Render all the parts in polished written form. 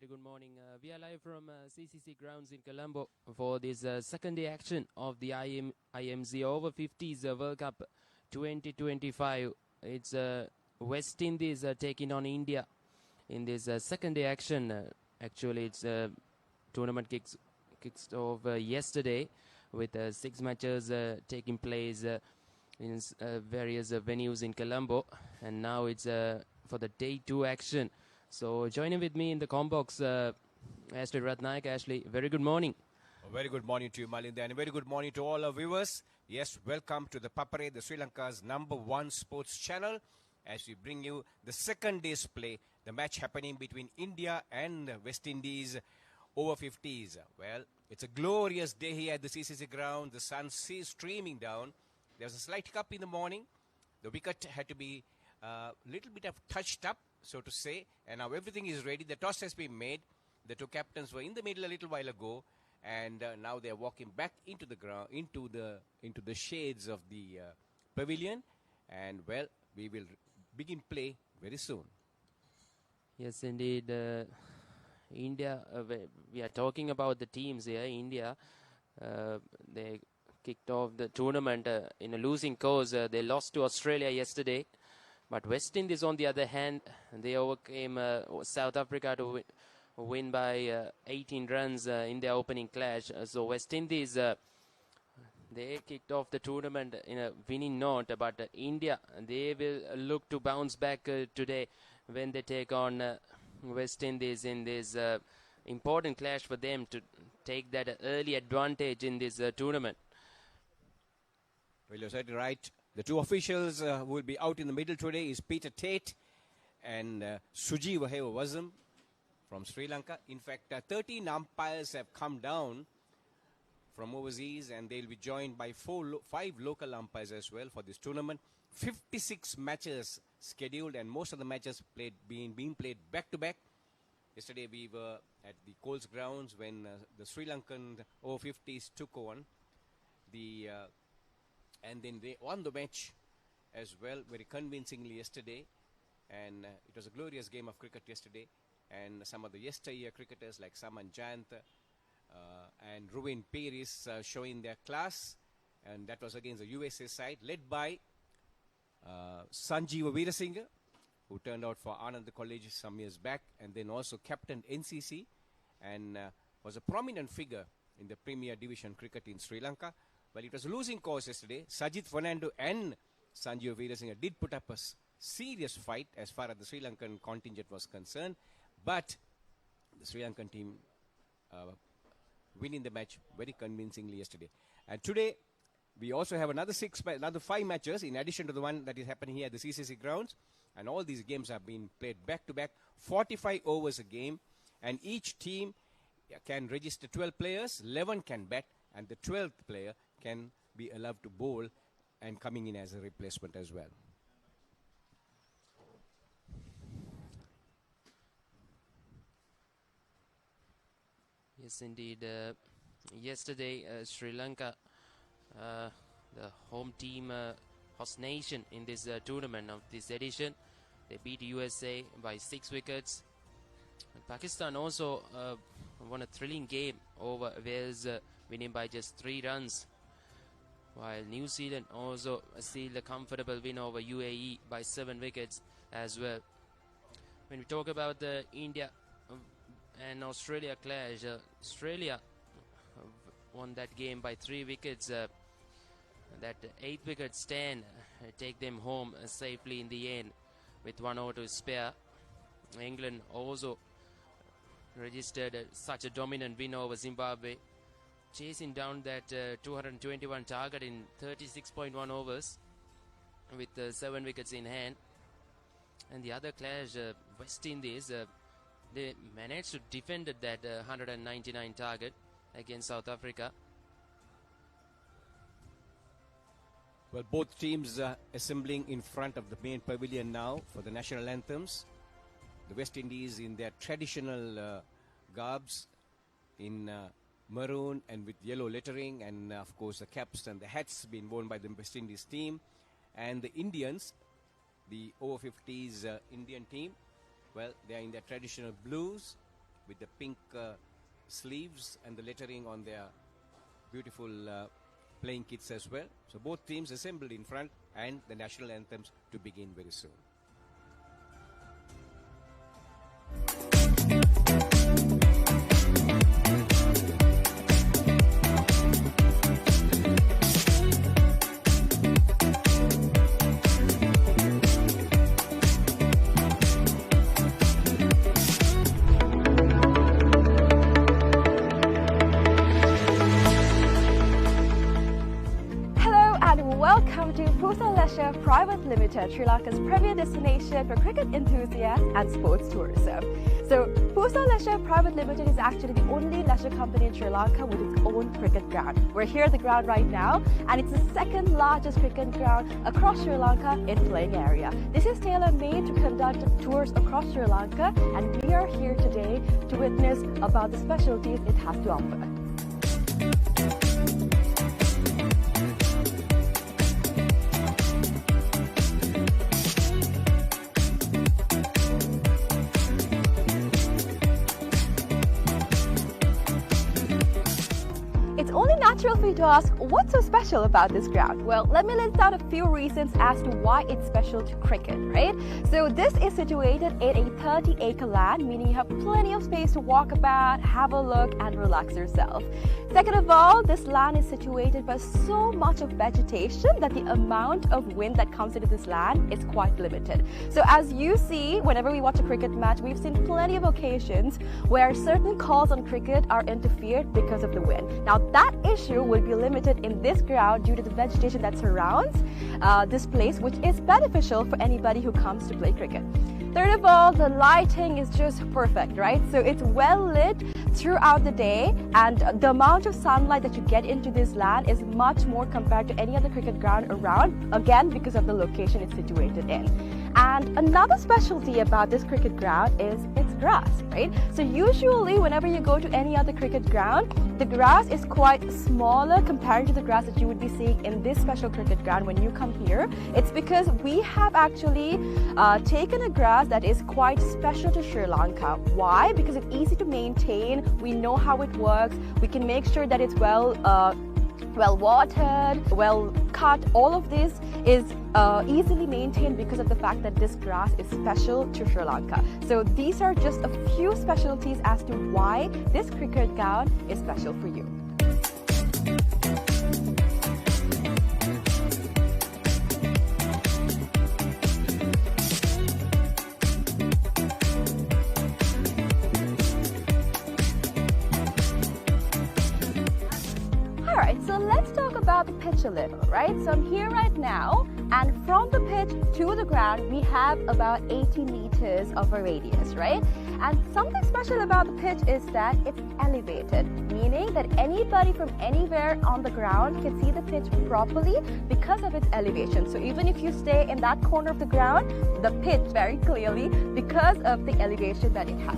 Very good morning. We are live from CCC Grounds in Colombo for this second day action of the IMC Over-50s World Cup 2025. It's West Indies taking on India in this second day action. Actually, it's tournament kicks off yesterday with 6 matches taking place in various venues in Colombo, and now it's for the day 2 action. So joining with me in the combox, Ashley Ratnaik. Ashley, very good morning. A very good morning to you, Malinda, and a very good morning to all our viewers. Yes, welcome to the Papare, the Sri Lanka's #1 sports channel, as we bring you the second day's play, the match happening between India and West Indies Over-50s. Well, it's a glorious day here at the CCC Ground. The sun is streaming down. There was a slight hiccup in the morning. The wicket had to be a little bit of touched up, so to say, and now everything is ready. The toss has been made. The two captains were in the middle a little while ago, and now they're walking back into the ground, into the shades of the pavilion, and well, we will begin play very soon. Yes, indeed. India, we are talking about the teams here. India, they kicked off the tournament in a losing course. They lost to Australia yesterday. But West Indies, on the other hand, they overcame South Africa to win by 18 runs in their opening clash. So West Indies, they kicked off the tournament in a winning note. But India, they will look to bounce back today when they take on West Indies in this important clash for them to take that early advantage in this tournament. Well, you're certainly right. The two officials who will be out in the middle today is Peter Tate and Suji Wahewawazam from Sri Lanka. In fact, 13 umpires have come down from overseas, and they'll be joined by 5 local umpires as well for this tournament. 56 matches scheduled, and most of the matches being played back-to-back. Yesterday we were at the Coles Grounds when the Sri Lankan Over-50s took on and then they won the match as well very convincingly yesterday, and it was a glorious game of cricket yesterday, and some of the yesteryear cricketers like Saman Jayant and Ruin Peris showing their class, and that was against the USA side led by Sanjeev Veerasinghe, who turned out for Anand College some years back, and then also captained NCC and was a prominent figure in the Premier Division cricket in Sri Lanka. Well, it was a losing cause yesterday. Sajith Fernando and Sanjeev Veerasinghe did put up a serious fight as far as the Sri Lankan contingent was concerned, but the Sri Lankan team winning the match very convincingly yesterday. And today, we also have another 5 matches in addition to the one that is happening here at the CCC Grounds, and all these games have been played back-to-back, 45 overs a game, and each team can register 12 players, 11 can bat, and the 12th player can be allowed to bowl and coming in as a replacement as well. Yes, indeed. Yesterday, Sri Lanka, the home team, host nation in this tournament of this edition, they beat USA by 6 wickets. And Pakistan also won a thrilling game over Wales, winning by just 3 runs. While New Zealand also sealed a comfortable win over UAE by 7 wickets as well. When we talk about the India and Australia clash, Australia won that game by 3 wickets. That 8th wicket stand take them home safely in the end with 1 over to spare. England also registered such a dominant win over Zimbabwe, chasing down that 221 target in 36.1 overs with 7 wickets in hand. And the other clash, West Indies, they managed to defend that 199 target against South Africa. Well, both teams assembling in front of the main pavilion now for the national anthems. The West Indies in their traditional garbs in maroon and with yellow lettering, and of course the caps and the hats being worn by the West Indies team. And the Indians, the Over-50s Indian team, well, they are in their traditional blues with the pink sleeves and the lettering on their beautiful playing kits as well. So both teams assembled in front, and the national anthems to begin very soon. Welcome to Pusa Leisure Private Limited, Sri Lanka's premier destination for cricket enthusiasts and sports tourism. So, Pusa Leisure Private Limited is actually the only leisure company in Sri Lanka with its own cricket ground. We're here at the ground right now, and it's the second largest cricket ground across Sri Lanka in playing area. This is tailor-made to conduct tours across Sri Lanka, and we are here today to witness about the specialties it has to offer. It's only natural for you to ask, what's so special about this ground? Well, let me list out a few reasons as to why it's special to cricket, right? So this is situated in a 30-acre land, meaning you have plenty of space to walk about, have a look, and relax yourself. Second of all, this land is situated by so much of vegetation that the amount of wind that comes into this land is quite limited. So as you see, whenever we watch a cricket match, we've seen plenty of occasions where certain calls on cricket are interfered because of the wind. Now, that issue will be limited in this ground due to the vegetation that surrounds this place, which is beneficial for anybody who comes to play cricket. Third of all, the lighting is just perfect, right? So it's well lit throughout the day, and the amount of sunlight that you get into this land is much more compared to any other cricket ground around, again because of the location it's situated in. And another specialty about this cricket ground is its grass, right? So usually whenever you go to any other cricket ground, the grass is quite smaller compared to the grass that you would be seeing in this special cricket ground when you come here. It's because we have actually taken a grass that is quite special to Sri Lanka. Why? Because it's easy to maintain, we know how it works, we can make sure that it's well watered, well cut. All of this is easily maintained because of the fact that this grass is special to Sri Lanka. So these are just a few specialties as to why this cricket ground is special for you. Alright, so let's talk about the pitch a little, right? So I'm here right now, and from the pitch to the ground, we have about 80 meters of a radius, right? And something special about the pitch is that it's elevated, meaning that anybody from anywhere on the ground can see the pitch properly because of its elevation. So even if you stay in that corner of the ground, the pitch very clearly because of the elevation that it has.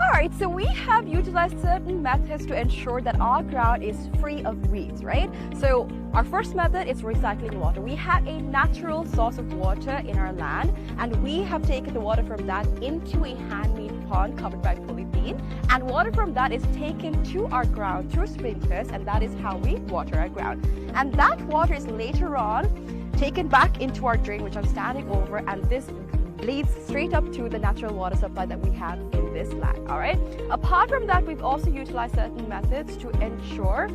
Alright, so we have utilized certain methods to ensure that our ground is free of weeds, right? So our first method is recycling water. We have a natural source of water in our land, and we have taken the water from that into a hand-made pond covered by polythene, and water from that is taken to our ground through sprinklers, and that is how we water our ground. And that water is later on taken back into our drain, which I'm standing over, and this leads straight up to the natural water supply that we have in this land. All right. Apart from that, we've also utilized certain methods to ensure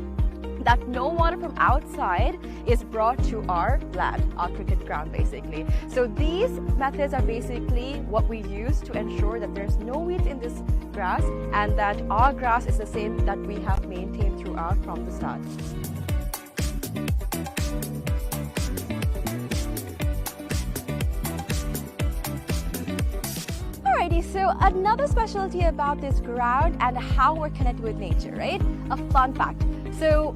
that no water from outside is brought to our land, our cricket ground basically. So these methods are basically what we use to ensure that there's no weeds in this grass and that our grass is the same that we have maintained throughout from the start. Alrighty, so another specialty about this ground and how we're connected with nature, right? A fun fact. So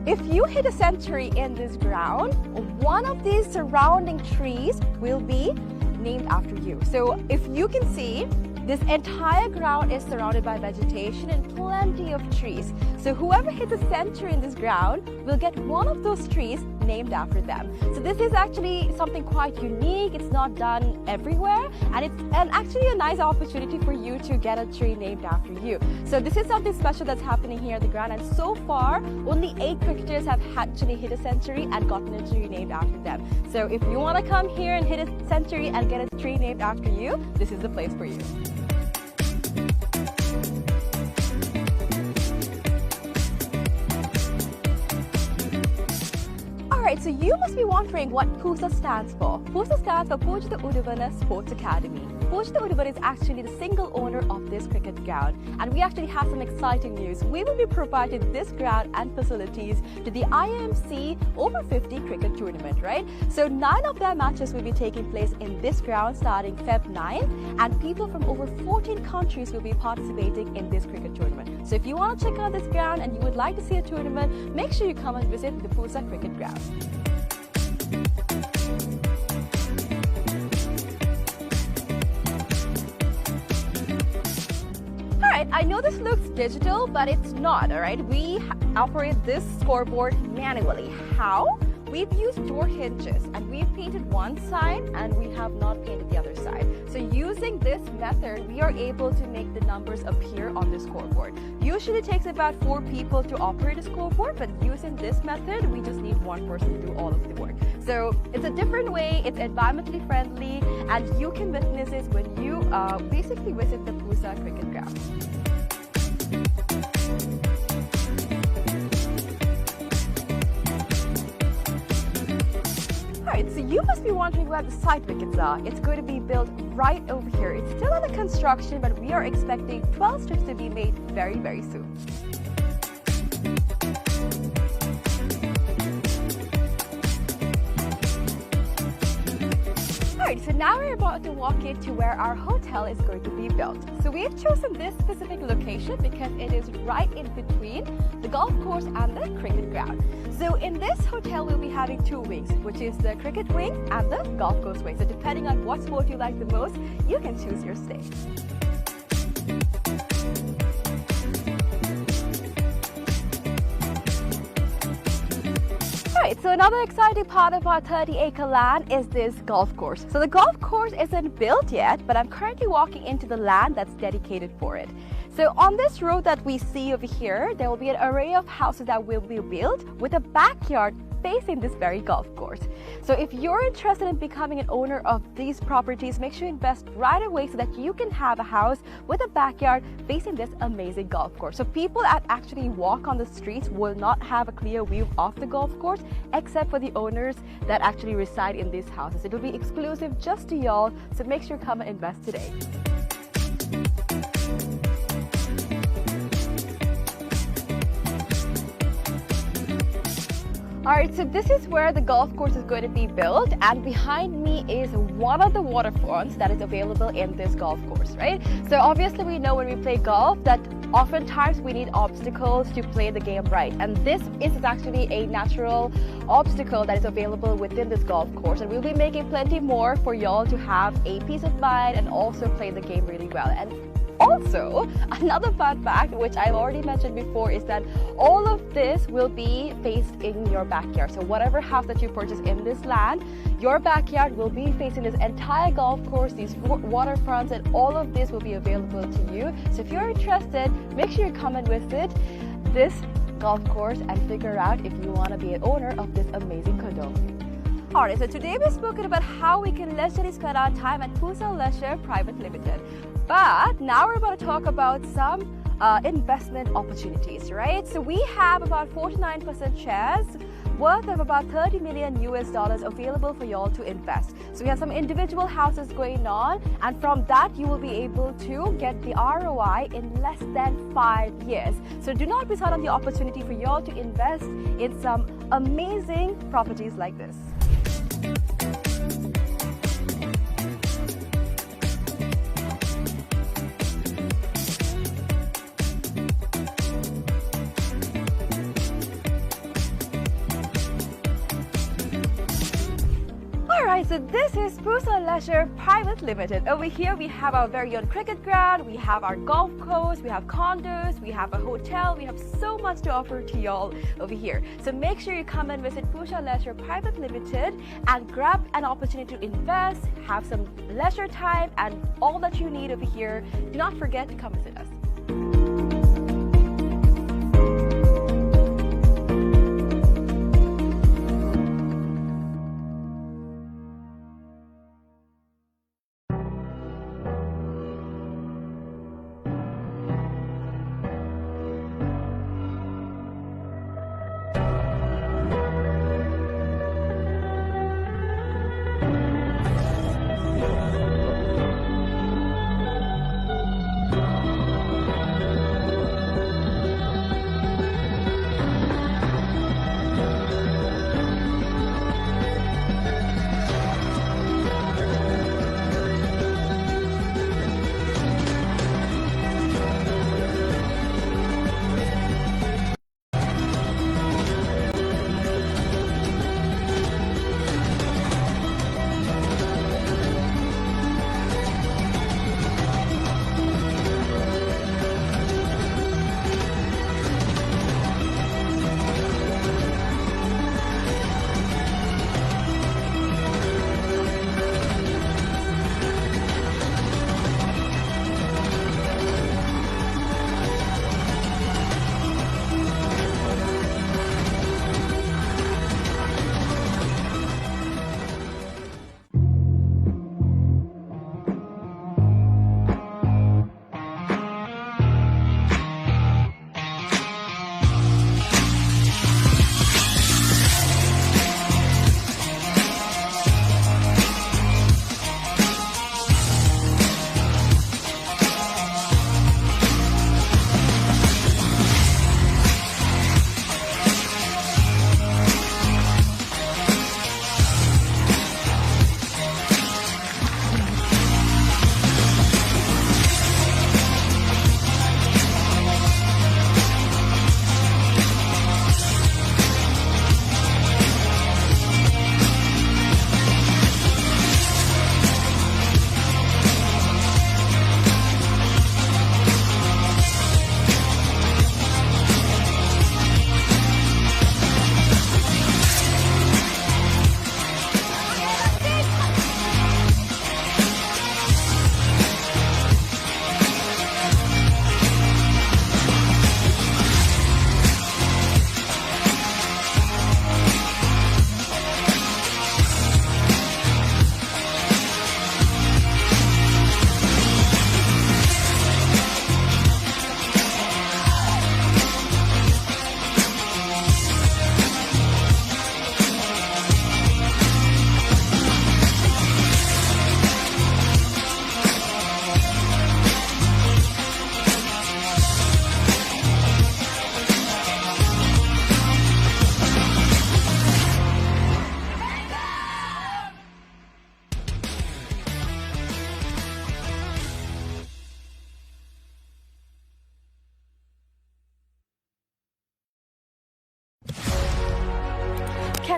if you hit a century in this ground, one of these surrounding trees will be named after you. So if you can see, this entire ground is surrounded by vegetation and plenty of trees. So whoever hits a century in this ground will get one of those trees named after them. So this is actually something quite unique. It's not done everywhere, and it's actually a nice opportunity for you to get a tree named after you. So this is something special that's happening here at the ground, and so far only 8 cricketers have actually hit a century and gotten a tree named after them. So if you want to come here and hit a century and get a tree named after you, this is the place for you. Alright, so you must be wondering what PUSA stands for. PUSA stands for Pujitha Uduvana Sports Academy. Pujitha Uduvana is actually the single owner of this cricket ground, and we actually have some exciting news. We will be providing this ground and facilities to the IMC Over-50 cricket tournament, right? So 9 of their matches will be taking place in this ground starting Feb 9, and people from over 14 countries will be participating in this cricket tournament. So if you want to check out this ground and you would like to see a tournament, make sure you come and visit the PUSA cricket ground. Alright, I know this looks digital, but it's not, alright? We operate this scoreboard manually. How? We've used door hinges, and we've painted one side and we have not painted the other side. So using this method, we are able to make the numbers appear on the scoreboard. Usually it takes about 4 people to operate a scoreboard, but using this method, we just need 1 person to do all of the work. So it's a different way, it's environmentally friendly, and you can witness this when you basically visit the PUSA cricket ground. Alright, so you must be wondering where the side wickets are. It's going to be built right over here. It's still under construction, but we are expecting 12 strips to be made very, very soon. Alright, so now we're about to walk into where our hotel is going to be built. So we've chosen this specific location because it is right in between the golf course and the cricket ground. So in this hotel, we'll be having 2 wings, which is the cricket wing and the golf course wing. So depending on what sport you like the most, you can choose your stay. Alright, so another exciting part of our 30-acre land is this golf course. So the golf course isn't built yet, but I'm currently walking into the land that's dedicated for it. So on this road that we see over here, there will be an array of houses that will be built with a backyard facing this very golf course. So if you're interested in becoming an owner of these properties, make sure you invest right away so that you can have a house with a backyard facing this amazing golf course. So people that actually walk on the streets will not have a clear view of the golf course, except for the owners that actually reside in these houses. It will be exclusive just to y'all, so make sure you come and invest today. Alright, so this is where the golf course is going to be built, and behind me is one of the waterfronts that is available in this golf course, right? So obviously we know when we play golf that oftentimes we need obstacles to play the game right, and this is actually a natural obstacle that is available within this golf course, and we'll be making plenty more for y'all to have a peace of mind and also play the game really well. And also, another fun fact, which I've already mentioned before, is that all of this will be faced in your backyard. So whatever house that you purchase in this land, your backyard will be facing this entire golf course, these waterfronts, and all of this will be available to you. So if you're interested, make sure you come and visit this golf course and figure out if you want to be an owner of this amazing condo. Alright, so today we've spoken about how we can leisurely spend our time at PUSA Leisure Private Limited. But now we're about to talk about some investment opportunities, right? So we have about 49% shares worth of about $30 million available for y'all to invest. So we have some individual houses going on, and from that you will be able to get the ROI in less than 5 years. So do not miss out on the opportunity for y'all to invest in some amazing properties like this. So this is Pusa Leisure Private Limited. Over here we have our very own cricket ground, we have our golf course, we have condos, we have a hotel, we have so much to offer to y'all over here. So make sure you come and visit Pusa Leisure Private Limited and grab an opportunity to invest, have some leisure time and all that you need over here. Do not forget to come visit us.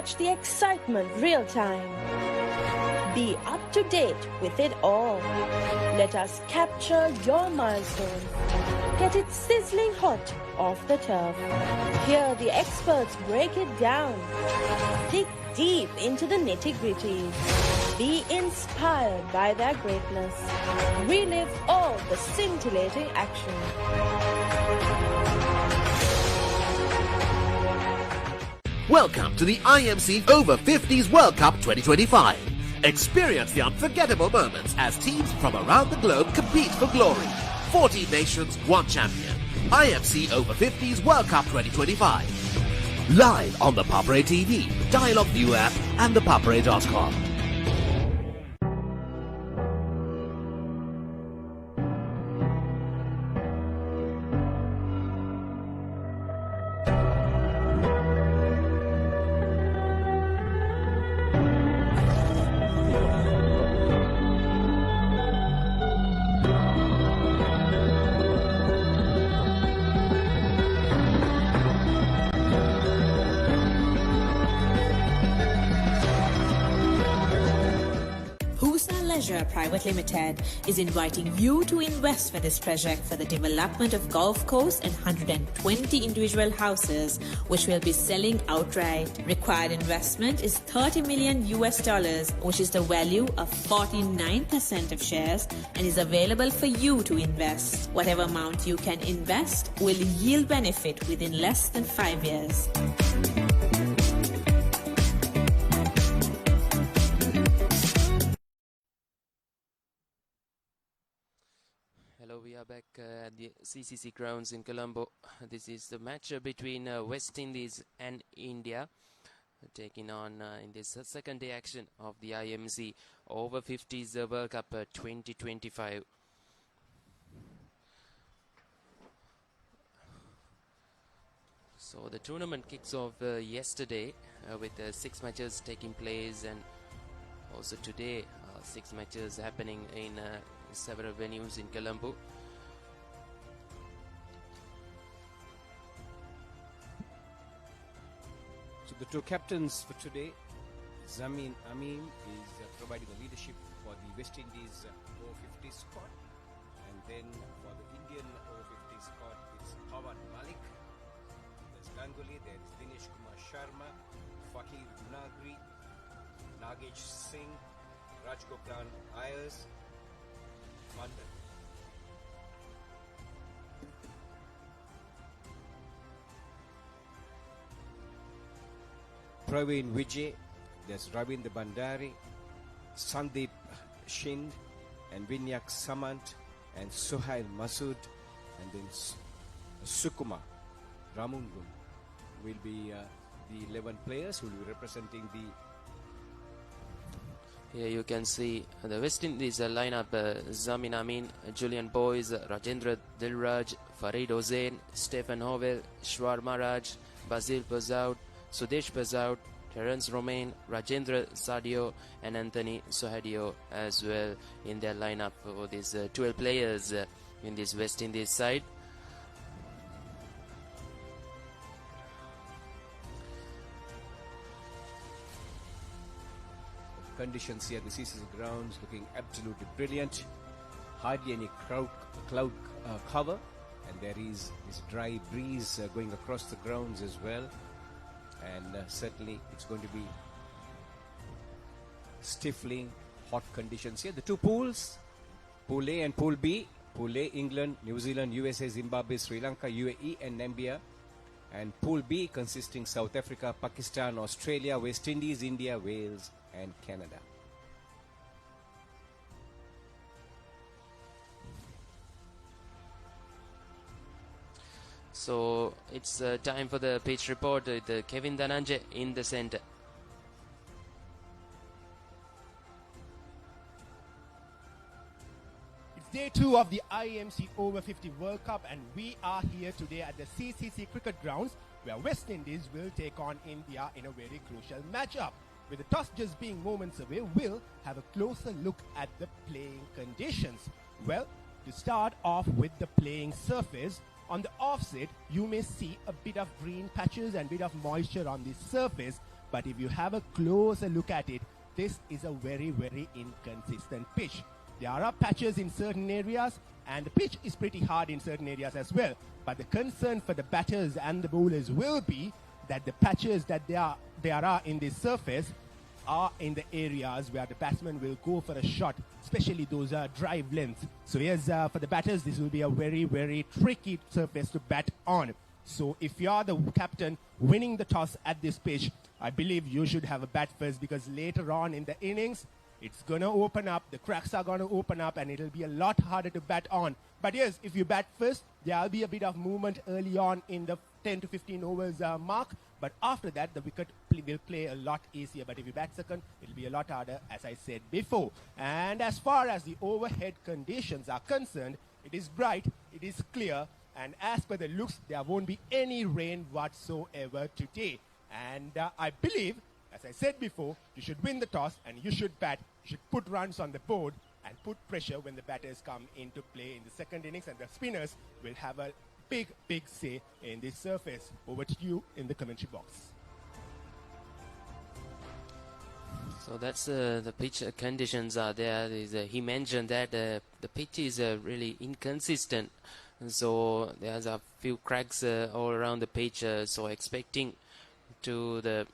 Catch the excitement real time. Be up to date with it all. Let us capture your milestone. Get it sizzling hot off the turf. Hear the experts break it down. Dig deep into the nitty-gritty. Be inspired by their greatness. Relive all the scintillating action. Welcome to the IMC Over-50s World Cup 2025. Experience the unforgettable moments as teams from around the globe compete for glory. 14 nations, one champion. IMC Over-50s World Cup 2025. Live on the Papare TV, Dialog View app and thepapare.com. Treasure Private Limited is inviting you to invest for this project for the development of golf course and 120 individual houses, which will be selling outright. Required investment is $30 million, which is the value of 49% of shares, and is available for you to invest. Whatever amount you can invest will yield benefit within less than 5 years. Hello, we are back at the CCC Grounds in Colombo. This is the match between West Indies and India, taking on in this second day action of the IMC Over-50s World Cup 2025. So the tournament kicks off yesterday with 6 matches taking place, and also today 6 matches happening in several venues in Colombo. So the two captains for today, Zamin Amin is providing the leadership for the West Indies Over-50s squad, and then for the Indian Over-50s squad it's Pawan Malik, there's Ganguly, there is Dinesh Kumar Sharma, Fakir Gunagri, Nagesh Singh, Rajgopal Ayers, London. Praveen Vijay, there's Ravindra Bandari, Sandeep Shind, and Vinyak Samant, and Suhail Masood, and then Sukuma Ramungum will be the 11 players who will be representing the. Here you can see the West Indies lineup: Zamin Amin, Julian Boys, Rajendra Dilraj, Farid Hossain, Stephen Howell, Shwar Maharaj, Basil Bazout, Sudesh Bazout, Terence Romain, Rajendra Sadio, and Anthony Sohadio as well in their lineup for these 12 players in this West Indies side. Conditions here at the CCC Grounds looking absolutely brilliant. Hardly any cloud cover, and there is this dry breeze going across the grounds as well, and certainly it's going to be stifling hot conditions here. The two pools, Pool A and Pool B. Pool A, England, New Zealand, USA, Zimbabwe, Sri Lanka, UAE and Namibia, and Pool B consisting South Africa, Pakistan, Australia, West Indies, India, Wales and Canada. So it's time for the pitch report with Kevin Dhananjay in the center. It's day 2 of the IMC Over-50 World Cup, and we are here today at the CCC Cricket Grounds, where West Indies will take on India in a very crucial matchup. With the toss just being moments away, we'll have a closer look at the playing conditions. Well, to start off with the playing surface, on the offset, you may see a bit of green patches and bit of moisture on the surface, but if you have a closer look at it, this is a very, very inconsistent pitch. There are patches in certain areas, and the pitch is pretty hard in certain areas as well. But the concern for the batters and the bowlers will be that the patches that there are in this surface are in the areas where the batsman will go for a shot, especially those drive lengths. So yes, for the batters, this will be a very, very tricky surface to bat on. So if you are the captain winning the toss at this pitch, I believe you should have a bat first, because later on in the innings, it's going to open up, the cracks are going to open up, and it'll be a lot harder to bat on. But yes, if you bat first, there'll be a bit of movement early on in the 10 to 15 overs mark. But after that, the wicket will play a lot easier. But if you bat second, it'll be a lot harder, as I said before. And as far as the overhead conditions are concerned, it is bright, it is clear, and as per the looks, there won't be any rain whatsoever today. And I believe, as I said before, you should win the toss and you should bat. You should put runs on the board and put pressure when the batters come into play in the second innings, and the spinners will have a big, big say in this surface. Over to you in the commentary box. So that's the pitch conditions are there. He mentioned that the pitch is really inconsistent, and so there's a few cracks all around the pitch. So expecting to the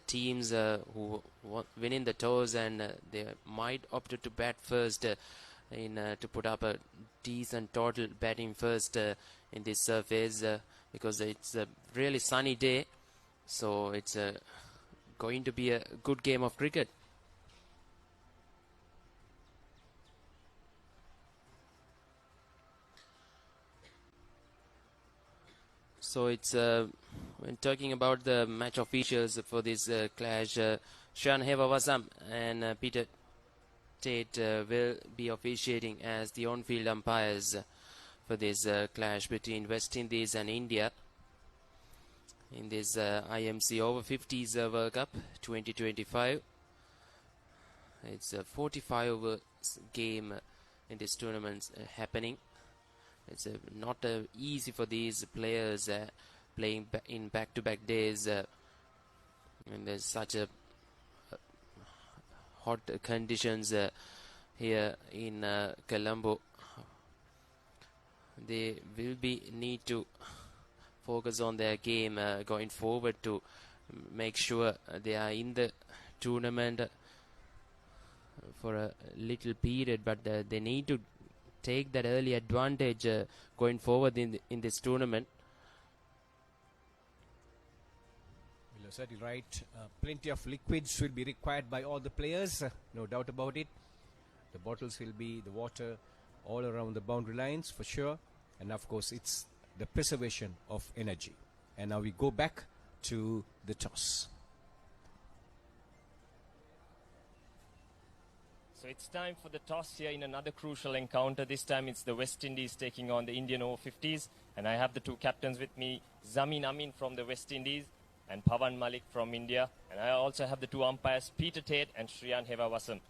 teams who winning the toss, and they might opt to bat first to put up a decent total batting first in this surface because it's a really sunny day, so it's going to be a good game of cricket. So it's when talking about the match officials for this clash, Shan Hevawasam and Peter Tate will be officiating as the on-field umpires for this clash between West Indies and India in this IMC Over-50s World Cup 2025. It's a 45 overs game in this tournament happening. It's not easy for these players playing in back-to-back days, and there's such a hot conditions here in Colombo. They will need to focus on their game going forward to make sure they are in the tournament for a little period, but they need to take that early advantage going forward in this tournament. You're certainly right. Plenty of liquids will be required by all the players, no doubt about it. The bottles will be the water all around the boundary lines for sure, and of course it's the preservation of energy. And now we go back to the toss. So it's time for the toss here in another crucial encounter. This time it's the West Indies taking on the Indian Over-50s. And I have the two captains with me, Zameen Amin from the West Indies and Pawan Malik from India. And I also have the two umpires, Peter Tate and Shriyan Hevawasam.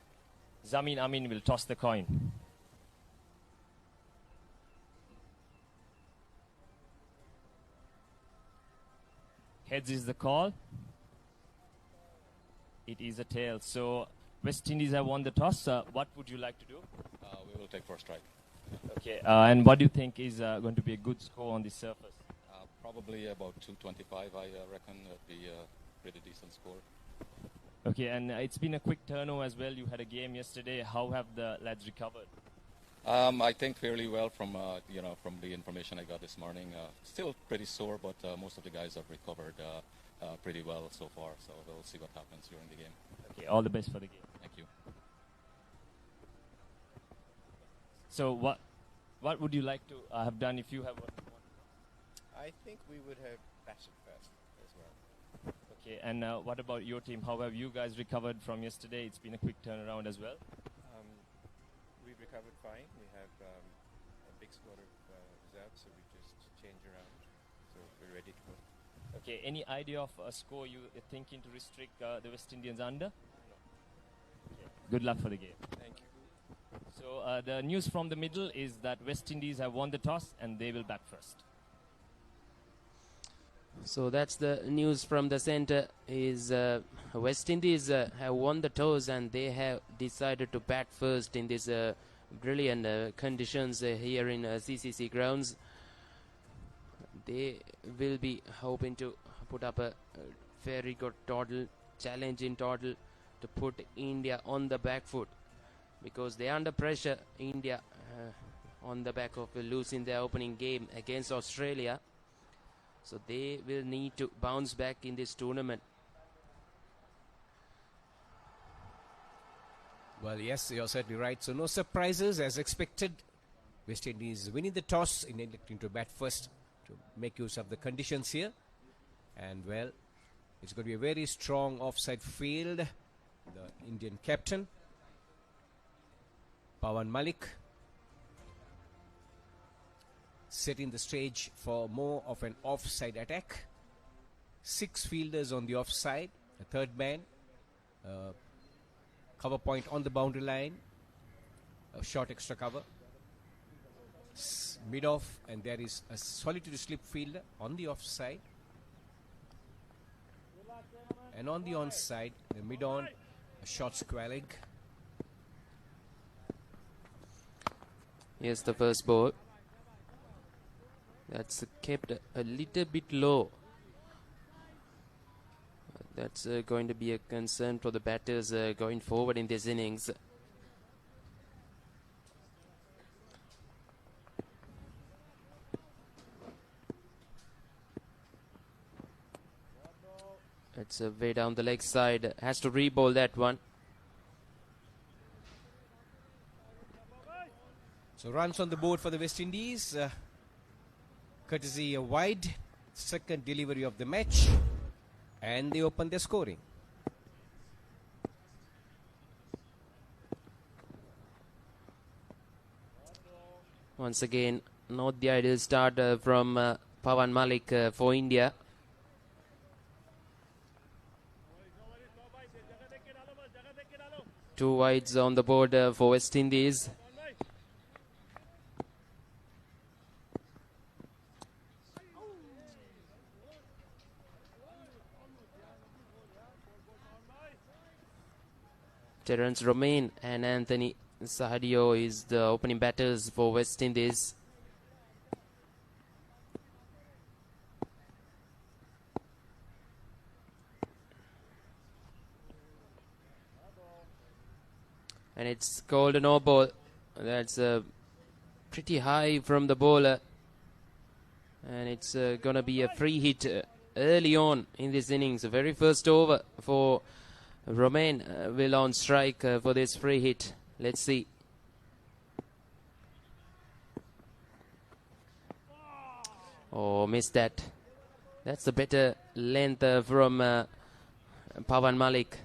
Zameen Amin will toss the coin. Heads is the call. It is a tail. So West Indies have won the toss. What would you like to do? We will take first strike. Okay. And what do you think is going to be a good score on this surface? Probably about 225, I reckon. That'd be a pretty decent score. Okay, and it's been a quick turnover as well. You had a game yesterday. How have the lads recovered? I think fairly well from from the information I got this morning. Still pretty sore, but most of the guys have recovered pretty well so far. So we'll see what happens during the game. Okay, all the best for the game. Thank you. So what would you like to have done if you have one? I think we would have batted first as well. Okay, and what about your team? How have you guys recovered from yesterday? It's been a quick turnaround as well. We've recovered fine. We have a big squad of reserves, so we just change around. So we're ready to go. Okay, any idea of a score you are thinking to restrict the West Indians under? No. Okay. Good luck for the game. Thank you. So the news from the middle is that West Indies have won the toss and they will bat first. So that's the news from the center. Is West Indies have won the toss and they have decided to bat first in this brilliant conditions here in CCC Grounds. They will be hoping to put up a very good total, challenging total to put India on the back foot, because they are under pressure. India on the back of losing their opening game against Australia. So they will need to bounce back in this tournament. Well, yes, you're certainly right. So no surprises as expected. West Indies winning the toss in electing to bat first to make use of the conditions here. And well, it's going to be a very strong offside field. The Indian captain, Pawan Malik, setting the stage for more of an offside attack. 6 fielders on the offside, a third man, cover point on the boundary line, a short extra cover, mid off, and there is a solitary slip fielder on the offside, and on the onside, the mid on A short square leg. Here's the first ball. That's kept a little bit low. That's going to be a concern for the batters going forward in this innings. It's way down the leg side. Has to re-bowl that one. So runs on the board for the West Indies. Courtesy a wide. Second delivery of the match. And they open their scoring. Once again, not the ideal start from Pawan Malik for India. Two wides on the board for West Indies. Terence Romain and Anthony Sahadio is the opening batters for West Indies. And it's called a no ball. That's pretty high from the bowler. And it's going to be a free hit early on in this innings. The very first over for Romain will on strike for this free hit. Let's see. Oh, missed that. That's the better length from Pawan Malik.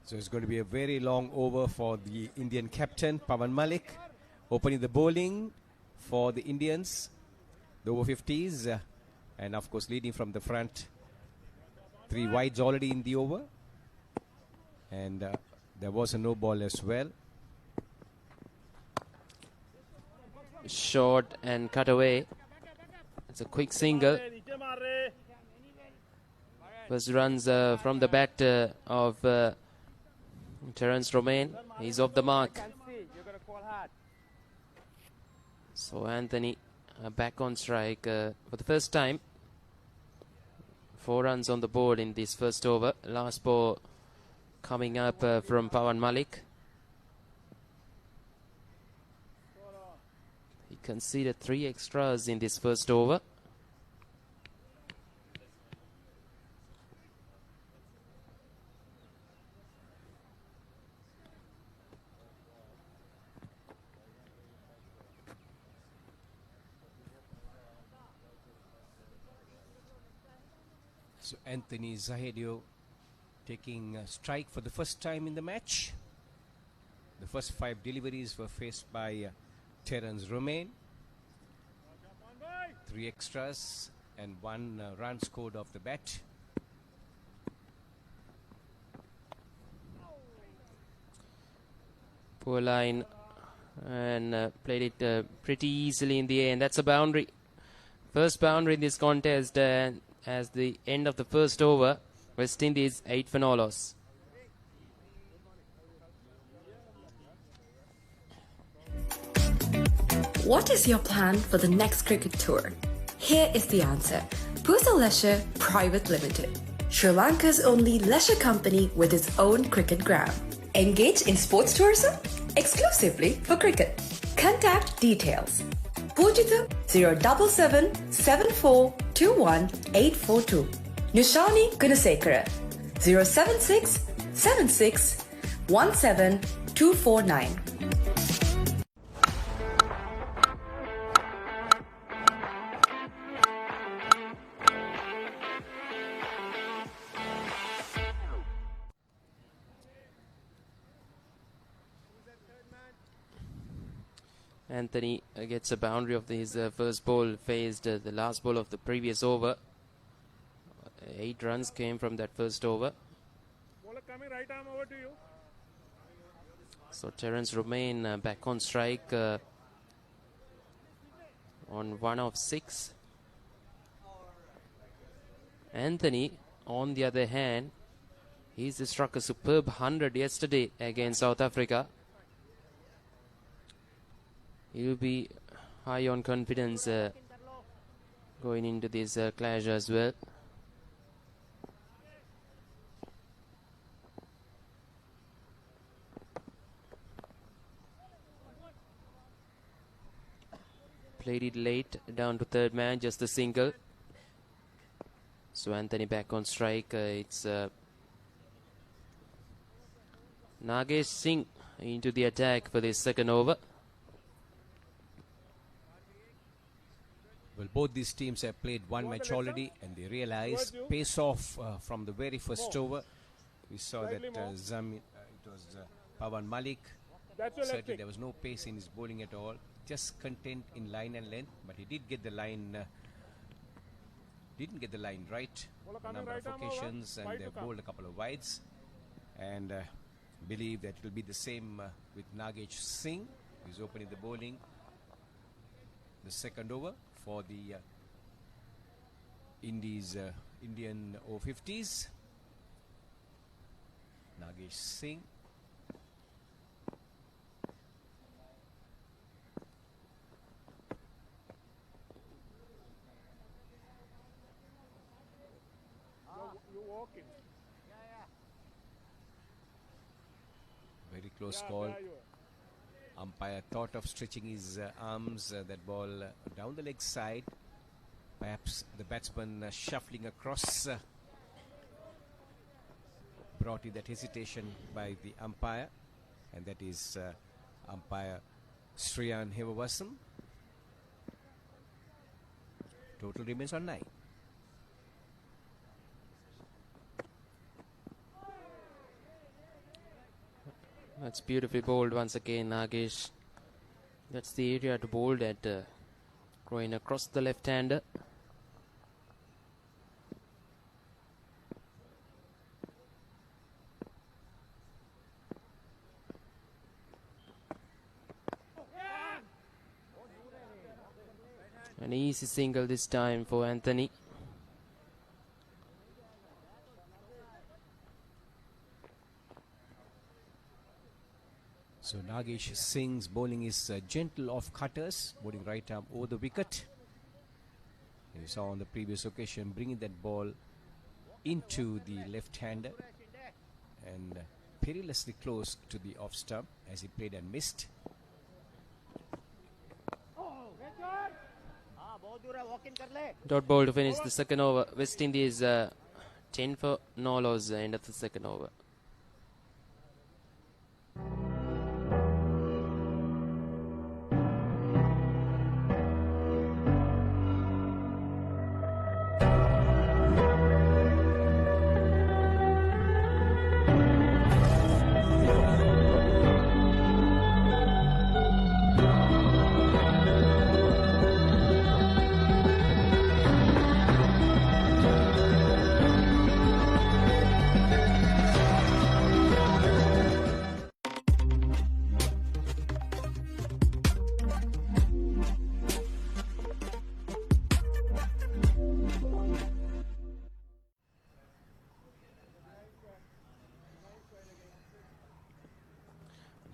So it's going to be a very long over for the Indian captain, Pawan Malik, opening the bowling for the Indians, the over-50s, and of course leading from the front. 3 wides already in the over, and there was a no ball as well. Short and cut away. It's a quick single. First runs from the bat of Terence Romain. He's off the mark. So Anthony back on strike for the first time. 4 runs on the board in this first over. Last ball coming up from Pawan Malik. He conceded 3 extras in this first over. So Anthony Zahedio taking a strike for the first time in the match. The first 5 deliveries were faced by Terence Romain. 3 extras and 1 run scored off the bat. Poor line, and played it pretty easily in the end. That's a boundary. First boundary in this contest as the end of the first over. West Indies 8 for no loss. What is your plan for the next cricket tour? Here is the answer. Pusa Leisure Private Limited, Sri Lanka's only leisure company with its own cricket ground. Engage in sports tourism exclusively for cricket. Contact details. Pujitha 077 7421 842. Nishani Gunasekara 076 76 17 249. Anthony gets a boundary of his first ball, faced the last ball of the previous over. 8 runs came from that first over. Bowler coming, right arm over to you. So Terence Romain back on strike on 1 of 6. Anthony, on the other hand, he's struck a superb 100 yesterday against South Africa. He'll be high on confidence going into this clash as well. Played it late, down to third man, just a single. So Anthony back on strike. It's Nagesh Singh into the attack for this second over. Well, both these teams have played one match already, and they realize pace off from the very first over. We saw that it was Pavan Malik. Certainly there was no pace in his bowling at all, just content in line and length, but he did get the line. Didn't get the line right on a number of occasions, and they bowled a couple of wides. And believe that it will be the same with Nagesh Singh, who's opening the bowling. The second over for the Indian Over-50s. Nagesh Singh. Very close call. Umpire thought of stretching his arms, that ball down the leg side. Perhaps the batsman shuffling across brought in that hesitation by the umpire, and that is umpire Sriyan Hevawasam. Total remains on 9. That's beautifully bowled once again, Nagesh. That's the area to bowl at, going across the left-hander. An easy single this time for Anthony. So Nagesh Singh's bowling is gentle off cutters, bowling right arm over the wicket. You saw on the previous occasion bringing that ball into the left-hander and perilously close to the off stump as he played and missed. Dot ball to finish the second over. West Indies 10 for no loss end of the second over.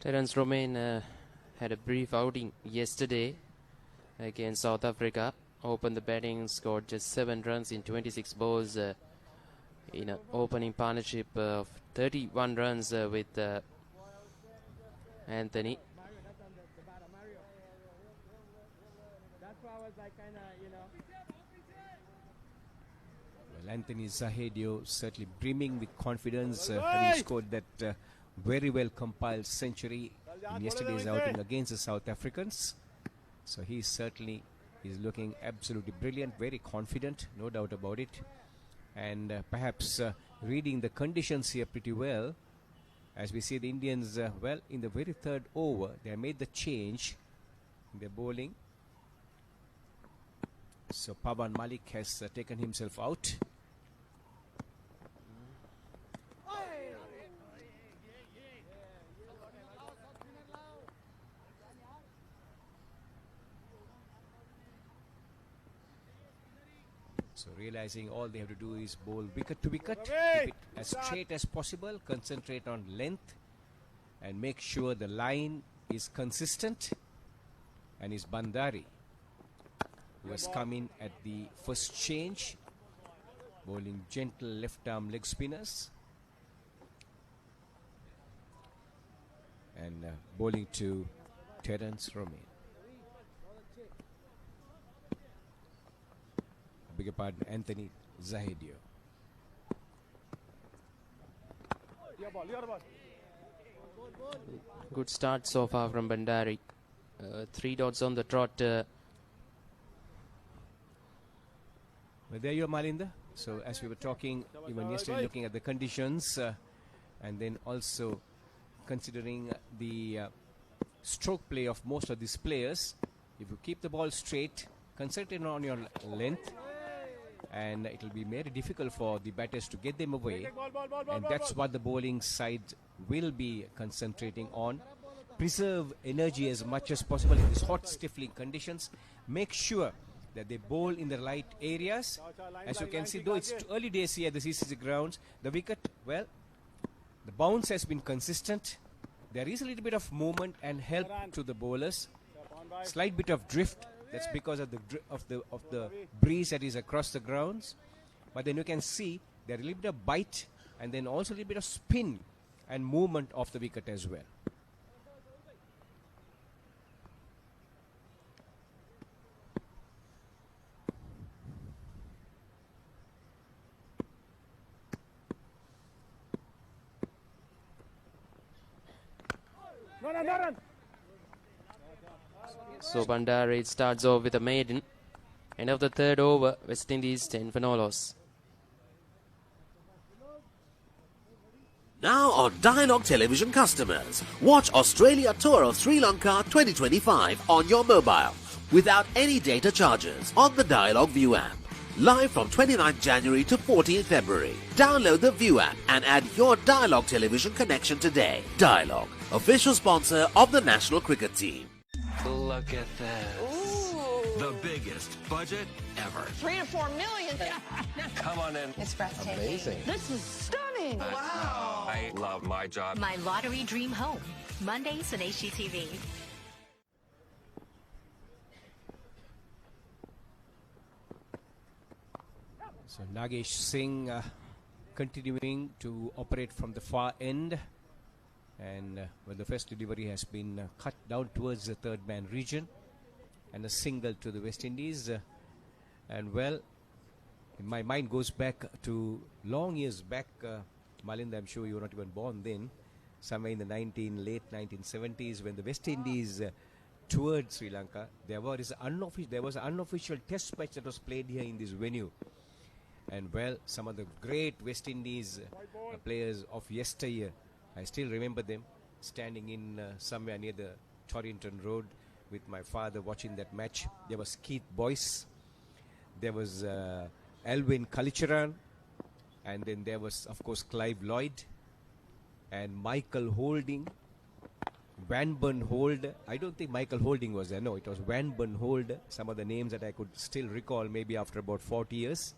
Terence Romain had a brief outing yesterday against South Africa. Opened the batting, scored just 7 runs in 26 balls in an opening partnership of 31 runs with Anthony. Well, Anthony Zahedio certainly brimming with confidence, having scored that very well compiled century in yesterday's outing against the South Africans. So he certainly is looking absolutely brilliant, very confident, no doubt about it. And perhaps reading the conditions here pretty well, as we see the Indians, well, in the very third over, they made the change in their bowling. So Pavan Malik has taken himself out. So realizing all they have to do is bowl wicket to wicket, keep it as straight as possible, concentrate on length, and make sure the line is consistent. And is Bandari, who has come in at the first change, bowling gentle left arm leg spinners, and bowling to Terence Romain. I beg your pardon, Anthony Zahedio. Good start so far from Bandari. 3 dots on the trot. Well, there you are, Malinda. So as we were talking even yesterday, looking at the conditions and then also considering the stroke play of most of these players, if you keep the ball straight, concentrate on your length, and it will be very difficult for the batters to get them away, and that's what the bowling side will be concentrating on. Preserve energy as much as possible in these hot, stifling conditions. Make sure that they bowl in the right areas. As you can see, though it's early days here at the CCC Grounds, the wicket, well, the bounce has been consistent. There is a little bit of movement and help to the bowlers. Slight bit of drift. That's because of the breeze that is across the grounds. But then you can see there is a little bit of bite and then also a little bit of spin and movement of the wicket as well. So Bandari starts off with a maiden. End of the third over, West Indies 10 for no loss. Now on Dialogue Television customers, watch Australia Tour of Sri Lanka 2025 on your mobile without any data charges on the Dialogue View app. Live from 29th January to 14th February. Download the View app and add your Dialogue Television connection today. Dialogue, official sponsor of the national cricket team. Look at this. Ooh. The biggest budget ever. 3 to 4 million. Come on in. It's breathtaking. Amazing. This is stunning. Wow. I love my job. My Lottery Dream Home. Mondays on HGTV. So Nagesh Singh continuing to operate from the far end, and well, the first delivery has been cut down towards the third man region, and a single to the West Indies. And well, my mind goes back to long years back. Malinda, I'm sure you were not even born then, somewhere in the late 1970s, when the West Indies toured Sri Lanka. There was an unofficial test match that was played here in this venue. And well, some of the great West Indies players of yesteryear, I still remember them standing in somewhere near the Torrington Road with my father watching that match. There was Keith Boyce, there was Alvin Kalicharan, and then there was, of course, Clive Lloyd and Michael Holding, Van Burn Hold. I don't think Michael Holding was there. No, it was Van Burn Hold. Some of the names that I could still recall maybe after about 40 years.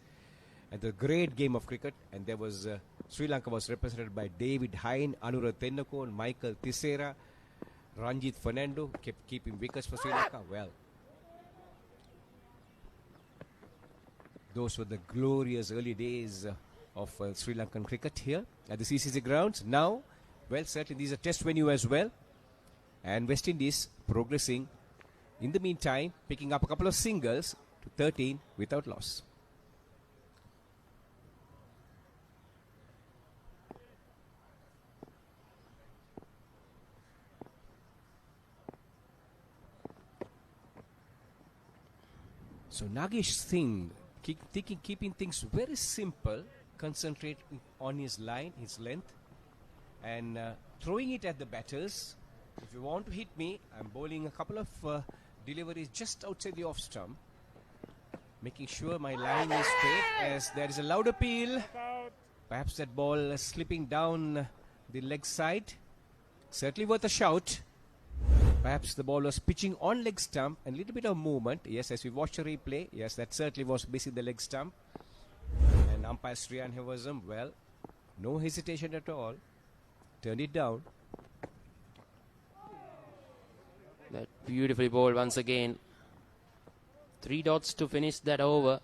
And the great game of cricket, and there was Sri Lanka was represented by David Hine, Anurag Tendulkar, Michael Tissera, Ranjit Fernando kept keeping wickets for Sri Lanka. Well, those were the glorious early days of Sri Lankan cricket here at the CCC Grounds. Now, well, certainly these are test venue as well, and West Indies progressing. In the meantime, picking up a couple of singles to 13 without loss. So Nagesh Singh keeping things very simple, concentrate on his line, his length, and throwing it at the batters. If you want to hit me, I'm bowling a couple of deliveries just outside the off stump, making sure my line is straight as there is a loud appeal. Perhaps that ball slipping down the leg side. Certainly worth a shout. Perhaps the ball was pitching on leg stump and a little bit of movement. Yes, as we watch the replay, yes, that certainly was missing the leg stump. And umpire Sriyan Hevasam, well, no hesitation at all. Turned it down. That beautifully bowled once again. 3 dots to finish that over.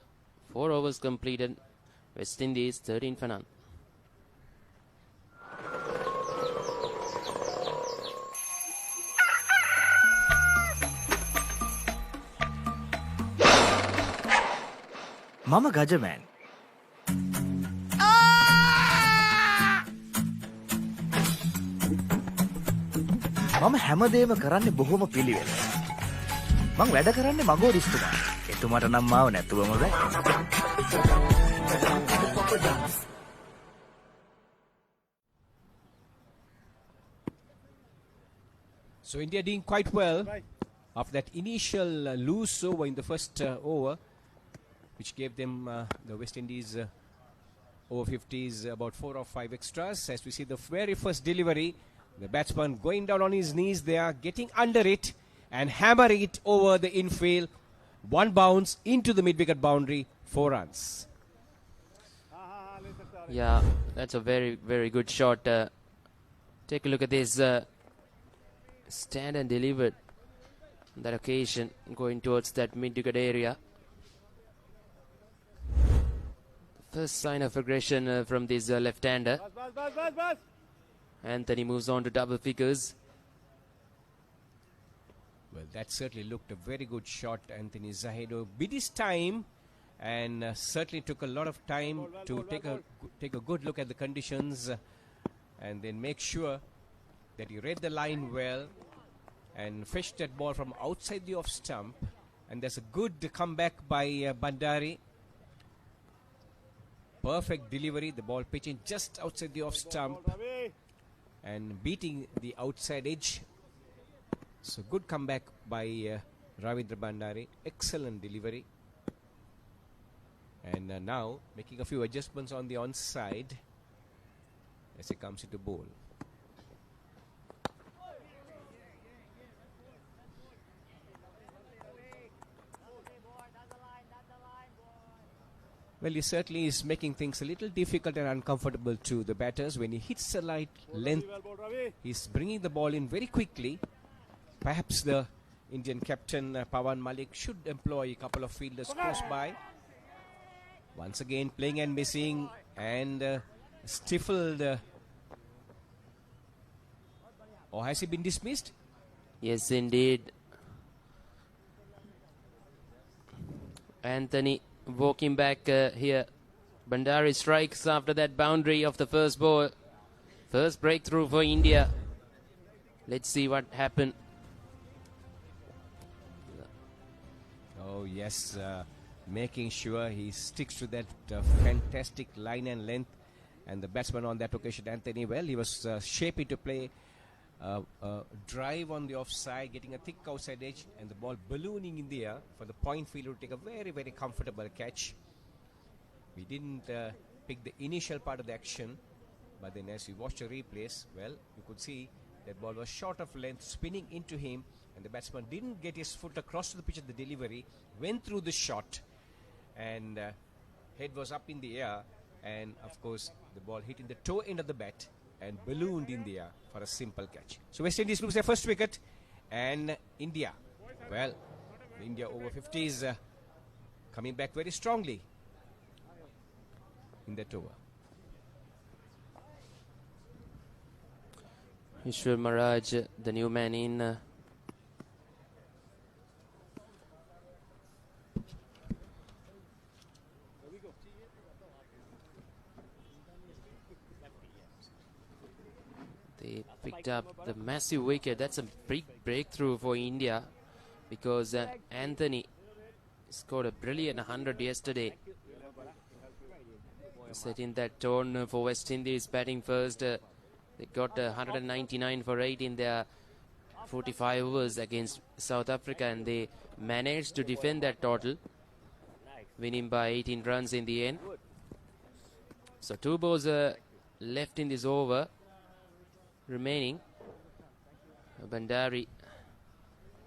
4 overs completed. West Indies 13 for none. Mama Gajaman. මම හැමදේම කරන්නේ බොහොම පිළිවෙල. මං වැඩ කරන්නේ මගෝරිස්තුමා. එතුමාට නම් මාව නැතුවම බෑ. So India doing quite well after that initial loose over in the first over, which gave them the West Indies over-50s about 4 or 5 extras. As we see the very first delivery, the batsman going down on his knees there, getting under it and hammer it over the infield. 1 bounce into the mid-wicket boundary, 4 runs. Yeah, that's a very, very good shot. Take a look at this. Stand and delivered on that occasion, going towards that mid-wicket area. First sign of aggression from this left-hander. Anthony moves on to double figures. Well, that certainly looked a very good shot. Anthony Zahedo bid his time and certainly took a lot of time to take a good look at the conditions and then make sure that he read the line well and fetched that ball from outside the off stump. And there's a good comeback by Bandari. Perfect delivery, the ball pitching just outside the off stump and beating the outside edge. So good comeback by Ravindra Bandari. Excellent delivery. And now making a few adjustments on the onside as he comes into bowl. Well, he certainly is making things a little difficult and uncomfortable to the batters. When he hits a light length, he's bringing the ball in very quickly. Perhaps the Indian captain Pawan Malik should employ a couple of fielders close by. Once again playing and missing and stifled. Or has he been dismissed? Yes, indeed. Anthony walking back here. Bandari strikes after that boundary of the first ball. First breakthrough for India. Let's see what happened. Oh yes, making sure he sticks to that fantastic line and length. And the batsman on that occasion, Anthony, well, he was shaping to play drive on the offside, getting a thick outside edge, and the ball ballooning in the air for the point fielder to take a very, very comfortable catch. We didn't pick the initial part of the action, but then as we watched the replays, well, you could see that ball was short of length, spinning into him, and the batsman didn't get his foot across to the pitch at the delivery, went through the shot, and head was up in the air, and of course the ball hit in the toe end of the bat and ballooned in the air for a simple catch. So West Indies lose their first wicket, and India, well, the India over-50s coming back very strongly in that over. Ishwar Maharaj, the new man in. They picked up the massive wicket. That's a big breakthrough for India because Anthony scored a brilliant 100 yesterday, setting that tone for West Indies batting first. They got 199 for 8 in their 45 overs against South Africa, and they managed to defend that total, winning by 18 runs in the end. So 2 balls left in this over remaining. Bandari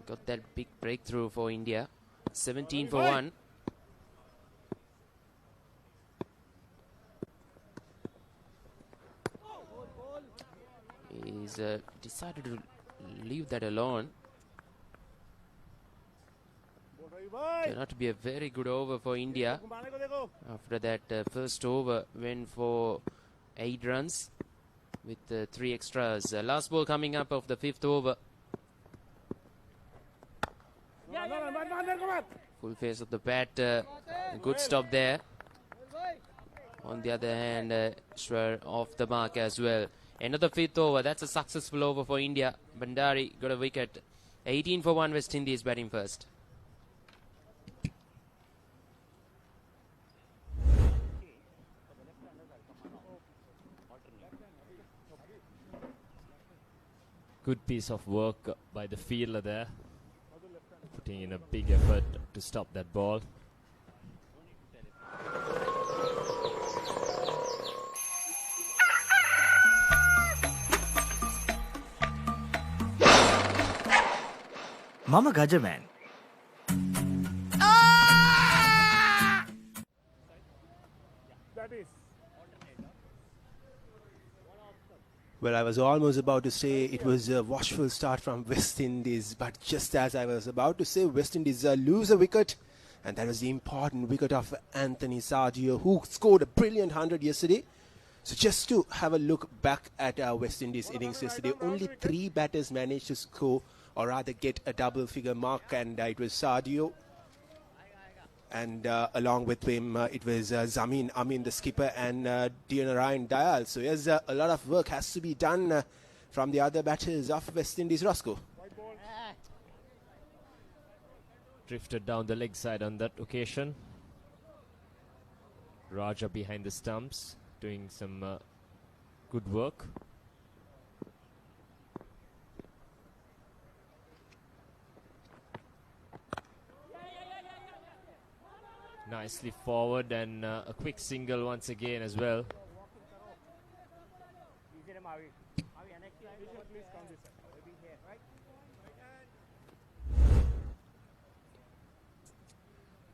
got that big breakthrough for India. 17 for 1. He's decided to leave that alone. Turned out to be a very good over for India. After that first over went for 8 runs with 3 extras. Last ball coming up of the 5th over. Full face of the bat. Good stop there. On the other hand, Shwar off the mark as well. Another 5th over. That's a successful over for India. Bandari got a wicket. 18 for 1 West Indies batting first. Good piece of work by the fielder there, putting in a big effort to stop that ball. Mama Gajaman. Well, I was almost about to say it was a watchful start from West Indies, but just as I was about to say, West Indies lose a wicket, and that was the important wicket of Anthony Sardio, who scored a brilliant 100 yesterday. So just to have a look back at West Indies innings yesterday, only 3 batters managed to score, or rather get a double-figure mark, and it was Sardio. And along with him, it was Zameen Amin, the skipper, and Narayan Dayal. So yes, a lot of work has to be done from the other batters of West Indies, Roscoe. Drifted down the leg side on that occasion. Raja behind the stumps, doing some good work. Nicely forward, and a quick single once again as well.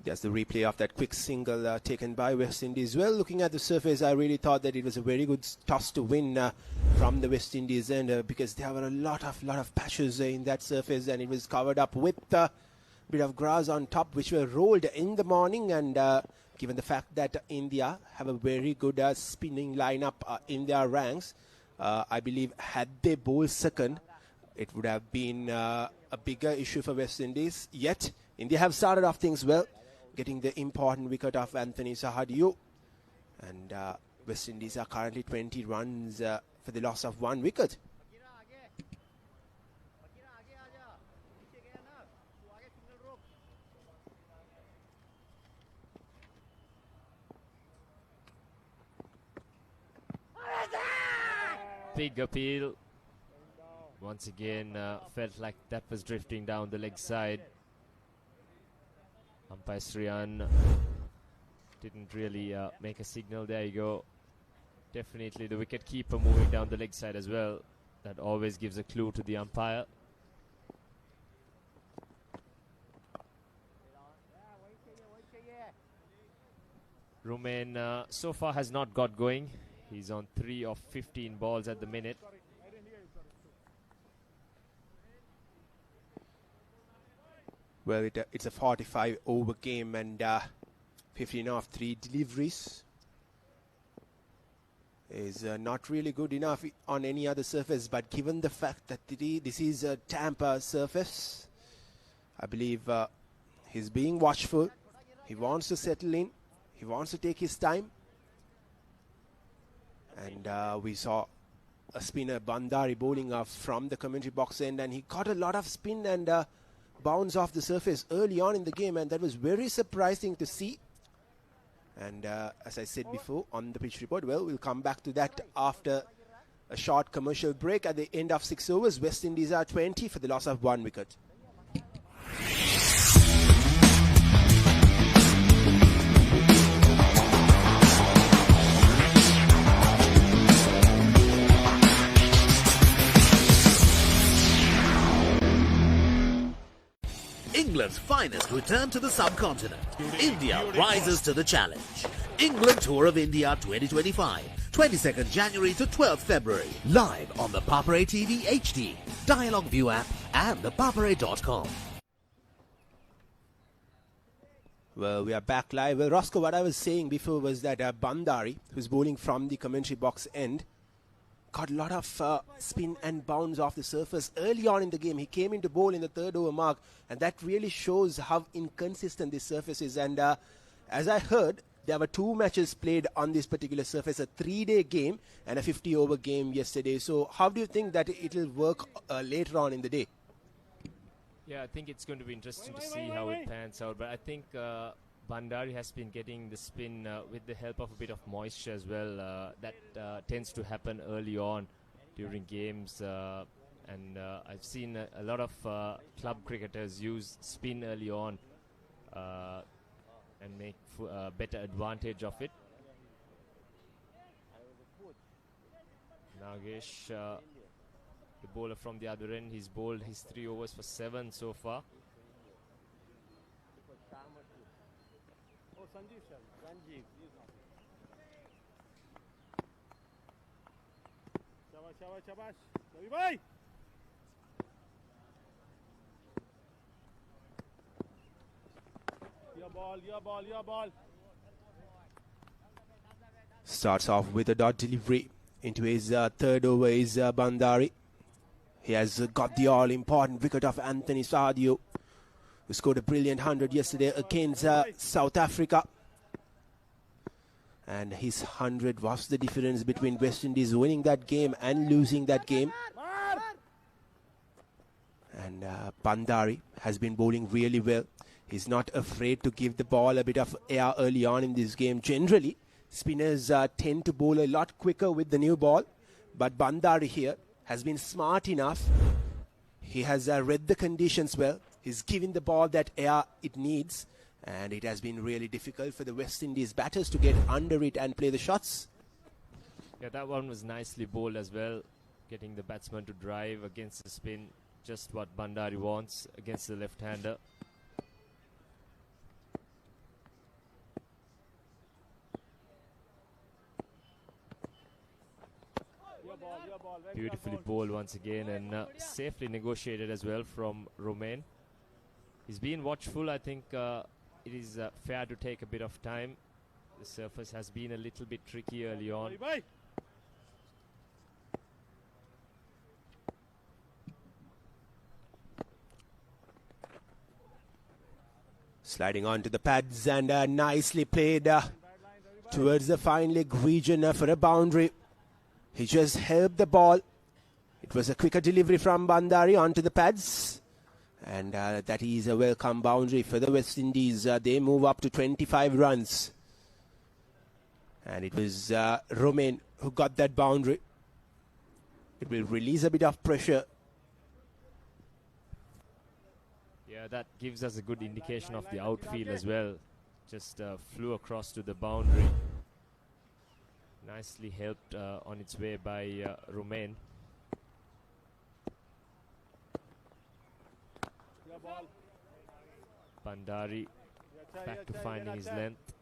There's the replay of that quick single taken by West Indies. Well, looking at the surface, I really thought that it was a very good toss to win from the West Indies end, because there were a lot of patches in that surface, and it was covered up with bit of grass on top, which were rolled in the morning. And given the fact that India have a very good spinning lineup in their ranks, I believe had they bowled second, it would have been a bigger issue for West Indies. Yet India have started off things well, getting the important wicket of Anthony Sardio, and West Indies are currently 20 runs for the loss of 1 wicket. Big appeal. Once again, felt like that was drifting down the leg side. Umpire Sriyan didn't really make a signal. There you go. Definitely the wicket keeper moving down the leg side as well. That always gives a clue to the umpire. Rumain so far has not got going. He's on 3 of 15 balls at the minute. Well, it's a 45 over game, and 15 of 3 deliveries is not really good enough on any other surface. But given the fact that this is a Tampa surface, I believe he's being watchful. He wants to settle in. He wants to take his time. And we saw a spinner, Bandari, bowling from the commentary box end, and he got a lot of spin and bounce off the surface early on in the game, and that was very surprising to see. And as I said before on the pitch report, well, we'll come back to that after a short commercial break. At the end of 6 overs, West Indies are 20 for the loss of 1 wicket. England's finest return to the subcontinent. India rises to the challenge. England Tour of India 2025. 22nd January to 12th February. Live on the Papare TV HD, Dialogue View app and thepapare.com. Well, we are back live. Well, Roscoe, what I was saying before was that Bandari, who's bowling from the commentary box end, got a lot of spin and bounce off the surface early on in the game. He came into bowl in the third over mark, and that really shows how inconsistent this surface is. And as I heard, there were 2 matches played on this particular surface, a 3-day game and a 50-over game yesterday. So how do you think that it will work later on in the day? Yeah, I think it's going to be interesting to see how it pans out. But I think Bandari has been getting the spin with the help of a bit of moisture as well. That tends to happen early on during games. And I've seen a lot of club cricketers use spin early on and make better advantage of it. Nagesh, the bowler from the other end, he's bowled his 3 overs for 7 so far. Your ball. Starts off with a dot delivery. Into his third over is Bandari. He has got the all-important wicket of Anthony Sadio, who scored a brilliant 100 yesterday against South Africa. And his 100 was the difference between West Indies winning that game and losing that game. And Bandari has been bowling really well. He's not afraid to give the ball a bit of air early on in this game. Generally, spinners tend to bowl a lot quicker with the new ball. But Bandari here has been smart enough. He has read the conditions well. He's given the ball that air it needs. And it has been really difficult for the West Indies batters to get under it and play the shots. Yeah, that one was nicely bowled as well. Getting the batsman to drive against the spin. Just what Bandari wants against the left-hander. Beautifully bowled once again, and safely negotiated as well from Romain. He's been watchful. I think it is fair to take a bit of time. The surface has been a little bit tricky early on. Sliding onto the pads and nicely played towards the fine leg region for a boundary. He just helped the ball. It was a quicker delivery from Bandari onto the pads. And that is a welcome boundary for the West Indies. They move up to 25 runs. And it was Romain who got that boundary. It will release a bit of pressure. Yeah, that gives us a good indication of the outfield as well. Just flew across to the boundary. Nicely helped on its way by Romain. Bandari back to finding his length.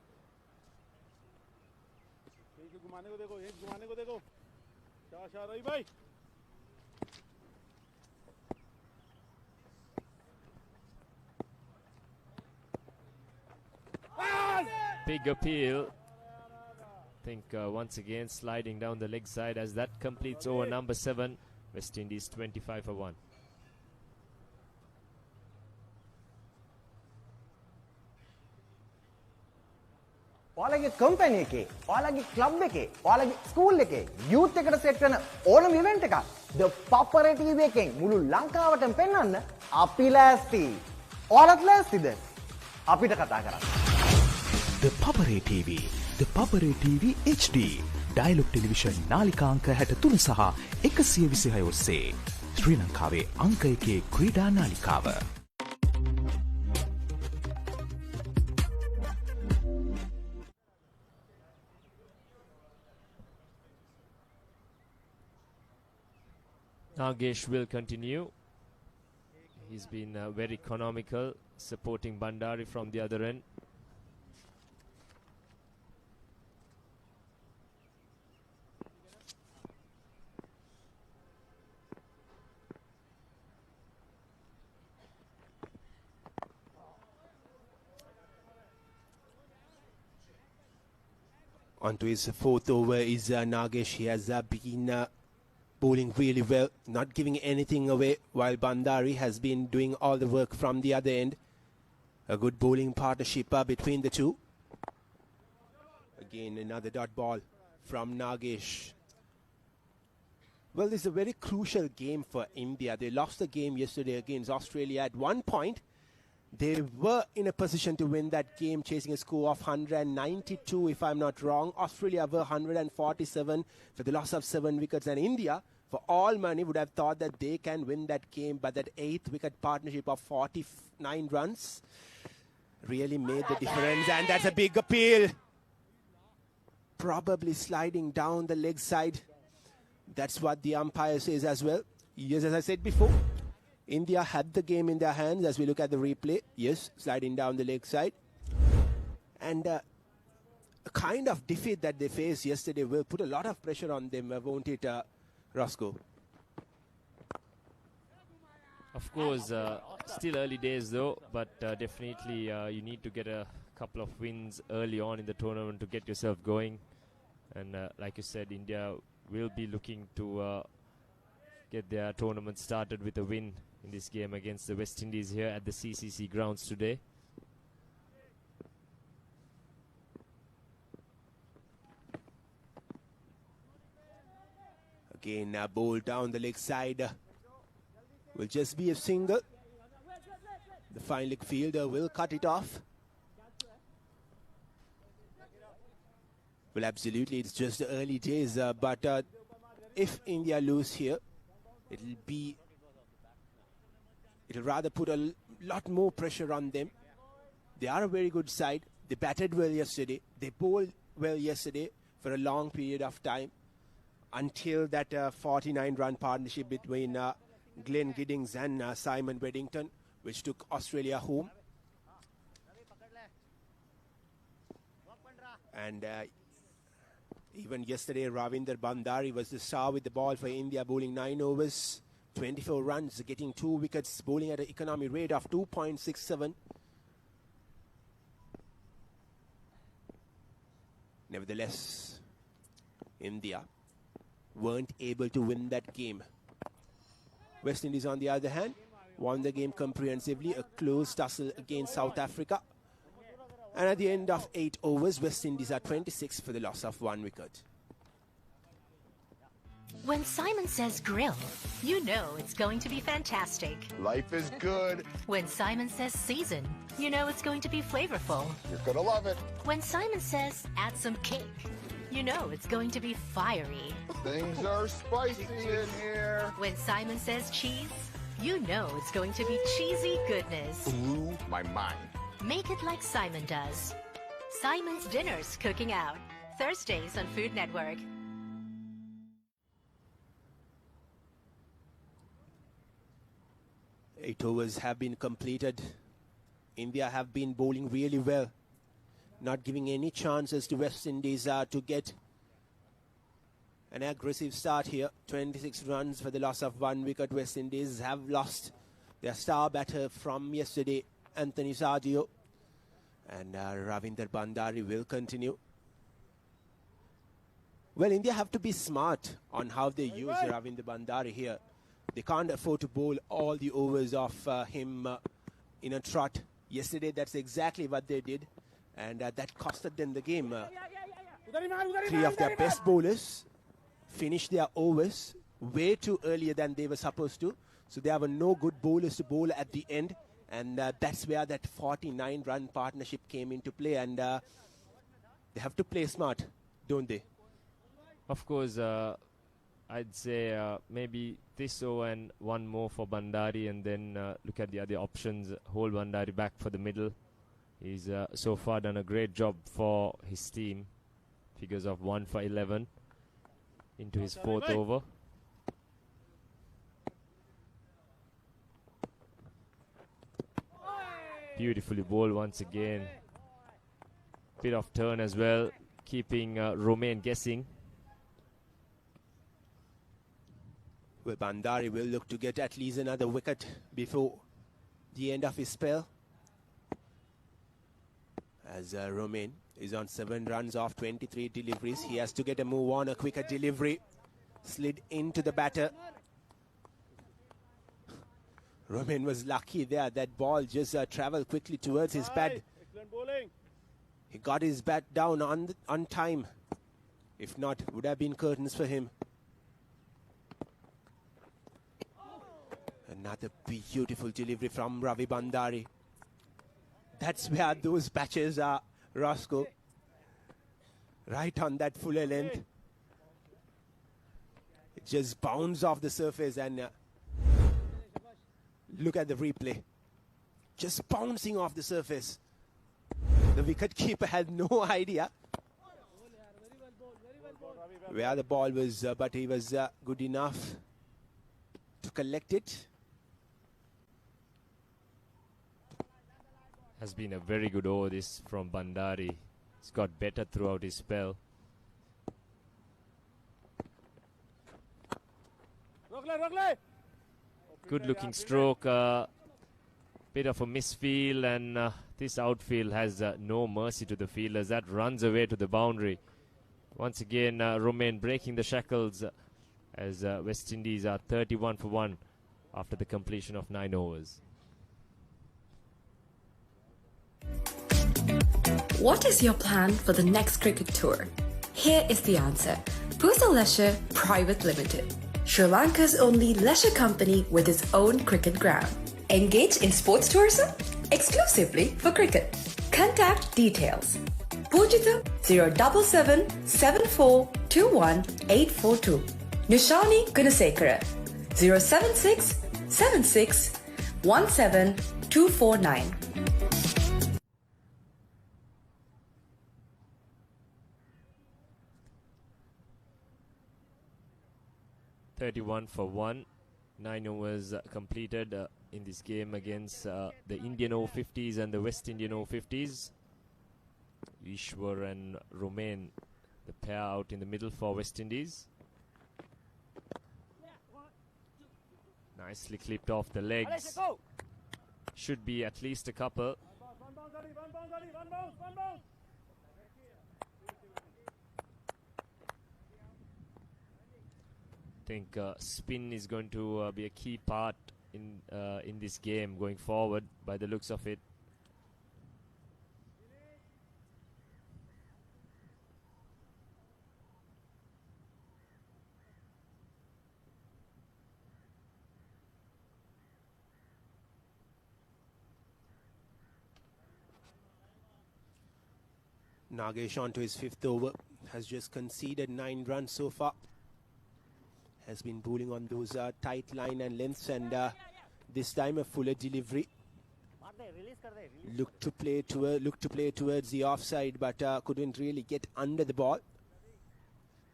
Big appeal. I think once again sliding down the leg side as that completes over number 7. West Indies 25 for 1. ඔයාලගේ company එකේ, ඔයාලගේ club එකේ, ඔයාලගේ school එකේ, youth එකට set වෙන ඕනම event එකක් ද පපරේ ටීවී එකෙන් මුළු ලංකාවටම පෙන්වන්න අපි ලෑස්ති. ඔයාලත් ලෑස්තිද? අපිට කතා කරන්න. The Papare TV, The Papare TV HD, Dialogue Television නාලිකා අංක 63 සහ 126 ඔස්සේ ශ්‍රී ලංකාවේ අංක 1 ක්‍රීඩා නාලිකාව. Nagesh will continue. He's been very economical, supporting Bandari from the other end. Onto his fourth over is Nagesh. He has been bowling really well, not giving anything away, while Bandari has been doing all the work from the other end. A good bowling partnership between the two. Again, another dot ball from Nagesh. Well, this is a very crucial game for India. They lost the game yesterday against Australia at one point. They were in a position to win that game, chasing a score of 192, if I'm not wrong. Australia were 147 for the loss of 7 wickets. And India, for all money, would have thought that they can win that game. But that 8th wicket partnership of 49 runs really made the difference. And that's a big appeal. Probably sliding down the leg side. That's what the umpire says as well. Yes, as I said before, India had the game in their hands as we look at the replay. Yes, sliding down the leg side. And a kind of defeat that they faced yesterday will put a lot of pressure on them, won't it, Roscoe? Of course, still early days though, but definitely you need to get a couple of wins early on in the tournament to get yourself going. And like you said, India will be looking to get their tournament started with a win in this game against the West Indies here at the CCC Grounds today. Again, ball down the leg side. Will just be a single. The fine leg fielder will cut it off. Well, absolutely, it's just the early days. But if India lose here, it'll rather put a lot more pressure on them. They are a very good side. They batted well yesterday. They bowled well yesterday for a long period of time until that 49-run partnership between Glenn Giddings and Simon Weddington, which took Australia home. And even yesterday, Ravinder Bandari was the star with the ball for India, bowling 9 overs, 24 runs, getting 2 wickets, bowling at an economy rate of 2.67. Nevertheless, India weren't able to win that game. West Indies, on the other hand, won the game comprehensively, a close tussle against South Africa. And at the end of 8 overs, West Indies are 26 for the loss of 1 wicket. When Simon says grill, you know it's going to be fantastic. Life is good. When Simon says season, you know it's going to be flavorful. You're gonna love it. When Simon says add some cake, you know it's going to be fiery. Things are spicy in here. When Simon says cheese, you know it's going to be cheesy goodness. Blew my mind. Make it like Simon does. Simon's Dinner's cooking out. Thursdays on Food Network. Eight overs have been completed. India have been bowling really well, not giving any chances to West Indies to get an aggressive start here. 26 runs for the loss of 1 wicket. West Indies have lost their star batter from yesterday, Anthony Sardio, and Ravinder Bandari will continue. Well, India have to be smart on how they use Ravinder Bandari here. They can't afford to bowl all the overs of him in a trot. Yesterday, that's exactly what they did, and that costed them the game. 3 of their best bowlers finished their overs way too earlier than they were supposed to, so there were no good bowlers to bowl at the end, and that's where that 49-run partnership came into play, and they have to play smart, don't they? Of course, I'd say maybe this over and 1 more for Bandari, and then look at the other options. Hold Bandari back for the middle. He's so far done a great job for his team. Figures of 1 for 11 into his 4th over. Beautifully bowled once again. Bit of turn as well, keeping Romain guessing. Well, Bandari will look to get at least another wicket before the end of his spell. as Romain is on 7 runs off 23 deliveries. He has to get a move on, a quicker delivery. Slid into the batter. Romain was lucky there. That ball just travelled quickly towards his bat. Excellent bowling. He got his bat down on time. If not, would have been curtains for him. Another beautiful delivery from Ravi Bandari. That's where those patches are, Roscoe. Right on that fuller length. It just bounced off the surface and look at the replay. Just bouncing off the surface. The wicketkeeper had no idea where the ball was, but he was good enough to collect it. Has been a very good over this from Bandari. He's got better throughout his spell. Good looking stroke, bit of a misfield, and this outfield has no mercy to the fielders. That runs away to the boundary. Once again, Romain breaking the shackles as West Indies are 31 for 1 after the completion of 9 overs. What is your plan for the next cricket tour? Here is the answer. Pusa Leisure Private Limited, Sri Lanka's only leisure company with its own cricket ground. Engage in sports tourism exclusively for cricket. Contact details. Pujita 077 7421 842. Nishani Gunasekara 076 76 17 249. 31 for 1. 9 overs completed in this game against the Indian Over-50s and the West Indian Over-50s. Ishwar and Romain, the pair out in the middle for West Indies. Nicely clipped off the legs. Should be at least a couple. I think spin is going to be a key part in this game going forward by the looks of it. Nagesh on to his 5th over. Has just conceded 9 runs so far. Has been bowling on those tight line and lengths, and this time a fuller delivery. Looked to play towards the offside, but couldn't really get under the ball.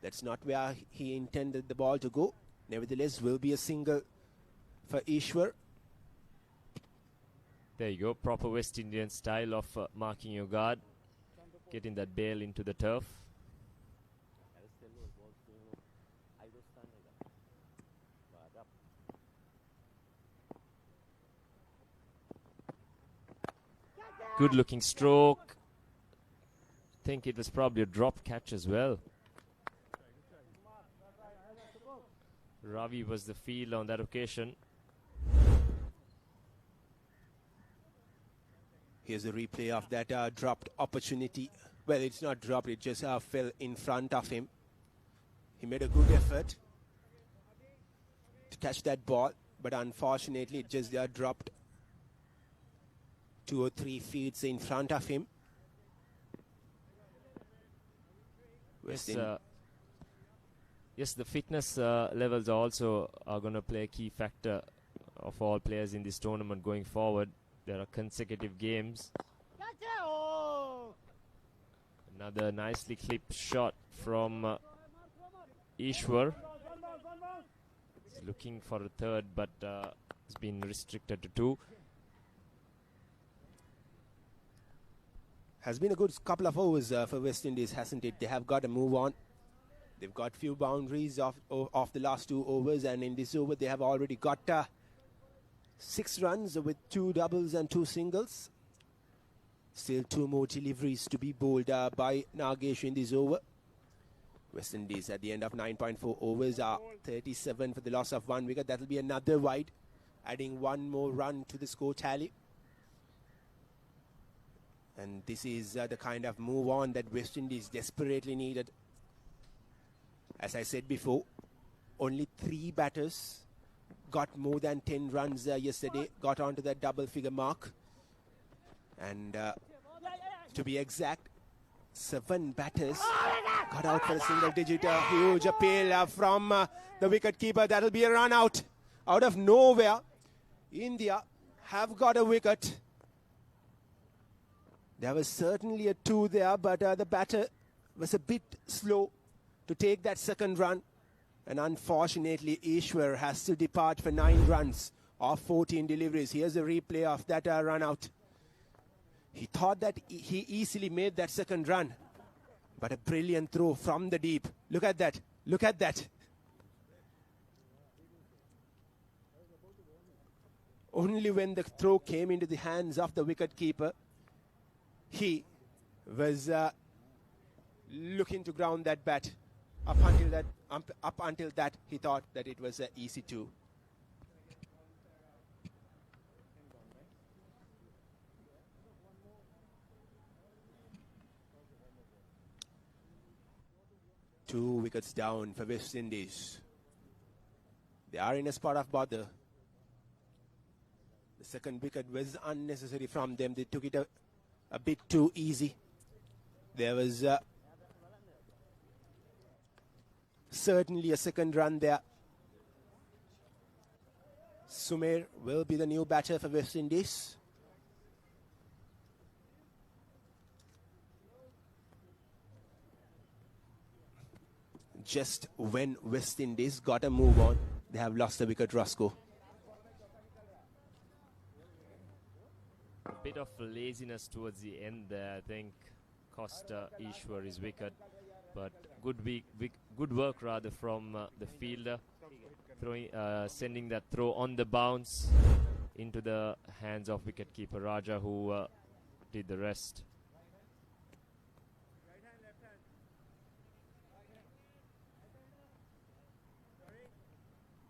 That's not where he intended the ball to go. Nevertheless, will be a single for Ishwar. There you go, proper West Indian style of marking your guard, getting that bail into the turf. Good looking stroke. Think it was probably a drop catch as well. Ravi was the field on that occasion. Here's a replay of that dropped opportunity. Well, it's not dropped, it just fell in front of him. He made a good effort to catch that ball, but unfortunately it just dropped 2 or 3 feet in front of him. Yes, the fitness levels also are going to play a key factor of all players in this tournament going forward. There are consecutive games. Another nicely clipped shot from Ishwar. He's looking for a third, but it's been restricted to 2. Has been a good couple of overs for West Indies, hasn't it? They have got to move on. They've got few boundaries of the last 2 overs, and in this over they have already got 6 runs with 2 doubles and 2 singles. Still 2 more deliveries to be bowled by Nagesh in this over. West Indies at the end of 9.4 overs are 37 for the loss of 1 wicket. That will be another wide, adding 1 more run to the score tally. And this is the kind of move on that West Indies desperately needed. As I said before, only 3 batters got more than 10 runs yesterday, got onto that double figure mark. And to be exact, 7 batters got out for a single digit. A huge appeal from the wicket keeper. That'll be a run out of nowhere. India have got a wicket. There was certainly a 2 there, but the batter was a bit slow to take that second run. And unfortunately, Ishwar has to depart for 9 runs of 14 deliveries. Here's a replay of that run out. He thought that he easily made that second run, but a brilliant throw from the deep. Look at that. Look at that. Only when the throw came into the hands of the wicket keeper, he was looking to ground that bat. Up until that, he thought that it was an easy 2. Two wickets down for West Indies. They are in a spot of bother. The second wicket was unnecessary from them. They took it a bit too easy. There was certainly a second run there. Sumer will be the new batter for West Indies. Just when West Indies got a move on, they have lost the wicket, Roscoe. A bit of laziness towards the end there, I think, cost Ishwar his wicket. But good work rather from the fielder, sending that throw on the bounce into the hands of wicketkeeper Raja, who did the rest.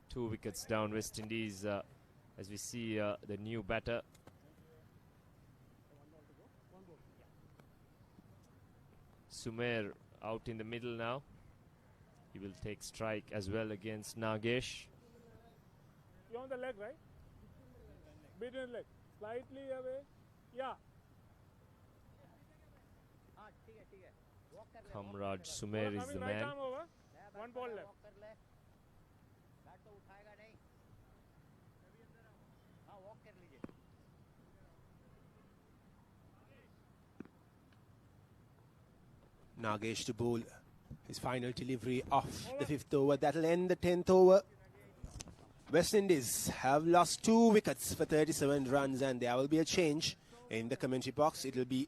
Two wickets down West Indies as we see the new batter. Sumer out in the middle now. He will take strike as well against Nagesh. You're on the leg, right? Between leg. Slightly away. Yeah. Kamraj Sumer is the man. One ball left. Nagesh to bowl his final delivery of the 5th over. That'll end the 10th over. West Indies have lost 2 wickets for 37 runs, and there will be a change in the commentary box. It will be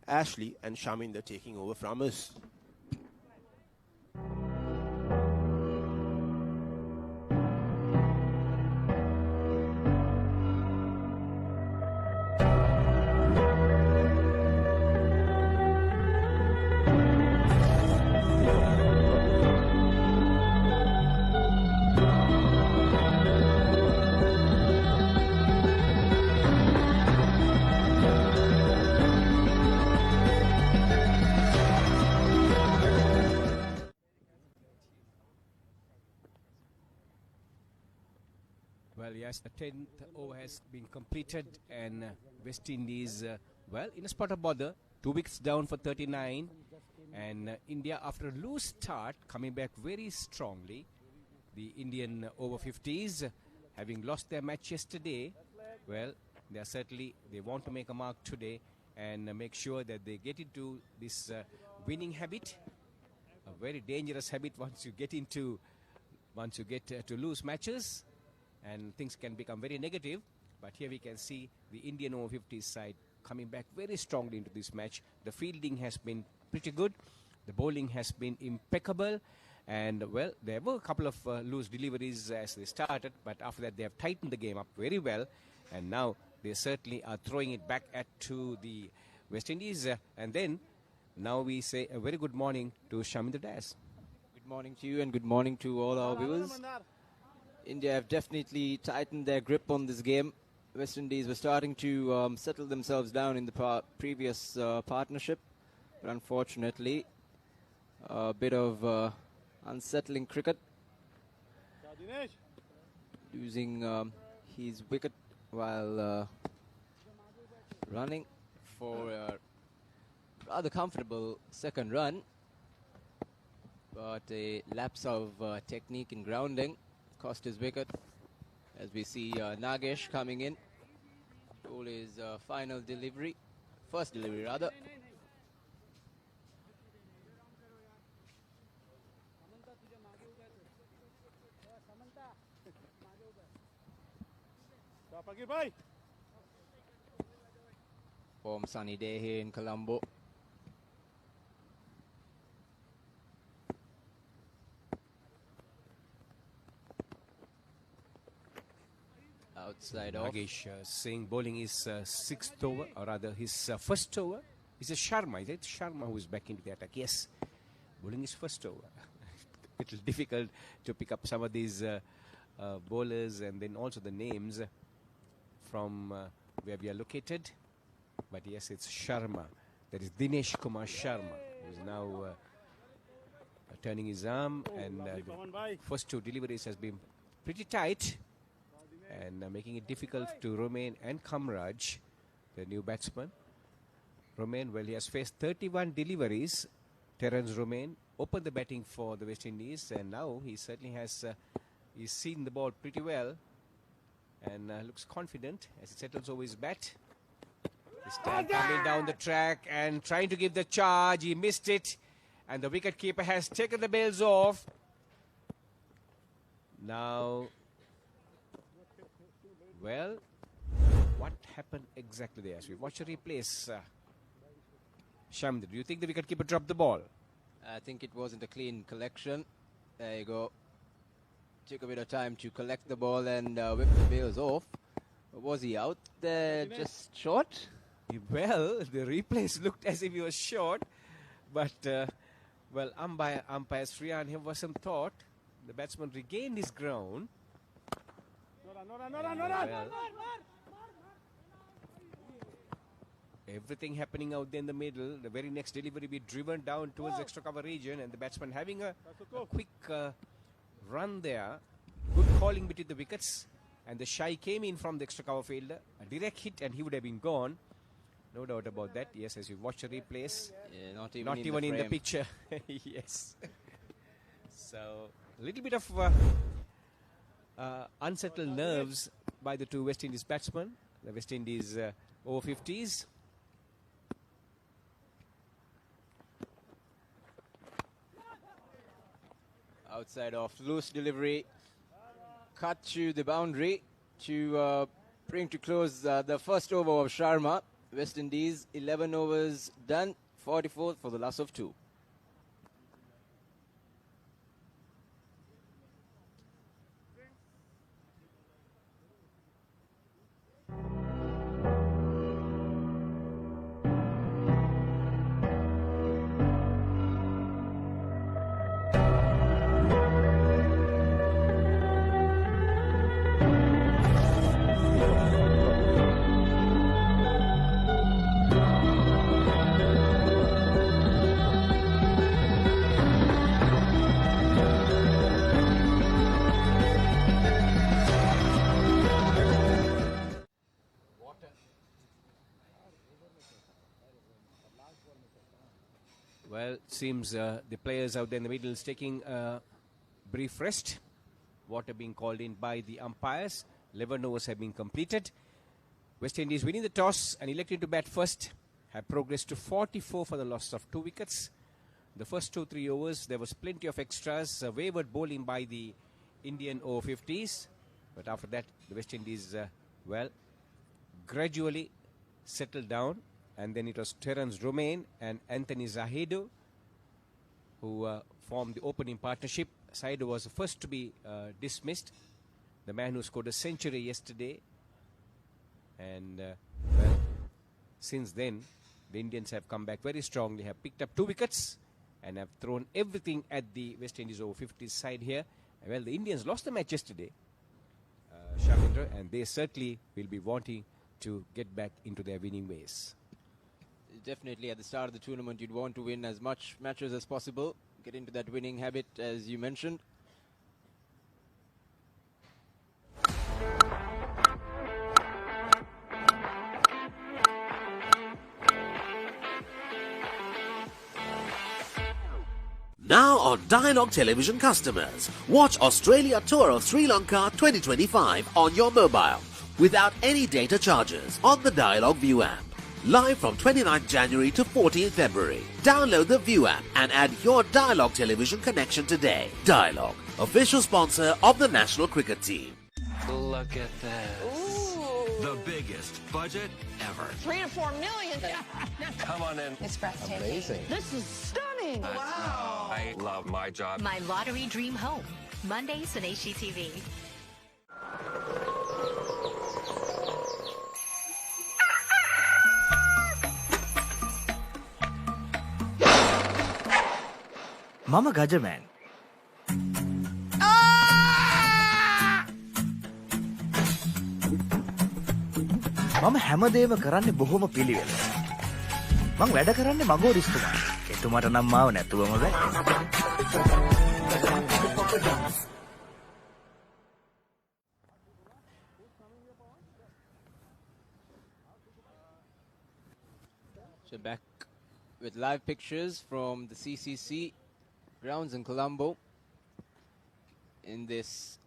Ashley and Shaminder taking over from us. Well, yes, the 10th over has been completed, and West Indies, well, in a spot of bother, 2 wickets down for 39, and India, after a loose start, coming back very strongly. The Indian Over-50s, having lost their match yesterday, well, they want to make a mark today and make sure that they get into this winning habit, a very dangerous habit once you get to lose matches. And things can become very negative. But here we can see the Indian Over-50s side coming back very strongly into this match. The fielding has been pretty good. The bowling has been impeccable. And, well, there were a couple of loose deliveries as they started. But after that, they have tightened the game up very well. And now they certainly are throwing it back to the West Indies. And then now we say a very good morning to Shaminder Das. Good morning to you and good morning to all our viewers. India have definitely tightened their grip on this game. West Indies were starting to settle themselves down in the previous partnership. But unfortunately, a bit of unsettling cricket. Losing his wicket while running for a rather comfortable second run. But a lapse of technique in grounding cost his wicket. As we see Nagesh coming in. All his final delivery. First delivery rather. Warm sunny day here in Colombo. Outside off. Nagesh saying bowling is sixth over, or rather his first over. It's a Sharma, is it? Sharma who is back into the attack. Yes, bowling is first over. It's difficult to pick up some of these bowlers and then also the names from where we are located. But yes, it's Sharma. That is Dinesh Kumar Sharma, who is now turning his arm, and the first two deliveries has been pretty tight and making it difficult to Romain and Kamraj, the new batsman. Romain, well, he has faced 31 deliveries. Terence Romain opened the batting for the West Indies, and now he certainly has he's seen the ball pretty well and looks confident as he settles over his bat. This time coming down the track and trying to give the charge. He missed it, and the wicketkeeper has taken the bails off. Now, well, what happened exactly there? So we watch a replays. Shamdar, do you think the wicketkeeper dropped the ball? I think it wasn't a clean collection. There you go. Took a bit of time to collect the ball and whip the bails off. Was he out there just short? Well, the replays looked as if he was short. But, well, umpire Sriyan, here was some thought. The batsman regained his ground. Everything happening out there in the middle. The very next delivery be driven down towards the extra cover region, and the batsman having a quick run there. Good calling between the wickets, and the shy came in from the extra cover fielder. A direct hit, and he would have been gone. No doubt about that. Yes, as you watch the replays, yeah, not even in the picture. Yes. So a little bit of unsettled nerves by the two West Indies batsmen. The West Indies over-50s. Outside of loose delivery, cut to the boundary to bring to close the first over of Sharma. West Indies 11 overs done, 44 for the loss of 2. Well, it seems the players out there in the middle is taking a brief rest. Water being called in by the umpires. 11 overs have been completed. West Indies winning the toss and electing to bat first have progressed to 44 for the loss of 2 wickets. The first 2-3 overs, there was plenty of extras. Wayward bowling by the Indian Over-50s. But after that, the West Indies, well, gradually settled down. And then it was Terence Romain and Anthony Zahedo who formed the opening partnership. Zahedo was the first to be dismissed. The man who scored a century yesterday. And, well, since then, the Indians have come back very strongly, have picked up 2 wickets and have thrown everything at the West Indies over-50s side here. Well, the Indians lost the match yesterday, Shavindra, and they certainly will be wanting to get back into their winning ways. Definitely at the start of the tournament, you'd want to win as much matches as possible, get into that winning habit, as you mentioned. Now on Dialogue Television customers, watch Australia Tour of Sri Lanka 2025 on your mobile without any data charges on the Dialogue View app. Live from 29th January to 14th February. Download the View app and add your Dialogue Television connection today. Dialogue, official sponsor of the national cricket team. Look at this. The biggest budget ever. 3 to 4 million. Come on in. It's breathtaking. Amazing. This is stunning. Wow. I love my job. My Lottery Dream Home. Mondays on HGTV. Mama Gajaman. මම හැමදේම කරන්නේ බොහොම පිළිවෙල. මං වැඩ කරන්නේ මගෝරිස්තුමා. එතුමාට නම් මාව නැතුවම බෑ. So back with live pictures from the CCC Grounds in Colombo in this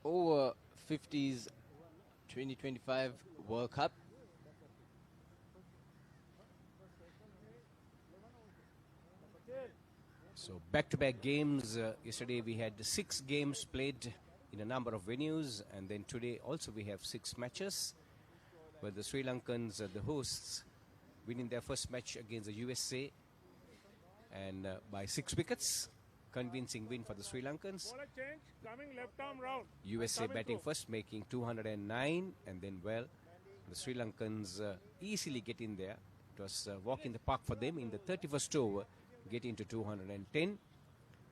Over-50s 2025 World Cup. So back-to-back games. Yesterday we had 6 games played in a number of venues, and then today also we have 6 matches, where the Sri Lankans, the hosts, winning their first match against the USA and by 6 wickets. Convincing win for the Sri Lankans. Coming left arm round. USA batting first, making 209, and then, well, the Sri Lankans easily get in there. It was a walk in the park for them in the 31st over, getting to 210.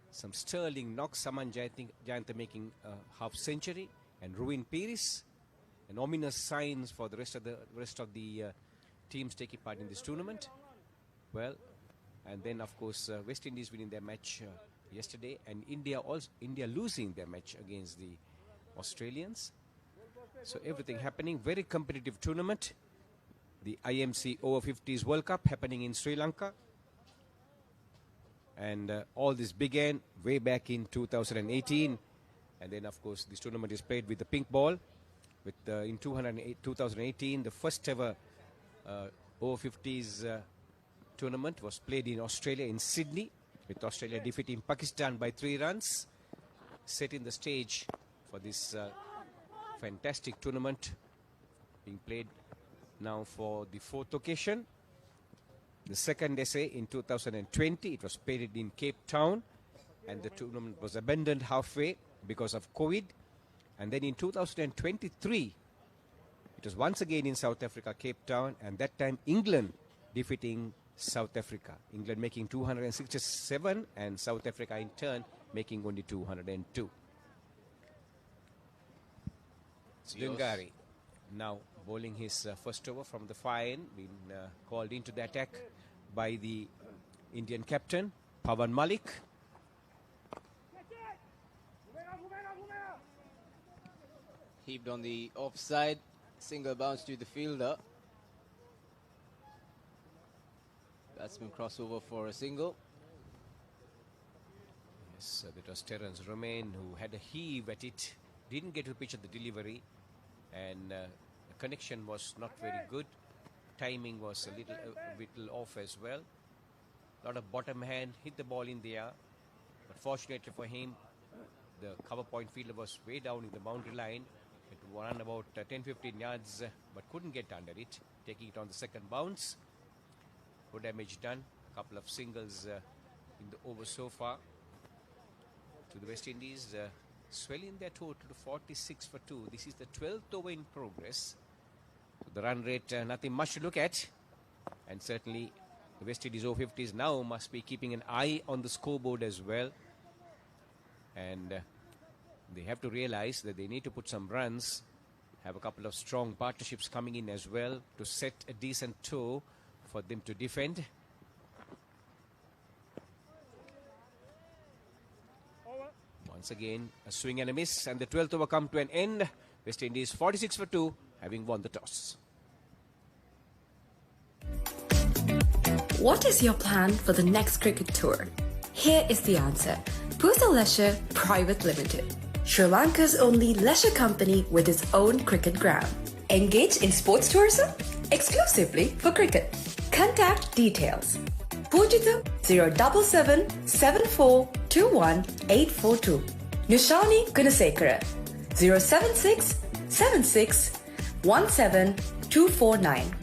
Some sterling knocks, Saman Jayantha making a half century, and Ruin Piris, and ominous signs for the rest of the teams taking part in this tournament. Well, and then of course West Indies winning their match yesterday, and India losing their match against the Australians. So everything happening, very competitive tournament. The IMC Over-50s World Cup happening in Sri Lanka, and all this began way back in 2018, and then of course this tournament is played with the pink ball. With in 2018, the first ever Over-50s tournament was played in Australia, in Sydney, with Australia defeating Pakistan by 3 runs, setting the stage for this fantastic tournament being played now for the 4th occasion. The second essay in 2020, it was played in Cape Town, and the tournament was abandoned halfway because of COVID. And then in 2023, it was once again in South Africa, Cape Town, and that time England defeating South Africa. England making 267, and South Africa in turn making only 202. Dungari now bowling his first over from the far end, being called into the attack by the Indian captain, Pavan Malik. Heaved on the offside, single bounce to the fielder. Batsman crossover for a single. Yes, that was Terence Romain who had a heave at it, didn't get to pitch at the delivery, and the connection was not very good. Timing was a little off as well. A lot of bottom hand, hit the ball in the air, but fortunately for him, the cover point fielder was way down in the boundary line. It ran about 10-15 yards, but couldn't get under it, taking it on the second bounce. No damage done. A couple of singles in the over so far to the West Indies, swelling their total to 46 for 2. This is the 12th over in progress. The run rate, nothing much to look at. And certainly the West Indies Over-50s now must be keeping an eye on the scoreboard as well. And they have to realize that they need to put some runs, have a couple of strong partnerships coming in as well to set a decent toe for them to defend. Once again, a swing and a miss, and the 12th over come to an end. West Indies 46 for 2, having won the toss. What is your plan for the next cricket tour? Here is the answer. Pusal Leisure Private Limited, Sri Lanka's only leisure company with its own cricket ground. Engage in sports tourism exclusively for cricket. Contact details. Pujita 077 7421 842. Nishani Gunasekara 076 76 17 249.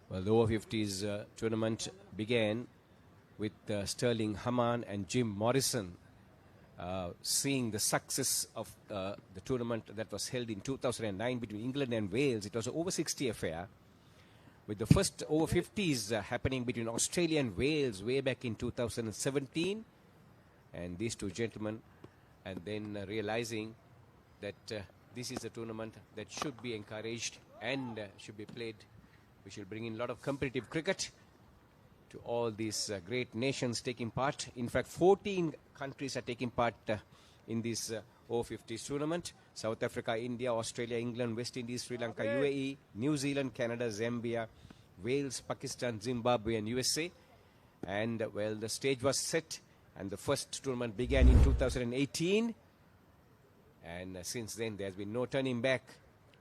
Well, the Over-50s tournament began with Sterling Hamann and Jim Morrison seeing the success of the tournament that was held in 2009 between England and Wales. It was an over-60 affair, with the first Over-50s happening between Australia and Wales way back in 2017. And these two gentlemen, and then realizing that this is a tournament that should be encouraged and should be played. We should bring in a lot of competitive cricket to all these great nations taking part. In fact, 14 countries are taking part in this Over-50s tournament. South Africa, India, Australia, England, West Indies, Sri Lanka, UAE, New Zealand, Canada, Zambia, Wales, Pakistan, Zimbabwe and USA. And, well, the stage was set and the first tournament began in 2018. And since then, there's been no turning back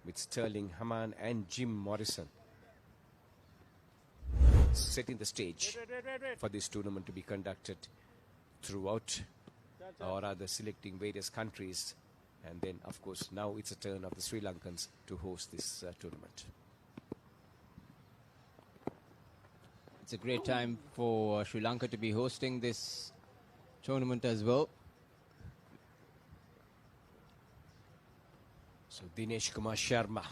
with Sterling Hamann and Jim Morrison setting the stage for this tournament to be conducted throughout, or rather selecting various countries. And then, of course, now it's a turn of the Sri Lankans to host this tournament. It's a great time for Sri Lanka to be hosting this tournament as well. So Dinesh Kumar Sharma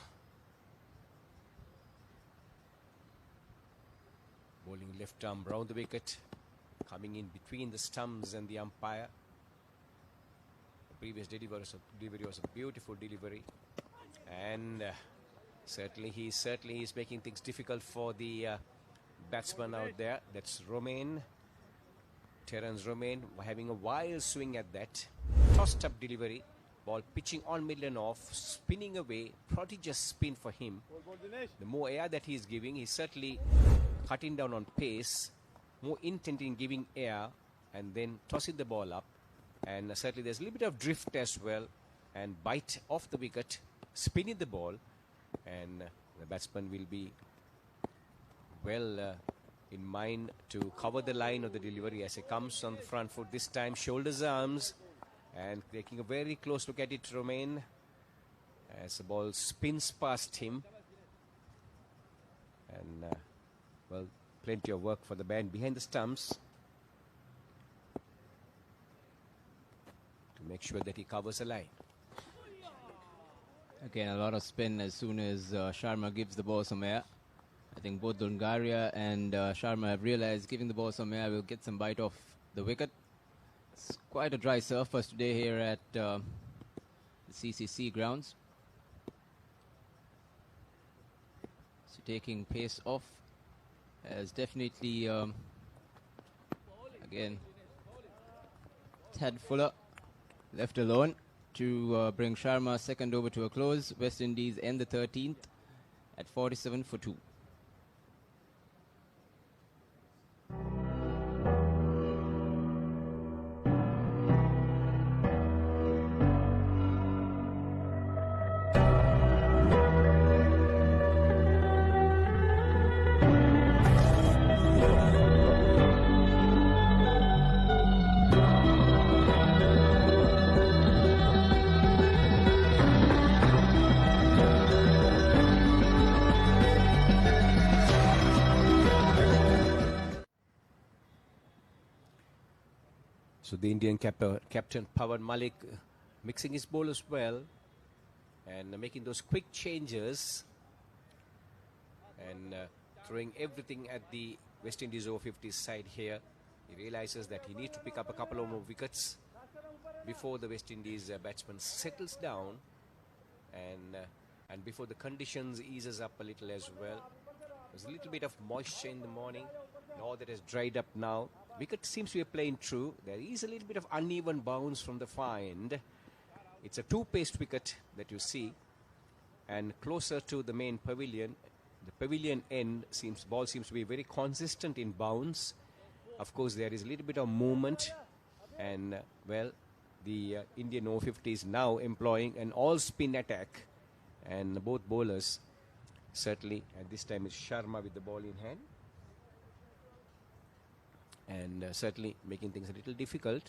bowling left arm round the wicket, coming in between the stumps and the umpire. The previous delivery was a beautiful delivery, and certainly he is making things difficult for the batsman out there. That's Romain, Terence Romain, having a wild swing at that. Tossed up delivery, ball pitching on middle and off, spinning away, prodigious spin for him. The more air that he's giving, he's certainly cutting down on pace, more intent in giving air and then tossing the ball up. And certainly there's a little bit of drift as well, and bite off the wicket, spinning the ball, and the batsman will be well in mind to cover the line of the delivery as it comes on the front foot. This time shoulders, arms, and taking a very close look at it, Romain, as the ball spins past him. And well, plenty of work for the man behind the stumps to make sure that he covers the line. Again, a lot of spin as soon as Sharma gives the ball some air. I think both Dungaria and Sharma have realized giving the ball some air will get some bite off the wicket. It's quite a dry surface today here at the CCC Grounds. So taking pace off has definitely, again, Tad Fuller left alone to bring Sharma's second over to a close. West Indies end the 13th at 47 for 2. So the Indian captain Pawan Malik mixing his bowlers well and making those quick changes and throwing everything at the West Indies over-50s side here. He realizes that he needs to pick up a couple of more wickets before the West Indies batsman settles down and before the conditions eases up a little as well. There's a little bit of moisture in the morning. All that has dried up now. Wicket seems to be playing true. There is a little bit of uneven bounce from the find. It's a two-paced wicket that you see, and closer to the main pavilion. The pavilion end ball seems to be very consistent in bounce. Of course, there is a little bit of movement, and well, the Indian over-50s now employing an all-spin attack, and both bowlers certainly at this time it's Sharma with the ball in hand, and certainly making things a little difficult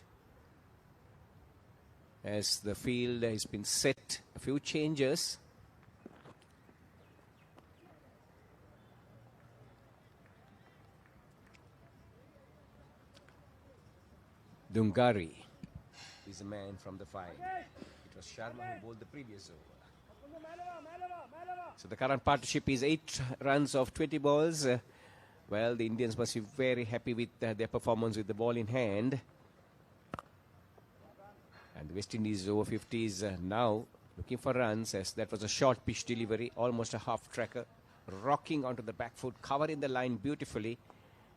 as the field has been set. A few changes. Dungari is the man from the five. It was Sharma who bowled the previous over. So the current partnership is 8 runs of 20 balls. Well, the Indians must be very happy with their performance with the ball in hand. And the West Indies over-50s now looking for runs, as that was a short pitch delivery, almost a half tracker, rocking onto the back foot, covering the line beautifully,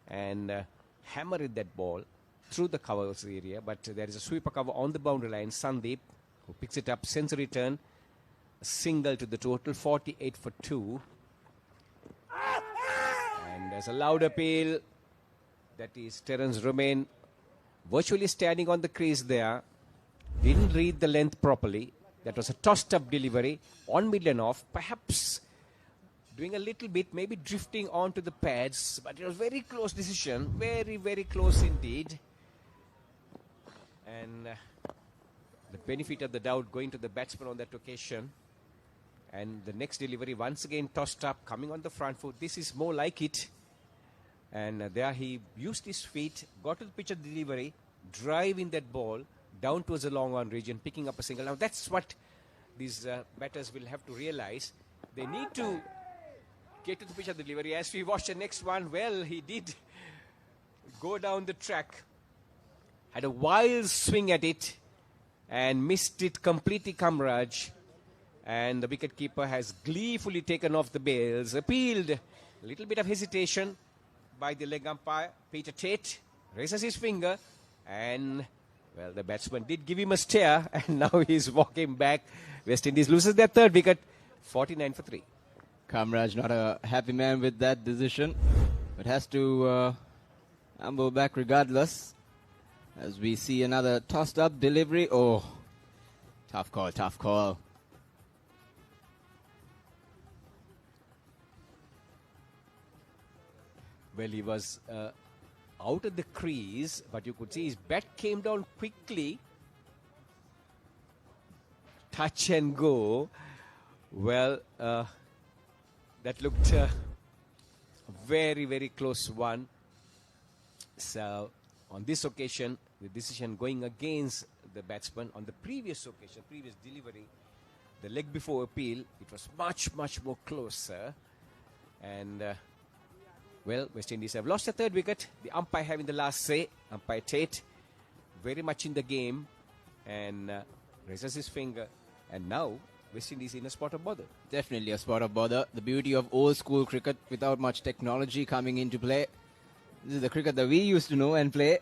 and hammering that ball through the covers area. But there is a sweeper cover on the boundary line. Sandeep, who picks it up, sends a return, a single to the total, 48 for 2. And there's a loud appeal. That is Terence Romain, virtually standing on the crease there. Didn't read the length properly. That was a tossed up delivery on mid and off, perhaps doing a little bit, maybe drifting onto the pads, but it was very close decision, very, very close indeed. And the benefit of the doubt going to the batsman on that occasion. And the next delivery once again tossed up, coming on the front foot. This is more like it. And there he used his feet, got to the pitch of the delivery, driving that ball down towards the long on region, picking up a single. Now that's what these batters will have to realize. They need to get to the pitch of the delivery. As we watch the next one, well, he did go down the track, had a wild swing at it and missed it completely, Kamraj. And the wicketkeeper has gleefully taken off the bails, appealed. A little bit of hesitation by the leg umpire. Peter Tate raises his finger, and well, the batsman did give him a stare, and now he's walking back. West Indies loses their third wicket, 49 for 3. Kamraj not a happy man with that decision, but has to humble back regardless. As we see another tossed up delivery. Oh, tough call, tough call. Well, he was out of the crease, but you could see his bat came down quickly. Touch and go. Well, that looked a very, very close one. So, on this occasion, the decision going against the batsman. On the previous occasion, previous delivery, the leg before appeal, it was much, much more closer. And well, West Indies have lost their third wicket. The umpire having the last say. Umpire Tate, very much in the game, and raises his finger. And now, West Indies in a spot of bother. Definitely a spot of bother. The beauty of old school cricket without much technology coming into play. This is the cricket that we used to know and play.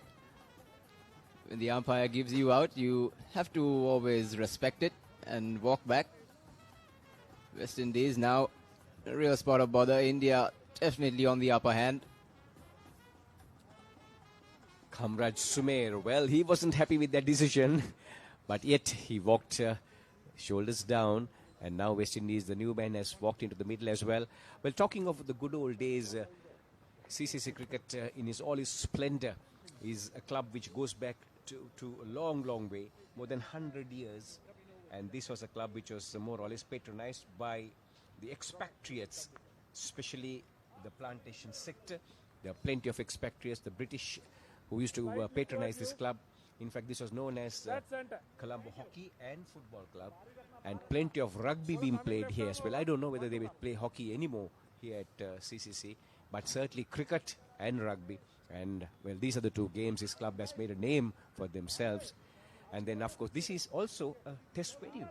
When the umpire gives you out, you have to always respect it and walk back. West Indies now a real spot of bother. India definitely on the upper hand. Kamraj Sumer, well, he wasn't happy with that decision, but yet he walked shoulders down, and now West Indies, the new man, has walked into the middle as well. Well, talking of the good old days, CCC cricket in all his splendor is a club which goes back to a long, long way, more than 100 years. And this was a club which was more or less patronized by the expatriates, especially the plantation sector. There are plenty of expatriates, the British, who used to patronize this club. In fact, this was known as That's center. Colombo Hockey and Football Club, and plenty of rugby being played here as well. I don't know whether they will play hockey anymore here at CCC, but certainly cricket and rugby. And well, these are the two games this club has made a name for themselves. And then, of course, this is also a test venue.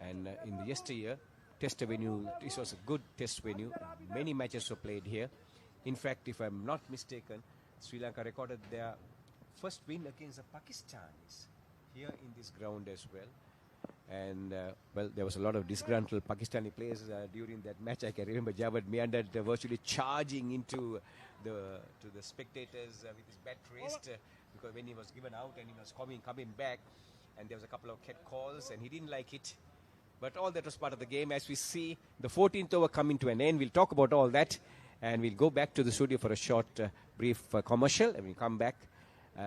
And in the yesteryear, test venue, this was a good test venue. Many matches were played here. In fact, if I'm not mistaken, Sri Lanka recorded their first win against the Pakistanis here in this ground as well. And well, there was a lot of disgruntled Pakistani players during that match. I can remember Javad Miandad virtually charging into the spectators with his bat raised because when he was given out and he was coming back, and there was a couple of cat calls and he didn't like it. But all that was part of the game. As we see the 14th over coming to an end, we'll talk about all that, and we'll go back to the studio for a short brief commercial, and we'll come back.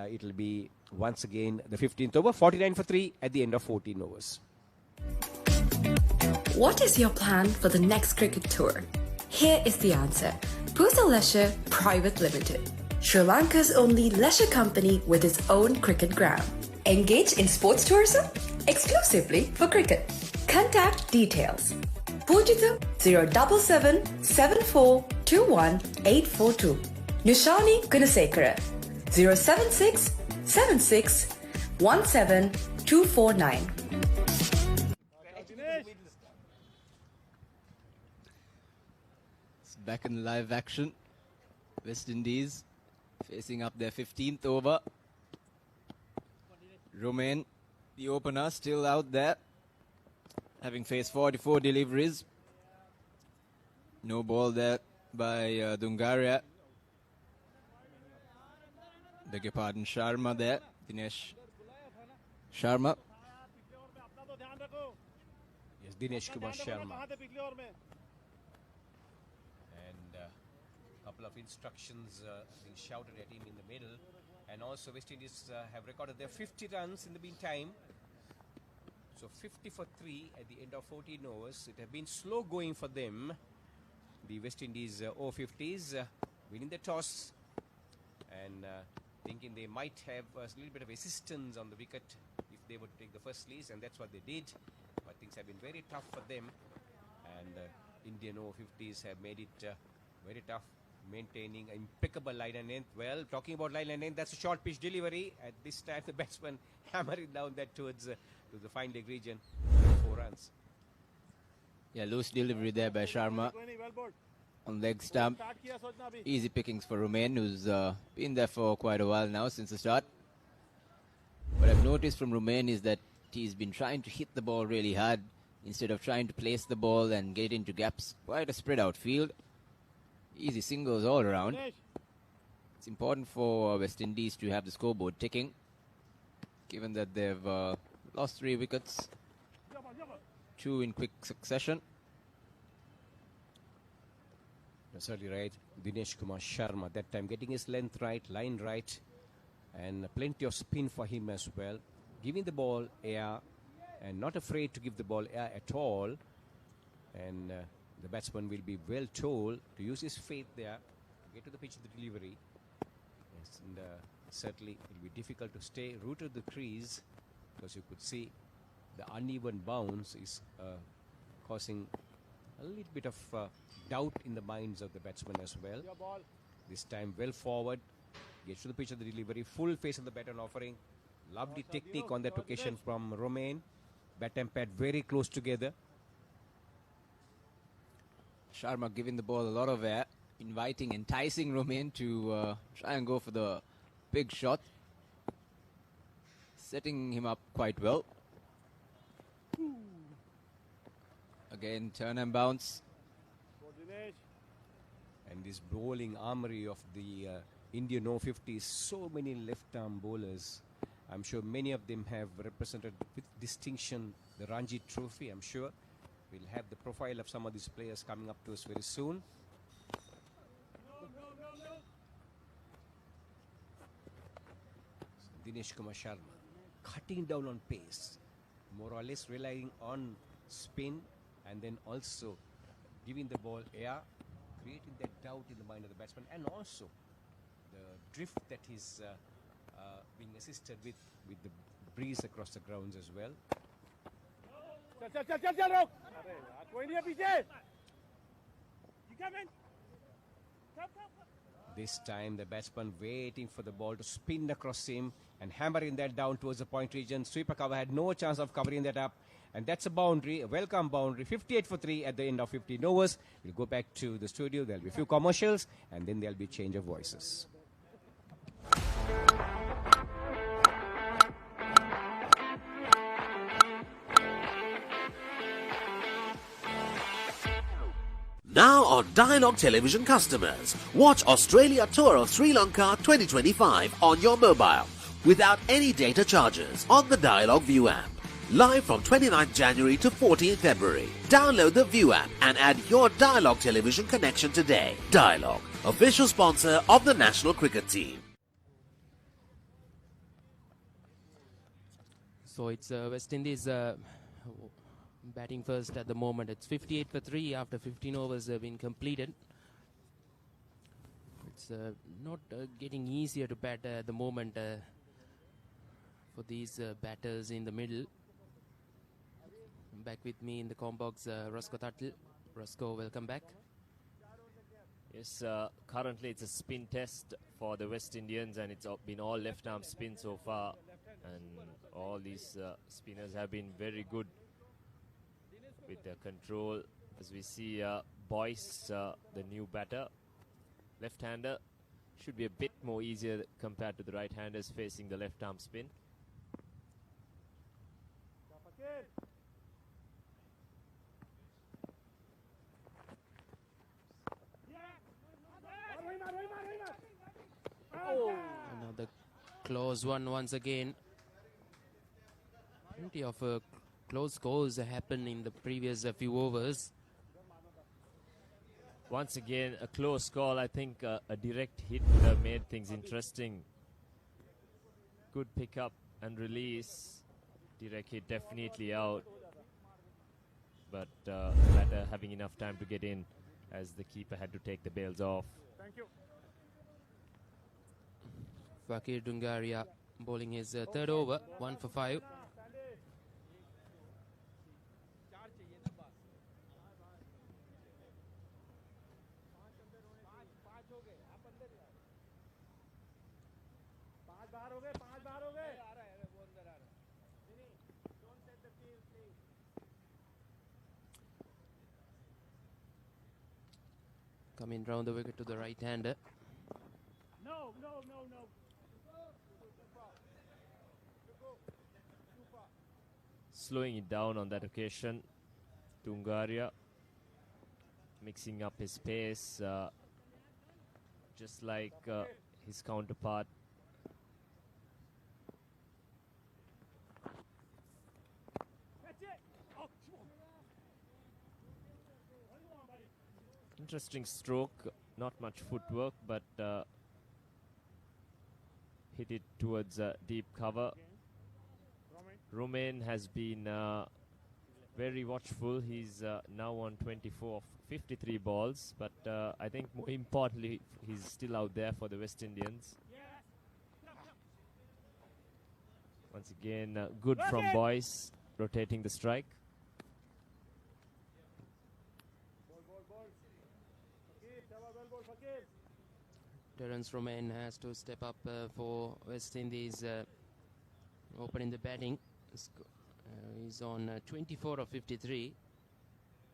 It'll be once again the 15th over, 49 for 3 at the end of 14 overs. What is your plan for the next cricket tour? Here is the answer. Pusa Leisure Private Limited, Sri Lanka's only leisure company with its own cricket ground. Engage in sports tourism exclusively for cricket. Contact details. Pujita 077 7421 842. Nushani Gunasekara 076 76 17 249. It's back in live action. West Indies facing up their 15th over. Romain, the opener, still out there, having faced 44 deliveries. No ball there by Dungaria. Beg your pardon, Sharma there. Dinesh Sharma. Yes, Dinesh Kumar Sharma. And a couple of instructions being shouted at him in the middle. And also West Indies have recorded their 50 runs in the meantime. So 50 for 3 at the end of 14 overs. It has been slow going for them. The West Indies Over-50s winning the toss and thinking they might have a little bit of assistance on the wicket if they would take the first slice, and that's what they did. But things have been very tough for them, and Indian Over-50s have made it very tough, maintaining impeccable line and length. Well, talking about line and length, that's a short pitch delivery. At this time, the batsman hammering down that towards to the fine leg region. 4 runs. Yeah, loose delivery there by Sharma on leg stump. Easy pickings for Romain, who's been there for quite a while now, since the start. What I've noticed from Romain is that he's been trying to hit the ball really hard instead of trying to place the ball and get into gaps. Quite a spread out field. Easy singles all around. It's important for West Indies to have the scoreboard ticking, given that they've lost 3 wickets, 2 in quick succession. That's certainly right. Dinesh Kumar Sharma, that time getting his length right, line right, and plenty of spin for him as well. Giving the ball air and not afraid to give the ball air at all. And the batsman will be well told to use his faith there to get to the pitch of the delivery. Yes, and certainly it will be difficult to stay rooted to the crease, because you could see the uneven bounce is causing a little bit of doubt in the minds of the batsman as well. This time well forward, gets to the pitch of the delivery, full face of the baton offering. Lovely technique on that occasion from Romain. Bat and pad very close together. Sharma giving the ball a lot of air, inviting, enticing Romain to try and go for the big shot. Setting him up quite well. Again, turn and bounce. And this bowling armory of the Indian Over-50s, so many left-arm bowlers. I'm sure many of them have represented with distinction the Ranji Trophy, I'm sure. We'll have the profile of some of these players coming up to us very soon. So Dinesh Kumar Sharma cutting down on pace, more or less relying on spin, and then also giving the ball air, creating that doubt in the mind of the batsman, and also the drift that his being assisted with the breeze across the grounds as well. चल रोक अरे यार कोई नहीं है पीछे you come in This time the batsman waiting for the ball to spin across him and hammering that down towards the point region. Sweeper cover had no chance of covering that up, and that's a boundary, a welcome boundary. 58 for 3 at the end of 15 overs. We'll go back to the studio. There'll be a few commercials, and then there'll be change of voices. Now on Dialogue Television customers, watch Australia Tour of Sri Lanka 2025 on your mobile without any data charges on the Dialogue View app. Live from 29th January to 14th February. Download the View app and add your Dialogue Television connection today. Dialogue, official sponsor of the national cricket team. So it's West Indies batting first at the moment. It's 58 for 3 after 15 overs have been completed. It's not getting easier to bat at the moment for these batters in the middle. Back with me in the combox, Roscoe Tuttle. Roscoe, welcome back. Yes, currently it's a spin test for the West Indians, and it's been all left-arm spin so far. And all these spinners have been very good with their control. As we see Boyce, the new batter, left-hander, should be a bit more easier compared to the right-handers facing the left-arm spin. Another close one once again. Plenty of close scores happened in the previous few overs. Once again, a close call. I think a direct hit made things interesting. Good pickup and release. Direct hit definitely out. But latter having enough time to get in as the keeper had to take the bails off. Thank you. Fakir Dungaria bowling his third over, 1 for 5. Coming round the wicket to the right-hander. No. Slowing it down on that occasion. Dungaria mixing up his pace, just like his counterpart. Interesting stroke, not much footwork, but hit it towards deep cover. Romain has been very watchful. He's now on 24 of 53 balls, but I think more importantly, he's still out there for the West Indians. Once again, good from Boyce, rotating the strike. Terence Romain has to step up for West Indies, opening the batting. He's on 24 of 53.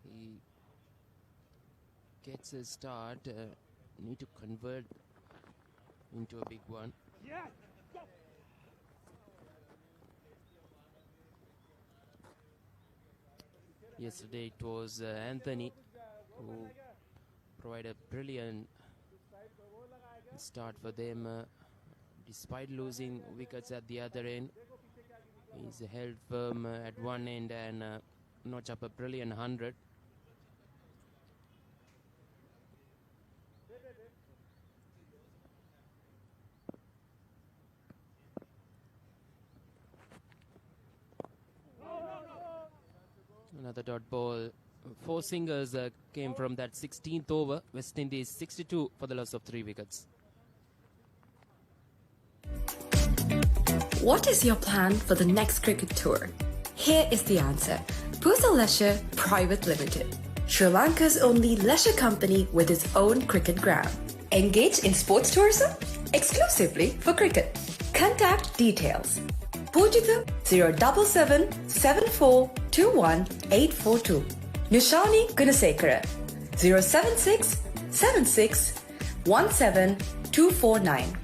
He gets a start. Need to convert into a big one. Yesterday it was Anthony who provided a brilliant start for them. Despite losing wickets at the other end, he's held firm at one end and notched up a brilliant 100. Another dot ball. 4 singers came from that 16th over. West Indies 62 for the loss of 3 wickets. What is your plan for the next cricket tour? Here is the answer. Pusa Leisure Private Limited, Sri Lanka's only leisure company with its own cricket ground. Engage in sports tourism exclusively for cricket. Contact details. Pujitha 077 7421 842. Nishani Gunasekara 076 76 17 249.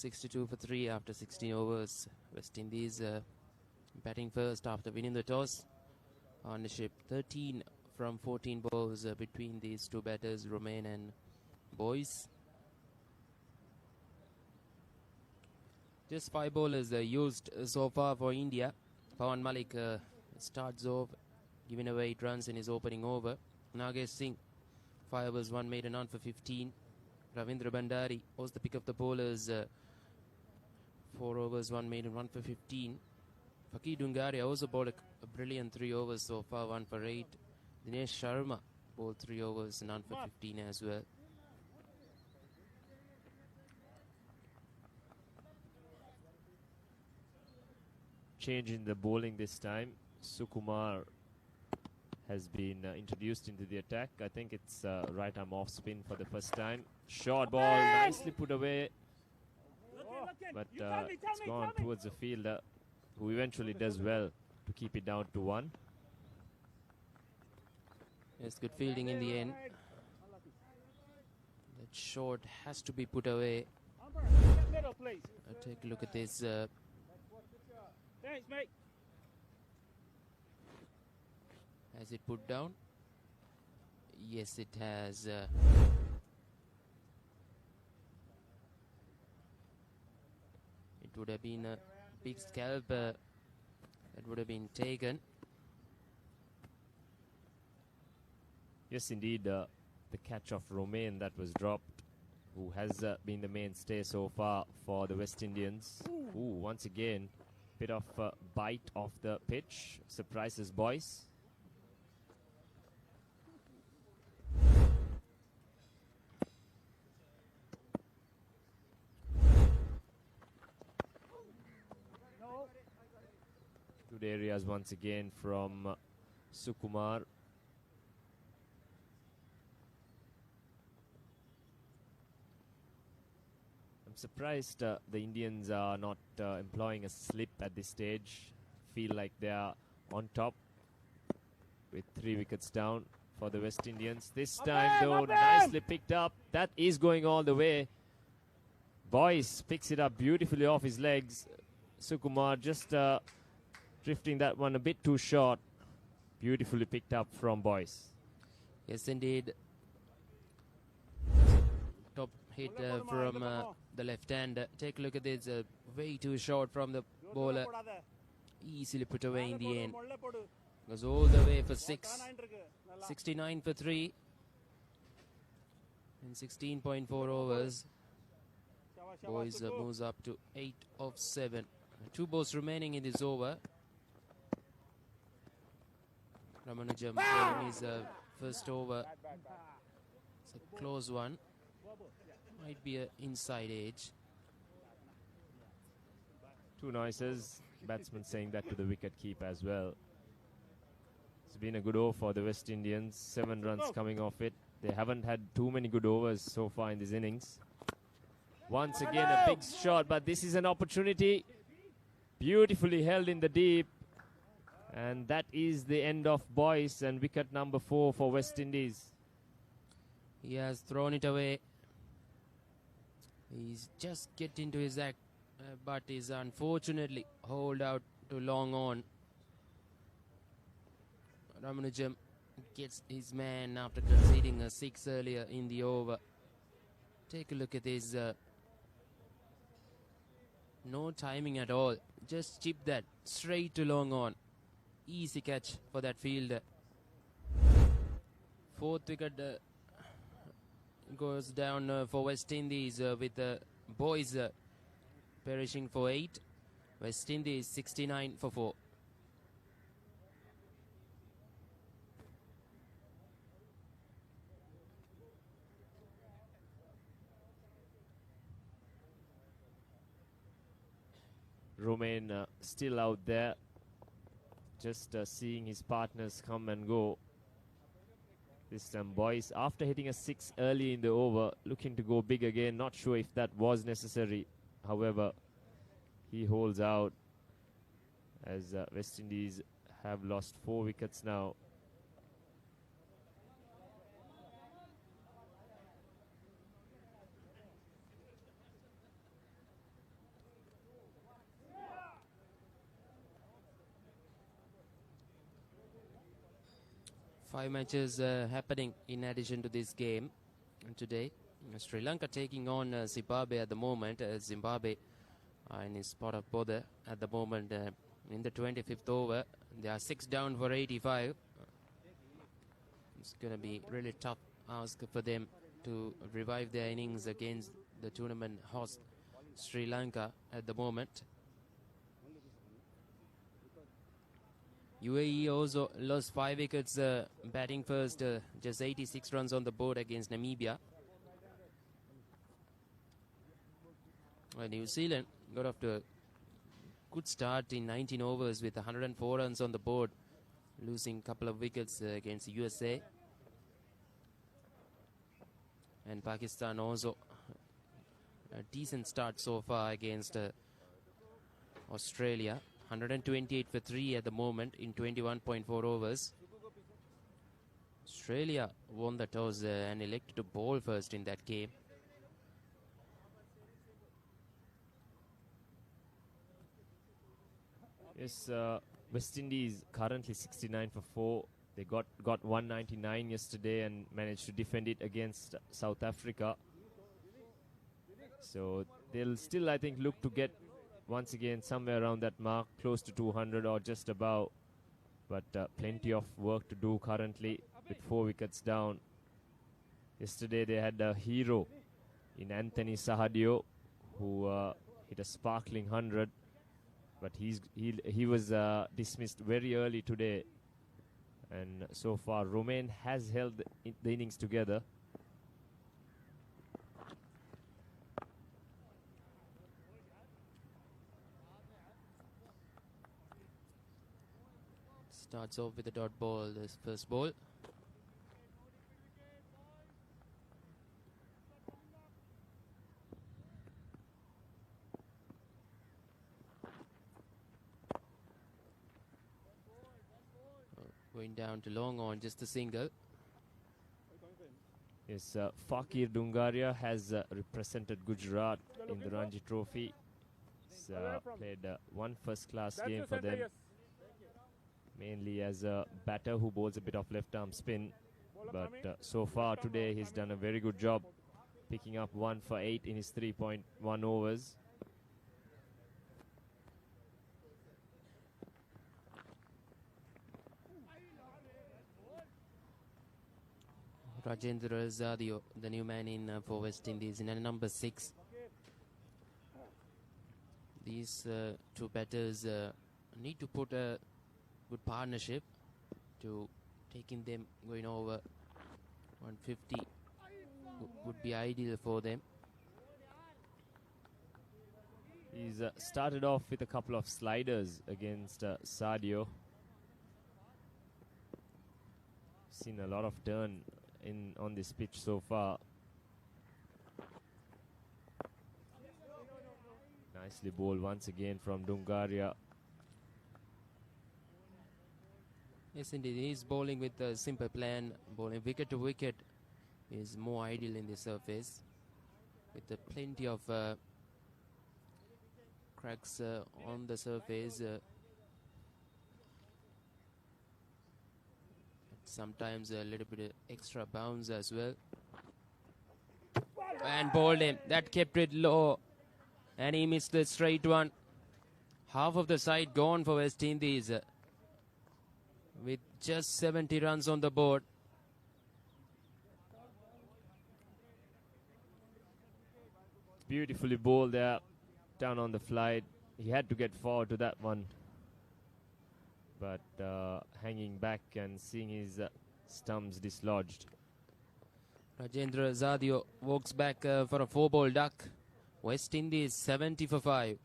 62 for 3 after 16 overs. West Indies batting first after winning the toss. Ownership 13 from 14 balls between these two batters, Romain and Boyce. Just 5 bowlers used so far for India. Pawan Malik starts off, giving away 8 runs in his opening over. Nagesh Singh, 5 overs, 1 made and none for 15. Ravindra Bhandari was the pick of the bowlers. 4 overs, 1 made and 1 for 15. Fakir Dungaria also bowled a brilliant 3 overs so far, 1 for 8. Dinesh Sharma bowled 3 overs and none for 15 as well. Change in the bowling this time. Sukumar has been introduced into the attack. I think it's right arm off spin for the first time. Short ball, nicely put away. But it's gone towards the fielder, who eventually does well to keep it down to 1. Yes, good fielding in the end. That short has to be put away. Take a look at this. Thanks, mate. Has it put down? Yes, it has. It would have been a big scalp that would have been taken. Yes, indeed, the catch of Romain that was dropped, who has been the mainstay so far for the West Indians. Ooh, once again, bit of bite off the pitch. Surprises Boyce. Good areas once again from Sukumar. I'm surprised the Indians are not employing a slip at this stage. Feel like they are on top with 3 wickets down for the West Indians. This time though, nicely picked up. That is going all the way. Boyce picks it up beautifully off his legs. Sukumar just drifting that one a bit too short. Beautifully picked up from Boyce. Yes, indeed. Top hit from the left hand. Take a look at this. Way too short from the bowler. Easily put away in the end. Goes all the way for 6. 69 for 3. In 16.4 overs. Boys moves up to 8 of 7. 2 balls remaining in this over. Ramanujam bowling his first over. It's a close one. Might be an inside edge. 2 noises. Batsman saying that to the wicket keeper as well. It's been a good over for the West Indians. 7 runs coming off it. They haven't had too many good overs so far in this innings. Once again a big shot, but this is an opportunity. Beautifully held in the deep. And that is the end of Boyce and wicket number 4 for West Indies. He has thrown it away. He's just get into his act, but is unfortunately hauled out to long on. Ramanujam gets his man after conceding a 6 earlier in the over. Take a look at this. No timing at all. Just chip that straight to long on. Easy catch for that fielder. 4th wicket goes down for West Indies with Boyce perishing for 8. West Indies 69 for 4. Romain still out there, just seeing his partners come and go. This time Boyce, after hitting a 6 early in the over, looking to go big again. Not sure if that was necessary. However, he holds out as West Indies have lost 4 wickets now. Five matches happening in addition to this game today. Sri Lanka taking on Zimbabwe at the moment. Zimbabwe in his spot of bother at the moment in the 25th over. They are 6 down for 85. It's going to be really tough ask for them to revive their innings against the tournament host Sri Lanka at the moment. UAE also lost 5 wickets batting first, just 86 runs on the board against Namibia. New Zealand got off to a good start in 19 overs with 104 runs on the board, losing a couple of wickets against the USA. And Pakistan also a decent start so far against Australia. 128 for 3 at the moment in 21.4 overs. Australia won the toss and elected to bowl first in that game. Yes, West Indies currently 69 for 4. They got 199 yesterday and managed to defend it against South Africa. So they'll still, I think, look to get once again somewhere around that mark, close to 200 or just above. But plenty of work to do currently with 4 wickets down. Yesterday they had a hero in Anthony Sahadio who hit a sparkling 100. But he was dismissed very early today. And so far Romain has held the innings together. Starts off with a dot ball, this first ball. Going down to long on, just a single. Yes, Fakir Dungaria has represented Gujarat in the Ranji Trophy. He's played one first-class game for them, mainly as a batter who bowls a bit of left-arm spin. But so far today he's done a very good job, picking up 1 for 8 in his 3.1 overs. Rajendra Zadio, the new man in for West Indies, in at number 6. These two batters need to put a good partnership to taking them going over 150 would be ideal for them. He's started off with a couple of sliders against Sadio. Seen a lot of turn on this pitch so far. Nicely bowled once again from Dungaria. Yes, indeed, he's bowling with a simple plan. Bowling wicket to wicket is more ideal in the surface, with plenty of cracks on the surface. Sometimes a little bit of extra bounce as well. And bowled him. That kept it low. And he missed the straight one. Half of the side gone for West Indies, with just 70 runs on the board. Beautifully bowled there, down on the flight. He had to get forward to that one. But hanging back and seeing his stumps dislodged. Rajendra Zadio walks back for a 4-ball duck. West Indies 70 for 5.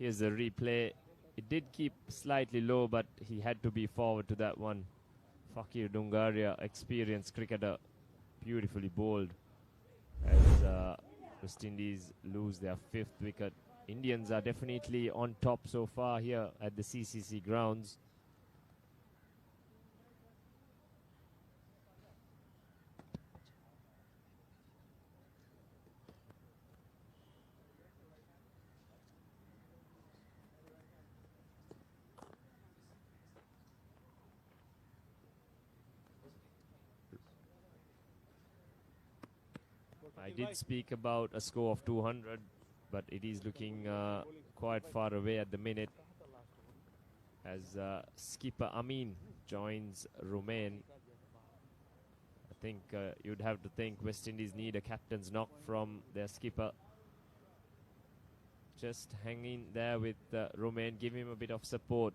Here's the replay. It did keep slightly low, but he had to be forward to that one. Fakir Dungaria, experienced cricketer, beautifully bowled as West Indies lose their 5th wicket. Indians are definitely on top so far here at the CCC Grounds. I did speak about a score of 200, but it is looking quite far away at the minute as skipper Amin joins Romain. I think you'd have to think West Indies need a captain's knock from their skipper. Just hang in there with Romain, give him a bit of support.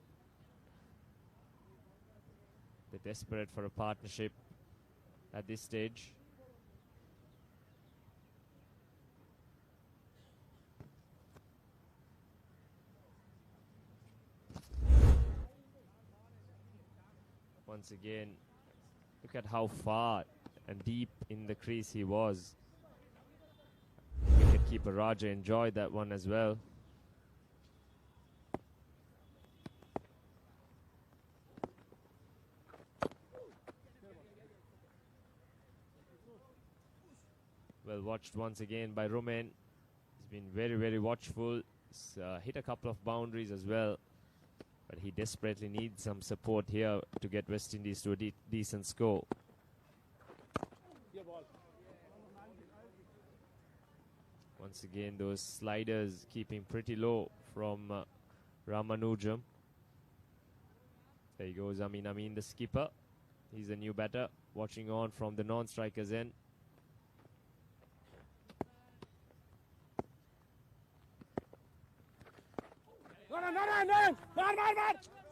They're desperate for a partnership at this stage. Once again, look at how far and deep in the crease he was. Wicketkeeper Raja enjoyed that one as well. Well watched once again by Romain. He's been very, very watchful. He's hit a couple of boundaries as well. But he desperately needs some support here to get West Indies to a decent score. Once again, those sliders keeping pretty low from Ramanujam. There he goes, Amin, the skipper. He's a new batter, watching on from the non-strikers end.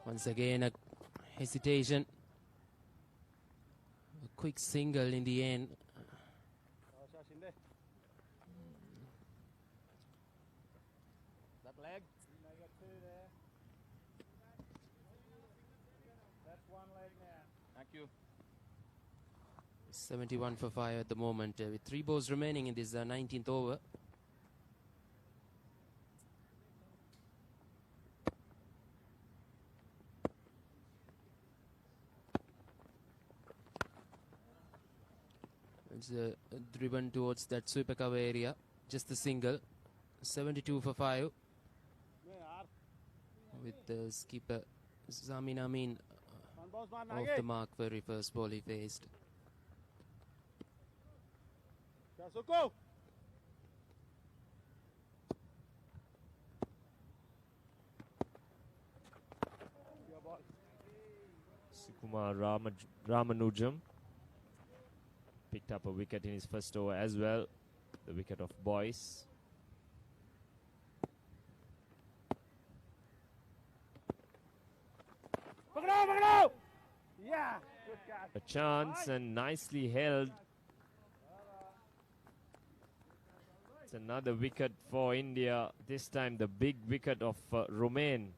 Once again, a hesitation. A quick single in the end. That leg? I got 2 there. That's 1 leg now. Thank you. 71 for 5 at the moment, with 3 balls remaining in this 19th over. It's driven towards that sweeper cover area. Just the single. 72 for 5. With the skipper Zamin Amin off the mark, very first ball he faced. Sukumar Ramanujam picked up a wicket in his first over as well. The wicket of Boyce. Yeah, good catch. A chance and nicely held. It's another wicket for India. This time the big wicket of Romain,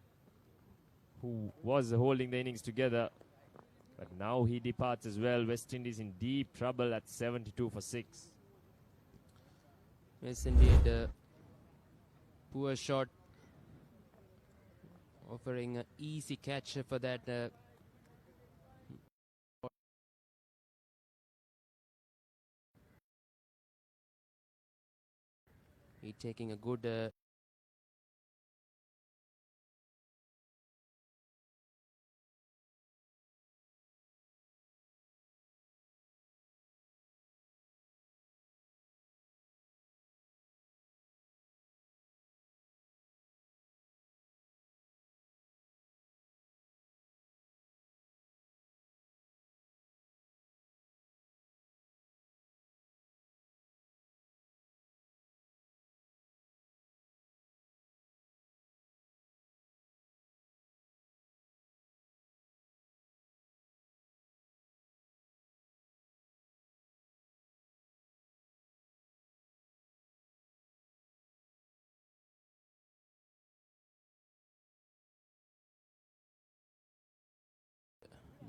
who was holding the innings together. But now he departs as well. West Indies in deep trouble at 72 for 6. Yes, indeed. Poor shot. Offering an easy catch for that. He taking a good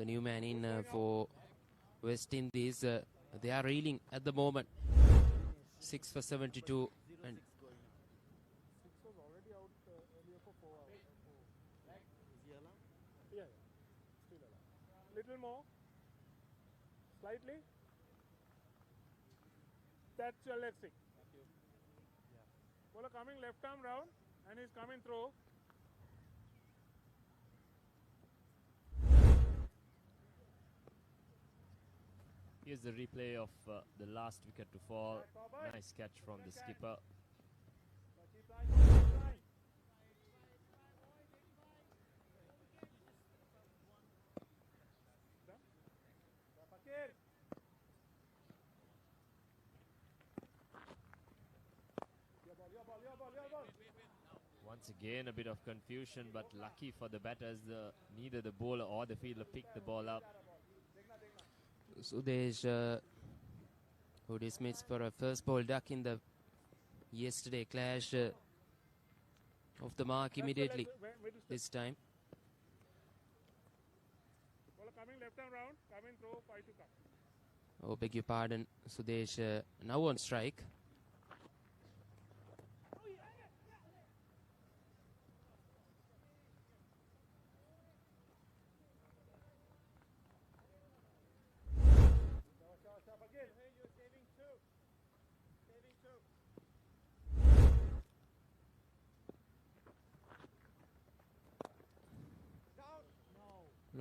the new man in for West Indies. They are reeling at the moment. 6 for 72. And Was already out earlier for 4 hours. Yeah, still alive. Little more. Slightly. That's your leg stick. Bowler coming left arm round and he's coming through. Here's the replay of the last wicket to fall. Nice catch from the skipper. Once again, a bit of confusion, but lucky for the batters, neither the bowler or the fielder picked the ball up. Sudesh, who dismissed for a first ball duck in the yesterday clash, off the mark immediately this time. Bowler coming left arm round, coming through, 5 to come. Oh, beg your pardon, Sudesh now on strike.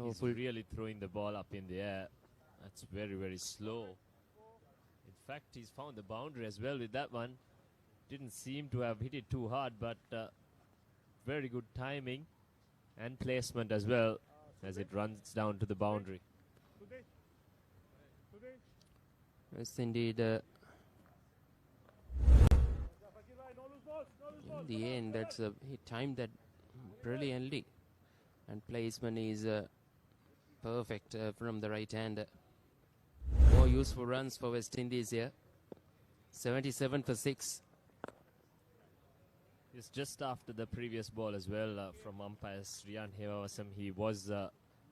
He's really throwing the ball up in the air. That's very, very slow. In fact, he's found the boundary as well with that one. Didn't seem to have hit it too hard, but very good timing and placement as well as it runs down to the boundary. Yes, indeed. In the end, he timed that brilliantly, and placement is perfect from the right hand. More useful runs for West Indies here. 77 for 6. It's just after the previous ball as well from umpire Sriyan Hewawasam. He was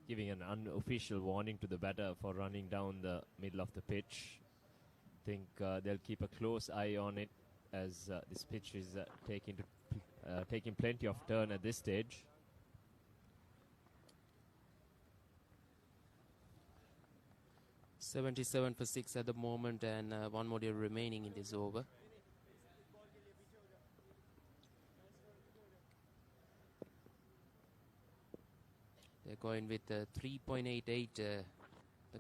giving an unofficial warning to the batter for running down the middle of the pitch. I think they'll keep a close eye on it as this pitch is taking plenty of turn at this stage. $77 for 6 at the moment, and one more day remaining in this over. They're going with 3.88, the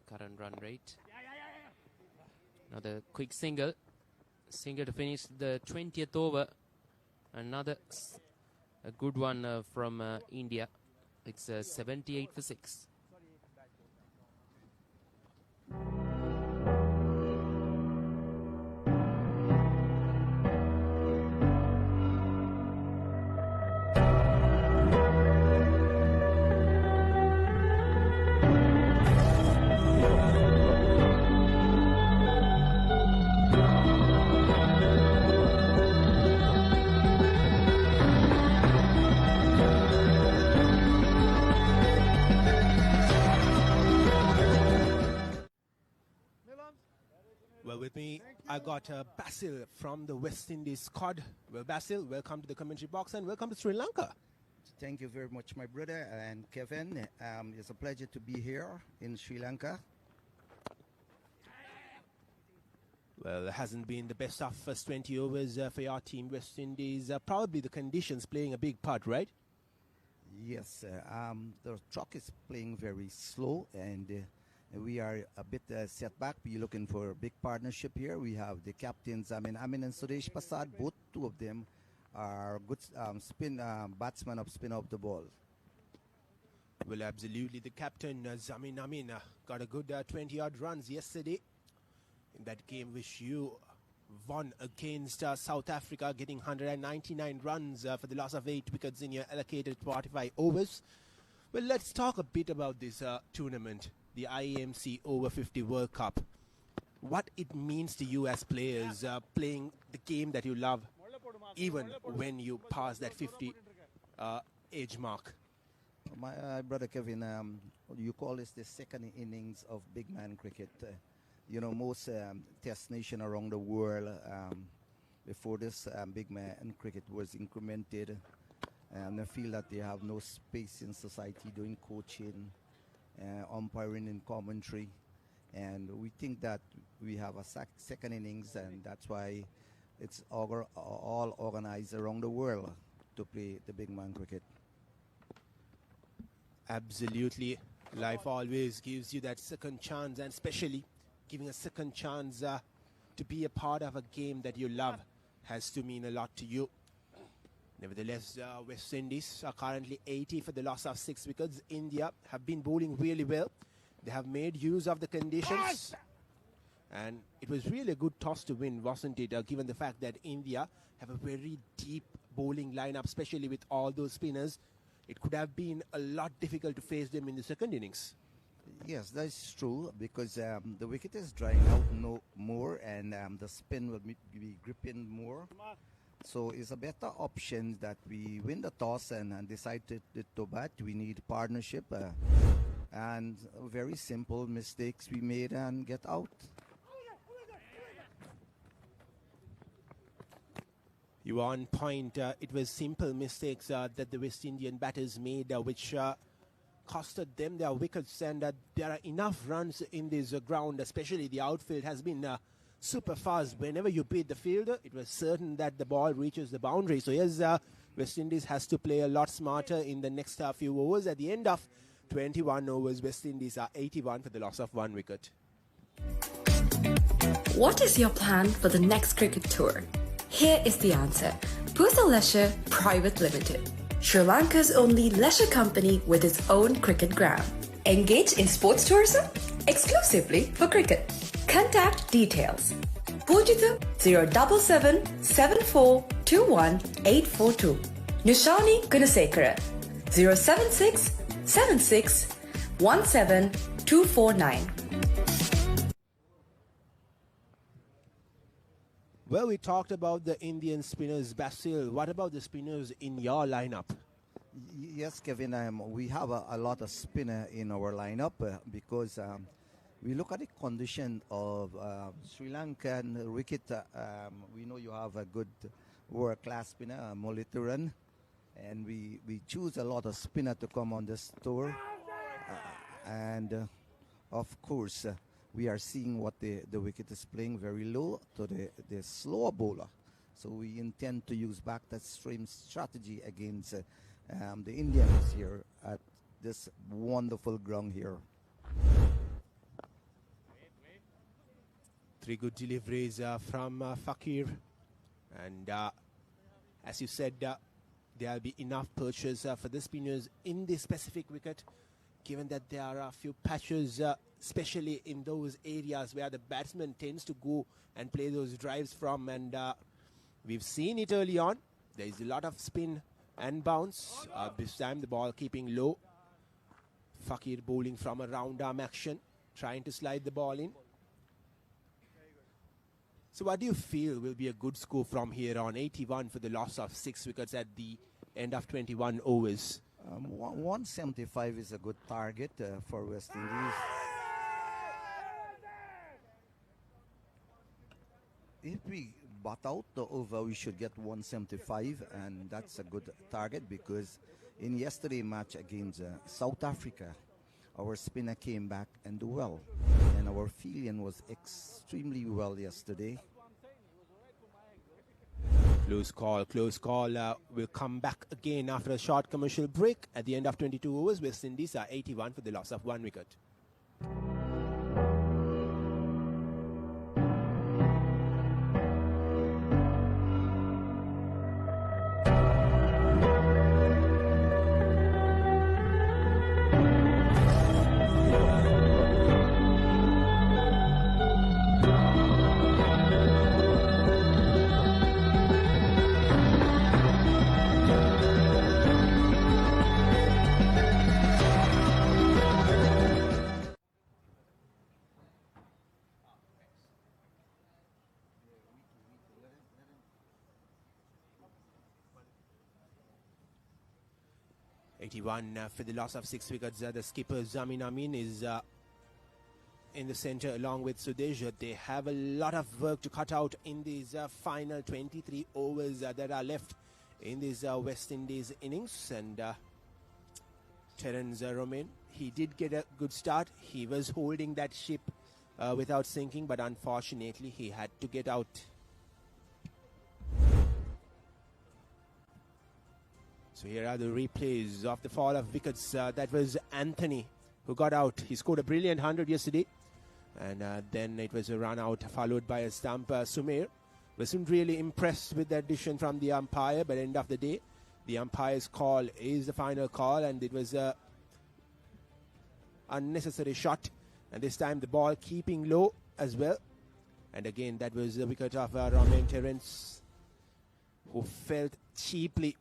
current run rate. Now the quick single to finish the 20th over. Another a good one from India. It's 78 for 6. With me, I got Basil from the West Indies squad. Well, Basil, welcome to the commentary box and welcome to Sri Lanka. Thank you very much, my brother and Kevin. It's a pleasure to be here in Sri Lanka. Well, it hasn't been the best of first 20 overs for your team, West Indies. Probably the conditions playing a big part, right? Yes, the truck is playing very slow and we are a bit set back. We're looking for a big partnership here. We have the captains, Amin and Suresh Prasad. Both two of them are good batsmen of spin off the ball. Well, absolutely. The captain, Zamin Amin, got a good 20-odd runs yesterday in that game which you won against South Africa, getting 199 runs for the loss of 8 wickets in your allocated 45 overs. Well, let's talk a bit about this tournament, the IMC Over-50 World Cup. What it means to you as players playing the game that you love, even when you pass that 50 age mark. My brother Kevin, you call this the second innings of big man cricket. You know, most test nation around the world before this big man cricket was incremented, and I feel that they have no space in society doing coaching, umpiring and commentary, and we think that we have a second innings, and that's why it's all organized around the world to play the big man cricket. Absolutely. Life always gives you that second chance, and especially giving a second chance to be a part of a game that you love has to mean a lot to you. Nevertheless, West Indies are currently 80 for the loss of 6 wickets. India have been bowling really well. They have made use of the conditions. And it was really a good toss to win, wasn't it? Given the fact that India have a very deep bowling lineup, especially with all those spinners. It could have been a lot difficult to face them in the second innings. Yes, that's true, because the wicket is drying out more, and the spin will be gripping more. So it's a better option that we win the toss and decide to bat. We need partnership and very simple mistakes we made and get out. You are on point. It was simple mistakes that the West Indian batters made, which costed them their wickets. And there are enough runs in this ground, especially the outfield has been super fast. Whenever you beat the fielder, it was certain that the ball reaches the boundary. So yes, West Indies has to play a lot smarter in the next few overs. At the end of 21 overs, West Indies are 81 for the loss of 1 wicket. What is your plan for the next cricket tour? Here is the answer. Pusal Leisure Private Limited, Sri Lanka's only leisure company with its own cricket ground. Engage in sports tourism exclusively for cricket. Contact details. Pujitha 077 7421 842. Nishani Gunasekara 076 76 17 249. Well, we talked about the Indian spinners, Basil. What about the spinners in your lineup? Yes, Kevin, we have a lot of spinner in our lineup because we look at the condition of Sri Lankan wicket. We know you have a good world-class spinner, Molituran, and we choose a lot of spinner to come on this tour. And of course, we are seeing what the wicket is playing very low to the slower bowler. So we intend to use back that same strategy against the Indians here at this wonderful ground here. 3 good deliveries from Fakir. And as you said, there will be enough purchase for the spinners in this specific wicket, given that there are a few patches, especially in those areas where the batsman tends to go and play those drives from. And we've seen it early on. There is a lot of spin and bounce. This time the ball keeping low. Fakir bowling from a round arm action, trying to slide the ball in. So what do you feel will be a good score from here on? 81 for the loss of 6 wickets at the end of 21 overs. 175 is a good target for West Indies. If we bat out the over, we should get 175, and that's a good target because in yesterday's match against South Africa, our spinner came back and do well, and our fielding was extremely well yesterday. Close call, close call. We'll come back again after a short commercial break. At the end of 22 overs, West Indies are 81 for the loss of 1 wicket. 81 for the loss of 6 wickets. The skipper Zamin Amin is in the center along with Sudesh. They have a lot of work to cut out in these final 23 overs that are left in this West Indies innings. And Terence Romain, he did get a good start. He was holding that ship without sinking, but unfortunately he had to get out. So here are the replays of the fall of wickets. That was Anthony who got out. He scored a brilliant 100 yesterday. And then it was a run out followed by a stump. Sumer wasn't really impressed with that decision from the umpire, but at the end of the day, the umpire's call is the final call, and it was a unnecessary shot. And this time the ball keeping low as well. And again, that was the wicket of Romain Terence, who felt cheaply.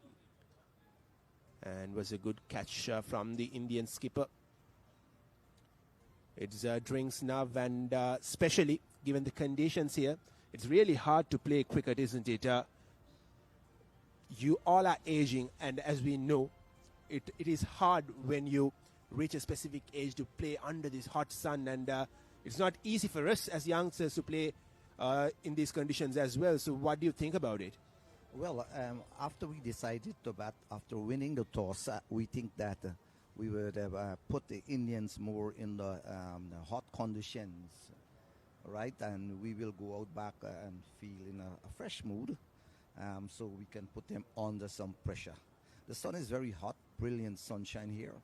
And was a good catch from the Indian skipper. It's drinks now, and especially given the conditions here, it's really hard to play cricket, isn't it? You all are aging, and as we know, it is hard when you reach a specific age to play under this hot sun, and it's not easy for us as youngsters to play in these conditions as well. So what do you think about it? Well, after we decided to bat, after winning the toss, we think that we would have put the Indians more in the hot conditions, right? And we will go out back and feel in a fresh mood, so we can put them under some pressure. The sun is very hot, brilliant sunshine here,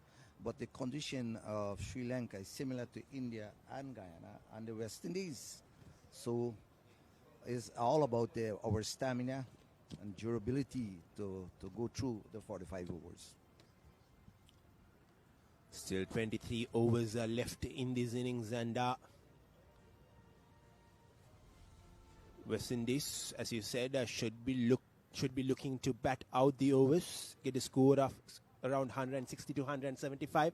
but the condition of Sri Lanka is similar to India and Guyana and the West Indies. So it's all about our stamina and durability to go through the 45 overs. Still 23 overs are left in these innings, and West Indies, as you said, should be looking to bat out the overs, get a score of around 160 to 175.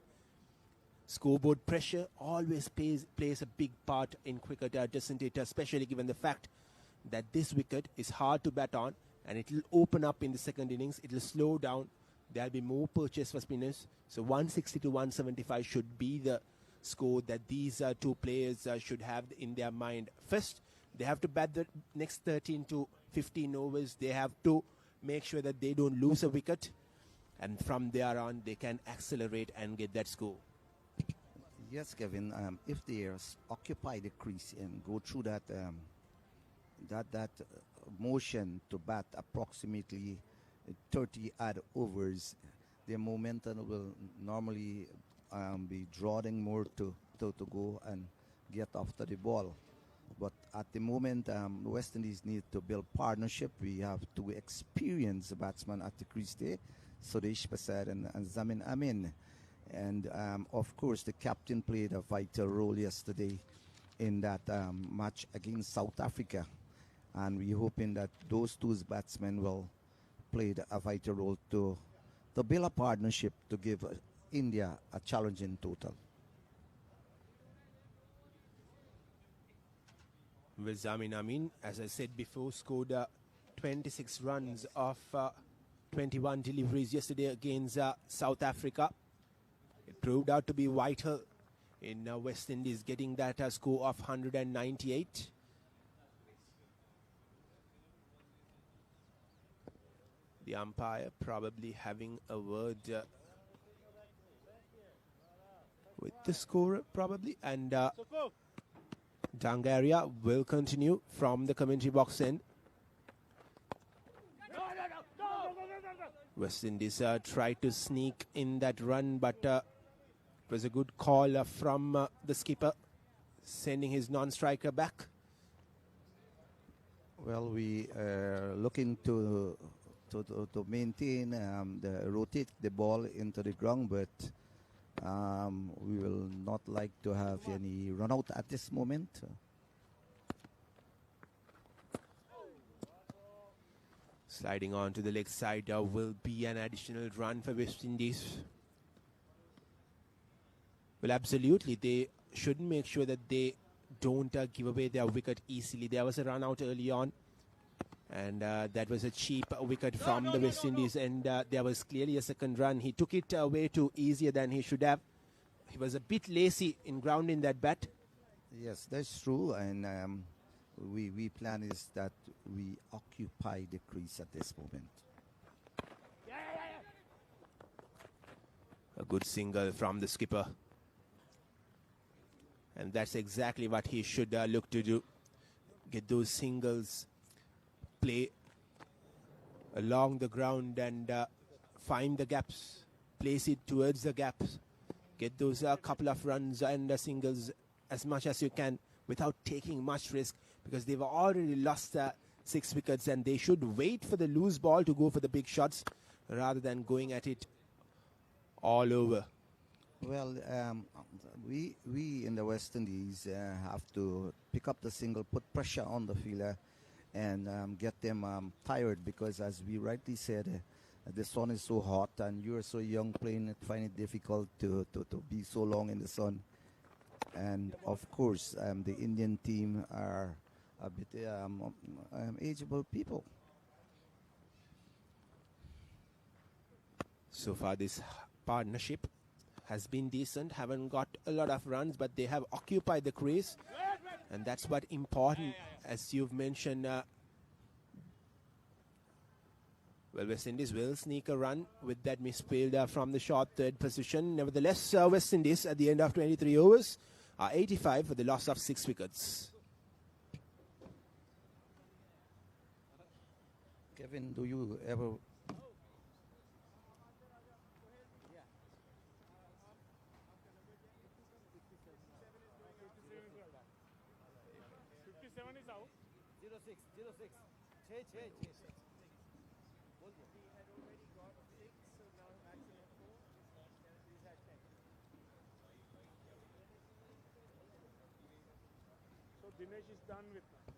Scoreboard pressure always plays a big part in cricket, doesn't it? Especially given the fact that this wicket is hard to bat on, and it will open up in the second innings. It will slow down. There will be more purchase for spinners. So 160 to 175 should be the score that these two players should have in their mind. First, they have to bat the next 13 to 15 overs. They have to make sure that they don't lose a wicket. And from there on, they can accelerate and get that score. Yes, Kevin. If they occupy the crease and go through that motion to bat approximately 30 odd overs, their momentum will normally be drawing more to go and get after the ball. But at the moment, the West Indies need to build partnership. We have two experienced batsmen at the crease there, Sudesh Prasad and Zamin Amin. And of course, the captain played a vital role yesterday in that match against South Africa. And we're hoping that those two batsmen will play a vital role to build a partnership to give India a challenge in total. Well, Zamin Amin, as I said before, scored 26 runs off 21 deliveries yesterday against South Africa. It proved out to be vital in West Indies getting that score of 198. The umpire probably having a word with the scorer probably, and Dangaria will continue from the commentary box end. West Indies tried to sneak in that run, but it was a good call from the skipper, sending his non-striker back. Well, we are looking to maintain, rotate the ball into the ground, but we will not like to have any run out at this moment. Sliding on to the leg side will be an additional run for West Indies. Well, absolutely, they should make sure that they don't give away their wicket easily. There was a run out early on, And that was a cheap wicket from the West Indies, and there was clearly a second run. He took it way too easier than he should have. He was a bit lazy in grounding that bat. Yes, that's true. And we plan is that we occupy the crease at this moment. A good single from the skipper. And that's exactly what he should look to do. Get those singles, play along the ground and find the gaps, place it towards the gaps, get those couple of runs and singles as much as you can without taking much risk, because they've already lost 6 wickets and they should wait for the loose ball to go for the big shots rather than going at it all over. Well, we in the West Indies have to pick up the single, put pressure on the fielder, and get them tired, because as we rightly said, the sun is so hot and you're so young playing it, find it difficult to be so long in the sun. And of course, the Indian team are a bit ageable people. So far this partnership has been decent, haven't got a lot of runs, but they have occupied the crease, and that's what important, as you've mentioned. Well, West Indies will sneak a run with that misfielder from the short third position. Nevertheless, West Indies at the end of 23 overs are 85 for the loss of 6 wickets. Kevin, do you ever... Dinesh is done with that.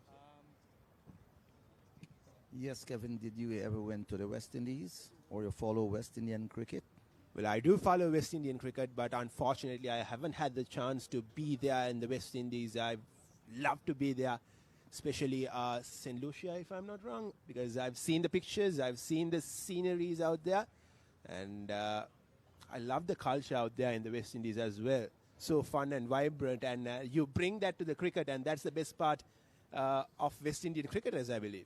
Yes, Kevin, did you ever went to the West Indies or you follow West Indian cricket? Well, I do follow West Indian cricket, but unfortunately I haven't had the chance to be there in the West Indies. I'd love to be there, especially St. Lucia, if I'm not wrong, because I've seen the pictures, I've seen the sceneries out there, and I love the culture out there in the West Indies as well. So fun and vibrant, and you bring that to the cricket, and that's the best part of West Indian cricketers, I believe.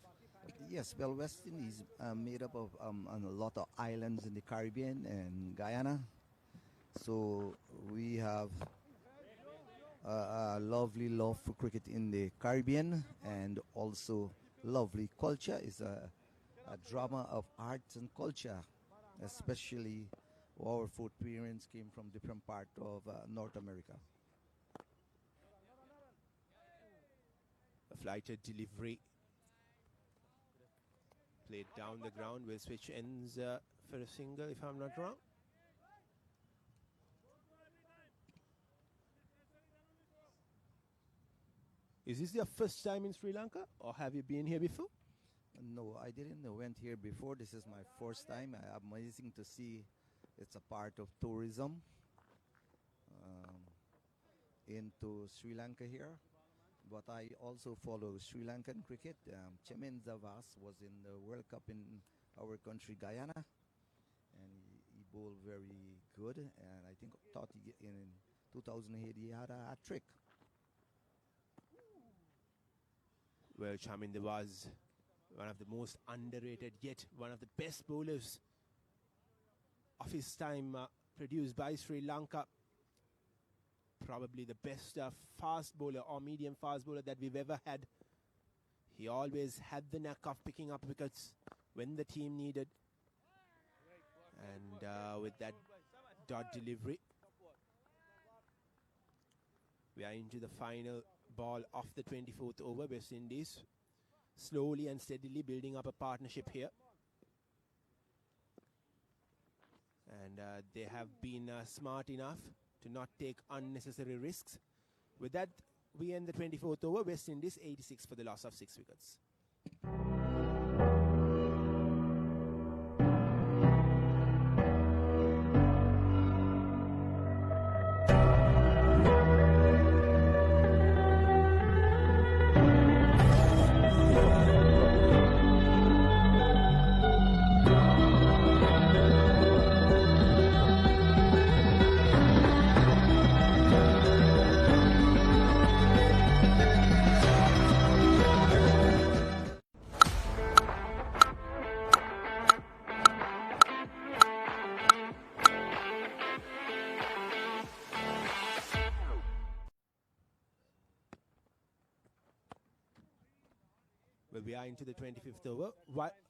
Yes, well, West Indies made up of a lot of islands in the Caribbean and Guyana. So we have a lovely love for cricket in the Caribbean, and also lovely culture. Is a drama of arts and culture, especially our food parents came from different parts of North America. A flighted delivery played down the ground. Will switch ends for a single, if I'm not wrong. Is this your first time in Sri Lanka, or have you been here before? No, I didn't went here before. This is my first time. Amazing to see. It's a part of tourism into Sri Lanka here. But I also follow Sri Lankan cricket. Chemen Zavas was in the World Cup in our country, Guyana. And he bowled very good. And I thought in 2008 he had a hat-trick. Well, Chaminda was one of the most underrated, yet one of the best bowlers of his time, produced by Sri Lanka. Probably the best fast bowler or medium fast bowler that we've ever had. He always had the knack of picking up wickets when the team needed. And with that dot delivery, we are into the final ball of the 24th over. West Indies slowly and steadily building up a partnership here. And they have been smart enough to not take unnecessary risks. With that, we end the 24th over. West Indies 86 for the loss of 6 wickets. Well, we are into the 25th over.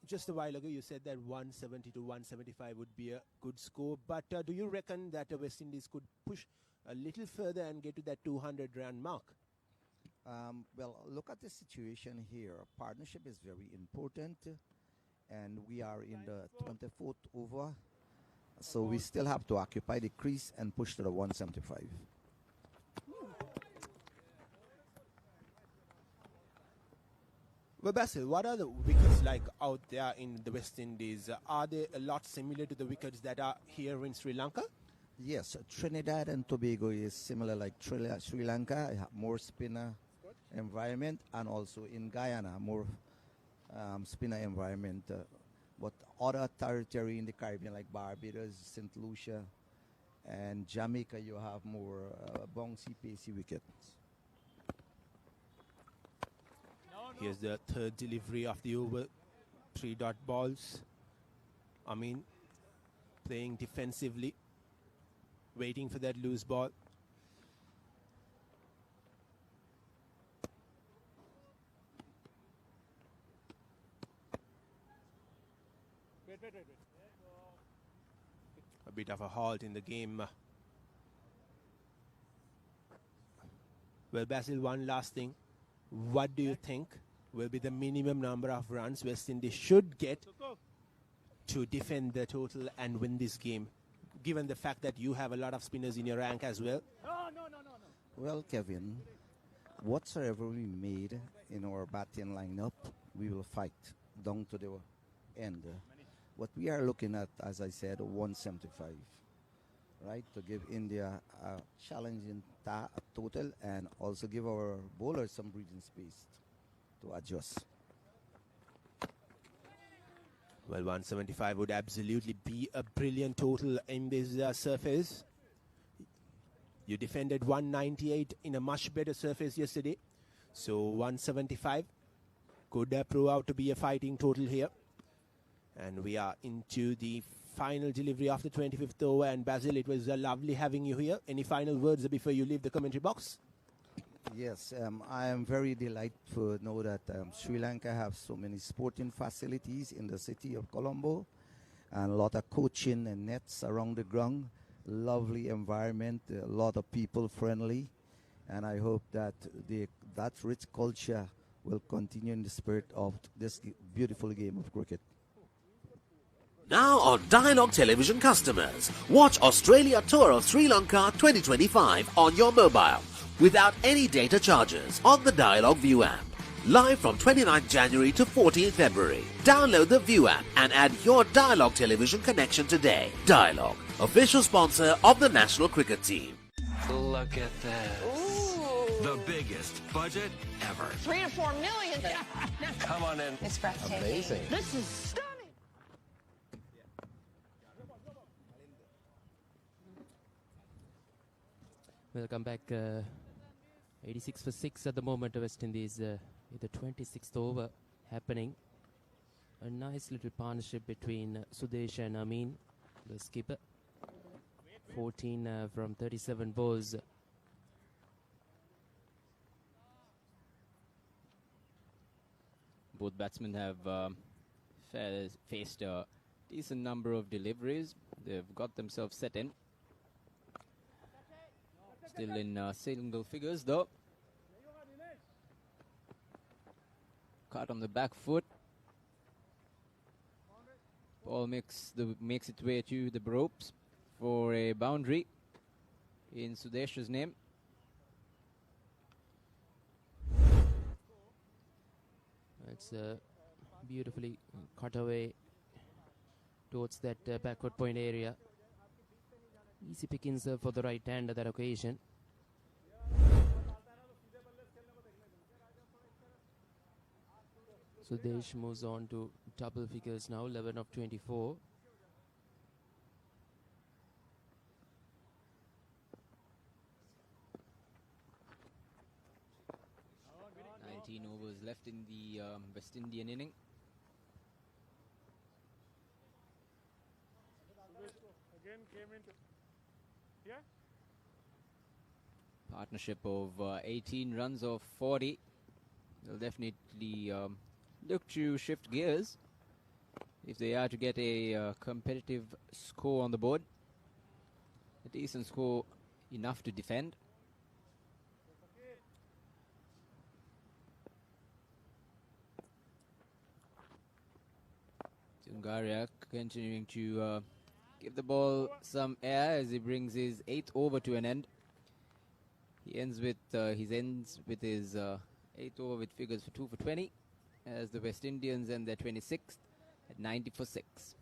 Just a while ago, you said that 170 to 175 would be a good score. But do you reckon that West Indies could push a little further and get to that 200-run mark? Well, look at the situation here. Partnership is very important, and we are in the 24th over. So we still have to occupy the crease and push to the 175. Well, Basil, what are the wickets like out there in the West Indies? Are they a lot similar to the wickets that are here in Sri Lanka? Yes, Trinidad and Tobago is similar like Sri Lanka, more spinner environment, and also in Guyana, more spinner environment. But other territory in the Caribbean like Barbados, St. Lucia, and Jamaica, you have more bouncy, pacey wickets. Here's the third delivery of the over, 3-dot balls. Amin playing defensively, waiting for that loose ball. A bit of a halt in the game. Well, Basil, one last thing. What do you think will be the minimum number of runs West Indies should get to defend the total and win this game, given the fact that you have a lot of spinners in your rank as well? Well, Kevin, whatsoever we made in our batting lineup, we will fight down to the end. What we are looking at, as I said, 175, right, to give India a challenging total and also give our bowlers some breathing space to adjust. Well, 175 would absolutely be a brilliant total in this surface. You defended 198 in a much better surface yesterday. So 175 could prove out to be a fighting total here. And we are into the final delivery of the 25th over. And Basil, it was lovely having you here. Any final words before you leave the commentary box? Yes, I am very delighted to know that Sri Lanka have so many sporting facilities in the city of Colombo, and a lot of coaching and nets around the ground. Lovely environment, a lot of people friendly, and I hope that that rich culture will continue in the spirit of this beautiful game of cricket. Now on Dialogue Television customers, watch Australia Tour of Sri Lanka 2025 on your mobile without any data charges on the Dialogue View app. Live from 29th January to 14th February. Download the View app and add your Dialogue Television connection today. Dialogue, official sponsor of the national cricket team. Look at this. Ooh. The biggest budget ever. 3 to 4 million. Come on in. It's breathtaking. Amazing. This is stunning. Welcome back. 86 for 6 at the moment. West Indies with the 26th over happening. A nice little partnership between Sudesh and Amin, the skipper. 14 from 37 balls. Both batsmen have faced a decent number of deliveries. They've got themselves set in. Still in single figures though. Caught on the back foot. Ball makes its way to the ropes for a boundary in Sudesh's name. It's beautifully cut away towards that backward point area. Easy pickings for the right hand at that occasion. Sudesh moves on to double figures now, 11 of 24. Overs left in the West Indian inning. Again came into yeah. Partnership of 18 runs of 40. They'll definitely look to shift gears if they are to get a competitive score on the board. A decent score enough to defend. Tungaria continuing to give the ball some air as he brings his 8th over to an end. He ends with his 8th over with figures for 2 for 20 as the West Indians end their 26th at 90 for 6.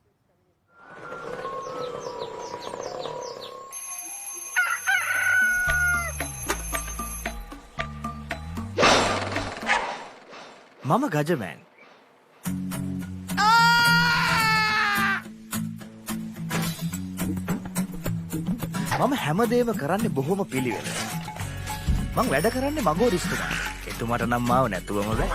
Mama Gajaman. මම හැමදේම කරන්නේ බොහොම පිළිවෙල. මං වැඩ කරන්නේ මගෝරිස්තුමා. එතුමාට නම් මාව නැතුවම බෑ.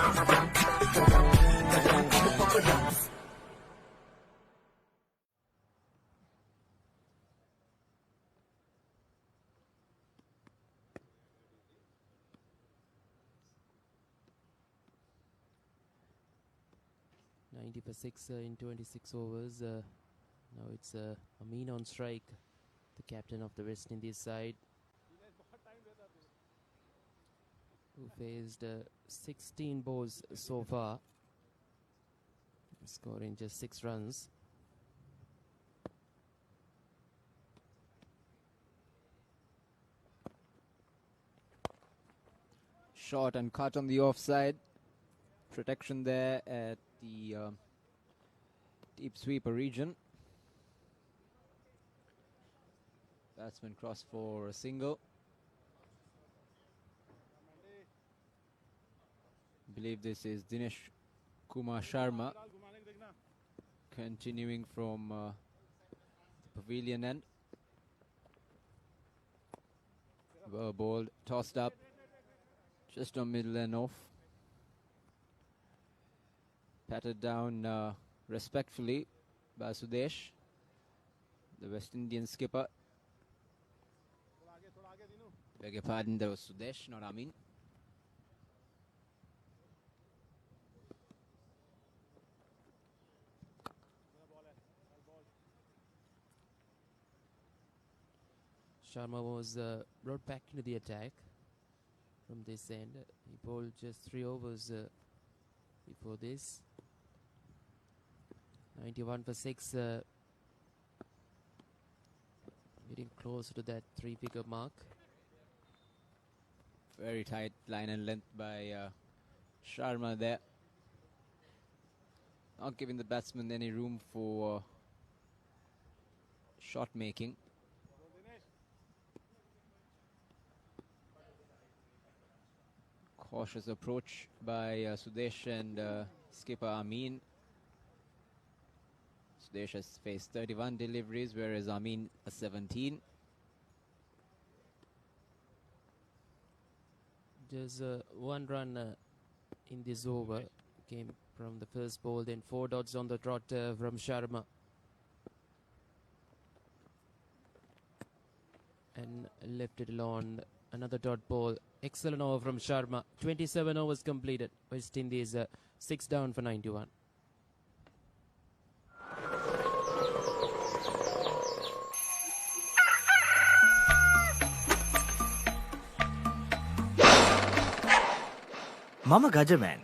For 6 in 26 overs. Now it's Amin on strike, the captain of the West Indies side, who faced 16 balls so far, scoring just 6 runs. Short and cut on the offside. Protection there at the deep sweeper region. Batsman cross for a single. I believe this is Dinesh Kumar Sharma continuing from the pavilion end. Well bowled, tossed up just on middle and off. Patted down respectfully by Sudesh, the West Indian skipper. Beg your pardon, that was Sudesh, not Amin. Sharma was brought back into the attack from this end. He bowled just 3 overs before this. 91 for 6, getting close to that 3-figure mark. Very tight line and length by Sharma there. Not giving the batsman any room for shot making. Cautious approach by Sudesh and skipper Amin. Sudesh has faced 31 deliveries, whereas Amin 17. Just 1 run in this over came from the first ball, then 4 dots on the trot from Sharma. And left it alone, another dot ball. Excellent over from Sharma. 27 overs completed. West Indies 6 down for 91. Mama Gajaman.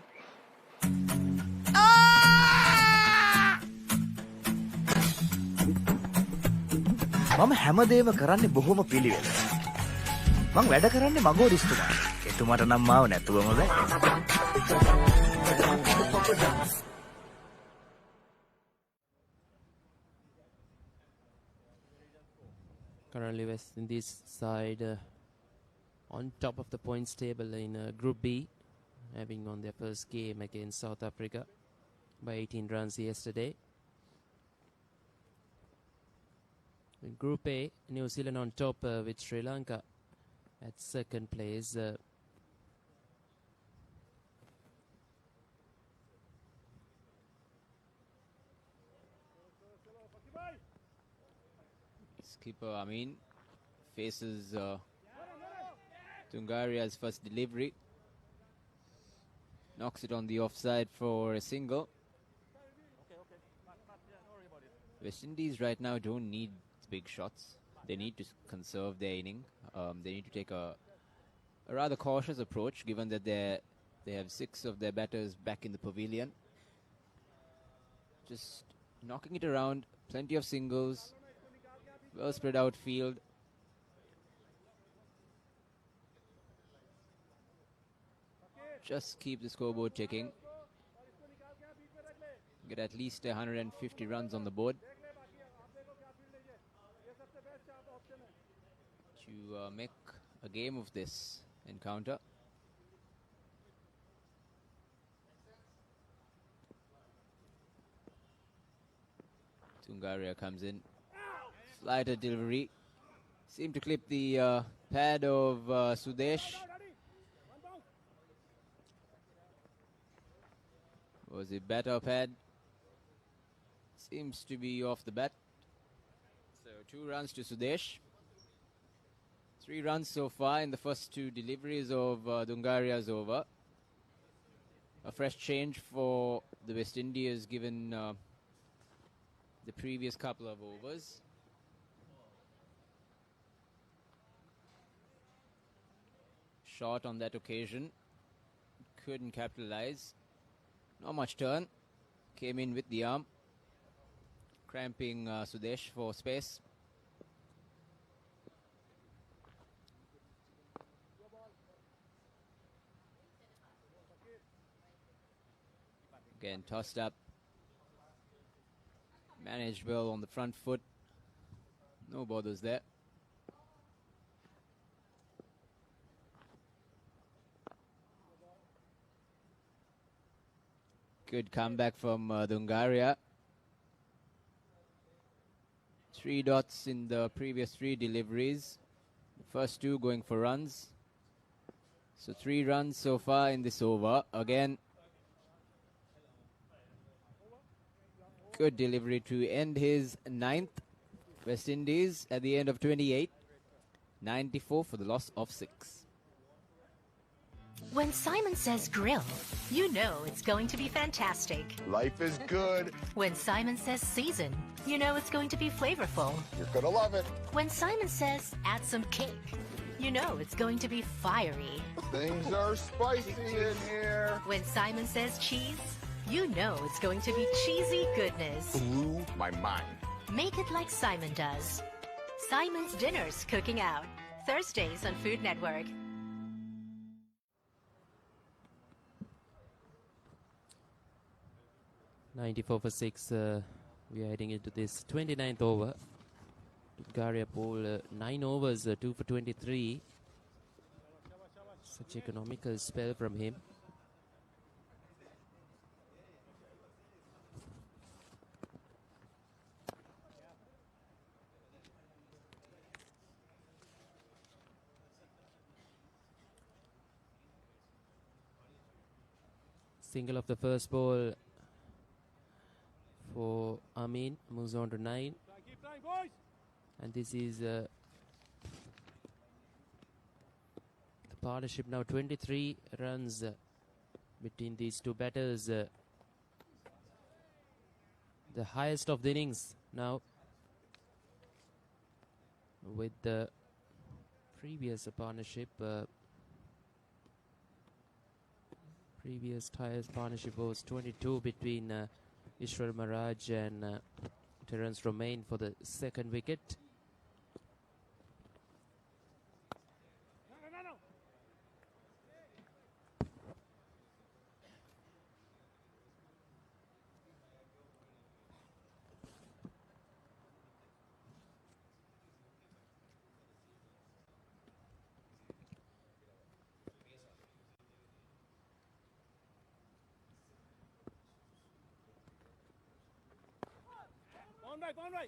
මම හැමදේම කරන්නේ බොහොම පිළිවෙල. මං වැඩ කරන්නේ මගෝරිස්තුමා. එතුමාට නම් මාව නැතුවම බෑ. Currently West Indies side on top of the points table in Group B. having won their first game against South Africa by 18 runs yesterday. In Group A, New Zealand on top with Sri Lanka at second place. Skipper Amin faces Tungaria's first delivery. Knocks it on the offside for a single. West Indies right now don't need big shots. They need to conserve their inning. They need to take a rather cautious approach, given that they have 6 of their batters back in the pavilion. Just knocking it around, plenty of singles, well spread out field. Just keep the scoreboard ticking. Get at least 150 runs on the board to make a game of this encounter. Tungaria comes in. Slighter delivery. Seemed to clip the pad of Sudesh. Was it bat or pad? Seems to be off the bat. So 2 runs to Sudesh. 3 runs so far in the first 2 deliveries of Dungaria's over. A fresh change for the West Indies given the previous couple of overs. Short on that occasion. Couldn't capitalize. Not much turn. Came in with the arm. Cramping Sudesh for space. Again, tossed up. Managed well on the front foot. No bothers there. Good comeback from Dungaria. 3 dots in the previous 3 deliveries. The first 2 going for runs. So 3 runs so far in this over. Again, good delivery to end his 9th. West Indies at the end of 28. 94 for the loss of 6. When Simon says grill, you know it's going to be fantastic. Life is good. When Simon says season, you know it's going to be flavorful. You're gonna love it. When Simon says add some cake, you know it's going to be fiery. Things are spicy in here. When Simon says cheese, you know it's going to be cheesy goodness. Blew my mind. Make it like Simon does. Simon's Dinners Cooking Out. Thursdays on Food Network. .94 for 6. We are heading into this 29th over. Dungaria bowled 9 overs, 2 for 23. Such economical spell from him. Single of the first ball for Amin, moves on to 9. And this is the partnership now, 23 runs between these 2 batters. The highest of the innings now, with the previous partnership. Previous highest partnership was 22 between Ishwar Maharaj and Terence Romain for the 2nd wicket.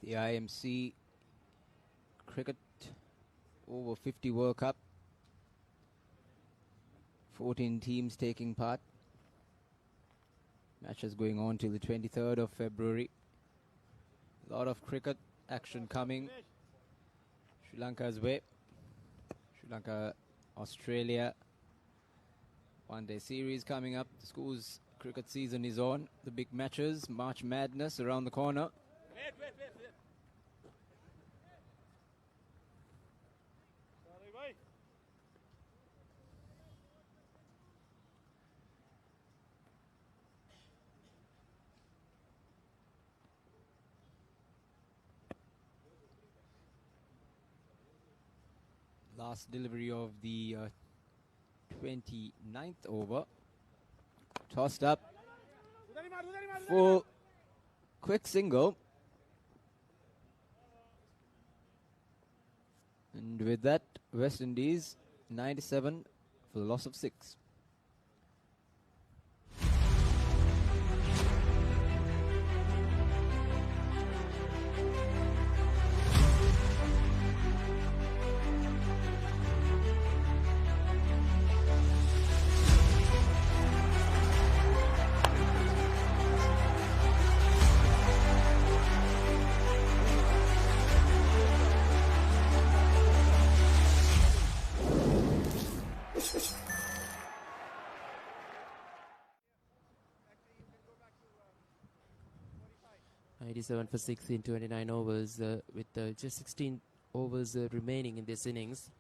The IMC Cricket Over-50 World Cup. 14 teams taking part. Matches going on till the 23rd of February. A lot of cricket action coming Sri Lanka's way. Sri Lanka, Australia. One-day series coming up. The school's cricket season is on. The big matches, March Madness around the corner. Last delivery of the 29th over. Tossed up. Full quick single. And with that, West Indies 97 for the loss of 6. Seven for 6 in 29 overs with just 16 overs remaining in this innings.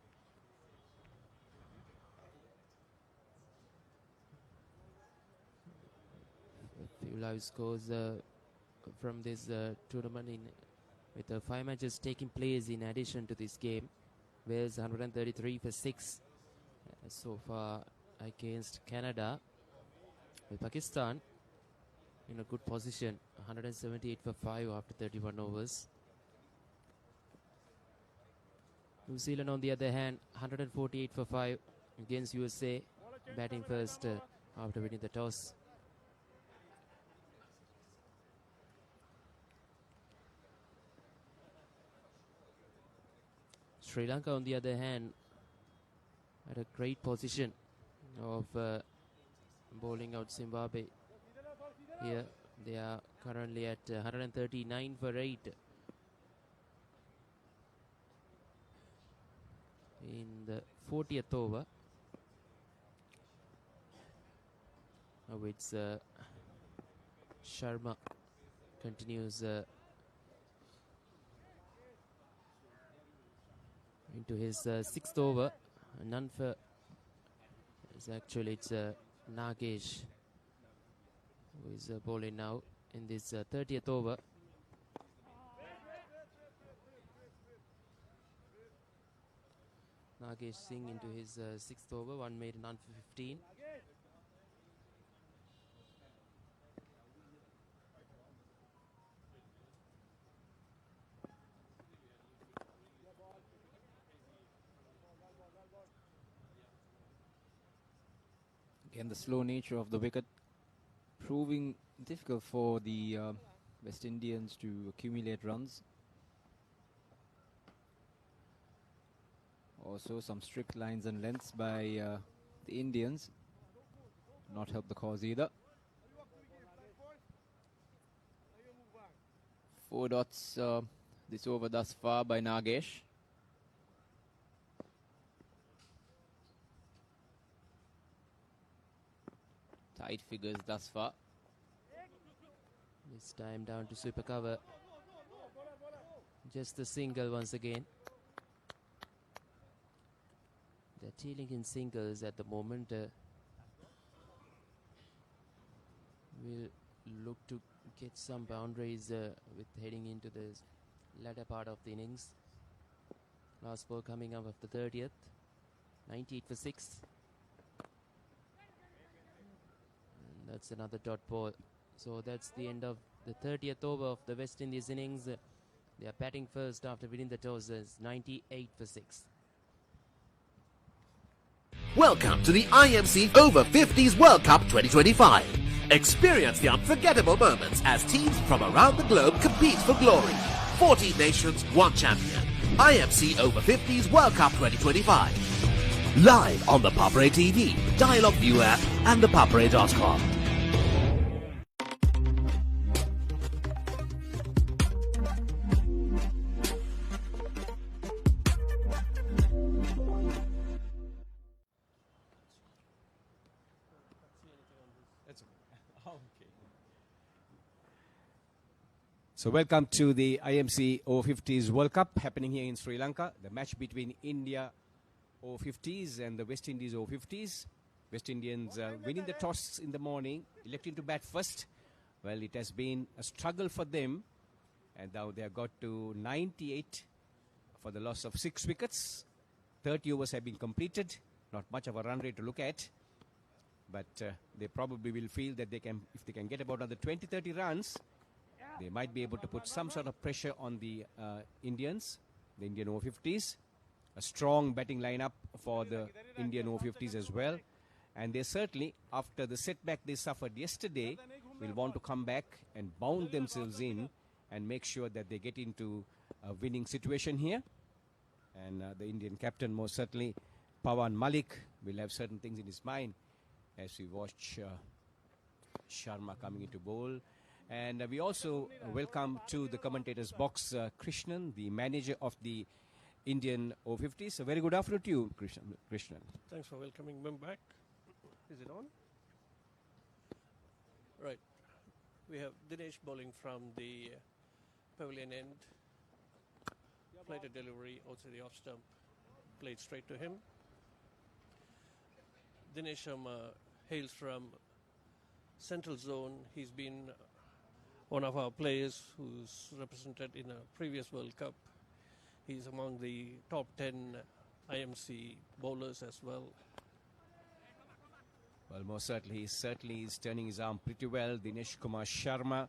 A few live scores from this tournament with 5 matches taking place in addition to this game. Wales 133 for 6 so far against Canada. With Pakistan in a good position, 178 for 5 after 31 overs. New Zealand, on the other hand, 148 for 5 against USA, batting first after winning the toss. Sri Lanka, on the other hand, at a great position of bowling out Zimbabwe. Here they are currently at 139 for 8 in the 40th over. Now it's Sharma continues into his 6th over. None for it's Nagesh who is bowling now in this 30th over. Nagesh Singh into his 6th over, 1 made, none for 15. Again, the slow nature of the wicket proving difficult for the West Indians to accumulate runs. Also some strict lines and lengths by the Indians. Not help the cause either. 4 dots this over thus far by Nagesh. Tight figures thus far. This time down to super cover. Just a single once again. They're dealing in singles at the moment. We'll look to get some boundaries with heading into the latter part of the innings. Last ball coming up of the 30th. 98 for 6. And that's another dot ball. So that's the end of the 30th over of the West Indies innings. They are batting first after winning the toss. 98 for 6. Welcome to the IMC Over-50s World Cup 2025. Experience the unforgettable moments as teams from around the globe compete for glory. 14 nations, one champion. IMC Over-50s World Cup 2025. Live on the Papare TV, Dialogue View app and thepapare.com. So welcome to the IMC Over-50s World Cup happening here in Sri Lanka. The match between India Over-50s and the West Indies Over-50s. West Indians winning the toss in the morning, electing to bat first. Well, it has been a struggle for them. And now they have got to 98 for the loss of 6 wickets. 30 overs have been completed. Not much of a run rate to look at. But they probably will feel that they can, if they can get about another 20-30 runs, they might be able to put some sort of pressure on the Indians, the Indian Over-50s. A strong batting lineup for the Indian Over-50s as well. And they certainly, after the setback they suffered yesterday, will want to come back and bound themselves in and make sure that they get into a winning situation here. And the Indian captain, most certainly, Pawan Malik, will have certain things in his mind as we watch Sharma coming into bowl. And we also welcome to the commentators box Krishnan, the manager of the Indian Over-50s. A very good afternoon to you, Krishnan. Thanks for welcoming me back. Is it on? Right. We have Dinesh bowling from the pavilion end. Played a delivery outside the off stump. Played straight to him. Dinesh Sharma hails from Central Zone. He's been one of our players who's represented in a previous World Cup. He's among the top 10 IMC bowlers as well. Well, most certainly, he is turning his arm pretty well, Dinesh Kumar Sharma.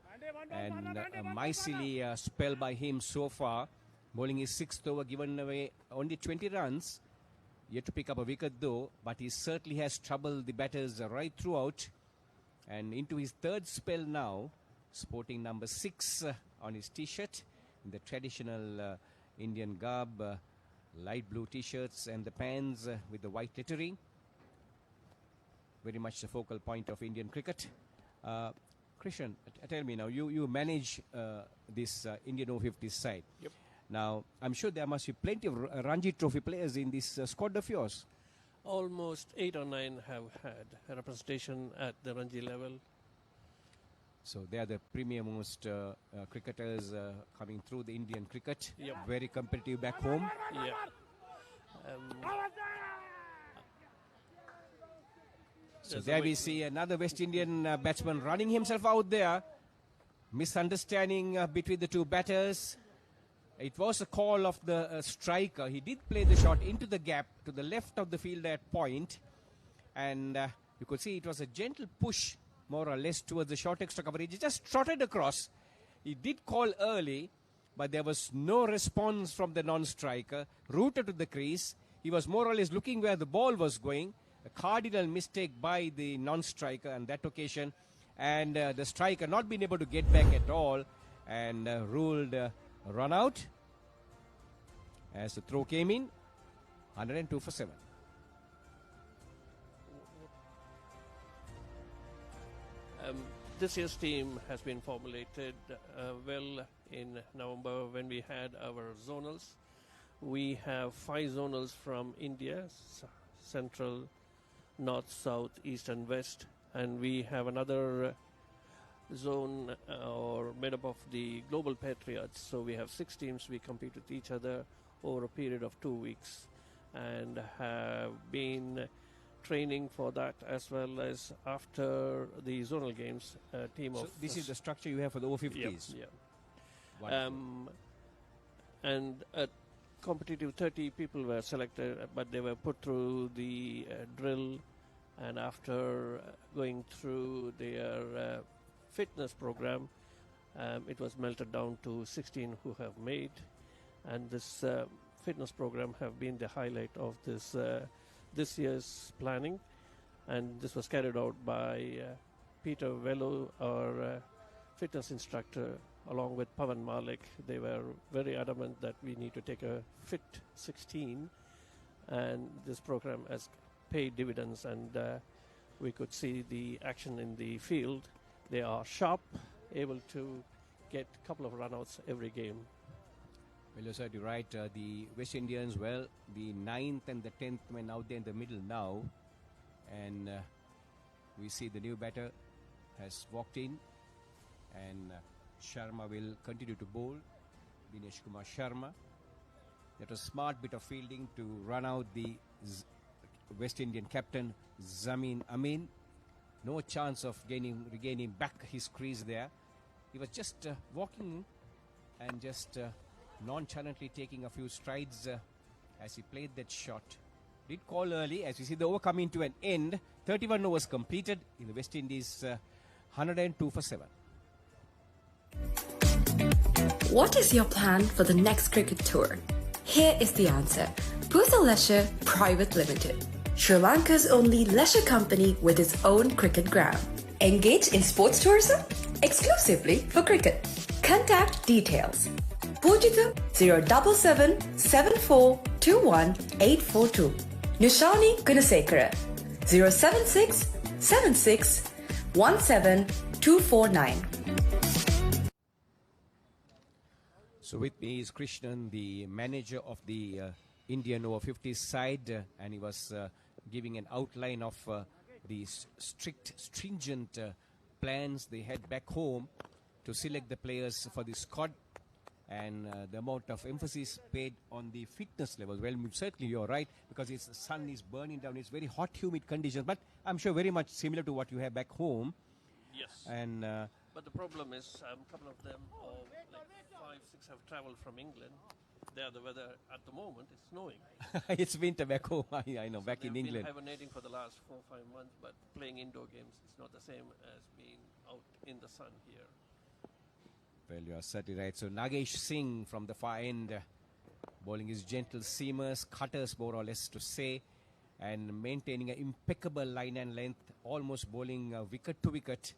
And a miserly spell by him so far. Bowling his 6th over, given away only 20 runs. Yet to pick up a wicket though, but he certainly has troubled the batters right throughout. And into his 3rd spell now, sporting number 6 on his t-shirt in the traditional Indian garb, light blue t-shirts and the pants with the white lettering. Very much the focal point of Indian cricket. Krishan, tell me now, you manage this Indian Over-50s side. Yep. Now, I'm sure there must be plenty of Ranji Trophy players in this squad of yours. Almost 8 or 9 have had a representation at the Ranji level. So they are the premier most cricketers coming through the Indian cricket. Yep. Very competitive back home. Yeah. So there we see another West Indian batsman running himself out there. Misunderstanding between the two batters. It was a call of the striker. He did play the shot into the gap to the left of the field at point. And you could see it was a gentle push, more or less, towards the short extra coverage. He just trotted across. He did call early, but there was no response from the non-striker. Rooted to the crease. He was more or less looking where the ball was going. A cardinal mistake by the non-striker on that occasion. And the striker not being able to get back at all and ruled run out as the throw came in. 102 for 7. This year's team has been formulated well in November when we had our zonals. We have 5 zonals from India, Central, North, South, East and West. And we have another zone made up of the Global Patriots. So we have 6 teams. We compete with each other over a period of 2 weeks and have been training for that as well as after the zonal games. So this is the structure you have for the Over-50s? Yeah. And a competitive 30 people were selected, but they were put through the drill, and after going through their fitness program, it was melted down to 16 who have made, and this fitness program have been the highlight of this this year's planning, and this was carried out by Peter Velo, our fitness instructor, along with Pavan Malik. They were very adamant that we need to take a Fit 16, and this program has paid dividends, and we could see the action in the field. They are sharp, able to get a couple of runouts every game. Well, you're certainly right. The West Indians, well, the 9th and the 10th men out there in the middle now. And we see the new batter has walked in. And Sharma will continue to bowl. Dinesh Kumar Sharma. That was a smart bit of fielding to run out the West Indian captain, Zamin Amin. No chance of regaining back his crease there. He was just walking and just nonchalantly taking a few strides as he played that shot. Did call early. As you see the over coming to an end. 31 overs completed in the West Indies 102 for 7. What is your plan for the next cricket tour? Here is the answer. Pusa Leisure Private Limited, Sri Lanka's only leisure company with its own cricket ground. Engage in sports tourism exclusively for cricket. Contact details. Pujita 077 7421 842. Nishani Gunasekara 076 76 17 249. So with me is Krishnan, the manager of the Indian Over-50s side, and he was giving an outline of the stringent plans they had back home to select the players for the squad, and the amount of emphasis paid on the fitness level. Well, certainly you're right, because the sun is burning down. It's very hot, humid conditions, but I'm sure very much similar to what you have back home. Yes. And but the problem is a couple of them, like 5, 6 have traveled from England. There, the weather at the moment is snowing. It's winter back home. I know, so back in England. They've been hibernating for the last 4 or 5 months, but playing indoor games is not the same as being out in the sun here. Well, you are certainly right. So Nagesh Singh from the far end, bowling his gentle seamers, cutters more or less to say, and maintaining an impeccable line and length, almost bowling wicket to wicket.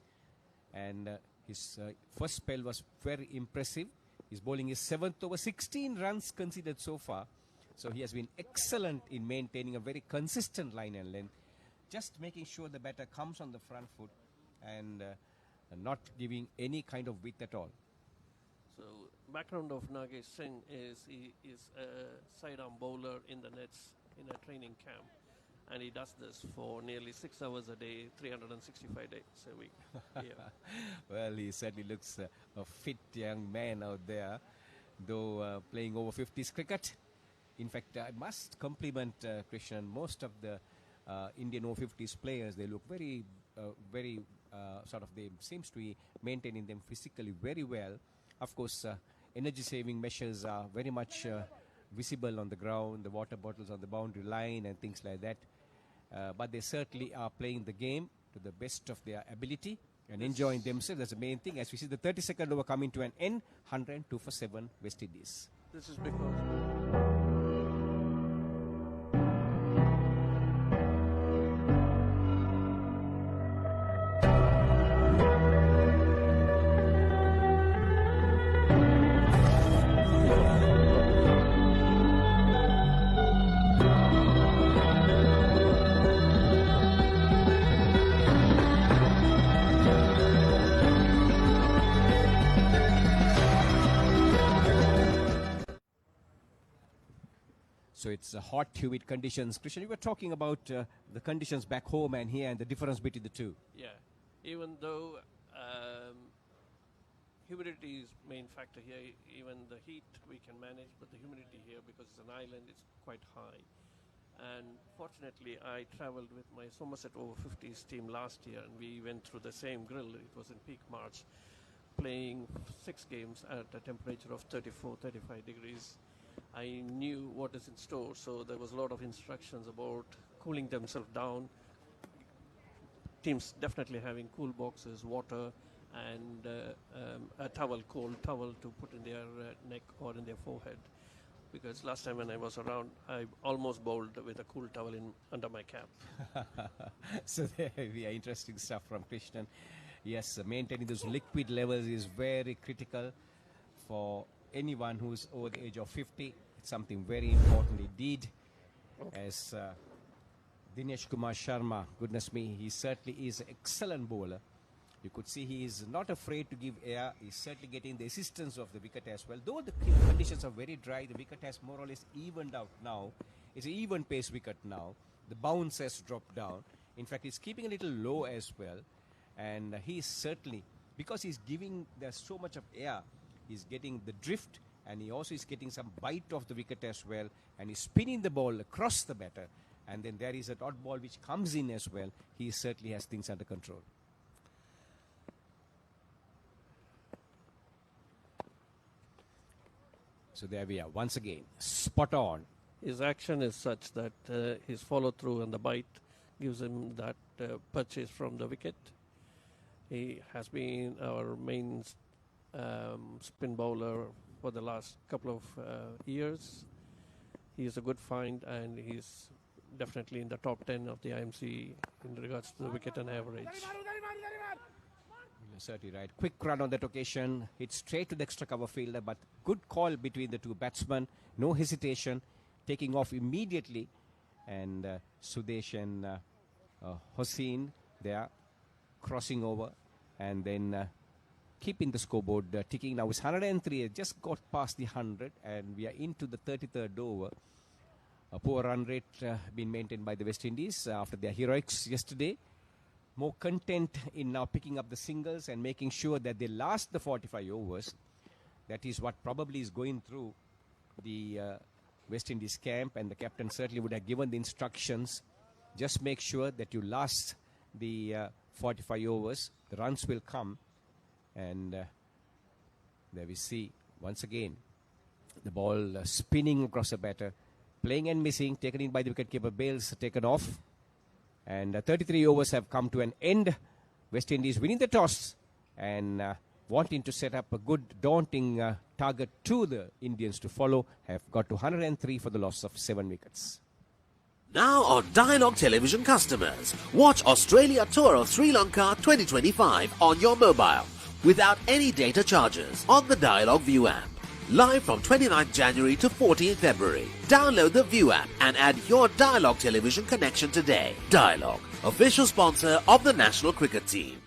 And his first spell was very impressive. He's bowling his 7th over, 16 runs conceded so far. So he has been excellent in maintaining a very consistent line and length, just making sure the batter comes on the front foot and not giving any kind of width at all. So background of Nagesh Singh is he is a sidearm bowler in the nets in a training camp, and he does this for nearly 6 hours a day, 365 days a week. Well, he certainly looks a fit young man out there, though playing over 50s cricket. In fact, I must compliment Krishnan. Most of the Indian over-50s players, they look very they seems to be maintaining them physically very well. Of course, energy-saving measures are very much visible on the ground, the water bottles on the boundary line and things like that. But they certainly are playing the game to the best of their ability and enjoying themselves. That's the main thing. As we see the 32nd over coming to an end, 102 for 7 West Indies. This is because... So it's hot, humid conditions. Krishnan, you were talking about the conditions back home and here and the difference between the two. Yeah, even though humidity is main factor here, even the heat we can manage, but the humidity here, because it's an island, it's quite high. And fortunately, I traveled with my Somerset Over-50s team last year, and we went through the same grill. It was in peak March, playing 6 games at a temperature of 34, 35 degrees. I knew what is in store, so there was a lot of instructions about cooling themselves down. Teams definitely having cool boxes, water, and a towel, cold towel to put in their neck or in their forehead. because last time when I was around, I almost bowled with a cool towel under my cap. So there we are. Interesting stuff from Krishnan. Yes, maintaining those liquid levels is very critical for anyone who's over the age of 50. It's something very important indeed. As Dinesh Kumar Sharma, goodness me, he certainly is an excellent bowler. You could see he is not afraid to give air. He's certainly getting the assistance of the wicket as well. Though the conditions are very dry, the wicket has more or less evened out now. It's an even pace wicket now. The bounce has dropped down. In fact, he's keeping a little low as well. And he's certainly, because he's giving, there's so much of air, he's getting the drift, and he also is getting some bite of the wicket as well. And he's spinning the ball across the batter. And then there is a dot ball which comes in as well. He certainly has things under control. So there we are, once again, spot on. His action is such that his follow through and the bite gives him that purchase from the wicket. He has been our main spin bowler for the last couple of years. He is a good find, and he's definitely in the top 10 of the IMC in regards to the wicket and average. You're certainly right. Quick run on that occasion. Hit straight to the extra cover fielder, but good call between the two batsmen. No hesitation. Taking off immediately. And Sudesh and Hossein there crossing over. And then keeping the scoreboard ticking. Now it's 103. It just got past the 100. And we are into the 33rd over. A poor run rate being maintained by the West Indies after their heroics yesterday. More content in now picking up the singles and making sure that they last the 45 overs. That is what probably is going through the West Indies camp, and the captain certainly would have given the instructions. Just make sure that you last the 45 overs. The runs will come. And there we see, once again, the ball spinning across the batter. Playing and missing, taken in by the wicketkeeper. Bales taken off. And 33 overs have come to an end. West Indies winning the toss and wanting to set up a good, daunting target to the Indians to follow. Have got to 103 for the loss of 7 wickets. Now on Dialogue Television customers, watch Australia Tour of Sri Lanka 2025 on your mobile without any data charges on the Dialogue View app. Live from 29th January to 14th February. Download the View app and add your Dialogue television connection today. Dialogue, official sponsor of the national cricket team.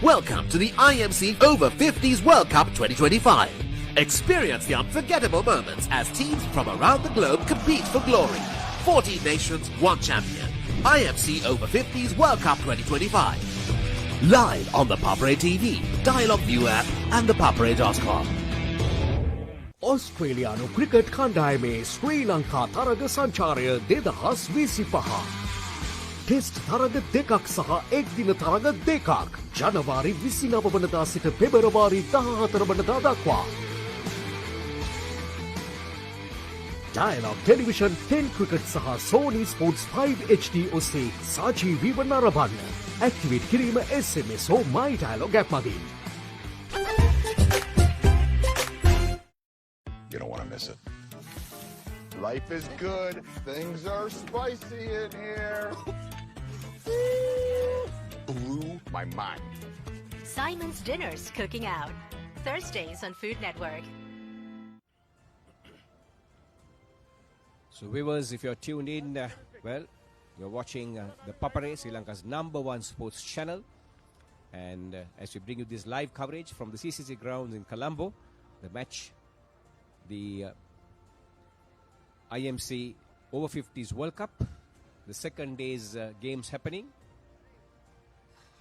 Welcome to the IMC Over-50s World Cup 2025. Experience the unforgettable moments as teams from around the globe compete for glory. 14 nations, 1 champion. IMC Over-50s World Cup 2025. Live on the Papare TV, Dialogue View app and the papare.com. ඔස්ට්‍රේලියානු cricket කණ්ඩායමේ ශ්‍රී ලංකා තරග සංචාරය 2025. Test තරග දෙකක් සහ එක්දින තරග දෙකක් ජනවාරි 29 වනදා සිට පෙබරවාරි 14 වනදා දක්වා. Dialogue Television 10 ක්‍රිකට් සහ Sony Sports 5 HD ඔස්සේ සජීවීව නරඹන්න. ඇක්ටිවේට් කිරීම SMS හෝ My Dialogue app මගින්. You don't want to miss it. Life is good. Things are spicy in here. Blew my mind. Simon's Dinner's cooking out. Thursdays on Food Network. So viewers, if you're tuned in, well, you're watching the Papare, Sri Lanka's #1 sports channel. And as we bring you this live coverage from the CCC Grounds in Colombo, the match, the IMC Over-50s World Cup the second day's games happening.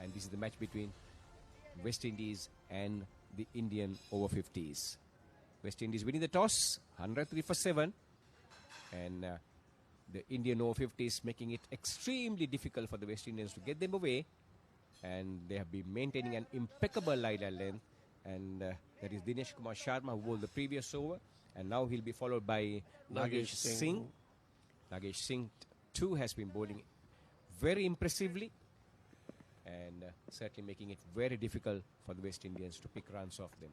And this is the match between West Indies and the Indian Over-50s. West Indies winning the toss, 103 for 7. And the Indian Over-50s making it extremely difficult for the West Indians to get them away. And they have been maintaining an impeccable line and length. And that is Dinesh Kumar Sharma, who bowled the previous over. And now he'll be followed by Nagesh Singh. Nagesh Singh too has been bowling very impressively. And certainly making it very difficult for the West Indians to pick runs off them.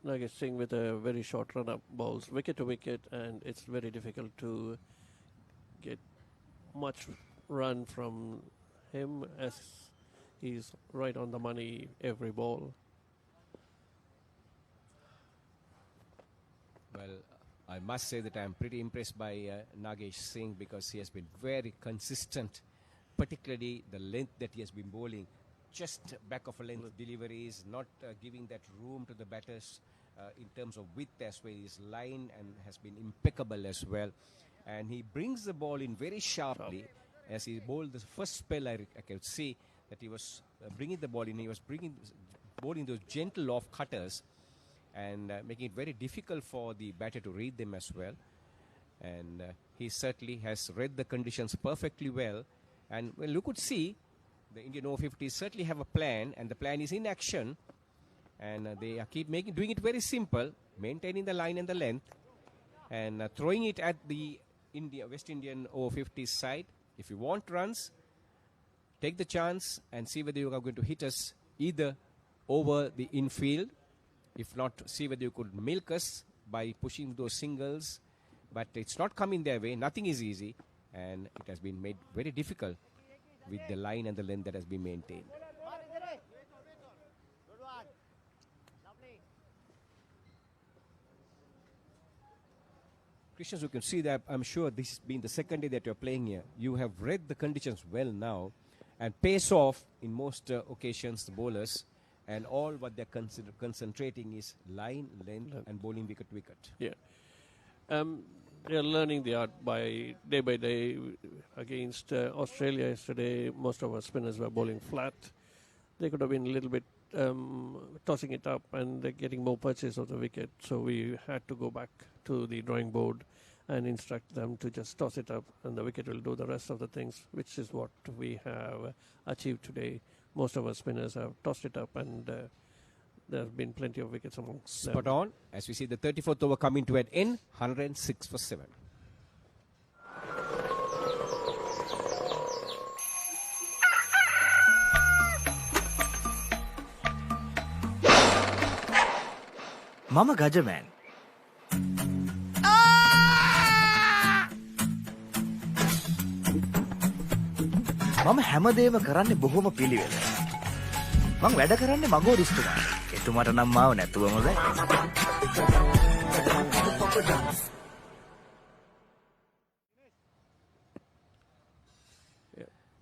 Nagesh Singh with a very short run-up balls wicket to wicket, and it's very difficult to get much run from him as he's right on the money every ball. Well, I must say that I'm pretty impressed by Nagesh Singh, because he has been very consistent, particularly the length that he has been bowling. Just back of a length deliveries, not giving that room to the batters in terms of width as well. His line and has been impeccable as well. And he brings the ball in very sharply. As he bowled the first spell, I could see that he was bringing the ball in. He was bowling those gentle off cutters and making it very difficult for the batter to read them as well. And he certainly has read the conditions perfectly well. And well, you could see the Indian Over-50s certainly have a plan, and the plan is in action. And they keep doing it very simple, maintaining the line and the length, and throwing it at the West Indian Over-50s side. If you want runs, take the chance and see whether you are going to hit us either over the infield. If not, see whether you could milk us by pushing those singles. But it's not coming their way. Nothing is easy. And it has been made very difficult with the line and the length that has been maintained. Christians, you can see that I'm sure this has been the second day that you're playing here. You have read the conditions well now and pace off in most occasions the bowlers, and all what they're concentrating is line, length and bowling wicket to wicket. Yeah. They're learning the art by day. Against Australia yesterday, most of our spinners were bowling flat. They could have been a little bit tossing it up and getting more purchase of the wicket. So we had to go back to the drawing board and instruct them to just toss it up, and the wicket will do the rest of the things, which is what we have achieved today. Most of our spinners have tossed it up, and there have been plenty of wickets amongst them. Spot on. As we see the 34th over coming to an end, 106 for 7. Mama Gajaman. මම හැමදේම කරන්නේ බොහොම පිළිවෙල. මං වැඩ කරන්නේ මගෝරිස්තුමා. එතුමාට නම් මාව නැතුවම බෑ.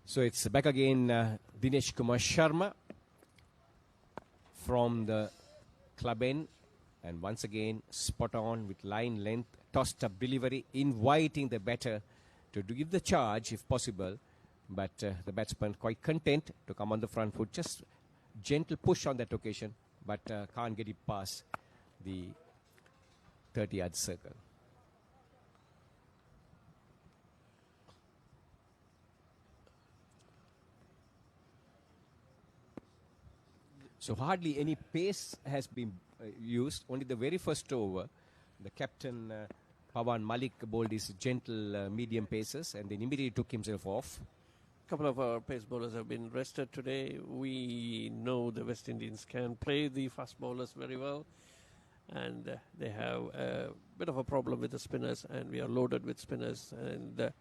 So it's back again, Dinesh Kumar Sharma from the club end, and once again spot on with line length, tossed up delivery, inviting the batter to give the charge if possible. But the batsman quite content to come on the front foot. Just gentle push on that occasion, but can't get it past the 30-yard circle. So hardly any pace has been used. Only the very first over, the captain Pawan Malik bowled his gentle medium paces and then immediately took himself off. A couple of our pace bowlers have been rested today. We know the West Indians can play the fast bowlers very well, and they have a bit of a problem with the spinners, and we are loaded with spinners. And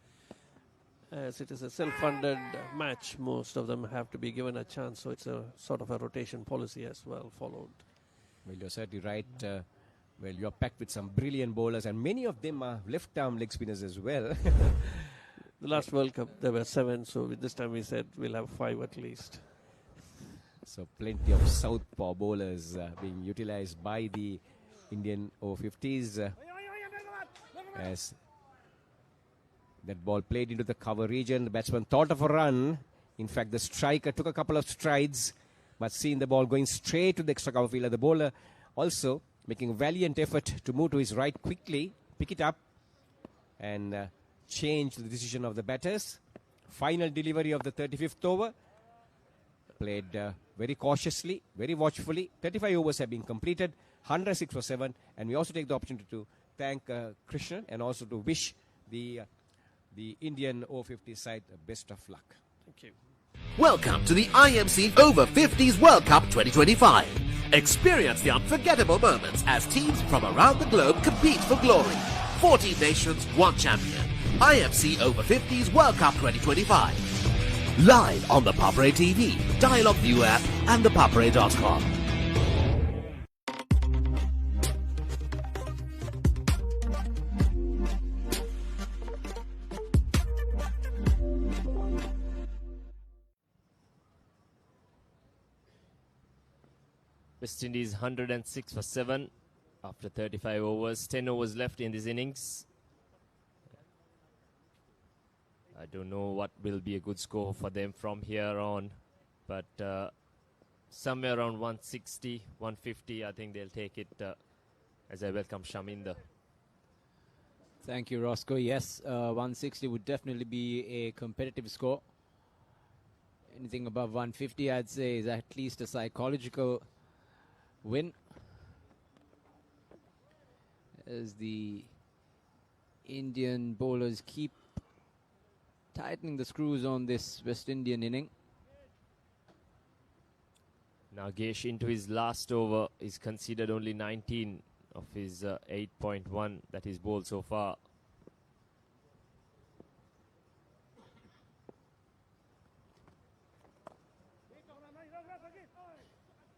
as it is a self-funded match, most of them have to be given a chance, so it's a sort of a rotation policy as well followed. Well, you're certainly right. Well, you're packed with some brilliant bowlers, and many of them are left-arm leg spinners as well. The last World Cup, there were 7, so this time we said we'll have 5 at least. So plenty of southpaw bowlers being utilized by the Indian Over-50s as that ball played into the cover region. The batsman thought of a run. In fact, the striker took a couple of strides, but seeing the ball going straight to the extra cover fielder, the bowler also making a valiant effort to move to his right quickly, pick it up, and change the decision of the batters. Final delivery of the 35th over. Played very cautiously, very watchfully. 35 overs have been completed, 106 for 7. And we also take the opportunity to thank Krishnan and also to wish the Indian Over-50 side the best of luck. Thank you. Welcome to the IMC Over-50s World Cup 2025. Experience the unforgettable moments as teams from around the globe compete for glory. 14 nations, 1 champion. IMC Over-50s World Cup 2025. Live on the Papare TV, Dialogue View app and thepapare.com. West Indies 106 for 7 after 35 overs. 10 overs left in this innings. I don't know what will be a good score for them from here on, but somewhere around 160, 150, I think they'll take it as I welcome Shaminder. Thank you, Roscoe. Yes, 160 would definitely be a competitive score. Anything above 150, I'd say, is at least a psychological win, as the Indian bowlers keep tightening the screws on this West Indian inning. Nagesh into his last over is considered only 19 of his 8.1 that he's bowled so far.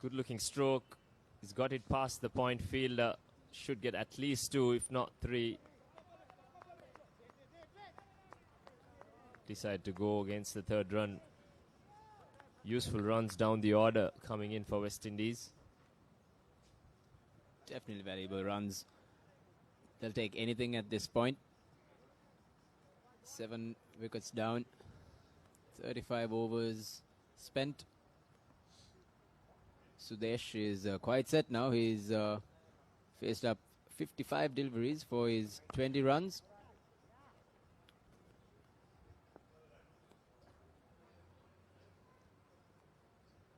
Good looking stroke. He's got it past the point fielder. Should get at least 2, if not 3. Decide to go against the 3rd run. Useful runs down the order coming in for West Indies. Definitely valuable runs. They'll take anything at this point. 7 wickets down. 35 overs spent. Sudesh is quite set now. He's faced up 55 deliveries for his 20 runs.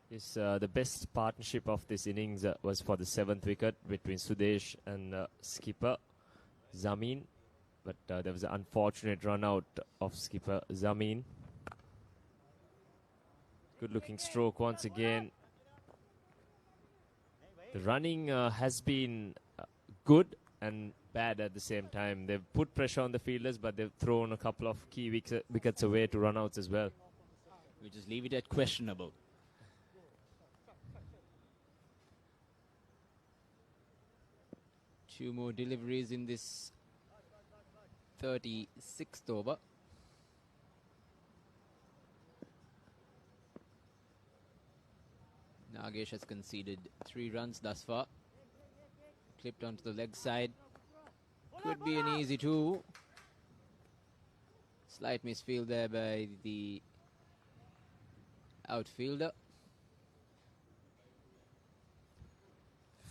This, the best partnership of this innings was for the 7th wicket between Sudesh and skipper Zameen. But there was an unfortunate run out of skipper Zameen. Good looking stroke once again. The running has been good and bad at the same time. They've put pressure on the fielders, but they've thrown a couple of key wickets away to run-outs as well. We just leave it at questionable. Two more deliveries in this 36th over. Nagesh has conceded 3 runs thus far. Clipped onto the leg side. Could be an easy 2. Slight misfield there by the outfielder.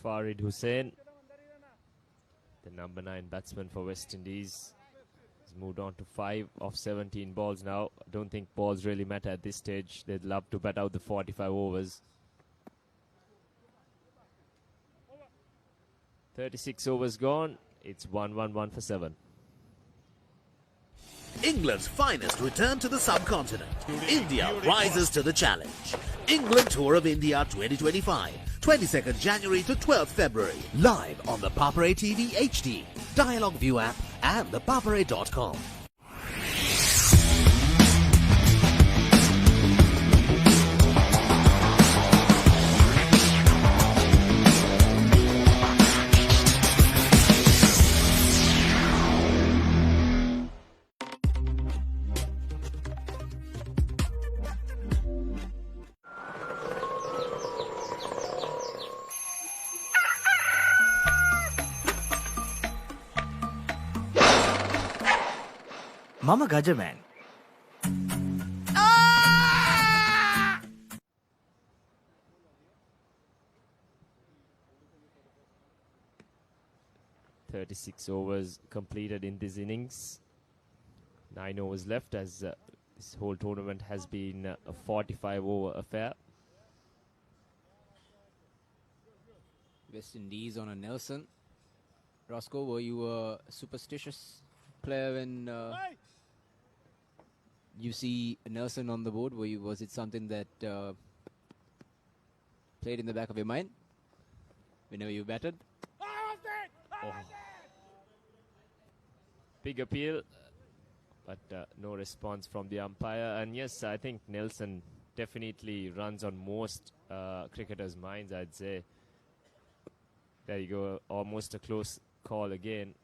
Farid Hussain, the number 9 batsman for West Indies, has moved on to 5 of 17 balls now. I don't think balls really matter at this stage. They'd love to bat out the 45 overs. 36 overs gone. It's 1-1-1 for 7. England's finest return to the subcontinent. India rises to the challenge. England Tour of India 2025. 22nd January to 12th February. Live on the Papare TV HD, Dialogue View app and thepapare.com. මම Gajaman. 36 overs completed in this innings. 9 overs left as this whole tournament has been a 45-over affair. West Indies on a Nelson. Roscoe, were you a superstitious player when you see Nelson on the board? Was it something that played in the back of your mind whenever you batted? Oh. Big appeal, but no response from the umpire. And yes, I think Nelson definitely runs on most cricketers' minds, I'd say. There you go, almost a close call again.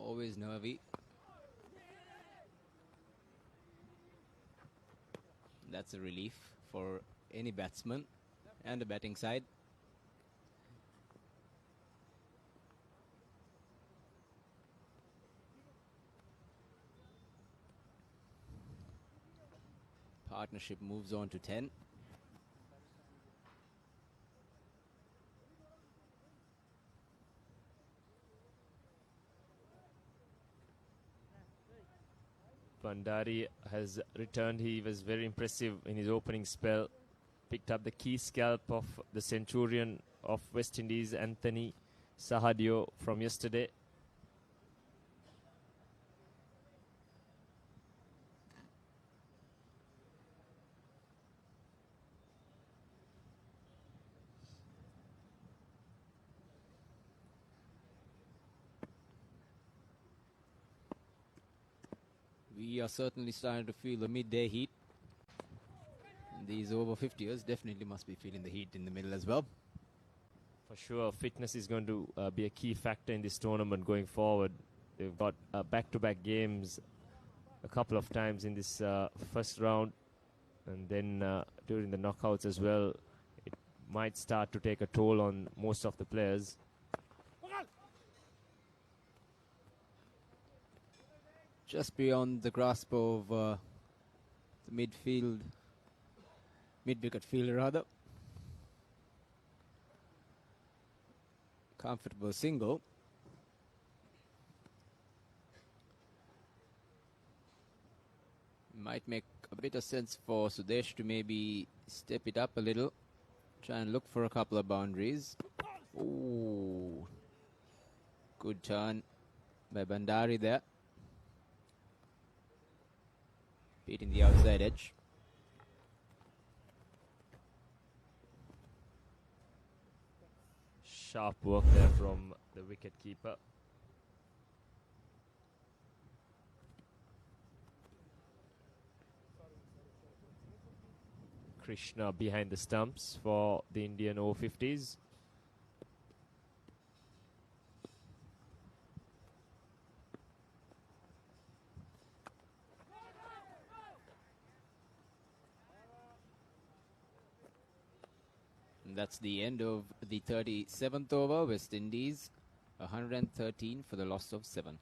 Always nervy. That's a relief for any batsman and the batting side. Partnership moves on to 10. Bandari has returned. He was very impressive in his opening spell. Picked up the key scalp of the centurion of West Indies, Anthony Sahadio, from yesterday. We are certainly starting to feel the midday heat. These over-50ers definitely must be feeling the heat in the middle as well. For sure, fitness is going to be a key factor in this tournament going forward. They've got back-to-back games a couple of times in this first round, and then during the knockouts as well. It might start to take a toll on most of the players. Just beyond the grasp of the mid-wicket fielder rather. Comfortable single. Might make a bit of sense for Sudesh to maybe step it up a little. Try and look for a couple of boundaries. Ooh. Good turn by Bandari there. Beating the outside edge. Sharp work there from the wicket keeper. Krishna behind the stumps for the Indian Over-50s. That's the end of the 37th over. West Indies 113 for the loss of 7.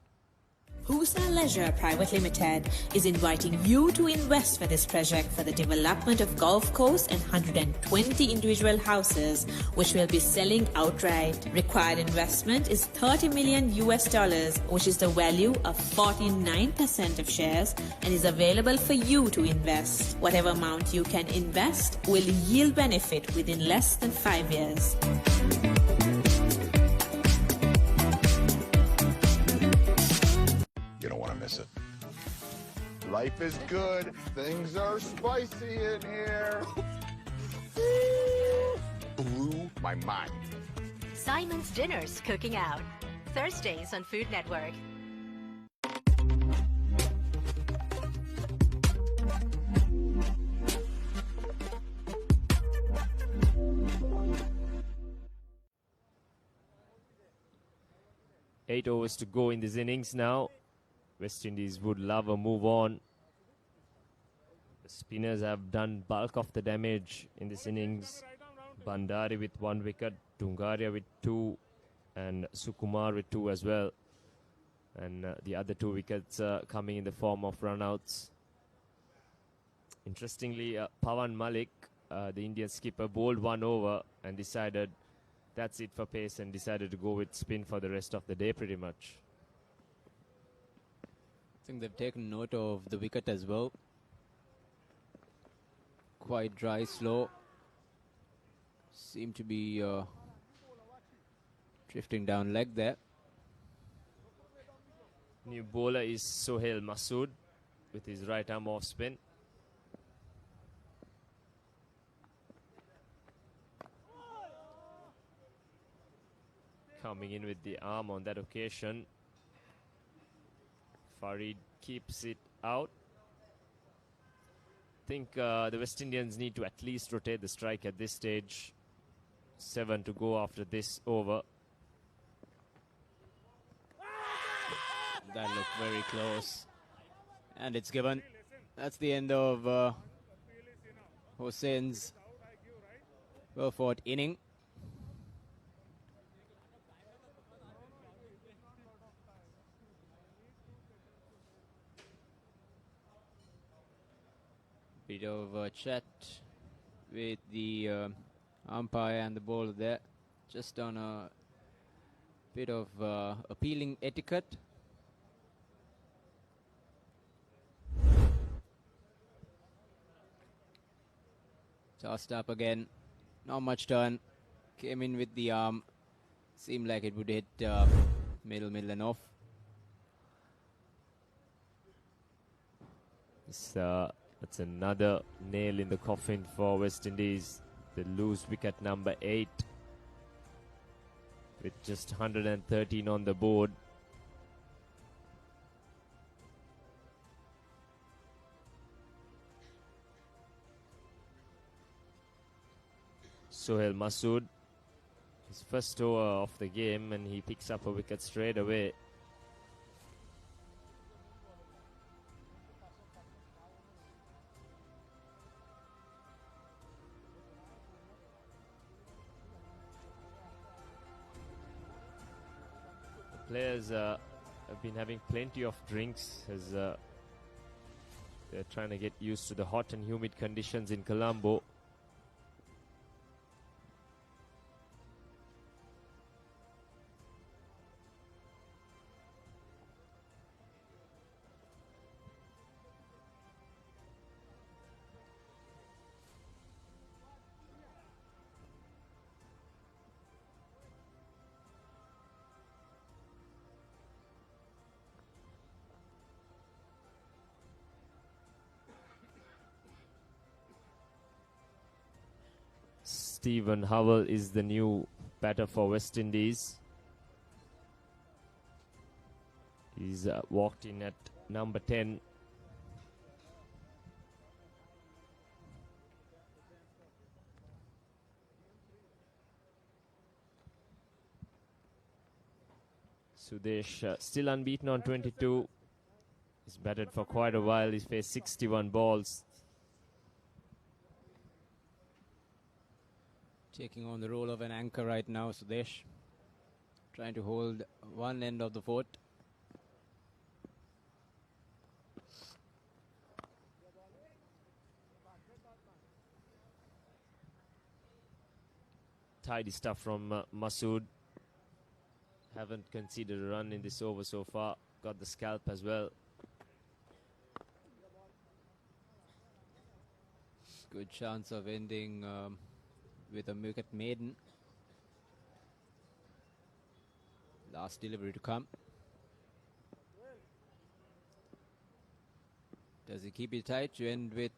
Husa Leisure Private Limited is inviting you to invest for this project for the development of Gulf Coast and 120 individual houses, which will be selling outright. Required investment is $30 million, which is the value of 49% of shares, and is available for you to invest. Whatever amount you can invest will yield benefit within less than 5 years. You don't want to miss it. Life is good. Things are spicy in here. Blew my mind. Simon's Dinner's cooking out. Thursdays on Food Network. Eight overs to go in this innings now. West Indies would love a move on. The spinners have done bulk of the damage in this innings. Bandari with 1 wicket, Dungaria with 2, and Sukumar with 2 as well. And the other 2 wickets coming in the form of runouts. Interestingly, Pavan Malik, the Indian skipper, bowled 1 over and decided that's it for pace and decided to go with spin for the rest of the day pretty much. I think they've taken note of the wicket as well. Quite dry, slow. Seem to be drifting down leg there. New bowler is Sohail Masood with his right arm off spin. Coming in with the arm on that occasion. Farid keeps it out. I think the West Indians need to at least rotate the strike at this stage. 7 to go after this over. That looked very close. And it's given. That's the end of Hossain's well-fought inning. Bit of a chat with the umpire and the bowler there, just on a bit of appealing etiquette. Tossed up again, not much turn, came in with the arm, seemed like it would hit middle and off. That's another nail in the coffin for West Indies. They lose wicket number 8 with just 113 on the board. Sohail Masood, his first over of the game, and he picks up a wicket straight away. Players have been having plenty of drinks as they're trying to get used to the hot and humid conditions in Colombo. Stephen Howell is the new batter for West Indies. He's walked in at number 10. Sudesh still unbeaten on 22. He's batted for quite a while. He's faced 61 balls. Taking on the role of an anchor right now, Sudesh. Trying to hold one end of the fort. Tidy stuff from Masood. Haven't conceded a run in this over so far. Got the scalp as well. Good chance of ending with a wicket maiden. Last delivery to come. Does he keep it tight to end with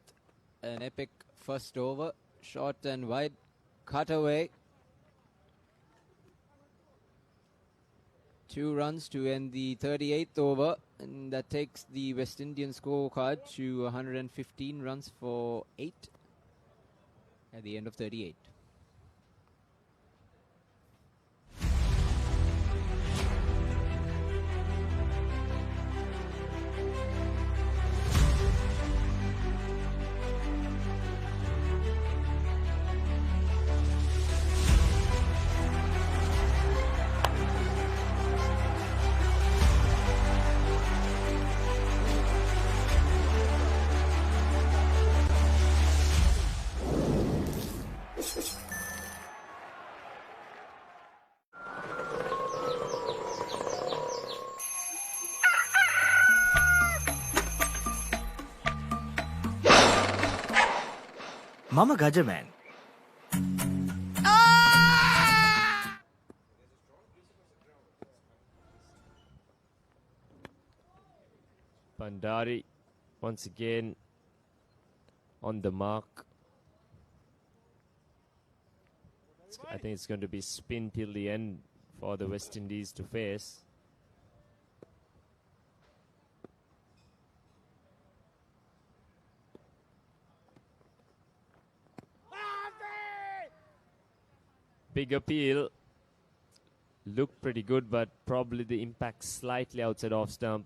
an epic first over? Short and wide, cut away. 2 runs to end the 38th over, and that takes the West Indian scorecard to 115 runs for 8 at the end of 38. මම Gajaman. Bandari once again on the mark. I think it's going to be spin till the end for the West Indies to face. Big appeal. Looked pretty good, but probably the impact slightly outside off stump.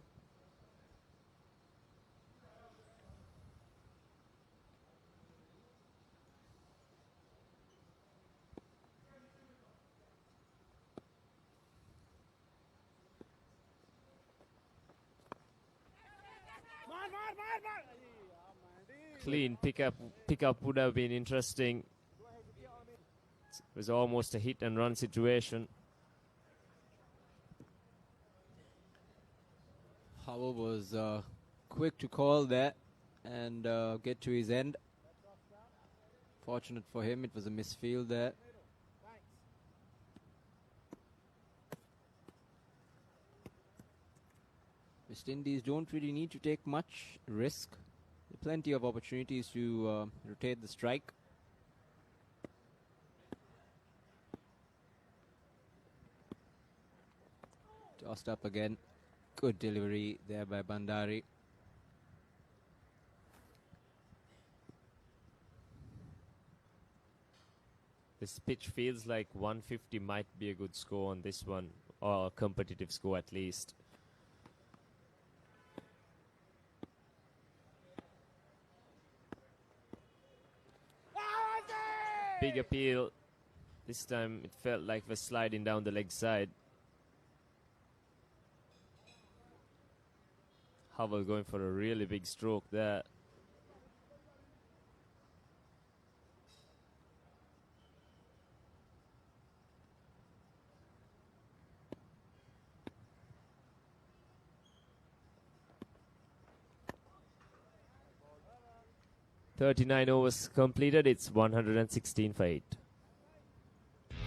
Clean pickup would have been interesting. It was almost a hit and run situation. Howell was quick to call that and get to his end. Fortunate for him, it was a misfield there. West Indies don't really need to take much risk. There are plenty of opportunities to rotate the strike. Tossed up again. Good delivery there by Bandari. This pitch feels like 150 might be a good score on this one, or a competitive score at least. Big appeal. This time it felt like we're sliding down the leg side. Howell going for a really big stroke there. "39 overs completed. It's 116 for 8.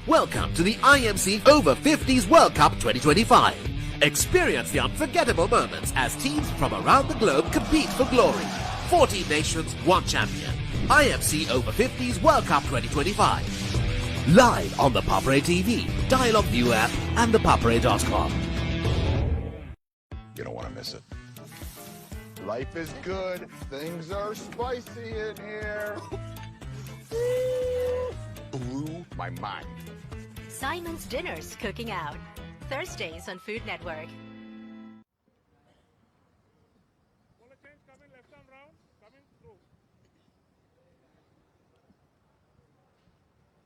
Welcome to the IMC Over-50s World Cup 2025. Experience the unforgettable moments as teams from around the globe compete for glory. 14 nations, 1 champion. IMC Over-50s World Cup 2025. Live on the Papare TV, Dialogue View app, and thepapare.com. You don't want to miss it. Life is good. Things are spicy in here. Blew my mind. Simon's Dinner's Cooking Out. Thursdays on Food Network.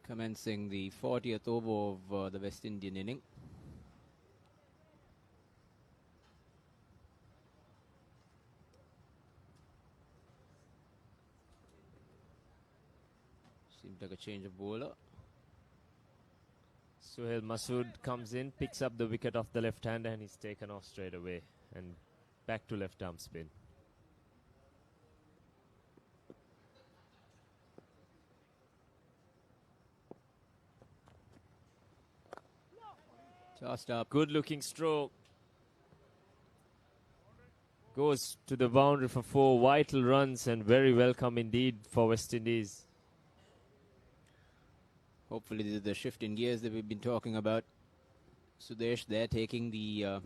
Commencing the 40th over of the West Indian inning. Seems like a change of bowler. Suhail Masood comes in, picks up the wicket off the left hander, and he's taken off straight away. And back to left arm spin. Tossed up. Good looking stroke. Goes to the boundary for 4 vital runs, and very welcome indeed for West Indies. Hopefully this is the shift in gears that we've been talking about. Sudesh there taking the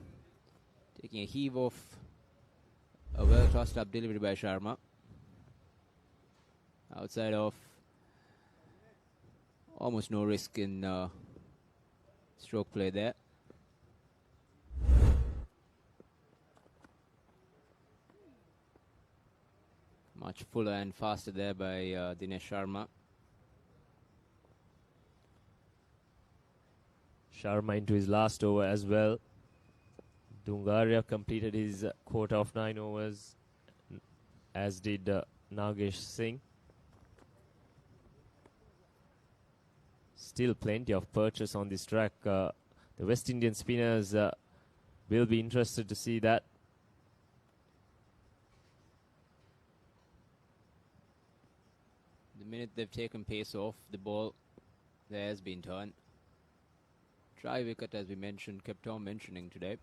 taking a heave off a well tossed up delivery by Sharma. Outside of almost no risk in stroke play there. Much fuller and faster there by Dinesh Sharma. Sharma into his last over as well. Dungaria completed his quota of 9 overs, as did Nagesh Singh. Still plenty of purchase on this track. The West Indian spinners will be interested to see that. The minute they've taken pace off, the ball there has been turned. Try wicket, as we mentioned, kept on mentioning today.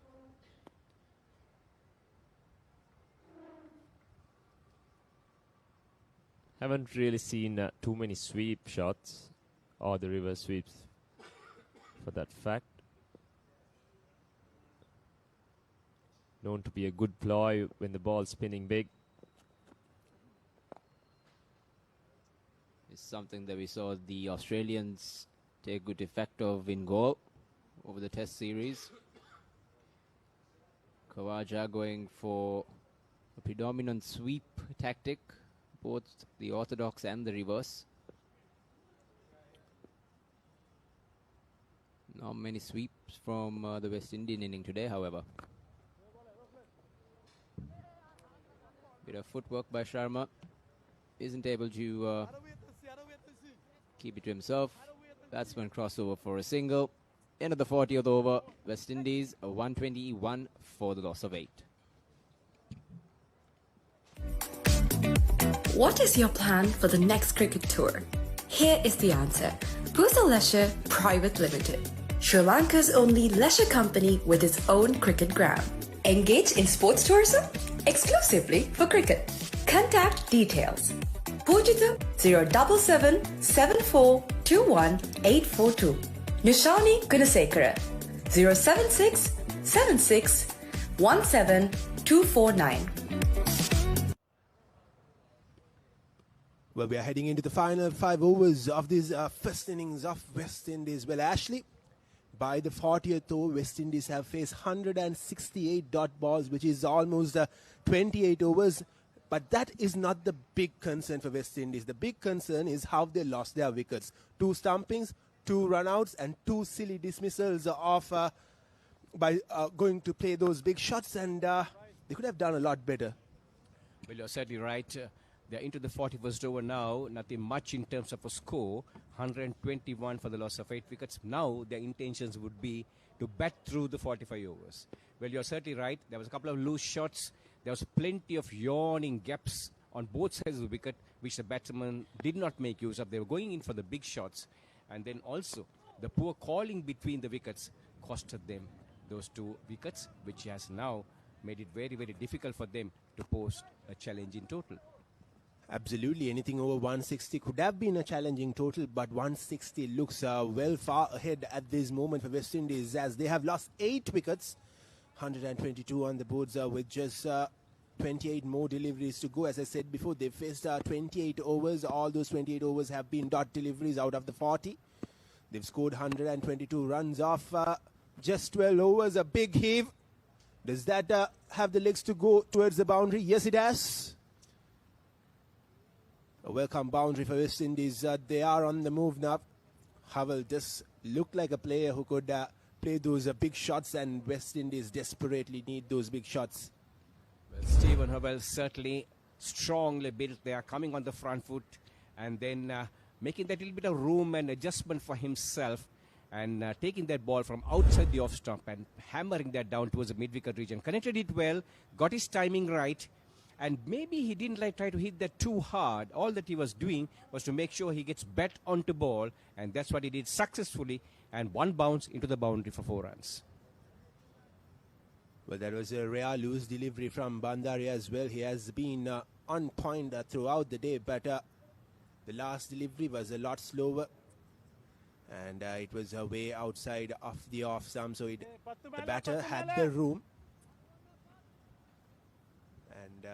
Haven't really seen too many sweep shots or the reverse sweeps for that fact. Known to be a good ploy when the ball's spinning big. It's something that we saw the Australians take good effect of in goal over the Test series. Khawaja going for a predominant sweep tactic, both the orthodox and the reverse. Not many sweeps from the West Indian inning today, however. Bit of footwork by Sharma. Isn't able to keep it to himself. Batsman crossover for a single. End of the 40th over. West Indies a 121 for the loss of 8. What is your plan for the next cricket tour? Here is the answer. Pusa Leisure Private Limited, Sri Lanka's only leisure company with its own cricket ground. Engage in sports tourism exclusively for cricket. Contact details. Pujita 077 7421 842. Nishani Gunasekara 076 76 17 249. Well, we are heading into the final 5 overs of this first innings of West Indies. Well, Ashley, by the 40th over, West Indies have faced 168 dot balls, which is almost 28 overs. But that is not the big concern for West Indies. The big concern is how they lost their wickets. 2 stumpings, 2 run-outs, and 2 silly dismissals of by going to play those big shots, and they could have done a lot better. Well, you're certainly right. They're into the 41st over now. Nothing much in terms of a score. 121 for the loss of 8 wickets. Now their intentions would be to bat through the 45 overs. Well, you're certainly right. There was a couple of loose shots. There was plenty of yawning gaps on both sides of the wicket, which the batsmen did not make use of. They were going in for the big shots. And then also, the poor calling between the wickets costed them those 2 wickets, which has now made it very, very difficult for them to post a challenge in total. Absolutely, anything over 160 could have been a challenging total, but 160 looks well far ahead at this moment for West Indies, as they have lost 8 wickets, 122 on the boards with just 28 more deliveries to go. As I said before, they faced 28 overs. All those 28 overs have been dot deliveries out of the 40. They've scored 122 runs off just 12 overs. A big heave. Does that have the legs to go towards the boundary? Yes, it has. A welcome boundary for West Indies. They are on the move now. Howell just looked like a player who could play those big shots, and West Indies desperately need those big shots. Well, Stephen Howell certainly strongly built. They are coming on the front foot and then making that little bit of room and adjustment for himself, and taking that ball from outside the off stump and hammering that down towards the mid-wicket region. Connected it well, got his timing right. And maybe he didn't try to hit that too hard. All that he was doing was to make sure he gets bat onto ball, and that's what he did successfully, and 1 bounce into the boundary for 4 runs. Well, that was a rare loose delivery from Bandari as well. He has been on point throughout the day, but the last delivery was a lot slower, and it was way outside of the off stump, so the batter had the room and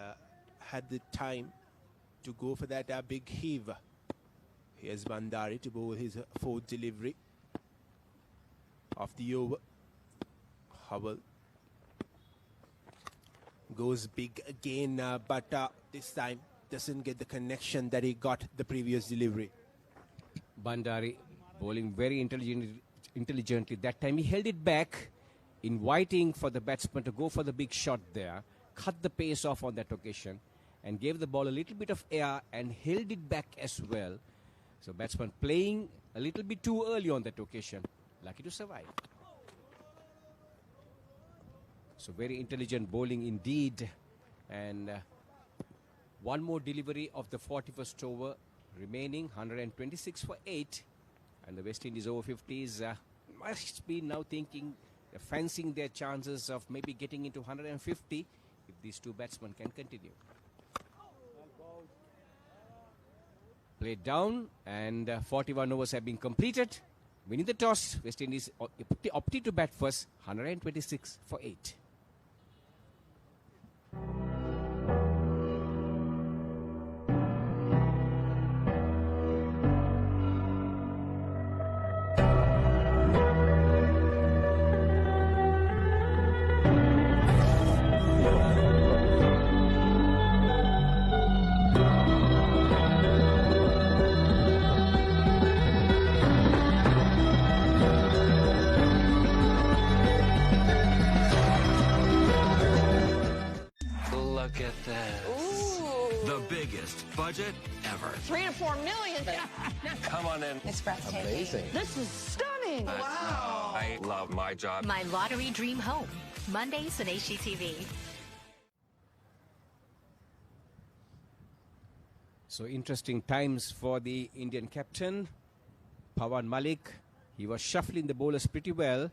had the time to go for that big heave. Here's Bandari to bowl his 4th delivery of the over. Howell goes big again, but this time doesn't get the connection that he got the previous delivery. Bandari bowling very intelligently. That time he held it back, inviting for the batsman to go for the big shot there. Cut the pace off on that occasion and gave the ball a little bit of air and held it back as well. So batsman playing a little bit too early on that occasion. Lucky to survive. So very intelligent bowling indeed. And 1 more delivery of the 41st over remaining 126 for 8. And the West Indies over-50s must be now thinking, fancying their chances of maybe getting into 150 if these two batsmen can continue. Played down, and 41 overs have been completed. Winning the toss, West Indies opted to bat first, 126 for 8. Look at this. Ooh. The biggest budget ever. 3 to 4 million. Come on in. It's breathtaking. Amazing. This is stunning. Wow. I love my job. My Lottery Dream Home. Mondays on HGTV. So interesting times for the Indian captain, Pawan Malik. He was shuffling the bowlers pretty well,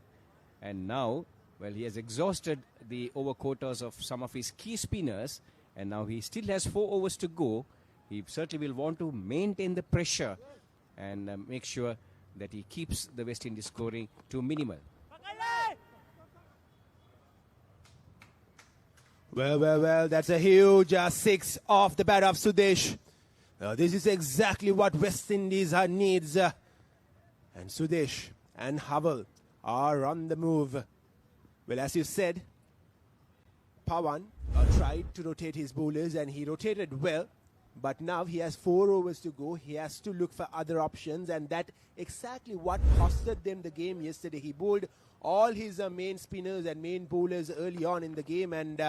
and now, well, he has exhausted the over quotas of some of his key spinners, and now he still has 4 overs to go. He certainly will want to maintain the pressure and make sure that he keeps the West Indies scoring to minimal. Well, that's a huge 6 off the bat of Sudesh. This is exactly what West Indies needs. And Sudesh and Havel are on the move. Well, as you said, Pawan tried to rotate his bowlers and he rotated well. But now he has 4 overs to go. He has to look for other options, and that exactly what costed them the game yesterday. He bowled all his main spinners and main bowlers early on in the game, and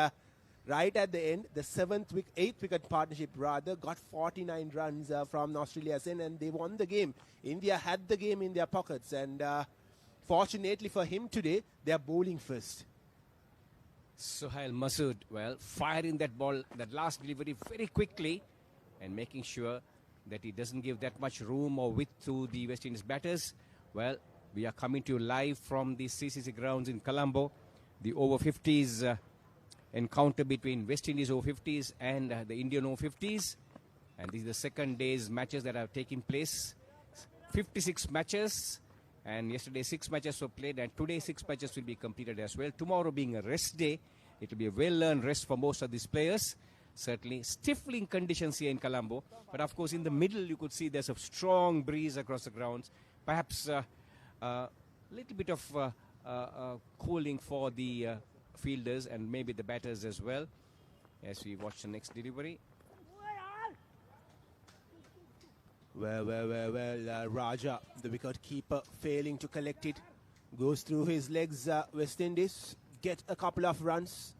right at the end, the 8th wicket partnership got 49 runs from Australia's end, and they won the game. India had the game in their pockets, and fortunately for him today, they are bowling first. Sohail Masood, well, firing that ball, that last delivery very quickly, and making sure that he doesn't give that much room or width to the West Indies batters. Well, we are coming to you live from the CCC Grounds in Colombo. The over-50s encounter between West Indies over-50s and the Indian over-50s. And this is the second day's matches that have taken place. 56 matches. And yesterday 6 matches were played, and today 6 matches will be completed as well. Tomorrow being a rest day, it will be a well-earned rest for most of these players. Certainly stifling conditions here in Colombo. But of course in the middle you could see there's a strong breeze across the grounds. Perhaps a little bit of cooling for the fielders and maybe the batters as well, as we watch the next delivery. Well, Raja, the wicket keeper, failing to collect it. Goes through his legs, West Indies. Get a couple of runs.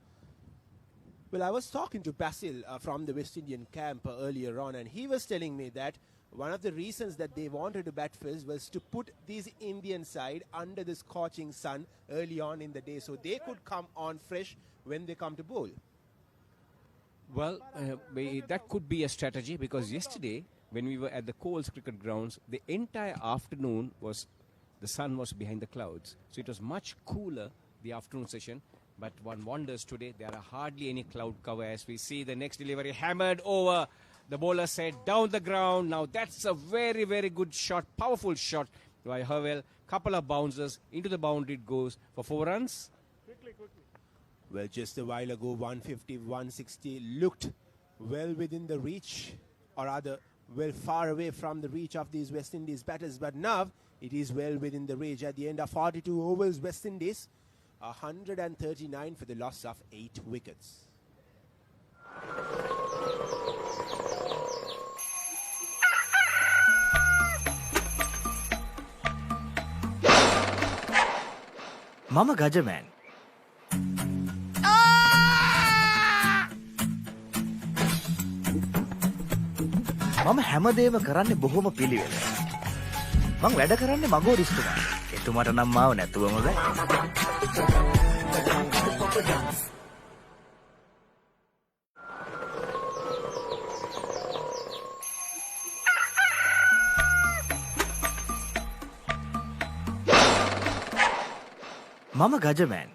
Well, I was talking to Basil from the West Indian camp earlier on, and he was telling me that one of the reasons that they wanted to bat first was to put this Indian side under the scorching sun early on in the day, so they could come on fresh when they come to bowl. Well, that could be a strategy, because yesterday when we were at the Coles Cricket Grounds, the entire afternoon the sun was behind the clouds, so it was much cooler, the afternoon session. But one wonders today, there are hardly any cloud cover, as we see the next delivery hammered over. The bowler said down the ground. Now that's a very, very good shot, powerful shot by Havel. Couple of bouncers into the boundary, it goes for 4 runs. Quickly. Well, just a while ago, 150, 160 looked well within the reach, or rather, well far away from the reach of these West Indies batters. But now it is well within the reach. At the end of 42 overs, West Indies 139 for the loss of 8 wickets. Mama Gajaman. මම හැමදේම කරන්නේ බොහොම පිළිවෙල. මං වැඩ කරන්නේ මගෝරිස්තුමා. එතුමාට නම් මාව නැතුවම බෑ. මම Gajaman.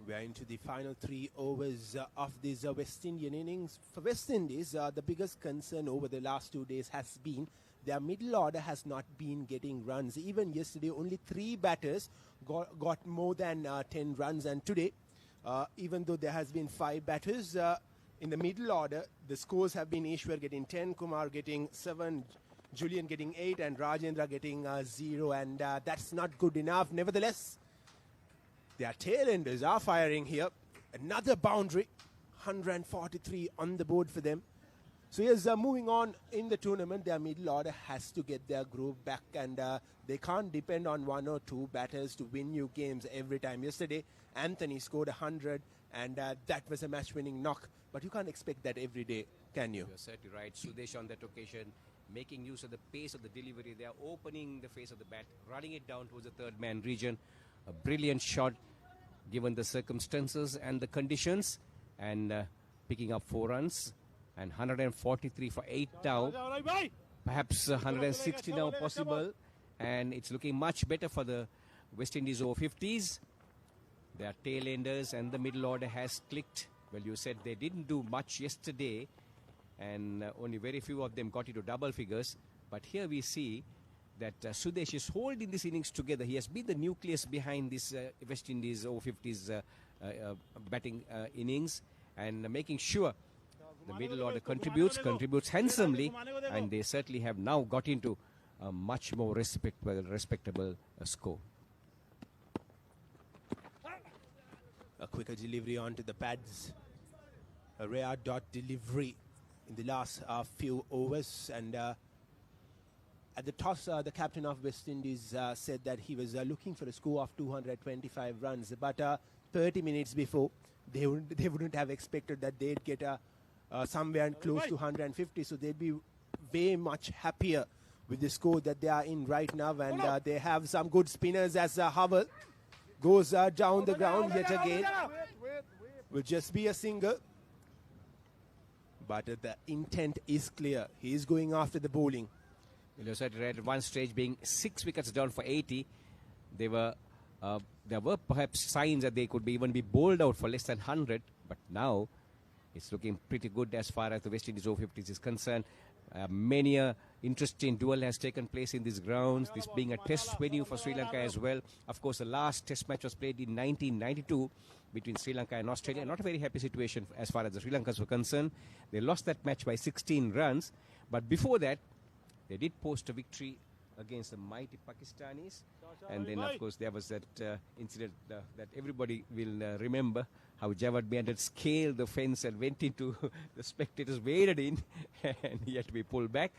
We are into the final 3 overs of this West Indian innings. For West Indies, the biggest concern over the last 2 days has been their middle order has not been getting runs. Even yesterday, only 3 batters got more than 10 runs. And today, even though there has been 5 batters in the middle order, the scores have been Ishwar getting 10, Kumar getting 7, Julian getting 8, and Rajendra getting 0. And that's not good enough. Nevertheless, their tail-enders are firing here. Another boundary, 143 on the board for them. So yes, moving on in the tournament, their middle order has to get their groove back, and they can't depend on 1 or 2 batters to win you games every time. Yesterday, Anthony scored 100, and that was a match-winning knock. But you can't expect that every day, can you? You're certainly right. Sudesh on that occasion, making use of the pace of the delivery. They are opening the face of the bat, running it down towards the third man region. A brilliant shot given the circumstances and the conditions, and picking up 4 runs and 143 for 8 now. Perhaps 160 now possible, and it's looking much better for the West Indies over-50s. Their tail-enders and the middle order has clicked. Well, you said they didn't do much yesterday, and only very few of them got into double figures. But here we see that Sudesh is holding this innings together. He has been the nucleus behind this West Indies over-50s batting innings, and making sure the middle order contributes handsomely, and they certainly have now got into a much more respectable score. A quicker delivery onto the pads. A rare dot delivery in the last few overs, and at the toss, the captain of West Indies said that he was looking for a score of 225 runs. But 30 minutes before, they wouldn't have expected that they'd get somewhere close to 150. So they'd be way much happier with the score that they are in right now. And they have some good spinners as Howell goes down the ground yet again. Will just be a single. But the intent is clear. He is going after the bowling. You said at one stage, being 6 wickets down for 80, there were perhaps signs that they could even be bowled out for less than 100. But now it's looking pretty good as far as the West Indies over-50s is concerned. Many a interesting duel has taken place in these grounds, this being a test venue for Sri Lanka as well. Of course, the last test match was played in 1992 between Sri Lanka and Australia. Not a very happy situation as far as the Sri Lankans were concerned. They lost that match by 16 runs. But before that, they did post a victory against the mighty Pakistanis. And then, of course, there was that incident that everybody will remember, how Javad Mian had scaled the fence and went into the spectators, waded in, and he had to be pulled back.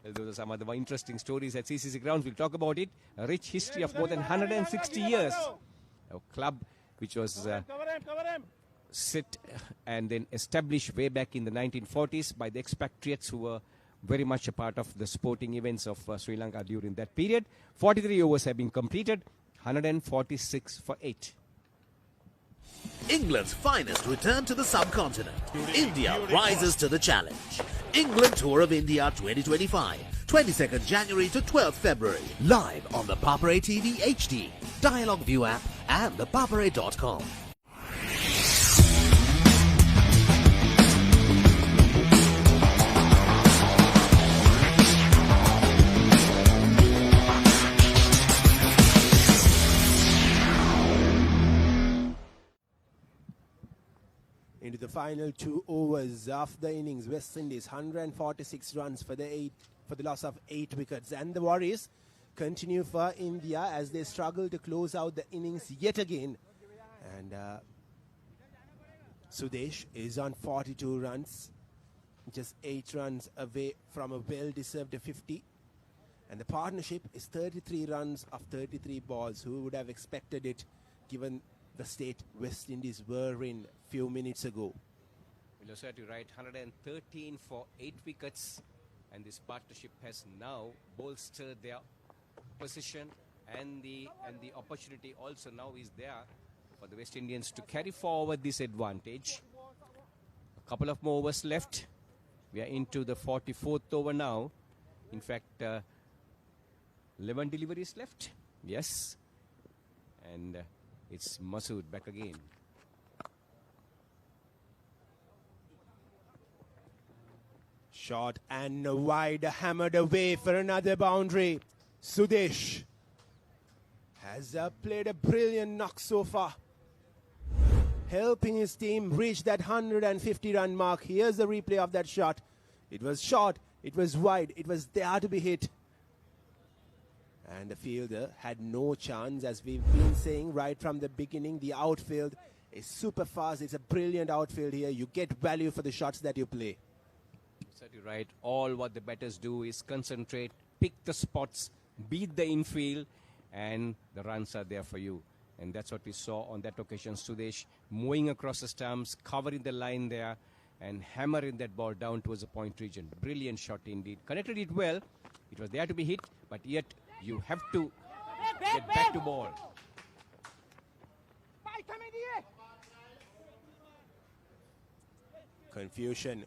Those are some of the more interesting stories at CCC Grounds. We'll talk about it. A rich history of more than 160 years. A club which was set and then established way back in the 1940s by the expatriates who were very much a part of the sporting events of Sri Lanka during that period. 43 overs have been completed, 146 for 8. England's finest return to the subcontinent. India rises to the challenge. England Tour of India 2025, 22nd January to 12th February. Live on the Papare TV HD, Dialogue View app and thepapare.com. Into the final 2 overs of the innings, West Indies 146 runs for the loss of 8 wickets, and the worries continue for India as they struggle to close out the innings yet again. And Sudesh is on 42 runs, just 8 runs away from a well-deserved 50. And the partnership is 33 runs of 33 balls. Who would have expected it, given the state West Indies were in few minutes ago? Well, you're certainly right. 113 for 8 wickets, and this partnership has now bolstered their position, and the opportunity also now is there for the West Indians to carry forward this advantage. A couple of more overs left. We are into the 44th over now. In fact, 11 deliveries left. Yes. And it's Masood back again. Short and wide, hammered away for another boundary. Sudesh has played a brilliant knock so far, helping his team reach that 150-run mark. Here's the replay of that shot. It was short, it was wide, it was there to be hit. And the fielder had no chance, as we've been saying right from the beginning. The outfield is super fast. It's a brilliant outfield here. You get value for the shots that you play. Certainly right. All what the batters do is concentrate, pick the spots, beat the infield, and the runs are there for you. And that's what we saw on that occasion. Sudesh moving across the stumps, covering the line there, and hammering that ball down towards the point region. Brilliant shot indeed. Connected it well. It was there to be hit, but yet you have to get back to ball.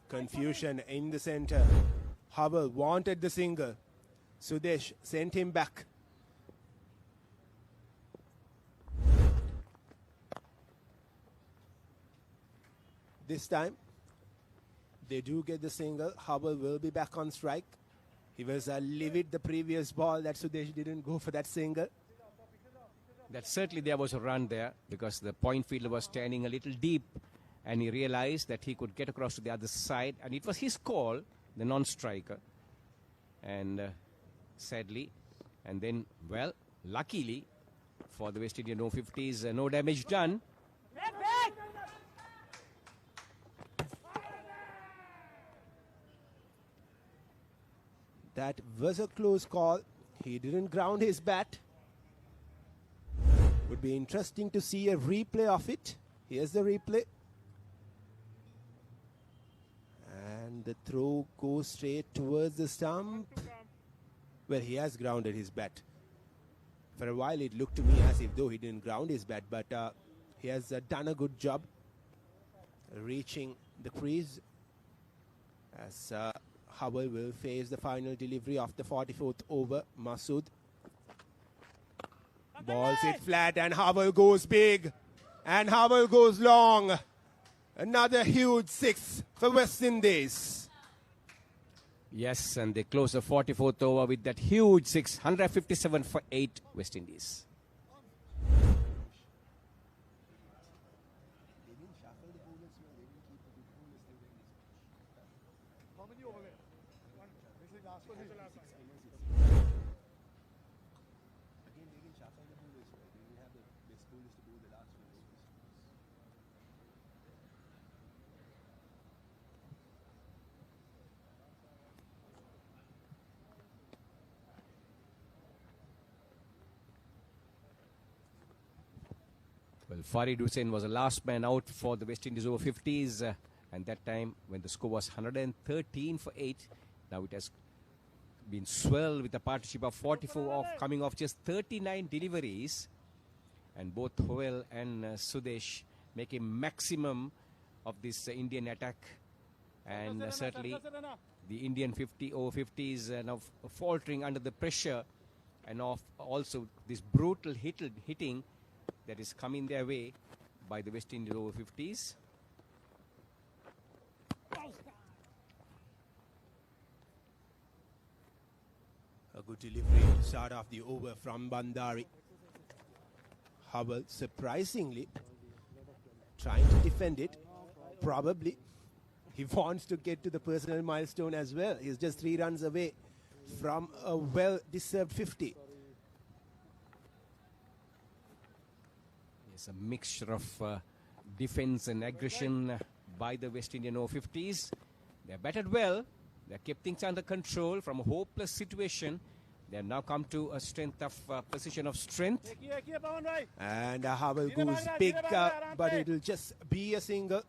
Confusion in the center. Hubble wanted the single. Sudesh sent him back. This time, they do get the single. Hubble will be back on strike. He was livid the previous ball that Sudesh didn't go for that single. That certainly there was a run there because the point fielder was standing a little deep and he realized that he could get across to the other side, and it was his call, the non-striker. And sadly, and then, well, luckily for the West Indian Over-50s, no damage done. That was a close call. He didn't ground his bat. Would be interesting to see a replay of it. Here's the replay. And the throw goes straight towards the stump. Well, he has grounded his bat. For a while, it looked to me as if though he didn't ground his bat, but he has done a good job reaching the crease as Hubble will face the final delivery of the 44th over. Masood. Balls it flat and Hubble goes big. And Hubble goes long. Another huge six for West Indies. Yes, and they close the 44th over with that huge six, 157 for 8 West Indies. Well, Farid Hussain was the last man out for the West Indies Over-50s, and that time when the score was 113 for 8, now it has been swelled with a partnership of 44 off, coming off just 39 deliveries, and both Hoel and Sudesh make a maximum of this Indian attack, and certainly the Indian Over-50s now faltering under the pressure, and of also this brutal hitting that is coming their way by the West Indies Over-50s. A good delivery to start off the over from Bandari. Hubble surprisingly trying to defend it. Probably he wants to get to the personal milestone as well. He's just 3 runs away from a well-deserved 50. It's a mixture of defense and aggression by the West Indian Over-50s. They're batted well. They've kept things under control from a hopeless situation. They've now come to a strength of position of strength. And Hubble goes big, but it'll just be a single.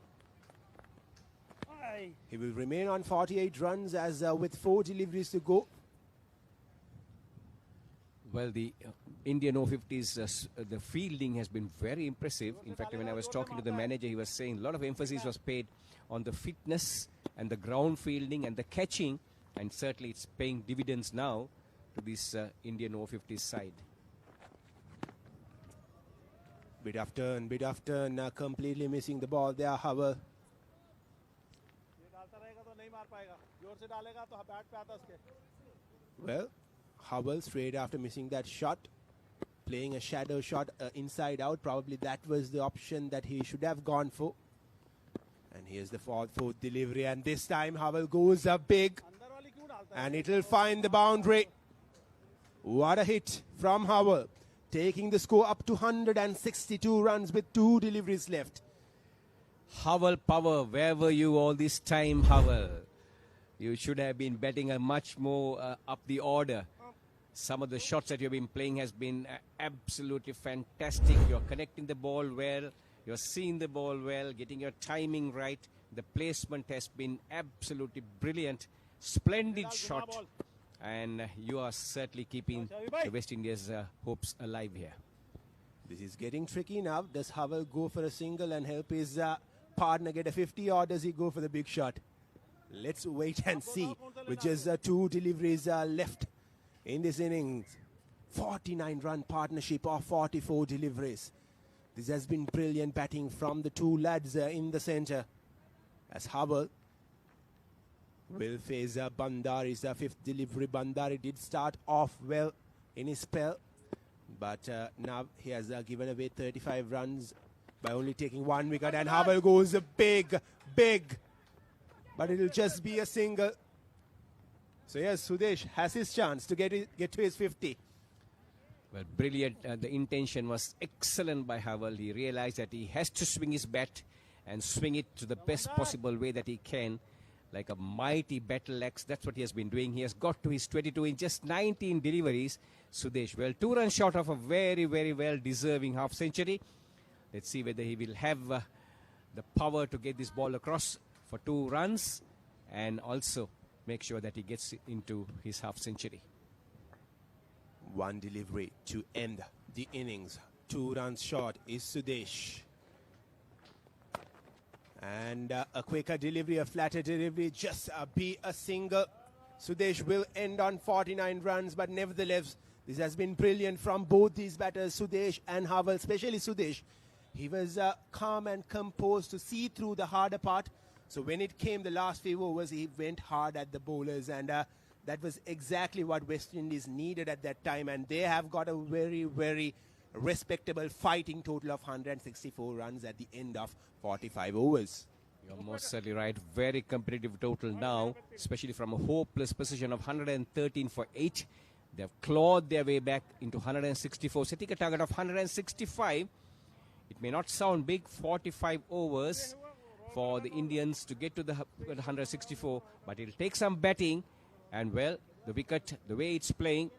He will remain on 48 runs as with 4 deliveries to go. Well, the Indian Over-50s, the fielding has been very impressive. In fact, when I was talking to the manager, he was saying a lot of emphasis was paid on the fitness and the ground fielding and the catching, and certainly it's paying dividends now to this Indian Over-50s side. Bit of turn, completely missing the ball there, Howell. Well, Howell straight after missing that shot, playing a shadow shot inside out. Probably that was the option that he should have gone for. And here's the fourth delivery, and this time Howell goes up big, and it'll find the boundary. What a hit from Howell, taking the score up to 162 runs with 2 deliveries left. Howell power, where were you all this time, Howell? You should have been betting a much more up the order. Some of the shots that you've been playing has been absolutely fantastic. You're connecting the ball well. You're seeing the ball well, getting your timing right. The placement has been absolutely brilliant. Splendid shot. And you are certainly keeping the West Indies' hopes alive here. This is getting tricky now. Does Howell go for a single and help his partner get a 50, or does he go for the big shot? Let's wait and see. With just 2 deliveries left in this innings. 49-run partnership of 44 deliveries. This has been brilliant batting from the 2 lads in the centre. As Howell will face Bandari's 5th delivery. Bandari did start off well in his spell, but now he has given away 35 runs by only taking 1 wicket, and Howell goes big, but it'll just be a single. So yes, Sudesh has his chance to get to his 50. Well, brilliant. The intention was excellent by Howell. He realized that he has to swing his bat and swing it to the best possible way that he can, like a mighty battle axe. That's what he has been doing. He has got to his 22 in just 19 deliveries. Sudesh, well, 2 runs short of a very, very well-deserving half-century. Let's see whether he will have the power to get this ball across for 2 runs and also make sure that he gets into his half-century. 1 delivery to end the innings. 2 runs short is Sudesh. And a quicker delivery, a flatter delivery, just be a single. Sudesh will end on 49 runs, but nevertheless, this has been brilliant from both these batters, Sudesh and Howell, especially Sudesh. He was calm and composed to see through the harder part. So when it came the last few overs, he went hard at the bowlers, and that was exactly what West Indies needed at that time. And they have got a very, very respectable fighting total of 164 runs at the end of 45 overs. You're most certainly right. Very competitive total now, especially from a hopeless position of 113 for 8. They've clawed their way back into 164, setting a target of 165. It may not sound big, 45 overs for the Indians to get to the 164, but it'll take some batting. And well, the wicket, the way it's playing,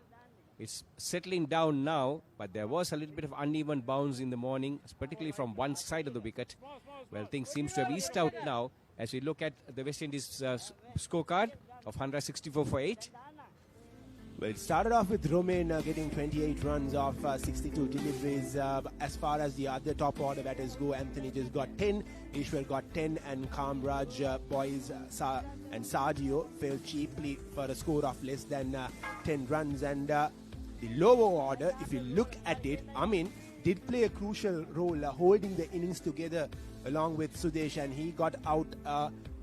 it's settling down now, but there was a little bit of uneven bounce in the morning, particularly from one side of the wicket. Well, things seems to have eased out now as we look at the West Indies scorecard of 164 for 8. Well, it started off with Romain getting 28 runs off 62 deliveries. As far as the other top order batters go, Anthony just got 10, Ishwar got 10, and Kamraj, Boys and Sadio fell cheaply for a score of less than 10 runs. And the lower order, if you look at it, Amin did play a crucial role holding the innings together along with Sudesh, and he got out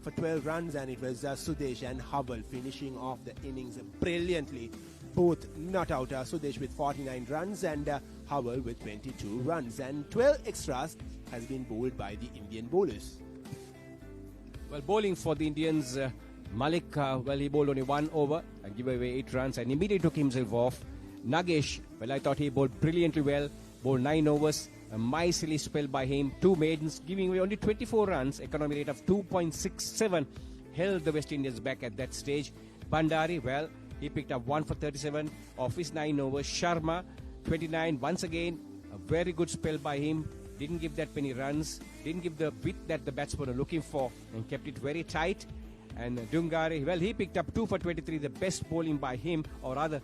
for 12 runs, and it was Sudesh and Howell finishing off the innings brilliantly. Both not out, Sudesh with 49 runs and Howell with 22 runs, and 12 extras has been bowled by the Indian bowlers. Well, bowling for the Indians, Malik, well, he bowled only 1 over and gave away 8 runs and immediately took himself off. Nagesh, well, I thought he bowled brilliantly well, bowled 9 overs, a miserly spell by him, 2 maidens, giving away only 24 runs, economy rate of 2.67, held the West Indians back at that stage. Bandari, well, he picked up 1 for 37 of his 9 overs. Sharma, 29, once again, a very good spell by him, didn't give that many runs, didn't give the width that the batsmen are looking for, and kept it very tight. And Dungari, well, he picked up 2 for 23, the best bowling by him, or rather,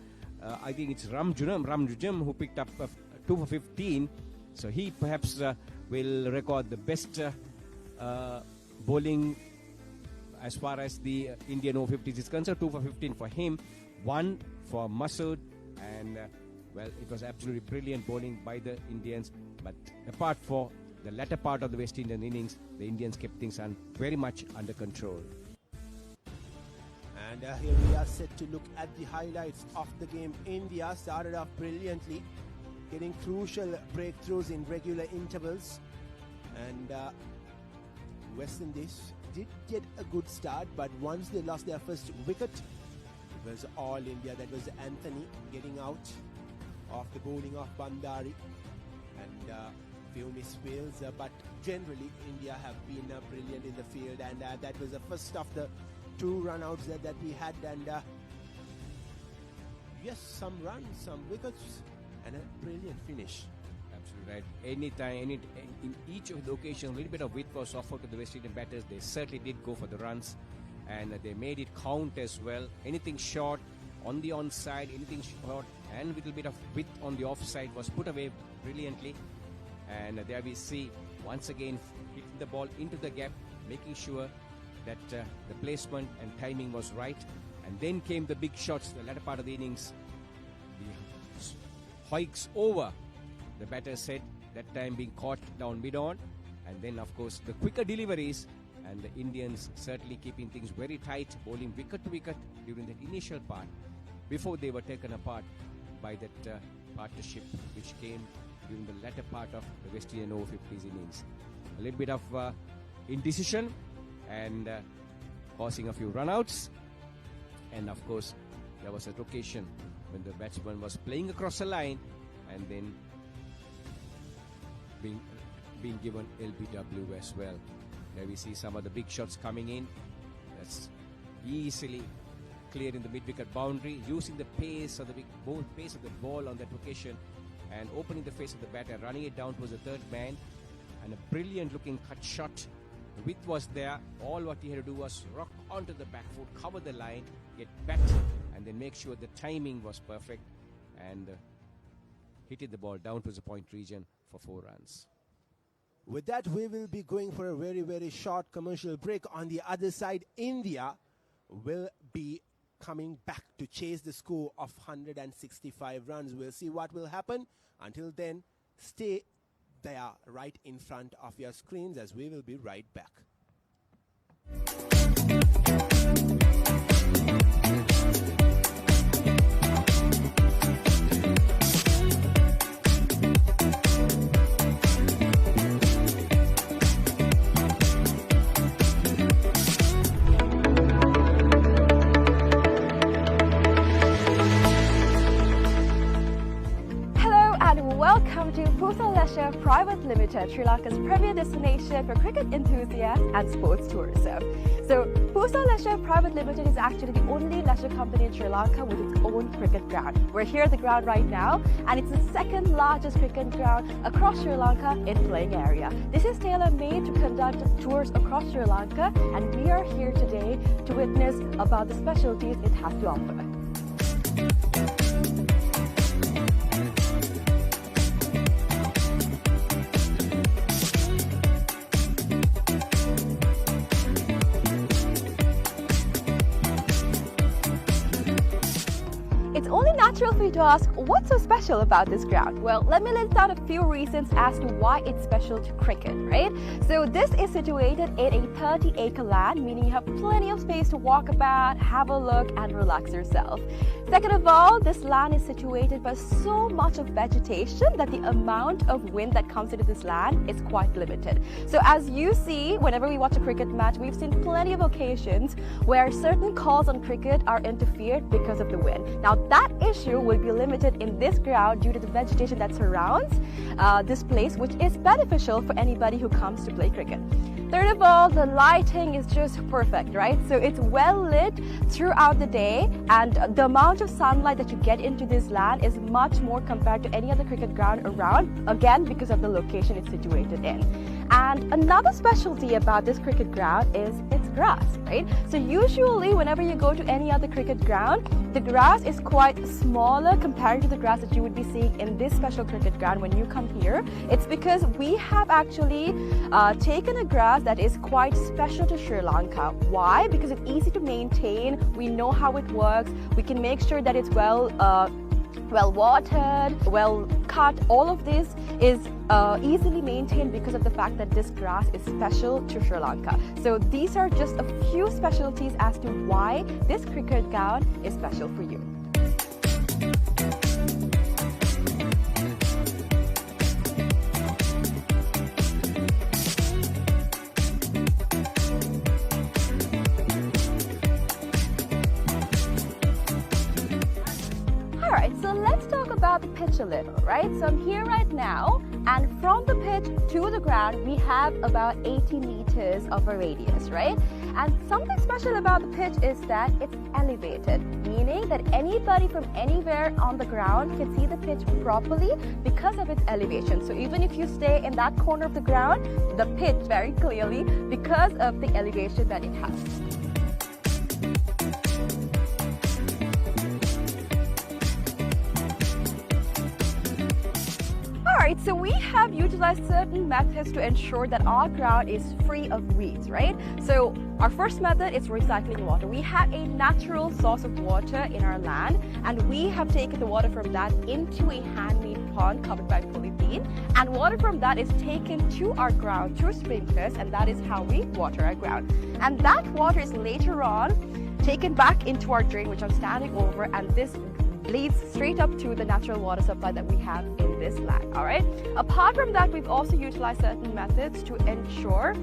I think it's Ramjunam who picked up 2 for 15. So he perhaps will record the best bowling as far as the Indian Over-50s is concerned. 2 for 15 for him. 1 for Masood, and well, it was absolutely brilliant bowling by the Indians. But apart from the latter part of the West Indian innings, the Indians kept things very much under control. And here we are set to look at the highlights of the game. India started off brilliantly, getting crucial breakthroughs in regular intervals. And West Indies did get a good start, but once they lost their first wicket, it was all India. That was Anthony getting out of the bowling of Bandari, and few misfields, but generally India have been brilliant in the field, and that was the first of the 2 run-outs that we had, and yes, some runs, some wickets, and a brilliant finish. Absolutely right. Anytime, in each of the occasions, a little bit of width was offered to the West Indian batters. They certainly did go for the runs, and they made it count as well. Anything short on the onside, anything short, and a little bit of width on the offside was put away brilliantly. And there we see once again hitting the ball into the gap, making sure that the placement and timing was right. And then came the big shots, the latter part of the innings. The hoiks over, the batter said, that time being caught down mid-on. And then, of course, the quicker deliveries, and the Indians certainly keeping things very tight, bowling wicket to wicket during that initial part, before they were taken apart by that partnership which came during the latter part of the West Indian Over-50s innings. A little bit of indecision and causing a few run-outs. And of course, there was an occasion when the batsman was playing across the line and then being given LBW as well. There we see some of the big shots coming in. That's easily clearing the mid-wicket boundary, using the pace of the pace of the ball on that occasion, and opening the face of the batter, running it down towards the third man, and a brilliant looking cut shot. The width was there. All what he had to do was rock onto the back foot, cover the line, get back, and then make sure the timing was perfect, and hitting the ball down towards the point region for 4 runs. With that, we will be going for a very, very short commercial break. On the other side, India will be coming back to chase the score of 165 runs. We'll see what will happen. Until then, stay there right in front of your screens, as we will be right back. Welcome to Pusal Leisure Private Limited, Sri Lanka's premier destination for cricket enthusiasts and sports tourism. So, Pusal Leisure Private Limited is actually the only leisure company in Sri Lanka with its own cricket ground. We're here at the ground right now, and it's the second largest cricket ground across Sri Lanka in playing area. This is tailor-made to conduct tours across Sri Lanka, and we are here today to witness about the specialties it has to offer. Only natural for you to ask, what's so special about this ground? Well, let me list out a few reasons as to why it's special to cricket, right? So this is situated in a 30-acre land, meaning you have plenty of space to walk about, have a look, and relax yourself. Second of all, this land is situated by so much of vegetation that the amount of wind that comes into this land is quite limited. So as you see, whenever we watch a cricket match, we've seen plenty of occasions where certain calls on cricket are interfered because of the wind. Now that issue will be limited in this ground due to the vegetation that surrounds this place, which is beneficial for anybody who comes to play cricket. Third of all, the lighting is just perfect, right? So it's well lit throughout the day, and the amount of sunlight that you get into this land is much more compared to any other cricket ground around, again because of the location it's situated in. And another specialty about this cricket ground is its grass, right? So usually whenever you go to any other cricket ground, the grass is quite smaller compared to the grass that you would be seeing in this special cricket ground when you come here. It's because we have actually taken a grass that is quite special to Sri Lanka. Why? Because it's easy to maintain. We know how it works. We can make sure that it's well watered, well cut. All of this is easily maintained because of the fact that this grass is special to Sri Lanka. So these are just a few specialties as to why this cricket ground is special for you. Alright, so let's talk about the pitch a little, right? So I'm here right now, and from the pitch to the ground, we have about 80 meters of a radius, right? And something special about the pitch is that it's elevated, meaning that anybody from anywhere on the ground can see the pitch properly because of its elevation. So even if you stay in that corner of the ground, the pitch very clearly because of the elevation that it has. Alright, so we have utilized certain methods to ensure that our ground is free of weeds, right? So our first method is recycling water. We have a natural source of water in our land, and we have taken the water from that into a handmade pond covered by polythene, and water from that is taken to our ground through sprinklers, and that is how we water our ground. And that water is later on taken back into our drain, which I'm standing over, and this leads straight up to the natural water supply that we have in this land. All right. Apart from that, we've also utilized certain methods to ensure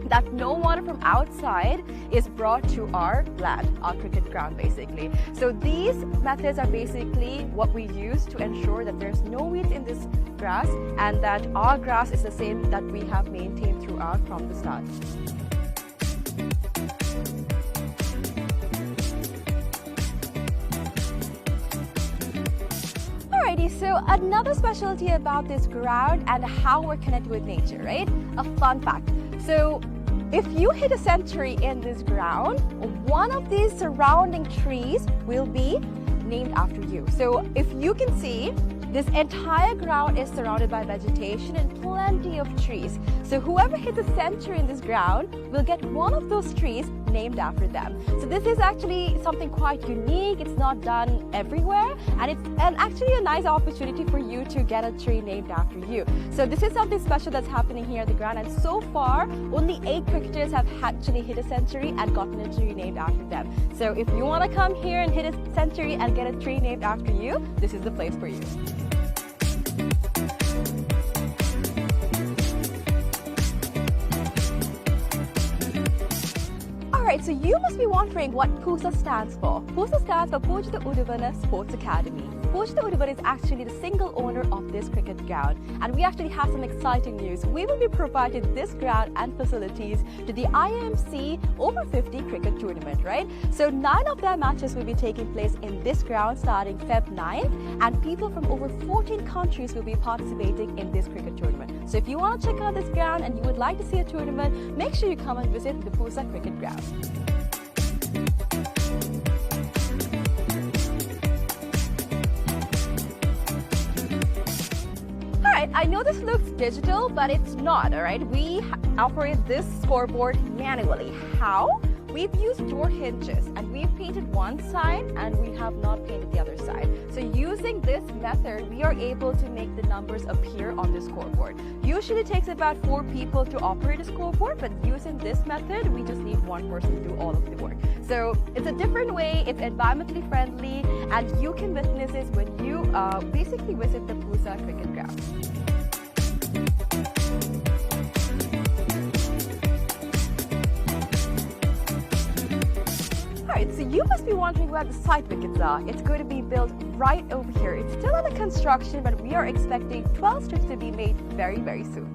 that no water from outside is brought to our land, our cricket ground basically. So these methods are basically what we use to ensure that there's no weeds in this grass and that our grass is the same that we have maintained throughout from the start. Alrighty, so another specialty about this ground and how we're connected with nature, right? A fun fact. So if you hit a century in this ground, one of these surrounding trees will be named after you. So if you can see, this entire ground is surrounded by vegetation and plenty of trees. So whoever hits a century in this ground will get one of those trees named after them. So this is actually something quite unique. It's not done everywhere, and it's actually a nice opportunity for you to get a tree named after you. So this is something special that's happening here at the ground, and so far only 8 cricketers have actually hit a century and gotten a tree named after them. So if you want to come here and hit a century and get a tree named after you, this is the place for you. Alright, so you must be wondering what PUSA stands for. PUSA stands for Pujita Udavana Sports Academy. Pujita Udavana is actually the single owner of this cricket ground, and we actually have some exciting news. We will be providing this ground and facilities to the IMC Over-50 cricket tournament, right? So 9 of their matches will be taking place in this ground starting Feb 9th, and people from over 14 countries will be participating in this cricket tournament. So if you want to check out this ground and you would like to see a tournament, make sure you come and visit the PUSA cricket ground. Alright, I know this looks digital, but it's not, alright? We operate this scoreboard manually. How? We've used door hinges, and we've painted one side and we have not painted the other side. So using this method, we are able to make the numbers appear on the scoreboard. Usually it takes about 4 people to operate a scoreboard, but using this method, we just need 1 person to do all of the work. So it's a different way, it's environmentally friendly, and you can witness this when you basically visit the PUSA cricket ground. Alright, so you must be wondering where the side wickets are. It's going to be built right over here. It's still under construction, but we are expecting 12 strips to be made very, very soon.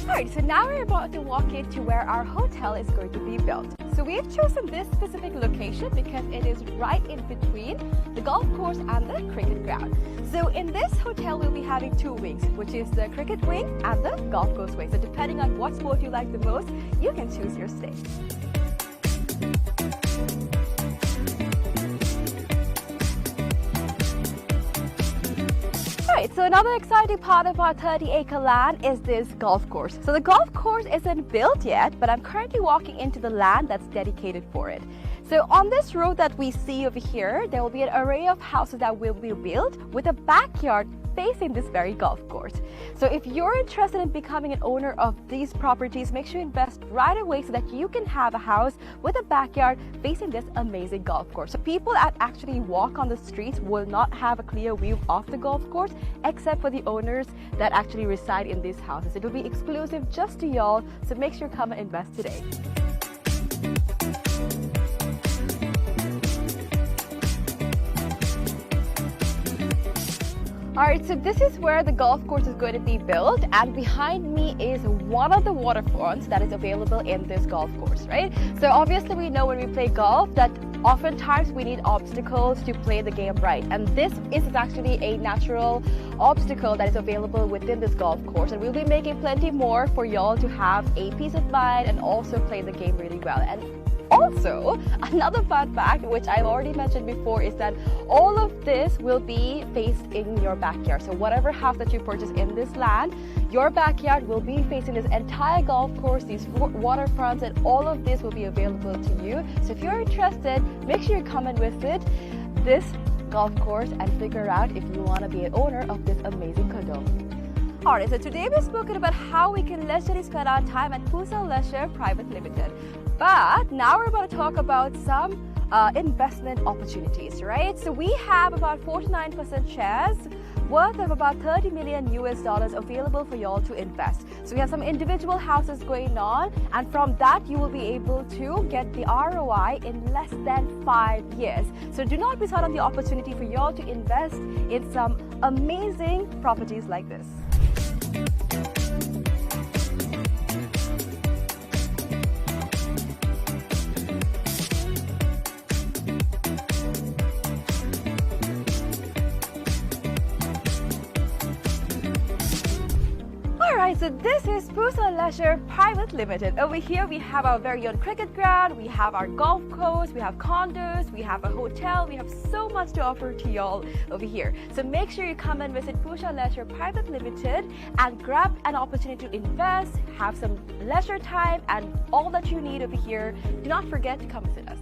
Alright, so now we're about to walk into where our hotel is going to be built. So we've chosen this specific location because it is right in between the golf course and the cricket ground. So in this hotel, we'll be having two wings, which is the cricket wing and the golf course wing. So depending on what sport you like the most, you can choose your stay. Alright, so another exciting part of our 30-acre land is this golf course. So the golf course isn't built yet, but I'm currently walking into the land that's dedicated for it. So on this road that we see over here, there will be an array of houses that will be built with a backyard facing this very golf course. So if you're interested in becoming an owner of these properties, make sure you invest right away so that you can have a house with a backyard facing this amazing golf course. So people that actually walk on the streets will not have a clear view of the golf course except for the owners that actually reside in these houses. It will be exclusive just to y'all, so make sure you come and invest today. Alright, so this is where the golf course is going to be built, and behind me is one of the waterfronts that is available in this golf course, right? So obviously we know when we play golf that oftentimes we need obstacles to play the game right, and this is actually a natural obstacle that is available within this golf course, and we'll be making plenty more for y'all to have a peace of mind and also play the game really well. And also, another fun fact, which I've already mentioned before, is that all of this will be faced in your backyard. So whatever house that you purchase in this land, your backyard will be facing this entire golf course, these waterfronts, and all of this will be available to you. So if you're interested, make sure you come and visit this golf course and figure out if you want to be an owner of this amazing condo. Alright, so today we've spoken about how we can leisurely spend our time at Pusa Leisure Private Limited. But now we're about to talk about some investment opportunities, right? So we have about 49% shares worth of about $30 million available for y'all to invest. So we have some individual houses going on, and from that you will be able to get the ROI in less than 5 years. So do not miss out on the opportunity for y'all to invest in some amazing properties like this. Alright, so this is Pusa Leisure Private Limited. Over here we have our very own cricket ground, we have our golf course, we have condos, we have a hotel, we have so much to offer to y'all over here. So make sure you come and visit Pusa Leisure Private Limited and grab an opportunity to invest, have some leisure time, and all that you need over here. Do not forget to come visit us.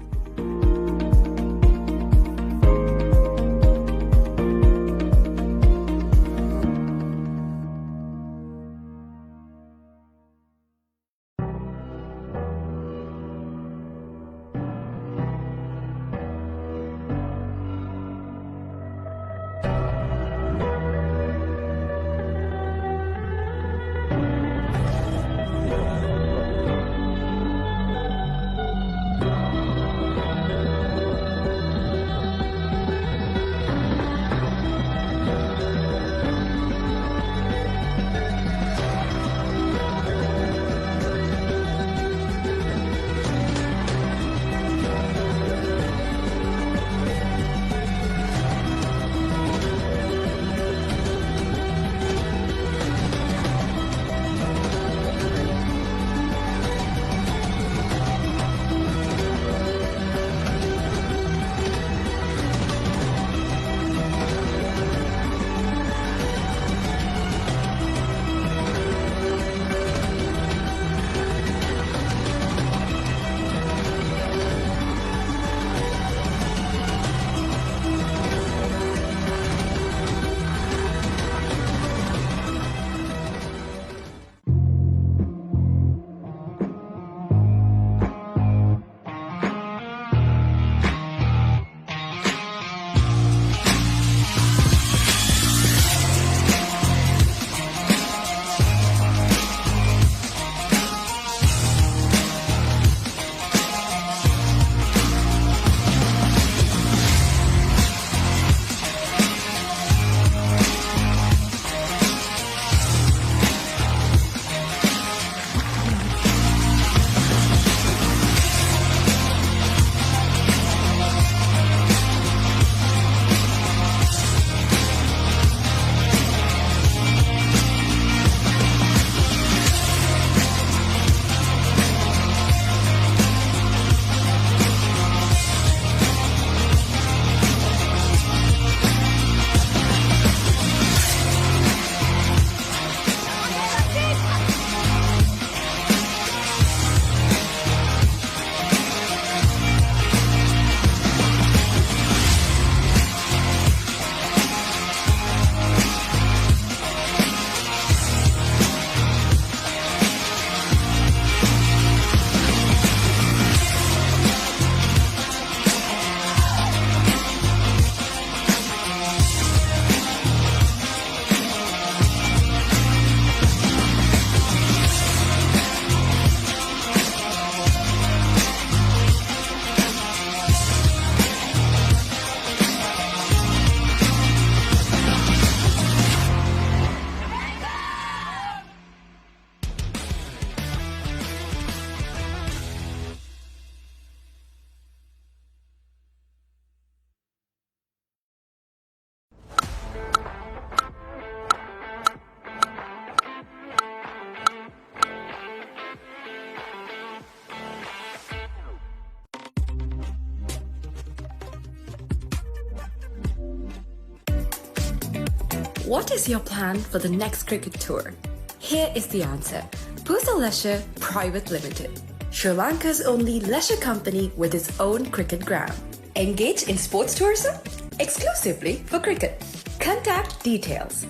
What is your plan for the next cricket tour? Here is the answer. Pusa Leisure Private Limited, Sri Lanka's only leisure company with its own cricket ground. Engage in sports tourism exclusively for cricket. Contact details.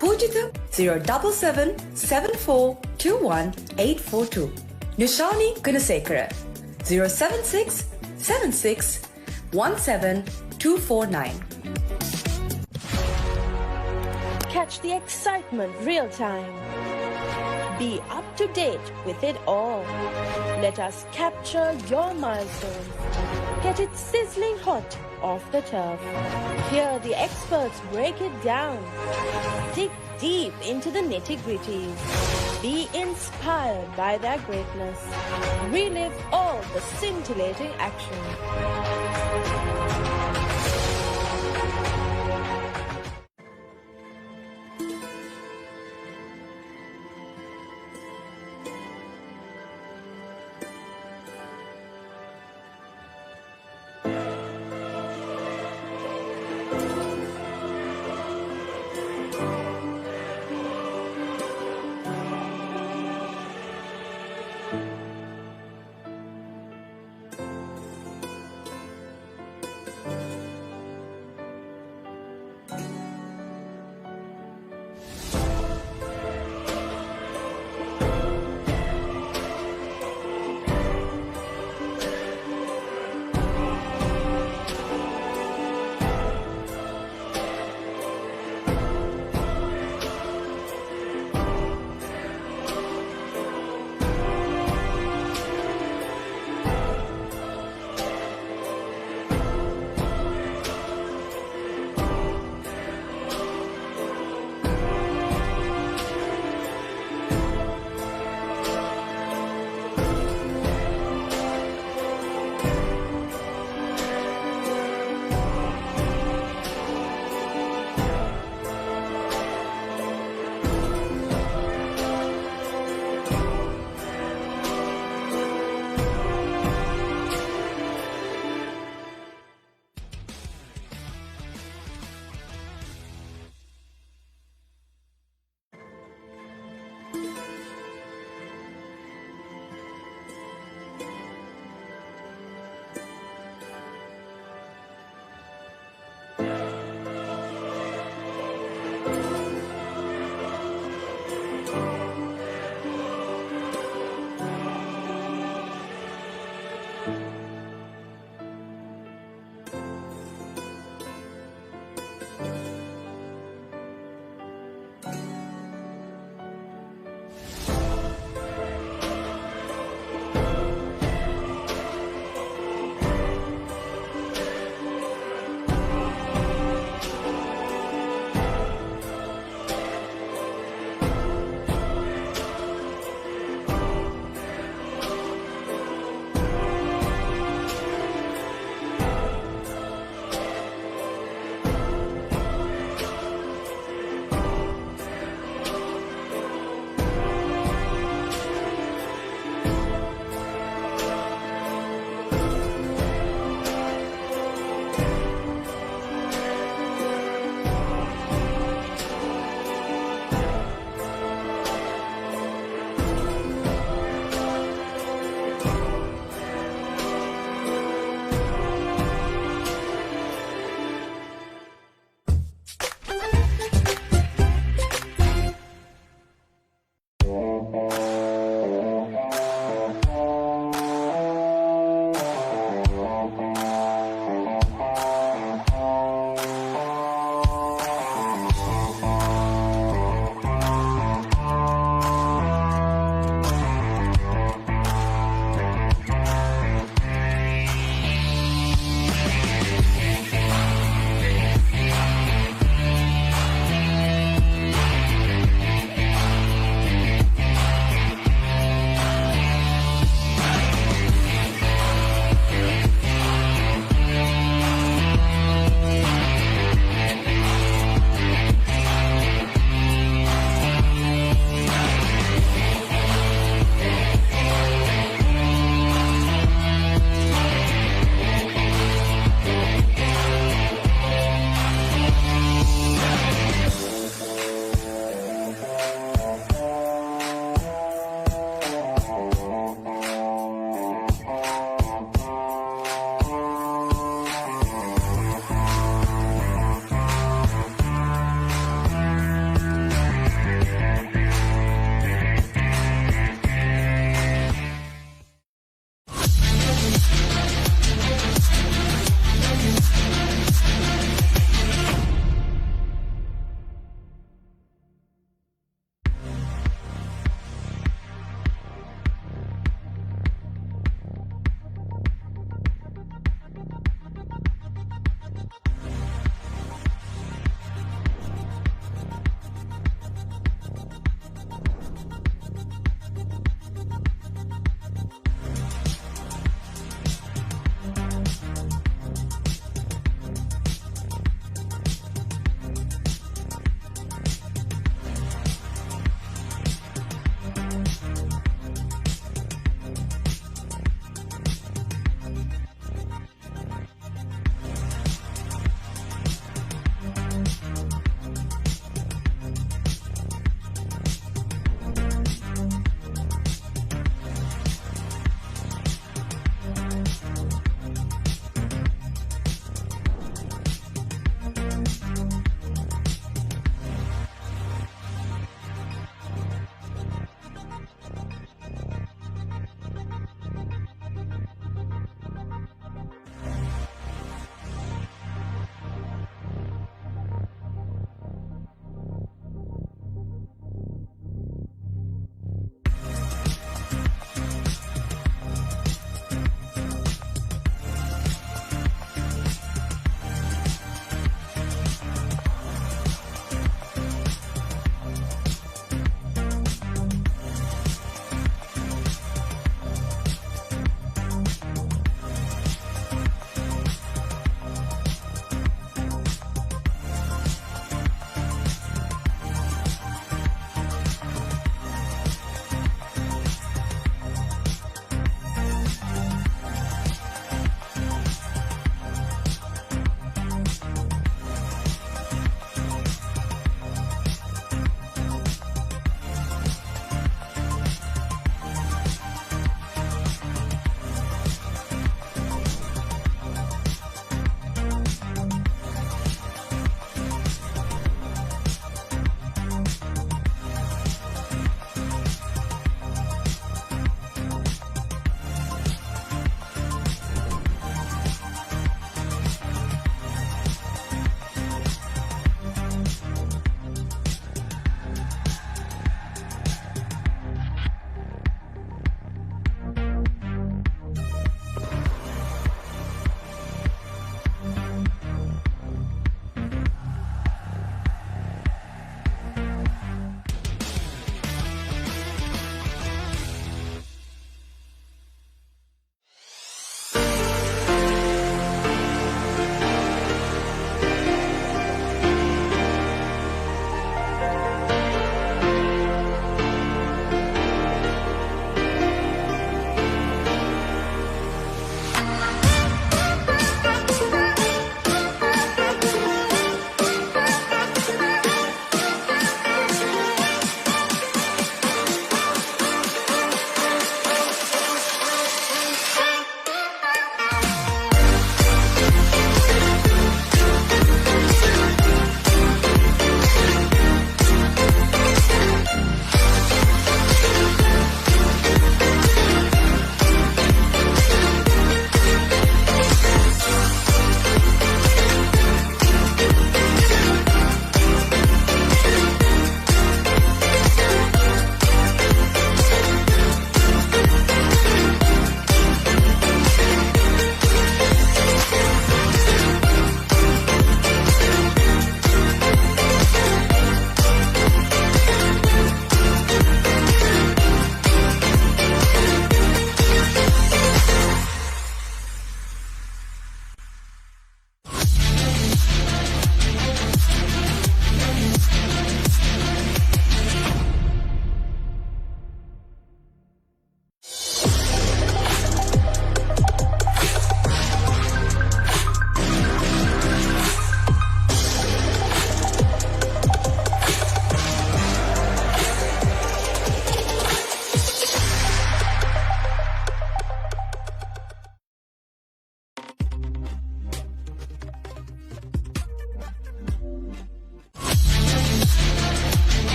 Pujita 077 7421 842. Nishani Gunasekara 076 76 17 249. Catch the excitement real time. Be up to date with it all. Let us capture your milestones. Get it sizzling hot off the turf. Hear the experts break it down. Dig deep into the nitty-gritties. Be inspired by their greatness. Relive all the scintillating action.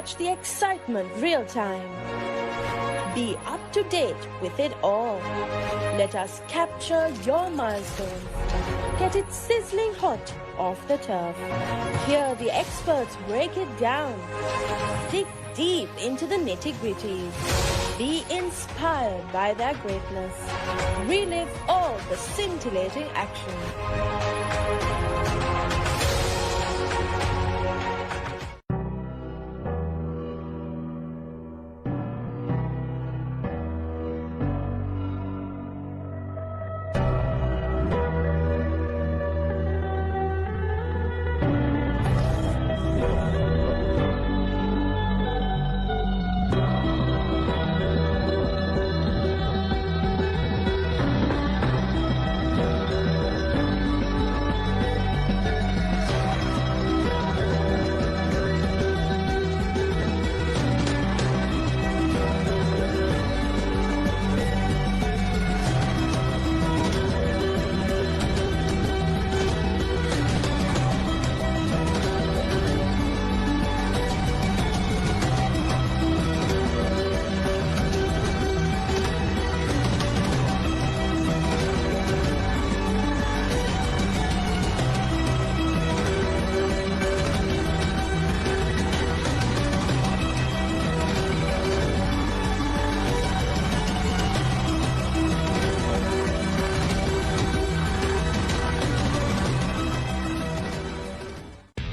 catch the excitement real time. Be up to date with it all. Let us capture your milestones. Get it sizzling hot off the turf. Hear the experts break it down. Dig deep into the nitty-gritties. Be inspired by their greatness. Relive all the scintillating action.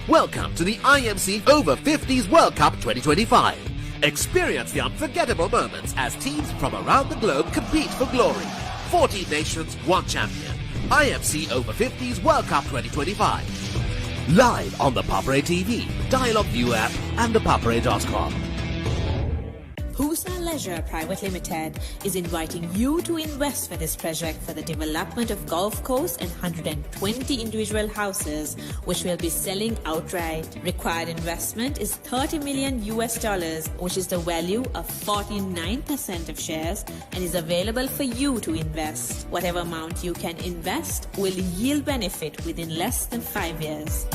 Welcome to the IMC Over-50s World Cup 2025. Experience the unforgettable moments as teams from around the globe compete for glory. 14 nations, one champion. IMC Over-50s World Cup 2025. Live on the Papare TV, Dialogue View app and thepapare.com. Pusa Leisure Private Limited is inviting you to invest for this project for the development of Gulf Coast and 120 individual houses, which will be selling outright. Required investment is $30 million, which is the value of 49% of shares, and is available for you to invest. Whatever amount you can invest will yield benefit within less than 5 years.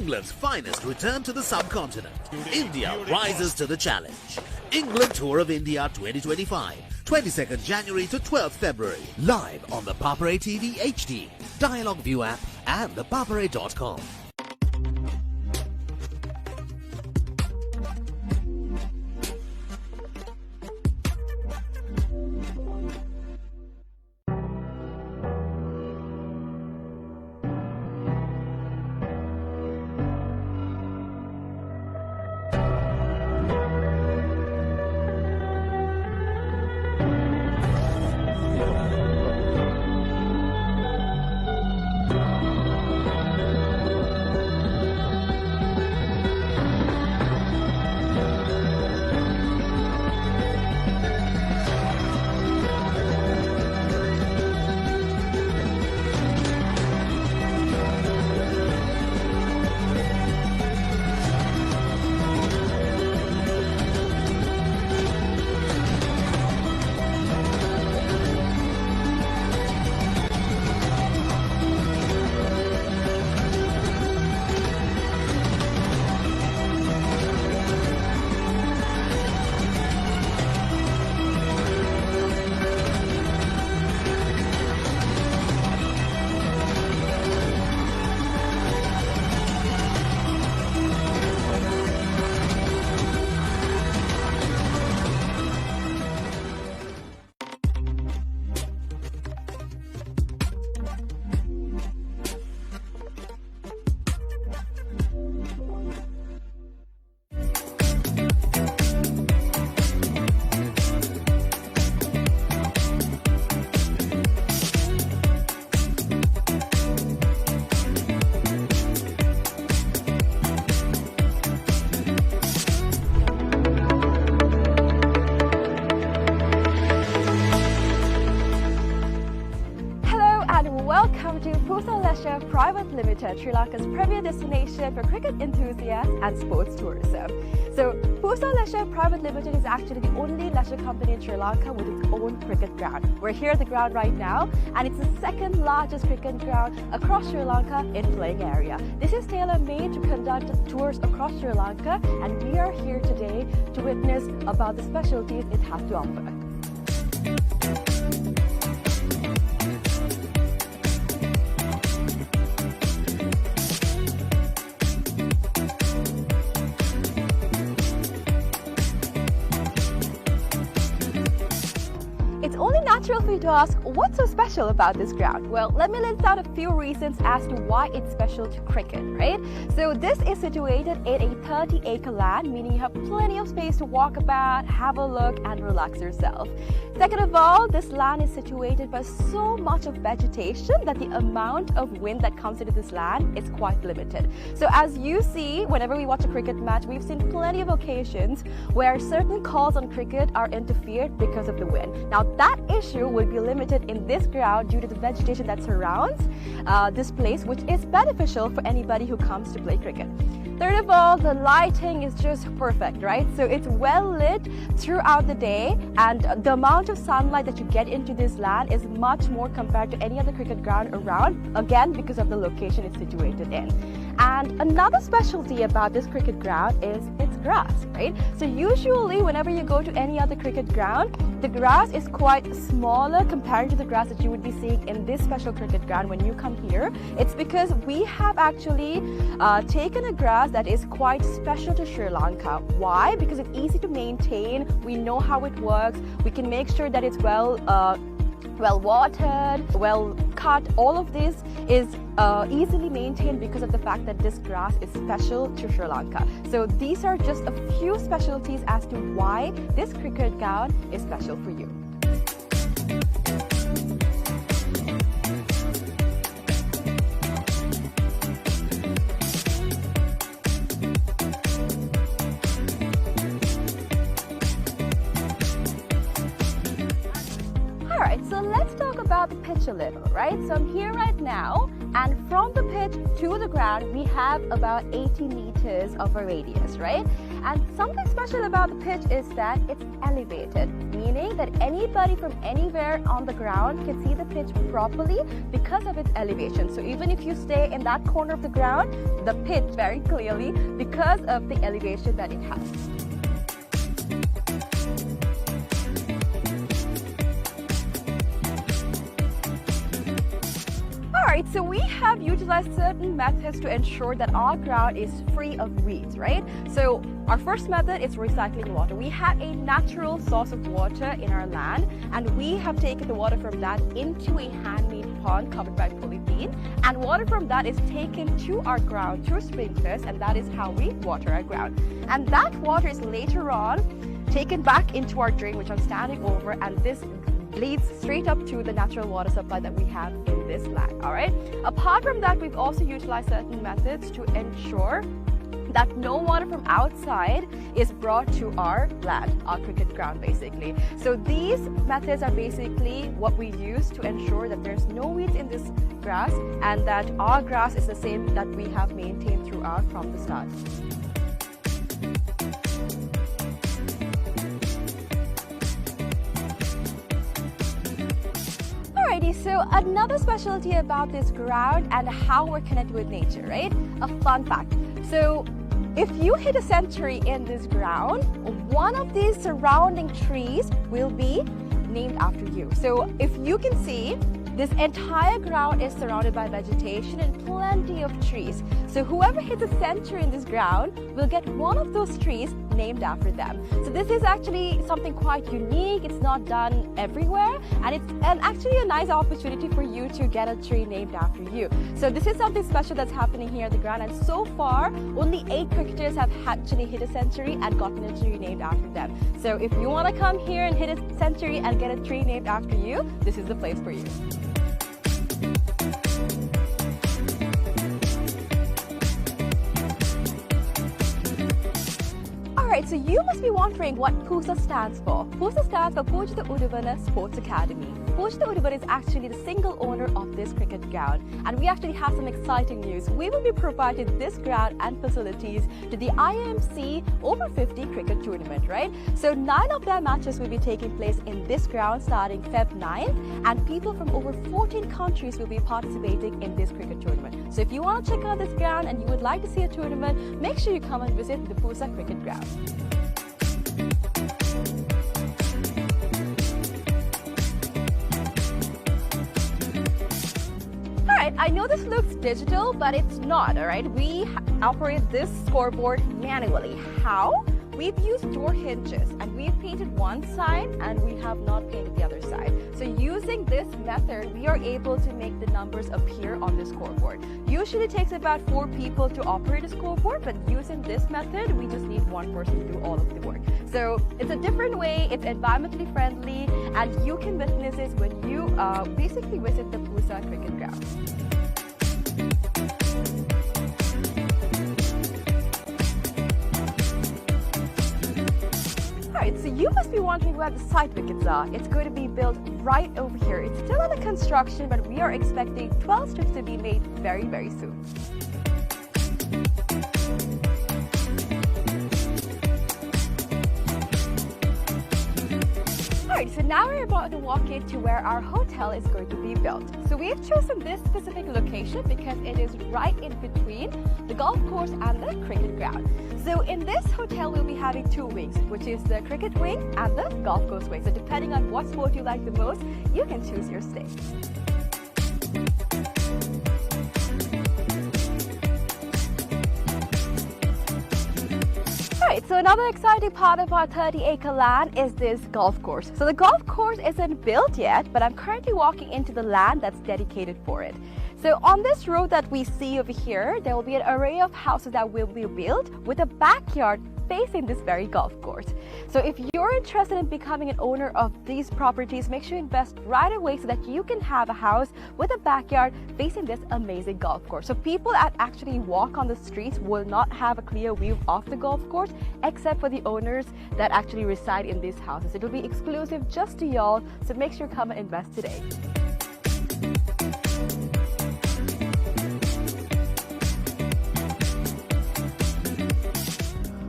England's finest return to the subcontinent. India rises to the challenge. England Tour of India 2025, 22nd January to 12th February. Live on the Papare TV HD, Dialogue View app and thepapare.com. welcome to Pusa Leisure Private Limited, Sri Lanka's premier destination for cricket enthusiasts and sports tourism. So Pusa Leisure Private Limited is actually the only leisure company in Sri Lanka with its own cricket ground. We're here at the ground right now, and it's the second largest cricket ground across Sri Lanka in playing area. This is tailor-made to conduct tours across Sri Lanka, and we are here today to witness about the specialties it has to offer. It's only natural for you to ask, what's so special about this ground? Well, let me list out a few reasons as to why it's special to cricket, right? So this is situated in a 30-acre land, meaning you have plenty of space to walk about, have a look, and relax yourself. Second of all, this land is situated by so much of vegetation that the amount of wind that comes into this land is quite limited. So as you see, whenever we watch a cricket match, we've seen plenty of occasions where certain calls on cricket are interfered because of the wind. Now, that issue will be limited in this ground due to the vegetation that surrounds this place, which is beneficial for anybody who comes to play cricket. Third of all, the lighting is just perfect, right? So it's well lit throughout the day, and the amount of sunlight that you get into this land is much more compared to any other cricket ground around, again because of the location it's situated in. And another specialty about this cricket ground is its grass, right? So usually whenever you go to any other cricket ground, the grass is quite smaller compared to the grass that you would be seeing in this special cricket ground when you come here. It's because we have actually taken a grass that is quite special to Sri Lanka. Why? Because it's easy to maintain, we know how it works, we can make sure that it's well watered, well cut. All of this is easily maintained because of the fact that this grass is special to Sri Lanka. So these are just a few specialties as to why this cricket ground is special for you. So let's talk about the pitch a little, right? So I'm here right now, and from the pitch to the ground, we have about 80 meters of a radius, right? And something special about the pitch is that it's elevated, meaning that anybody from anywhere on the ground can see the pitch properly because of its elevation. So even if you stay in that corner of the ground, the pitch very clearly because of the elevation that it has. Alright, so we have utilized certain methods to ensure that our ground is free of weeds, right? So our first method is recycling water. We have a natural source of water in our land, and we have taken the water from that into a handmade pond covered by polythene, and water from that is taken to our ground through sprinklers, and that is how we water our ground. And that water is later on taken back into our drain, which I'm standing over, and this leads straight up to the natural water supply that we have in this land. All right. Apart from that, we've also utilized certain methods to ensure that no water from outside is brought to our land, our cricket ground basically. So these methods are basically what we use to ensure that there's no weeds in this grass and that our grass is the same that we have maintained throughout from the start. Alrighty, so another specialty about this ground and how we're connected with nature, right? A fun fact. So if you hit a century in this ground, one of these surrounding trees will be named after you. So if you can see, this entire ground is surrounded by vegetation and plenty of trees. So whoever hits a century in this ground will get one of those trees named after them. So this is actually something quite unique. It's not done everywhere, and it's actually a nice opportunity for you to get a tree named after you. So this is something special that's happening here at the ground, and so far only 8 cricketers have actually hit a century and gotten a tree named after them. So if you want to come here and hit a century and get a tree named after you, this is the place for you. Alright, so you must be wondering what PUSA stands for. PUSA stands for Pujita Udavana Sports Academy. Pooja Urubar is actually the single owner of this cricket ground, and we actually have some exciting news. We will be providing this ground and facilities to the IMC Over-50 cricket tournament, right? So 9 of their matches will be taking place in this ground starting Feb 9th, and people from over 14 countries will be participating in this cricket tournament. So if you want to check out this ground and you would like to see a tournament, make sure you come and visit the Pooja cricket ground. I know this looks digital, but it's not, all right? We operate this scoreboard manually. How? We've used door hinges, and we've painted one side and we have not painted the other side. So using this method, we are able to make the numbers appear on the scoreboard. Usually it takes about 4 people to operate a scoreboard, but using this method, we just need one person to do all of the work. So it's a different way, it's environmentally friendly, and you can witness this when you basically visit the Pooja cricket ground. Alright, so you must be wondering where the side wickets are. It's going to be built right over here. It's still under construction, but we are expecting 12 strips to be made very, very soon. Alright, so now we're about to walk into where our hotel is going to be built. So we've chosen this specific location because it is right in between the golf course and the cricket ground. So in this hotel, we'll be having 2 wings, which is the cricket wing and the golf course wing. So depending on what sport you like the most, you can choose your stay. Alright, so another exciting part of our 30-acre land is this golf course. So the golf course isn't built yet, but I'm currently walking into the land that's dedicated for it. So on this road that we see over here, there will be an array of houses that will be built with a backyard facing this very golf course. So if you're interested in becoming an owner of these properties, make sure you invest right away so that you can have a house with a backyard facing this amazing golf course. So people that actually walk on the streets will not have a clear view of the golf course, except for the owners that actually reside in these houses. It will be exclusive just to y'all, so make sure you come and invest today.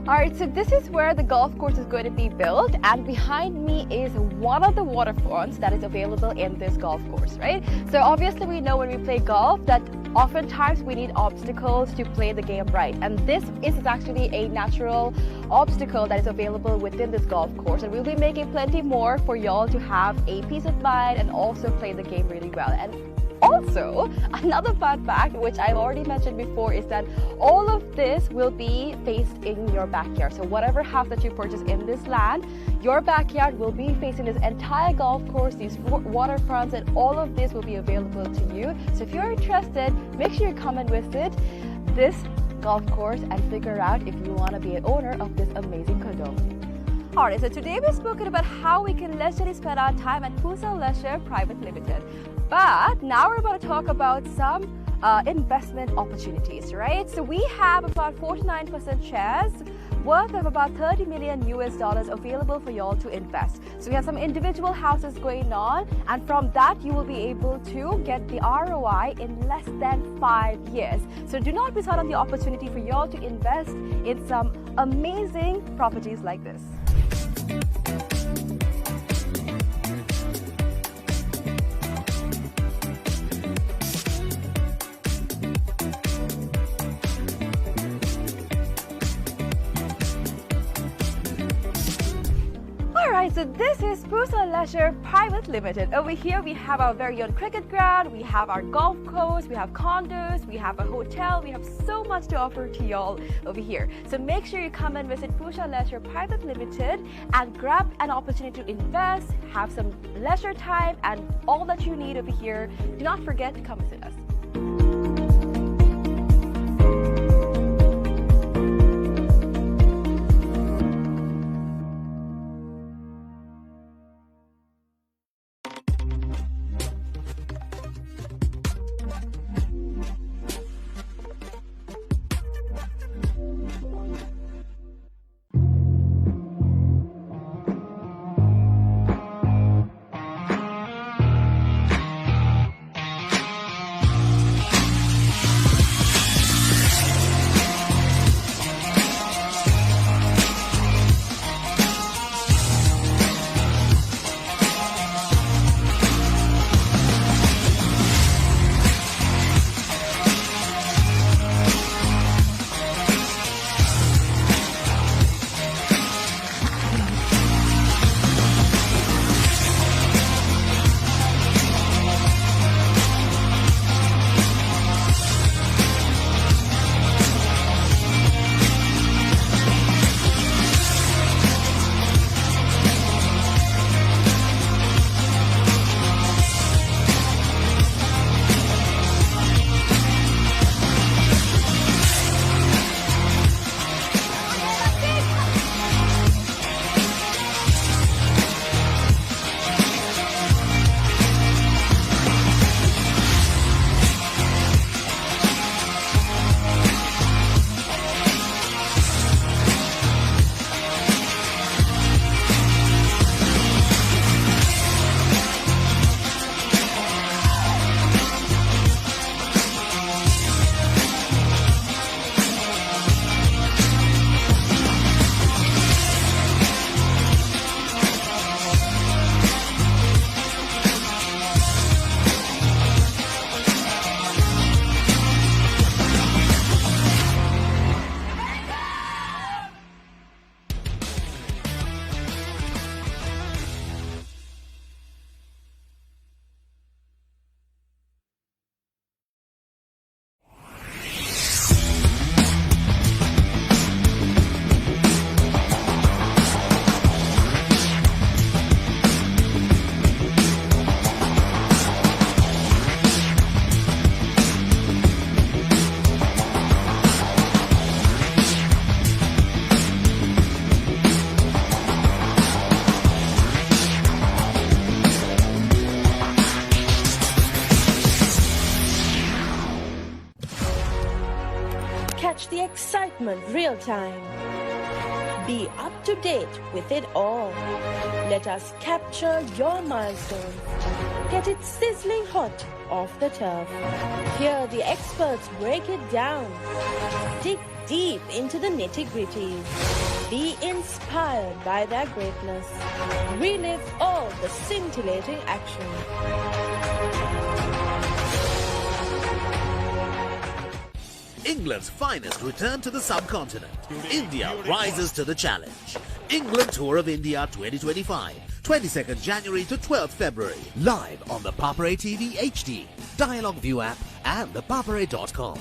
Alright, so this is where the golf course is going to be built, and behind me is one of the waterfronts that is available in this golf course, right? So obviously we know when we play golf that oftentimes we need obstacles to play the game right, and this is actually a natural obstacle that is available within this golf course, and we'll be making plenty more for y'all to have a peace of mind and also play the game really well. And also, another fun fact, which I've already mentioned before, is that all of this will be faced in your backyard. So whatever house that you purchase in this land, your backyard will be facing this entire golf course, these waterfronts, and all of this will be available to you. So if you're interested, make sure you come and visit this golf course and figure out if you want to be an owner of this amazing condo. Alright, so today we've spoken about how we can leisurely spend our time at Pooja Leisure Private Limited. But now we're about to talk about some investment opportunities, right? So we have about 49% shares worth of about $30 million available for y'all to invest. So we have some individual houses going on, and from that you will be able to get the ROI in less than 5 years. So do not miss out on the opportunity for y'all to invest in some amazing properties like this. Alright, so this is Pooja Leisure Private Limited. Over here we have our very own cricket ground, we have our golf course, we have condos, we have a hotel, we have so much to offer to y'all over here. So make sure you come and visit Pooja Leisure Private Limited and grab an opportunity to invest, have some leisure time, and all that you need over here. Do not forget to come visit us. Catch the excitement real time. Be up to date with it all. Let us capture your milestones. Get it sizzling hot off the turf. Hear the experts break it down. Dig deep into the nitty-gritties. Be inspired by their greatness. Relive all the scintillating action. England's finest return to the subcontinent. India rises to the challenge. England Tour of India 2025. 22nd January to 12th February. Live on the Papare TV HD, Dialogue View app and thepapare.com.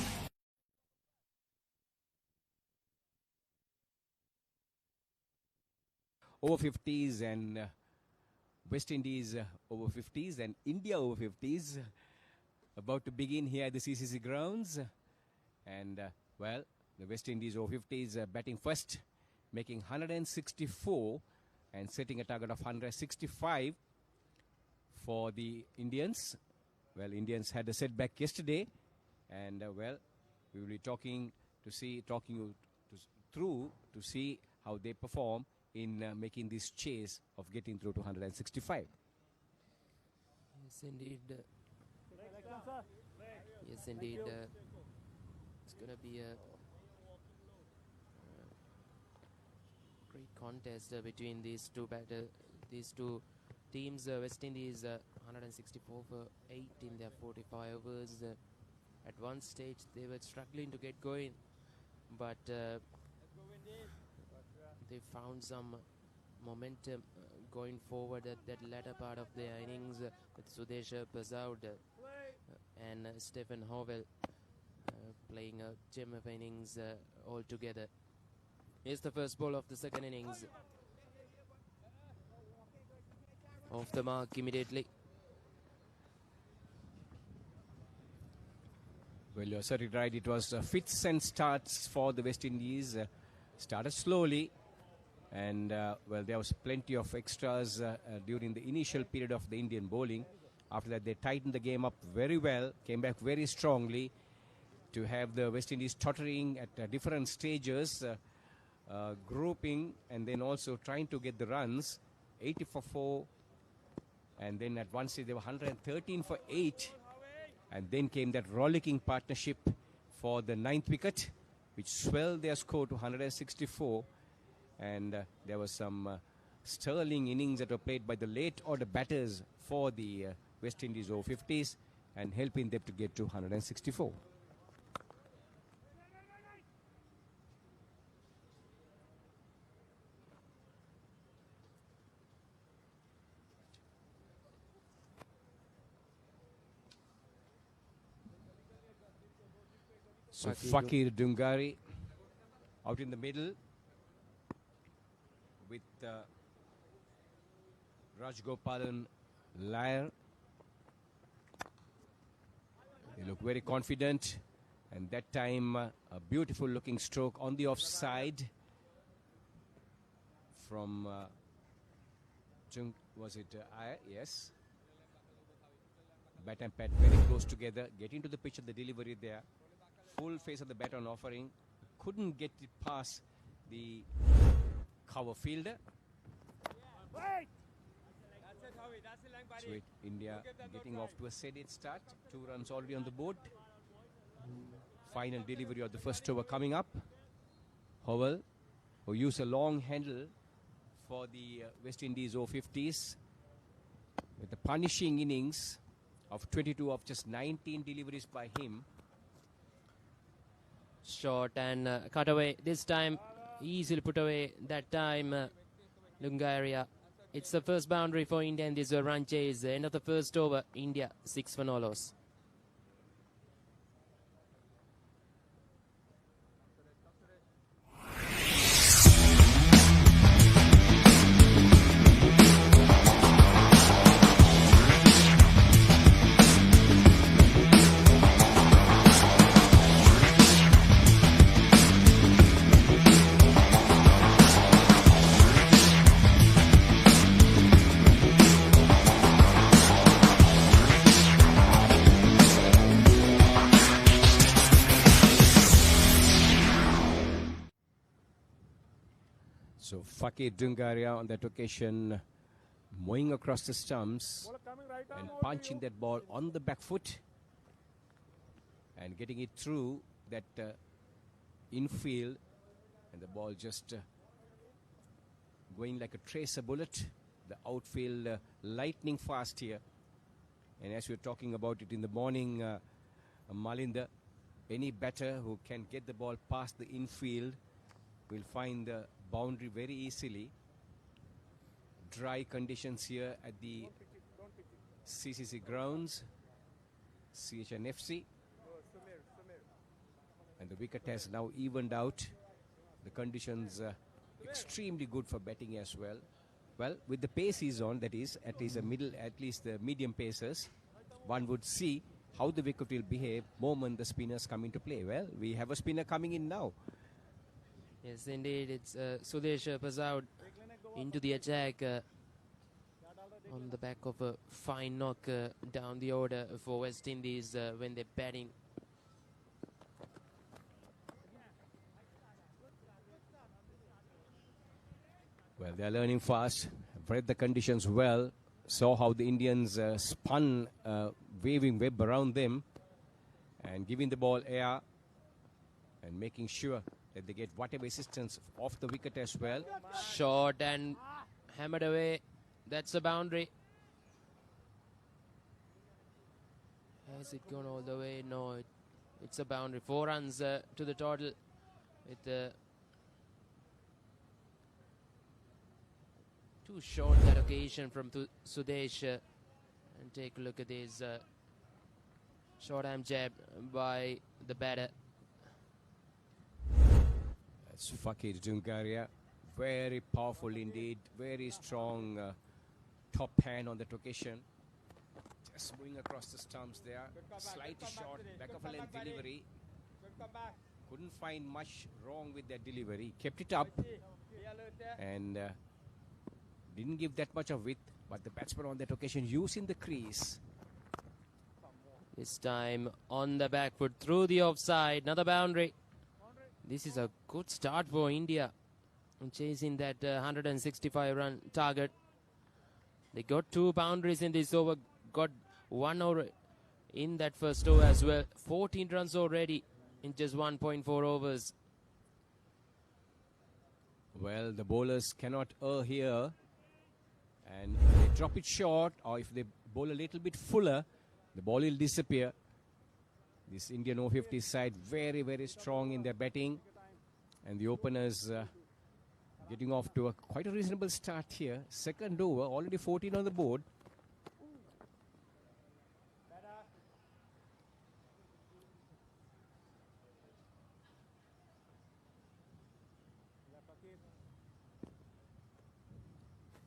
Over-50s and West Indies Over-50s and India Over-50s about to begin here at the CCC Grounds. And, well, the West Indies Over-50s batting first, making 164 and setting a target of 165 for the Indians. Well, Indians had a setback yesterday. And, well, we will be talking you through to see how they perform in making this chase of getting through to 165. Yes, indeed. Yes, indeed. It's going to be a great contest between these two teams. West Indies 164 for 8 in their 45 overs. At one stage, they were struggling to get going, but they found some momentum going forward at that latter part of their innings with Sudesh Pazaud and Stephen Howell playing a gem of innings altogether. Here's the first ball of the second innings. Off the mark immediately. Well, you're certainly right. It was fits and starts for the West Indies. Started slowly. And, well, there was plenty of extras during the initial period of the Indian bowling. After that, they tightened the game up very well, came back very strongly to have the West Indies tottering at different stages, grouping, and then also trying to get the runs. 80 for 4, and then at one stage they were 113 for 8. And then came that rollicking partnership for the 9th wicket, which swelled their score to 164. And there was some sterling innings that were played by the late order batters for the West Indies Over-50s and helping them to get to 164. So Fakir Dungari out in the middle with Rajgopalan Lair. They look very confident, and that time a beautiful looking stroke on the offside from was it yes, bat and pad very close together, getting to the pitch of the delivery there, full face of the bat on offering, couldn't get it past the cover fielder. Sweet India getting off to a steady start. 2 runs already on the board. Final delivery of the first over coming up. Howell, who used a long handle for the West Indies Over-50s with a punishing innings of 22 of just 19 deliveries by him. Short and cut away. This time easily put away. That time Lungaria. It's the first boundary for India in this run chase. End of the first over. India 6 for no loss. Fakir Dungaria on that occasion, mowing across the stumps and punching that ball on the back foot and getting it through that infield, and the ball just going like a tracer bullet. The outfield lightning fast here. And as we were talking about it in the morning, Malinda, any batter who can get the ball past the infield will find the boundary very easily. Dry conditions here at the CCC Grounds, CHNFC. And the wicket has now evened out. The conditions extremely good for batting as well. Well, with the pace he's on, that is, at least the medium pacers, one would see how the wicket will behave moment the spinners come into play. Well, we have a spinner coming in now. Yes, indeed, it's Sudesh Prasad into the attack on the back of a fine knock down the order for West Indies when they're batting. Well, they're learning fast, read the conditions well, saw how the Indians spun waving web around them and giving the ball air and making sure that they get whatever assistance off the wicket as well. Short and hammered away. That's a boundary. Has it gone all the way? No, it's a boundary. 4 runs to the total with too short that occasion from Sudesh. And take a look at this short arm jab by the batter. That's Fakir Dungaria. Very powerful indeed. Very strong top hand on that occasion. Just moving across the stumps there. Slightly short, back of a length delivery. Couldn't find much wrong with that delivery. Kept it up and didn't give that much of width, but the batsman on that occasion using the crease. This time on the back foot through the offside. Another boundary. This is a good start for India in chasing that 165 run target. They got 2 boundaries in this over, got 1 over in that first over as well. 14 runs already in just 1.4 overs. Well, the bowlers cannot err here. And if they drop it short, or if they bowl a little bit fuller, the ball will disappear. This Indian Over-50s side very, very strong in their batting. And the openers getting off to quite a reasonable start here. Second over, already 14 on the board.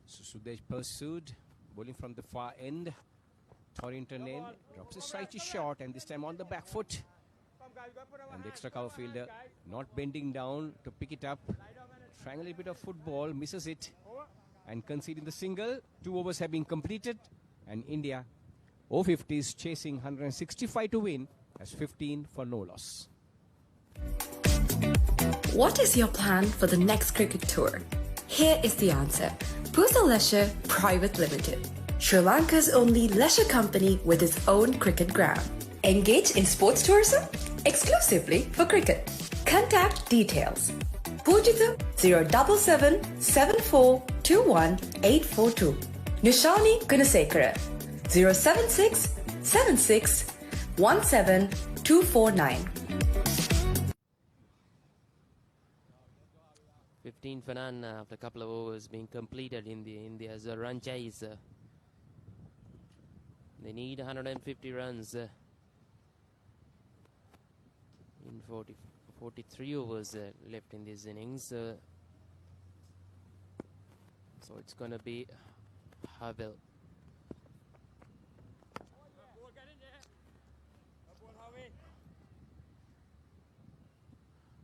So Sudesh pursued, bowling from the far end. Torrington in, drops it slightly short, and this time on the back foot. And the extra cover fielder not bending down to pick it up. Trying a little bit of football, misses it, and conceding the single. 2 overs have been completed, and India Over-50s chasing 165 to win, as 15 for no loss. What is your plan for the next cricket tour? Here is the answer. Pusa Leisure Private Limited, Sri Lanka's only leisure company with its own cricket ground. Engage in sports tourism exclusively for cricket. Contact details. Pujitha 077 7421 842. Nishani Gunasekara 076 76 17 249. 15 for none after a couple of overs being completed in India's run chase. They need 150 runs in 43 overs left in this innings. So it's going to be Havel.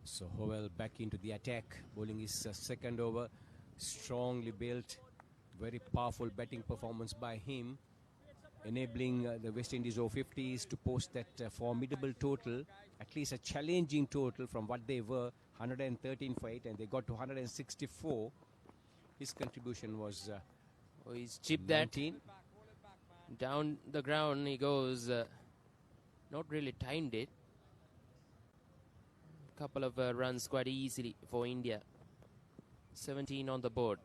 So Howell back into the attack, bowling his second over. Strongly built, very powerful batting performance by him, enabling the West Indies Over-50s to post that formidable total, at least a challenging total from what they were, 113 for 8, and they got to 164. his contribution was he's chipped that 19. down the ground. He goes. Not really timed it. Couple of runs quite easily for India. 17 on the board.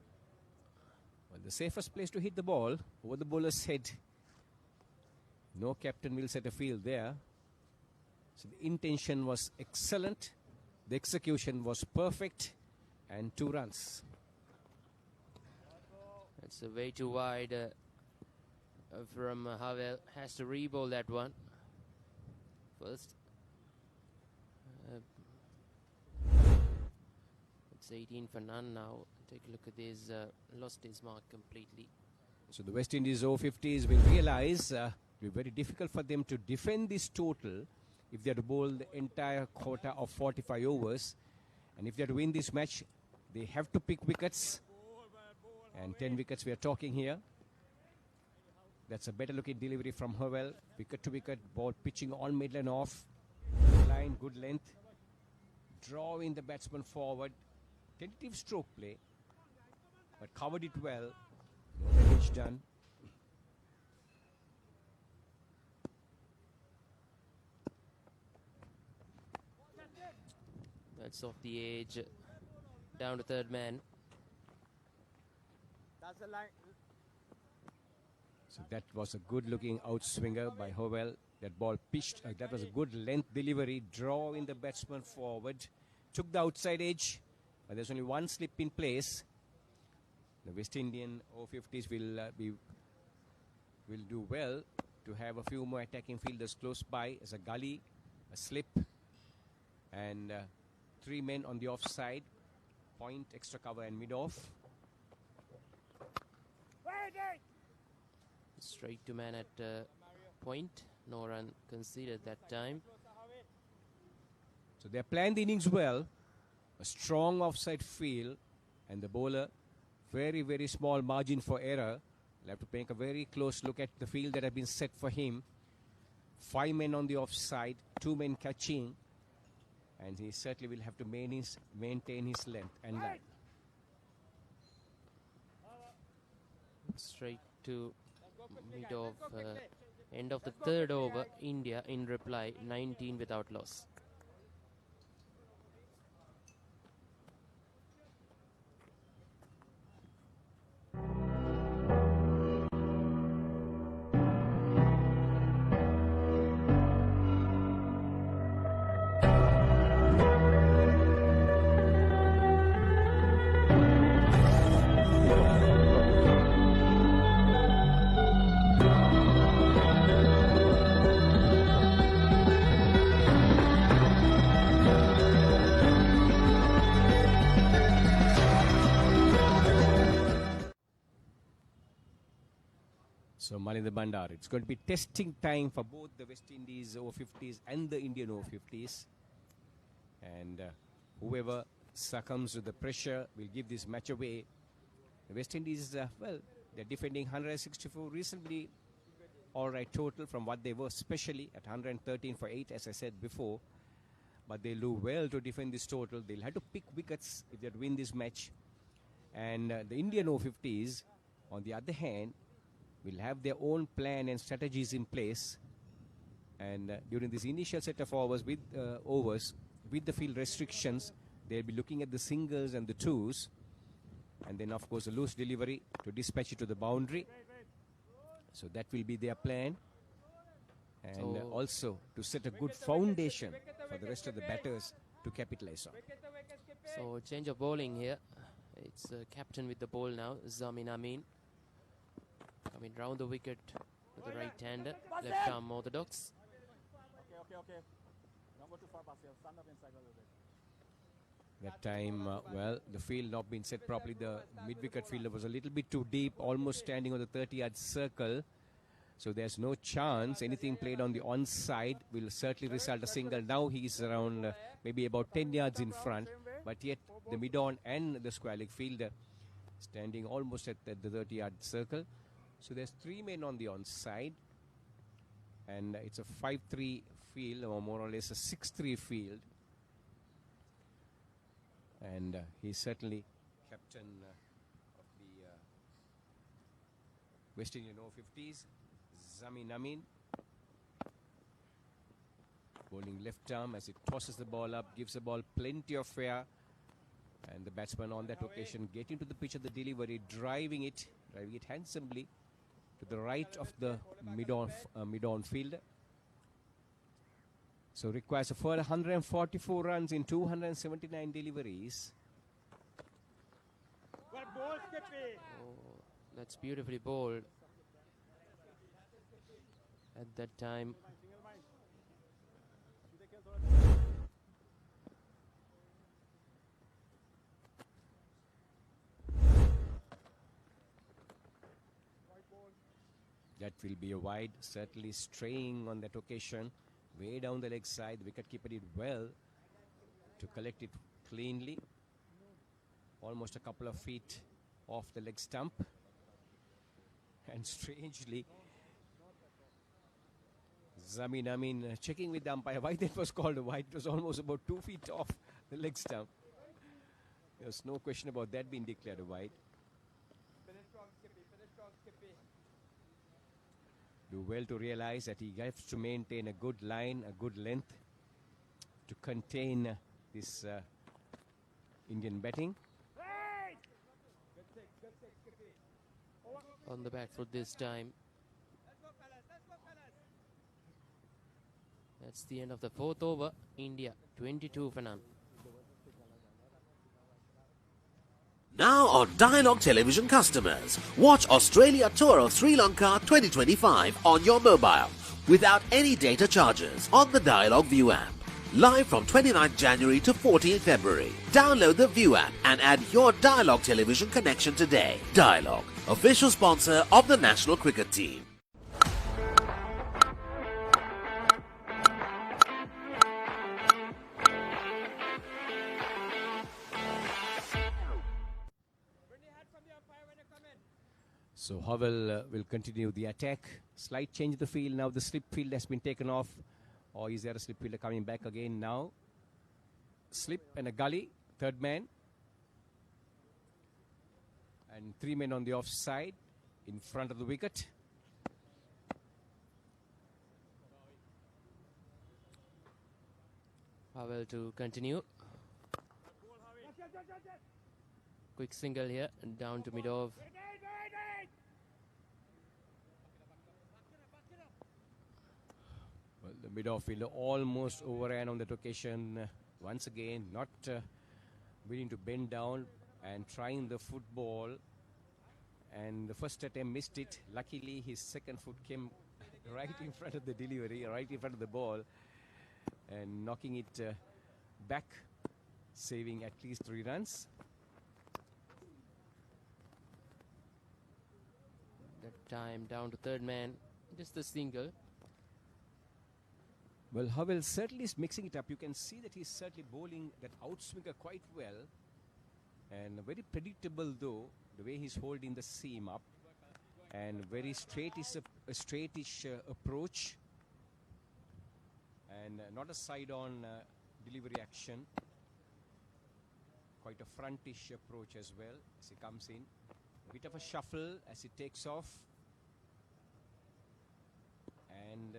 Well, the safest place to hit the ball over the bowler's head. No captain will set a field there. So the intention was excellent. The execution was perfect. And 2 runs. That's way too wide from Havel. Has to re-bowl that one first. It's 18 for none now. Take a look at this. Lost his mark completely. So the West Indies Over-50s will realize it will be very difficult for them to defend this total if they are to bowl the entire quota of 45 overs. And if they are to win this match, they have to pick wickets. And 10 wickets we are talking here. That's a better looking delivery from Howell. Wicket to wicket, ball pitching on mid and off. Line, good length. Drawing the batsman forward. Tentative stroke play, but covered it well. No damage done. That's off the edge. Down to third man. So that was a good looking outswinger by Howell. That ball pitched. That was a good length delivery. Drawing the batsman forward. Took the outside edge. But there's only one slip in place. The West Indian Over-50s will do well to have a few more attacking fielders close by as a gully, a slip, and 3 men on the offside. Point, extra cover, and mid-off. Straight to man at point. No run conceded that time. So they planned the innings well. A strong offside field, and the bowler, very, very small margin for error. He'll have to take a very close look at the field that has been set for him. 5 men on the offside, 2 men catching, and he certainly will have to maintain his length and line. Straight to mid of end of the third over. India in reply, 19 without loss. So Malinda Bandar, it's going to be testing time for both the West Indies Over-50s and the Indian Over-50s. And whoever succumbs to the pressure will give this match away. The West Indies, well, they're defending 164, reasonably all right total from what they were, especially at 113 for 8, as I said before. But they'll do well to defend this total. They'll have to pick wickets if they win this match. And the Indian Over-50s, on the other hand, will have their own plan and strategies in place. And during this initial set of overs with the field restrictions, they'll be looking at the singles and the twos. And then, of course, a loose delivery to dispatch it to the boundary. So that will be their plan. And also to set a good foundation for the rest of the batters to capitalize on. So change of bowling here. It's captain with the ball now, Zamin Amin. Coming round the wicket with the right-hander, left arm orthodox. Okay. Don't go too far past here. Stand up inside a little bit. That time, well, the field not been set properly. The mid-wicket fielder was a little bit too deep, almost standing on the 30-yard circle. So there's no chance. Anything played on the onside will certainly result a single. Now he's around maybe about 10 yards in front. But yet the mid-on and the square leg fielder standing almost at the 30-yard circle. So there's 3 men on the onside. And it's a 5-3 field, or more or less a 6-3 field. And he's certainly captain of West Indian Over-50s. Zamin Amin. Bowling left arm as it tosses the ball up, gives the ball plenty of air. And the batsman on that occasion getting to the pitch of the delivery, driving it handsomely to the right of the mid-on field. So requires a further 144 runs in 279 deliveries. Oh, that's beautifully bowled. At that time, that will be a wide, certainly straying on that occasion. Way down the leg side, the wicketkeeper did well to collect it cleanly. Almost a couple of feet off the leg stump. And strangely, Zamin Amin checking with the umpire why that was called a wide. It was almost about 2 feet off the leg stump. There's no question about that being declared a wide. Do well to realize that he has to maintain a good line, a good length to contain this Indian batting. on the back foot this time. That's the end of the fourth over. India 22 for none. Now on Dialog Television customers, watch Australia Tour of Sri Lanka 2025 on your mobile without any data charges on the Dialog View app. Live from 29th January to 14th February. Download the View app and add your Dialog Television connection today. Dialog, official sponsor of the national cricket team. So Howell will continue the attack. Slight change of the field. Now the slip field has been taken off. Or is there a slip fielder coming back again now? Slip and a gully. Third man. And 3 men on the offside in front of the wicket. Howell to continue. Quick single here and down to mid-off. Well, the mid-off fielder almost overran on that occasion. Once again, not willing to bend down and trying the football. And the first attempt missed it. Luckily, his second foot came right in front of the delivery, right in front of the ball, and knocking it back, saving at least 3 runs. That time down to third man. Just the single. Well, Howell certainly is mixing it up. You can see that he's certainly bowling that outswinger quite well. And very predictable, though, the way he's holding the seam up. And very straightish approach. And not a side-on delivery action. Quite a frontish approach as well as he comes in. A bit of a shuffle as he takes off. And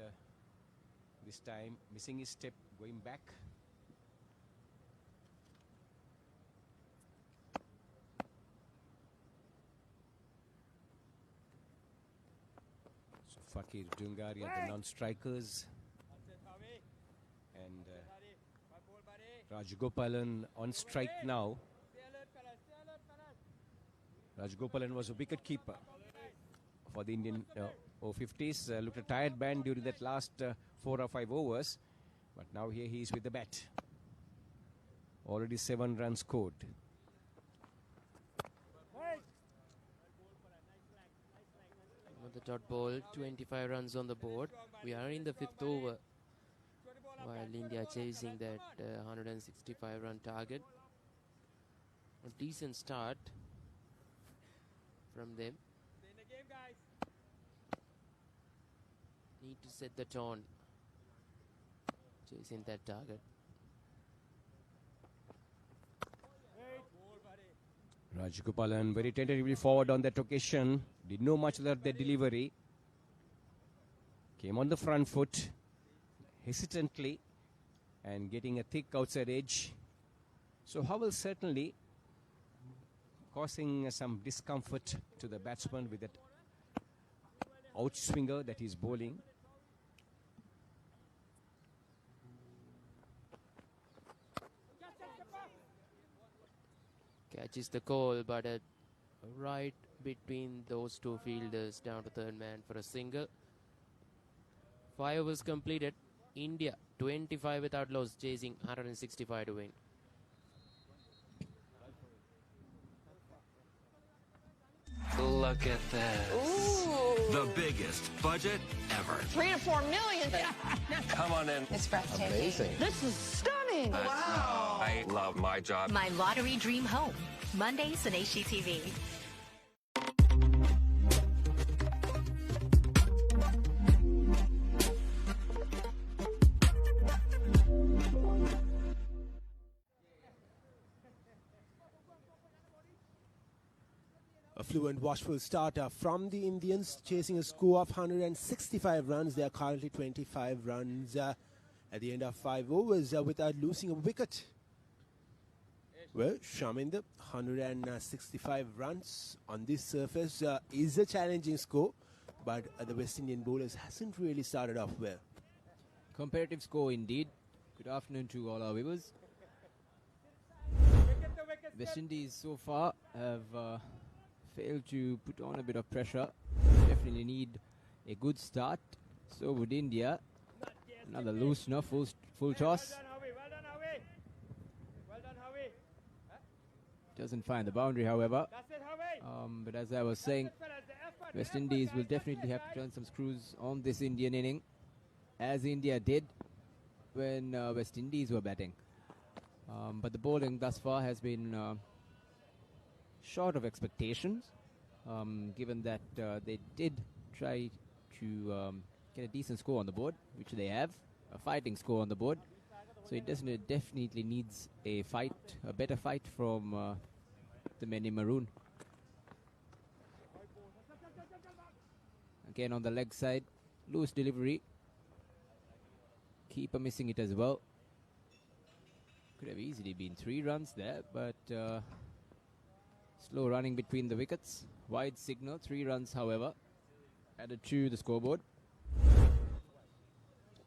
this time missing his step, going back. So Fakir Dungari are the non-strikers. And Rajgopalan on strike now. Rajgopalan was a wicket keeper for the Indian Over-50s. Looked a tired man during that last 4 or 5 overs. But now here he is with the bat. Already 7 runs scored. The dot ball, 25 runs on the board. We are in the 5th over. While India chasing that 165 run target. A decent start from them. Need to set the tone. Chasing that target. Rajgopalan very tentatively forward on that occasion. Didn't know much about their delivery. Came on the front foot hesitantly and getting a thick outside edge. So Howell certainly causing some discomfort to the batsman with that outswinger that he's bowling. Catches the call, but right between those two fielders down to third man for a single. 5 overs completed. India 25 without loss, chasing 165 to win. Look at this. Ooh. The biggest budget ever. 3 to 4 million. Come on in. It's breathtaking. Amazing. This is stunning. Wow. I love my job. My lottery dream home. Mondays on HGTV. A fluent, watchful starter from the Indians, chasing a score of 165 runs. They are currently 25 runs at the end of 5 overs without losing a wicket. Well, Shaminder, 165 runs on this surface is a challenging score, but the West Indian bowlers hasn't really started off well. Comparative score indeed. Good afternoon to all our viewers. West Indies so far have failed to put on a bit of pressure. Definitely need a good start. So would India. Another loosener, full toss. Doesn't find the boundary, however. But as I was saying, West Indies will definitely have to turn some screws on this Indian inning, as India did when West Indies were batting. But the bowling thus far has been short of expectations, given that they did try to get a decent score on the board, which they have, a fighting score on the board. So it definitely needs a better fight from the men in maroon. Again on the leg side, loose delivery. Keeper missing it as well. Could have easily been 3 runs there, but slow running between the wickets. Wide signal, 3 runs, however, added to the scoreboard.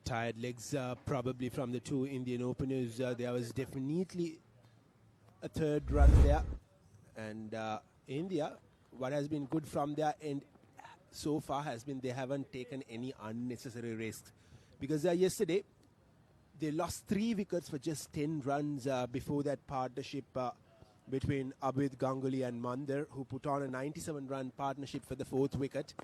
Tired legs probably from the 2 Indian openers. There was definitely a 3rd run there. And India, what has been good from their end so far has been they haven't taken any unnecessary risks. Because yesterday, they lost 3 wickets for just 10 runs before that partnership between Abid Ganguly and Mandar, who put on a 97-run partnership for the 4th wicket.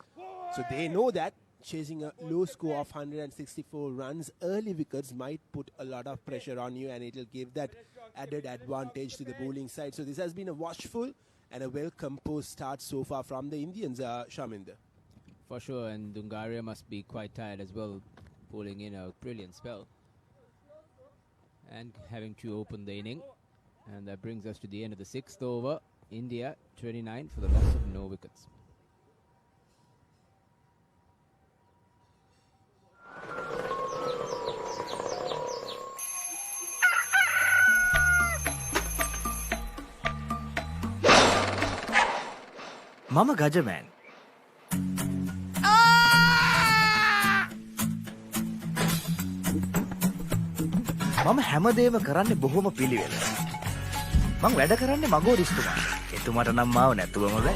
So they know that chasing a low score of 164 runs, early wickets might put a lot of pressure on you, and it will give that added advantage to the bowling side. So this has been a watchful and a well-composed start so far from the Indians, Shaminder. For sure, and Dungaria must be quite tired as well, pulling in a brilliant spell and having to open the inning. And that brings us to the end of the 6th over. India 29 for the loss of no wickets. Mama Gajaman. මම හැමදේම කරන්නේ බොහොම පිළිවෙල. මං වැඩ කරන්නේ මගෝරිස්තුමා. එතුමාට නම් මාව නැතුවම බෑ.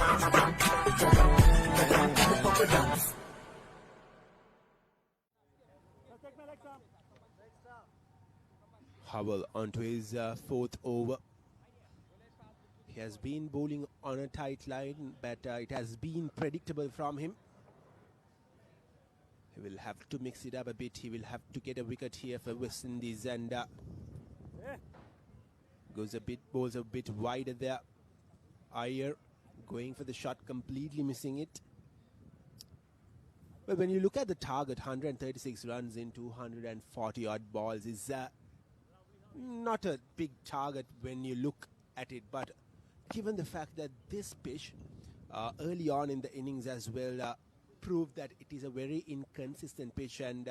Howell onto his 4th over. He has been bowling on a tight line, but it has been predictable from him. He will have to mix it up a bit. He will have to get a wicket here for West Indies, and bowls a bit wider there. Iyer going for the shot, completely missing it. But when you look at the target, 136 runs in 240 odd balls is not a big target when you look at it. But given the fact that this pitch early on in the innings as well proved that it is a very inconsistent pitch, and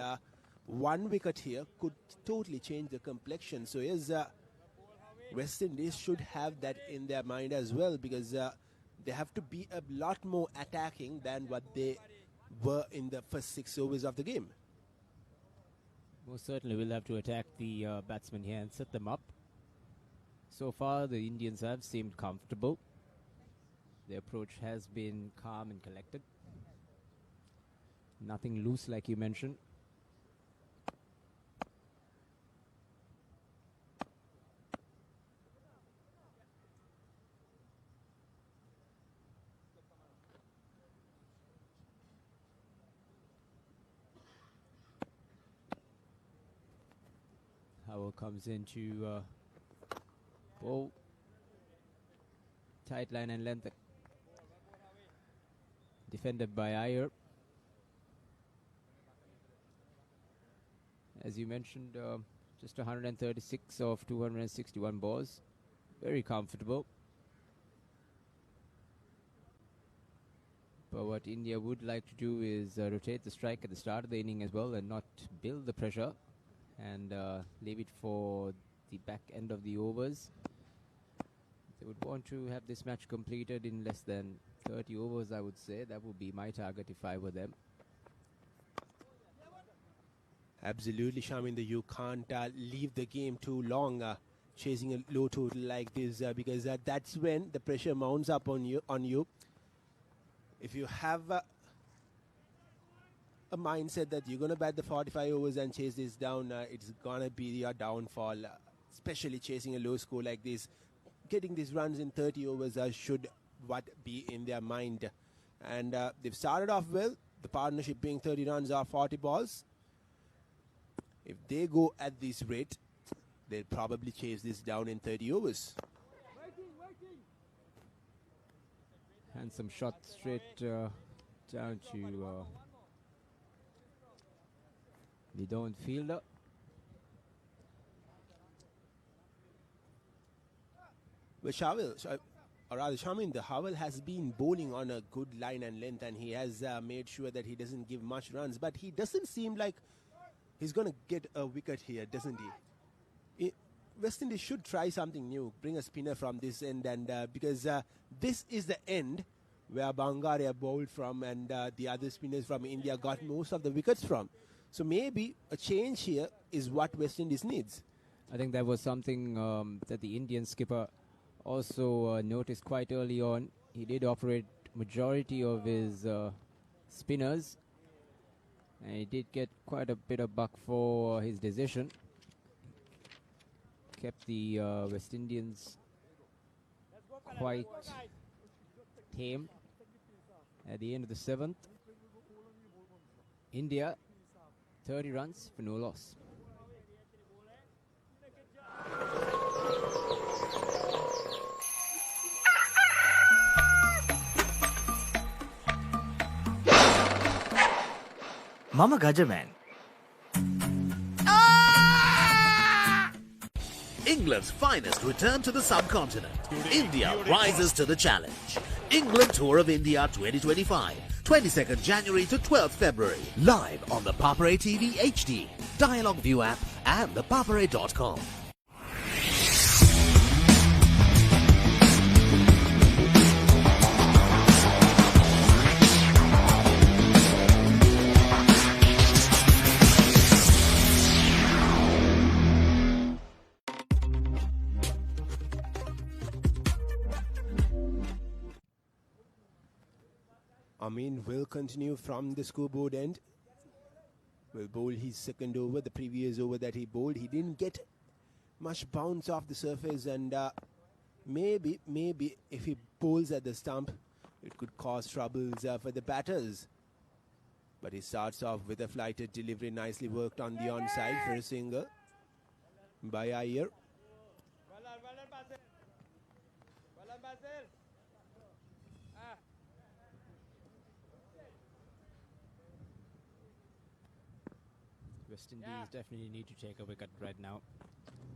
one wicket here could totally change the complexion. So yes, West Indies should have that in their mind as well, because they have to be a lot more attacking than what they were in the first 6 overs of the game. Most certainly will have to attack the batsmen here and set them up. So far the Indians have seemed comfortable. Their approach has been calm and collected. Nothing loose like you mentioned. Howell comes into bowl. Tight line and length. Defended by Iyer. As you mentioned, just 136 of 261 balls. Very comfortable. But what India would like to do is rotate the strike at the start of the inning as well, and not build the pressure, and leave it for the back end of the overs. They would want to have this match completed in less than 30 overs, I would say. That would be my target if I were them. Absolutely, Shaminder. You can't leave the game too long chasing a low total like this, because that's when the pressure mounts up on you. If you have a mindset that you're going to bat the 45 overs and chase this down, it's going to be your downfall, especially chasing a low score like this. Getting these runs in 30 overs should what be in their mind. And they've started off well, the partnership being 30 runs or 40 balls. If they go at this rate, they'll probably chase this down in 30 overs. Handsome shot straight down to the down fielder. But Shaminder, Howell has been bowling on a good line and length, and he has made sure that he doesn't give much runs. But he doesn't seem like he's going to get a wicket here, doesn't he? West Indies should try something new, bring a spinner from this end, and because this is the end where Bangaria bowled from, and the other spinners from India got most of the wickets from. So maybe a change here is what West Indies needs. I think that was something that the Indian skipper also noticed quite early on. He did operate majority of his spinners, and he did get quite a bit of buck for his decision. Kept the West Indians quite tame at the end of the 7th. India 30 runs for no loss. Mama Gajaman. England's finest return to the subcontinent. India rises to the challenge. England Tour of India 2025, 22nd January to 12th February. Live on the Papare TV HD, Dialogue View app and thepapare.com. Amin will continue from the scoreboard end. Will bowl his second over. The previous over that he bowled, he didn't get much bounce off the surface, and maybe if he bowls at the stump, it could cause troubles for the batters. But he starts off with a flighted delivery, nicely worked on the onside for a single by Iyer. West Indies definitely need to take a wicket right now.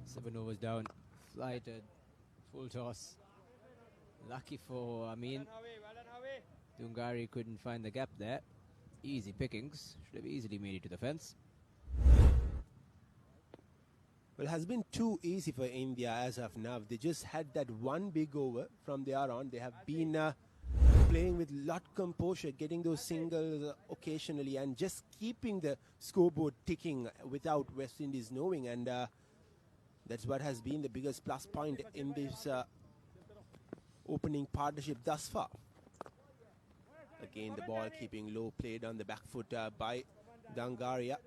7 overs down, flighted, full toss. Lucky for Amin. Dungari couldn't find the gap there. Easy pickings. Should have easily made it to the fence. Well, it has been too easy for India as of now. They just had that one big over. From there on, they have been playing with lot composure, getting those singles occasionally, and just keeping the scoreboard ticking without West Indies knowing. And that's what has been the biggest plus point in this opening partnership thus far. Again, the ball keeping low, played on the back foot by Dangaria.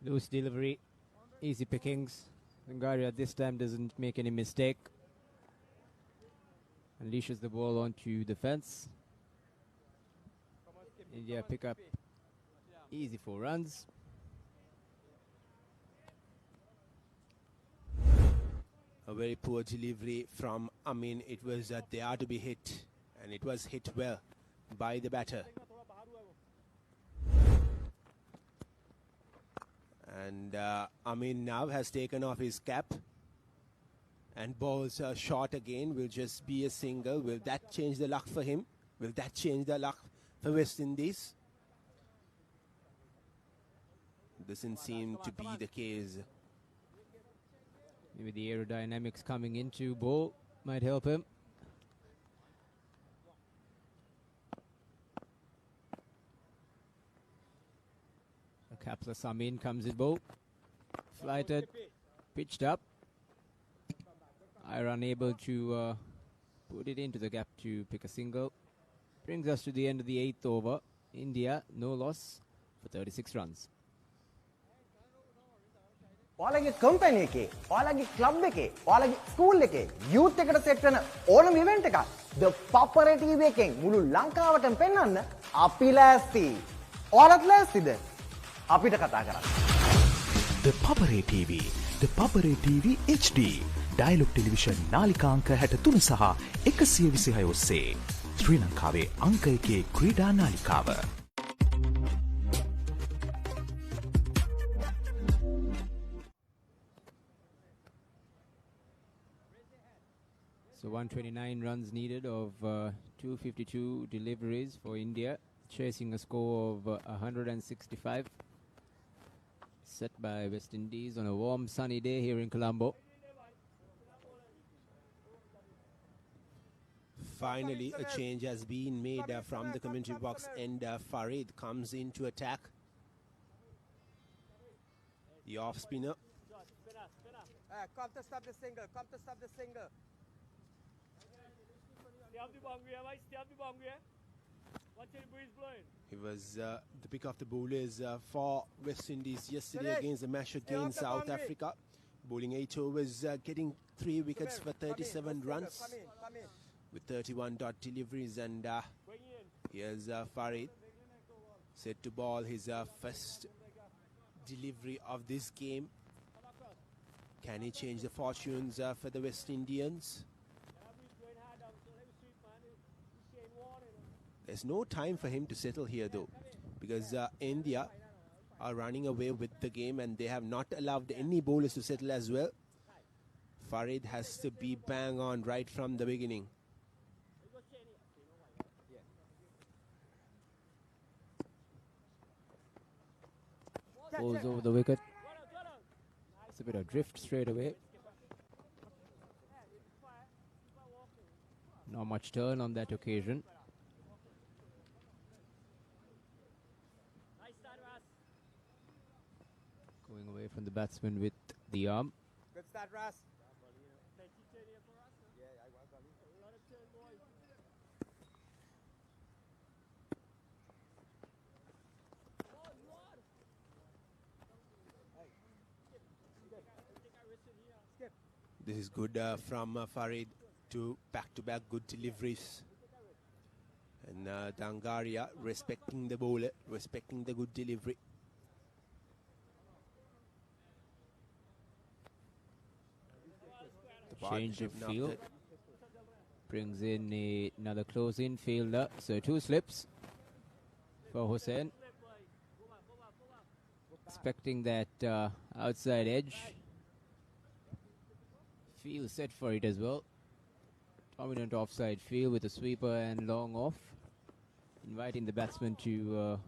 Loose delivery, easy pickings. Dangaria this time doesn't make any mistake. Unleashes the ball onto the fence. India pick up easy 4 runs. A very poor delivery from Amin. It was there to be hit, and it was hit well by the batter. And Amin now has taken off his cap and balls short again. Will just be a single. Will that change the luck for him? Will that change the luck for West Indies? Doesn't seem to be the case. Maybe the aerodynamics coming into ball might help him. A capless Amin comes in ball. Flighted, pitched up. Ira unable to put it into the gap to pick a single. Brings us to the end of the 8th over. India, no loss for 36 runs. ඔයාලගේ company එකේ, ඔයාලගේ club එකේ, ඔයාලගේ school එකේ, youth එකට set වෙන ඕනම event එකක් The Papare TV එකෙන් මුළු ලංකාවටම පෙන්වන්න අපි ලෑස්ති. ඔයාලත් ලෑස්තිද? අපිට කතා කරන්න. The Papare TV, The Papare TV HD. Dialog television නාලිකාංක 63 සහ 126 ඔස්සේ ශ්‍රී ලංකාවේ අංක 1 ක්‍රීඩා නාලිකාව. So 129 runs needed of 252 deliveries for India, chasing a score of 165, set by West Indies on a warm sunny day here in Colombo. Finally, a change has been made from the commentary box, and Farid comes in to attack. The off spinner. Come to stop the single, come to stop the single. It was the pick of the bowlers for West Indies yesterday against the match against South Africa. Bowling 8 overs, getting 3 wickets for 37 runs with 31 dot deliveries. And here's Farid set to ball his first delivery of this game. Can he change the fortunes for the West Indians? There's no time for him to settle here though, because India are running away with the game and they have not allowed any bowlers to settle as well. Farid has to be bang on right from the beginning. Balls over the wicket. It's a bit of drift straight away. Not much turn on that occasion. Going away from the batsman with the arm. Good start, Ras. This is good from Farid to back-to-back good deliveries. And Dangaria respecting the bowler, respecting the good delivery. The Change of Partnership field. knocked Brings in another close-in fielder. So 2 slips for Hussain. Expecting that outside edge. Field set for it as well. Dominant offside field with a sweeper and long off. Inviting the batsman to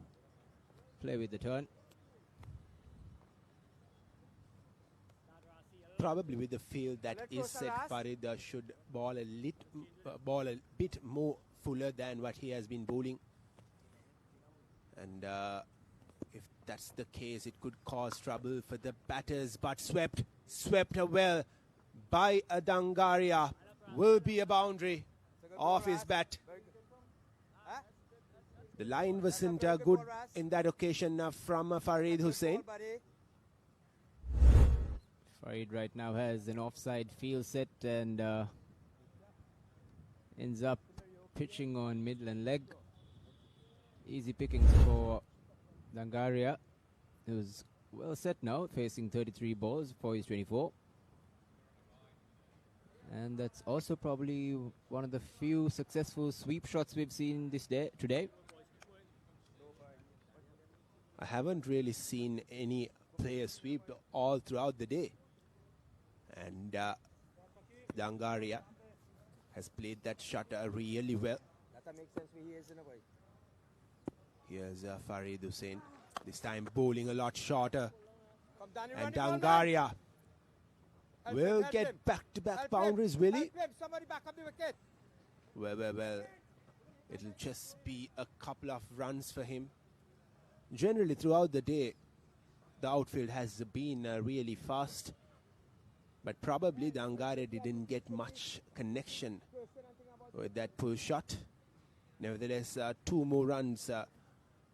play with the turn. Probably with the field that is set, Farid should ball a bit more fuller than what he has been bowling. And if that's the case, it could cause trouble for the batters. But swept well by a Dangaria. Will be a boundary off his bat. The line wasn't good in that occasion from Farid Hussain. Farid right now has an offside field set and ends up pitching on middle and leg. Easy pickings for Dangaria, who's well set now, facing 33 balls for his 24. And that's also probably one of the few successful sweep shots we've seen today. I haven't really seen any player sweep all throughout the day. And Dangaria has played that shot really well. Here's Farid Hussain, this time bowling a lot shorter. And Dangaria will get back-to-back boundaries, will he? Well, it'll just be a couple of runs for him. Generally, throughout the day, the outfield has been really fast. But probably Dangaria didn't get much connection with that pull shot. Nevertheless, 2 more runs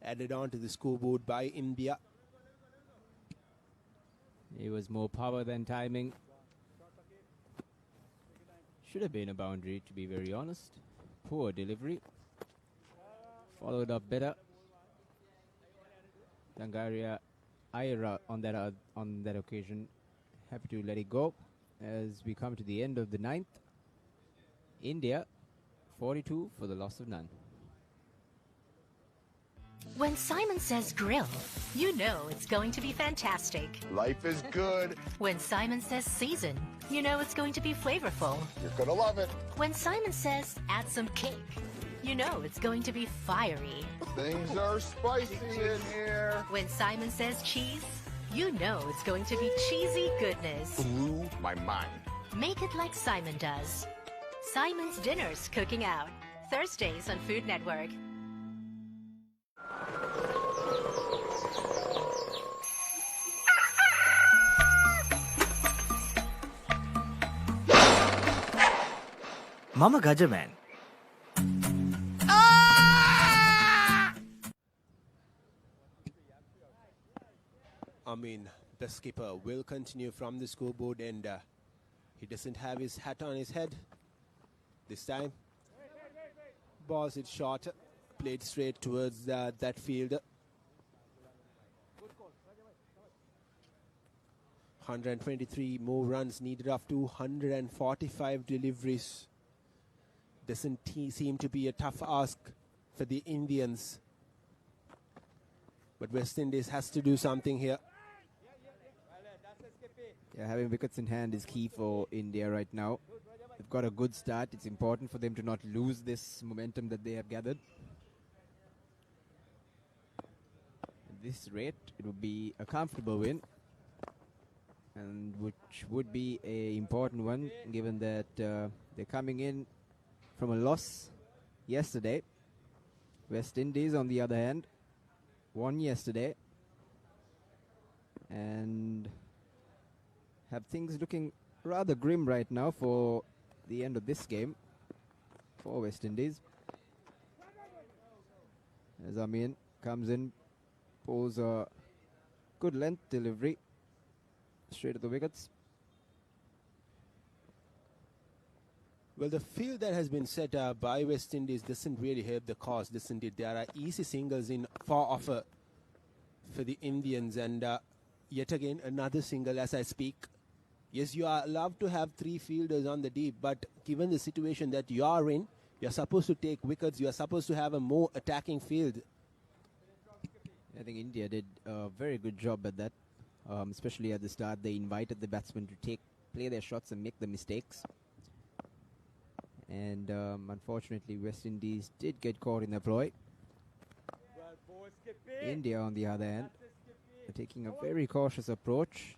added on to the scoreboard by India. It was more power than timing. Should have been a boundary, to be very honest. Poor delivery. Followed up better. Dangaria Ira on that occasion. Happy to let it go as we come to the end of the 9th. India 42 for the loss of none. When Simon says grill, you know it's going to be fantastic. Life is good. When Simon says season, you know it's going to be flavorful. You're gonna love it. When Simon says add some cake, you know it's going to be fiery. Things are spicy in here. When Simon says cheese, you know it's going to be cheesy goodness. Blew my mind. Make it like Simon does. Simon's Dinner's Cooking Out. Thursdays on Food Network. Mama Gajaman. I mean, the skipper will continue from the scoreboard and he doesn't have his hat on his head this time. Balls it short, played straight towards that fielder. 123 more runs needed after 245 deliveries. Doesn't seem to be a tough ask for the Indians. But West Indies has to do something here. Yeah, having wickets in hand is key for India right now. They've got a good start. It's important for them to not lose this momentum that they have gathered. At this rate, it would be a comfortable win, and which would be an important one, given that they're coming in from a loss yesterday. West Indies, on the other hand, won yesterday and have things looking rather grim right now for the end of this game for West Indies. As Amin comes in, pulls a good length delivery straight at the wickets. Well, the field that has been set by West Indies doesn't really help the cause, doesn't it? There are easy singles in for offer for the Indians, and yet again another single as I speak. Yes, you are allowed to have 3 fielders on the deep, but given the situation that you are in, you're supposed to take wickets, you're supposed to have a more attacking field. I think India did a very good job at that, especially at the start. They invited the batsmen to play their shots and make the mistakes. And unfortunately, West Indies did get caught in the ploy. India, on the other hand, are taking a very cautious approach.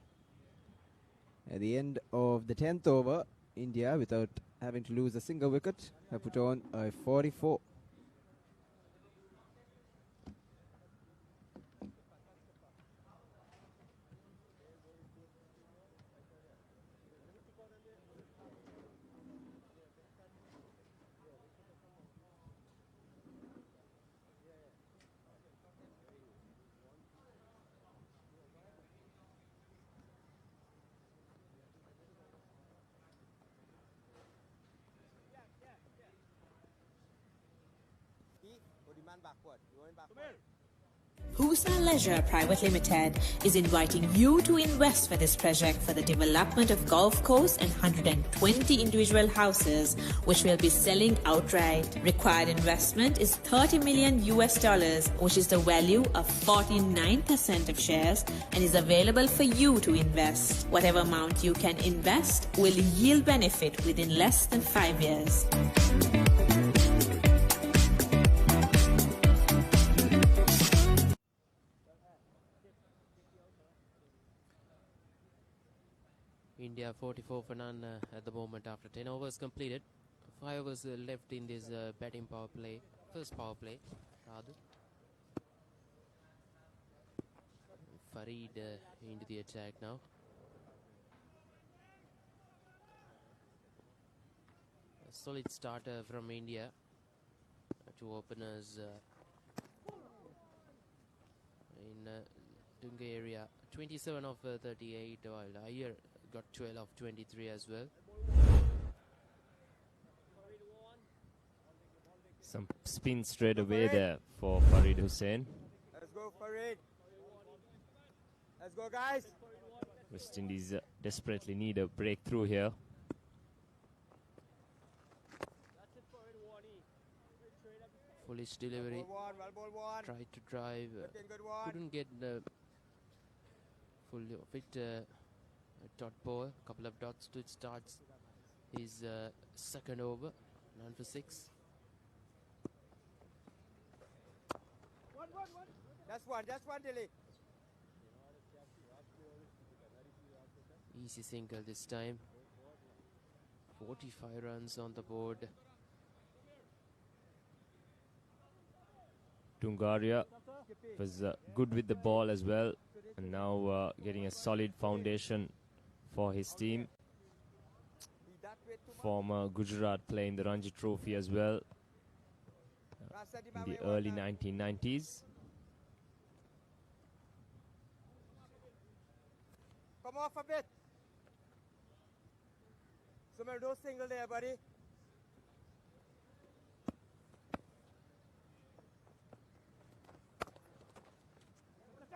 At the end of the 10th over, India, without having to lose a single wicket, have put on a 44. Husa Leisure Private Limited is inviting you to invest for this project for the development of Gulf Coast and 120 individual houses, which will be selling outright. Required investment is $30 million US, which is the value of 49% of shares, and is available for you to invest. Whatever amount you can invest will yield benefit within less than 5 years. India 44 for none at the moment after 10 overs completed. 5 overs left in this batting power play, first power play rather. Farid into the attack now. A solid starter from India. 2 openers in Dunga area. 27 of 38, while Iyer got 12 of 23 as well. Some spin straight away there for Farid Hussain. Let's go, Farid. Let's go, guys. West Indies desperately need a breakthrough here. Foolish delivery. Tried to drive. Couldn't get the full of it. Dot ball. Couple of dots to starts his second over. 9 for 6. Just one, Dilly. Easy single this time. 45 runs on the board. Tungaria was good with the ball as well, and now getting a solid foundation for his team. Former Gujarat playing the Ranji Trophy as well in the early 1990s. Come off a bit. Somewhere, no single there, buddy.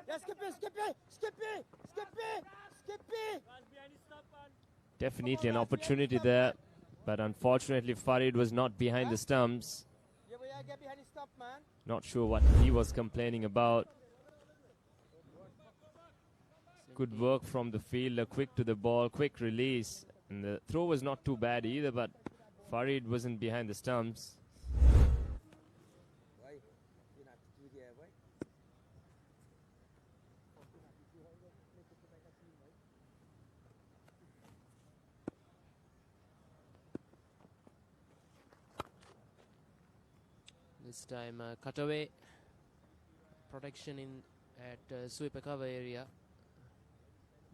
Yeah, skip it. Definitely an opportunity there, but unfortunately Farid was not behind the stumps. Get behind his stump, man. Not sure what he was complaining about. Good work from the fielder, quick to the ball, quick release. And the throw was not too bad either, but Farid wasn't behind the stumps. This time cutaway. Protection in at sweeper cover area.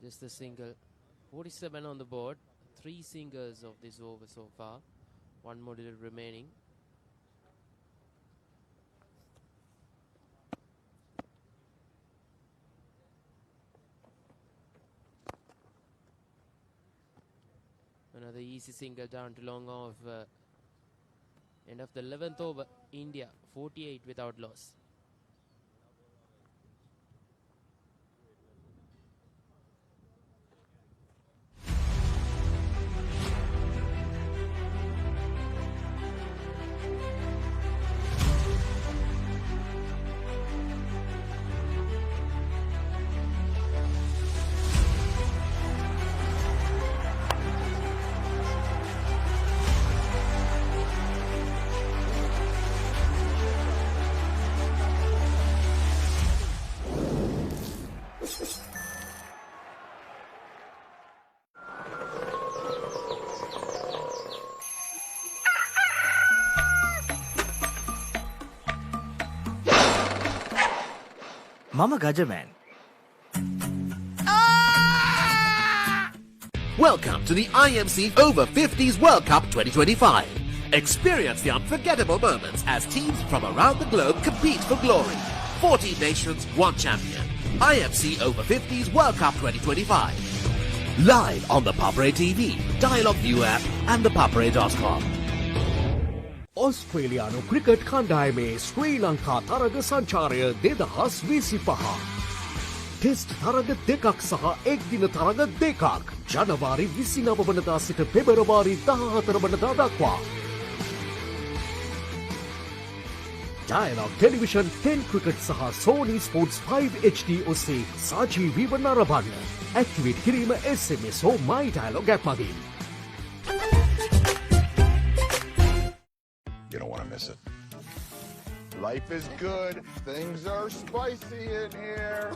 Just a single. 47 on the board. 3 singles of this over so far. 1 more remaining. Another easy single down to long off. End of the 11th over. India 48 without loss. Mama Gajaman. Welcome to the IMC Over-50s World Cup 2025. Experience the unforgettable moments as teams from around the globe compete for glory. 14 nations, 1 champion. IMC Over-50s World Cup 2025. Live on the Papare TV, Dialogue View app and thepapare.com. ඔස්ට්‍රේලියානු cricket කණ්ඩායමේ ශ්‍රී ලංකා තරග සංචාරය 2025. Test තරග දෙකක් සහ එක්දින තරග දෙකක් ජනවාරි 29 වනදා සිට පෙබරවාරි 14 වනදා දක්වා. Dialogue Television 10 ක්‍රිකට් සහ Sony Sports 5 HD ඔස්සේ සජීවීව නරඹන්න. ඇක්ටිවේට් කිරීම SMS හෝ My Dialogue app මගින්. You don't want to miss it. Life is good. Things are spicy in here.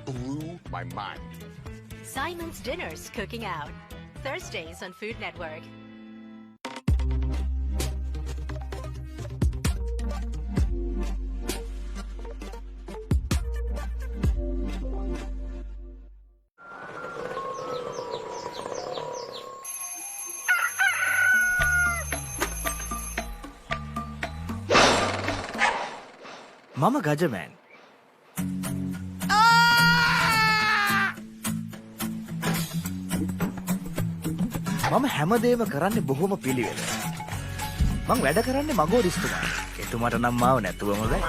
Blew my mind. Simon's Dinners Cooking Out. Thursdays on Food Network. Mama Gajaman. මම හැමදේම කරන්නේ බොහොම පිළිවෙල. මං වැඩ කරන්නේ මගෝ රිස්තුමා. එතුමාට නම් මාව නැතුවම බෑ.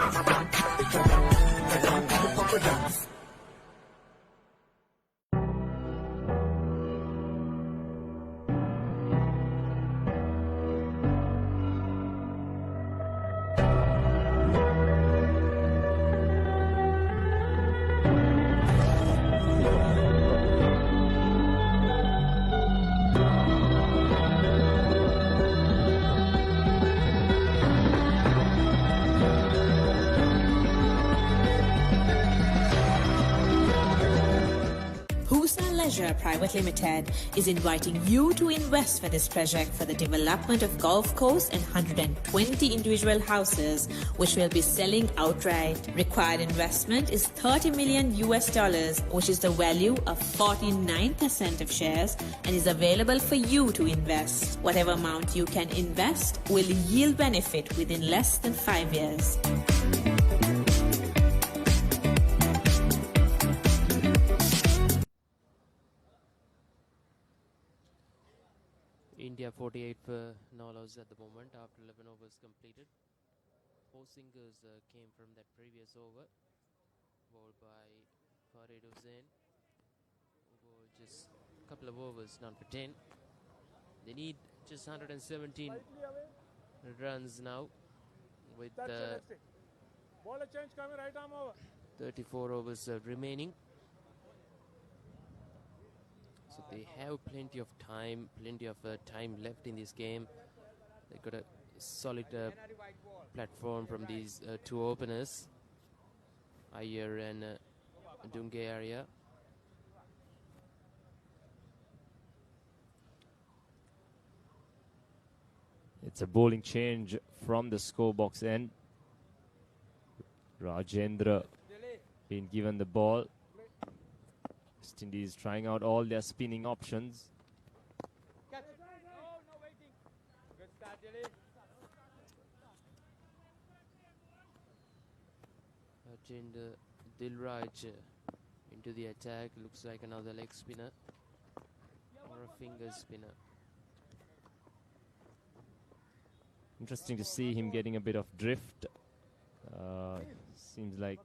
Private Limited is inviting you to invest for this project for the development of golf course and 120 individual houses, which will be selling outright. Required investment is $30 million, which is the value of 49% of shares and is available for you to invest. Whatever amount you can invest will yield benefit within less than 5 years. India 48 for Nolos at the moment after 11 overs completed. 4 singles came from that previous over, bowled by Farid Hussain, who bowled just a couple of overs, none for 10. They need just 117 runs now with 34 overs remaining. So they have plenty of time left in this game. They've got a solid platform from these two openers, Iyer and Dungaria. It's a bowling change from the scorebox end. Rajendra being given the ball. West Indies trying out all their spinning options. Rajendra Dilraj into the attack. Looks like another leg spinner or a finger spinner. Interesting to see him getting a bit of drift. Seems like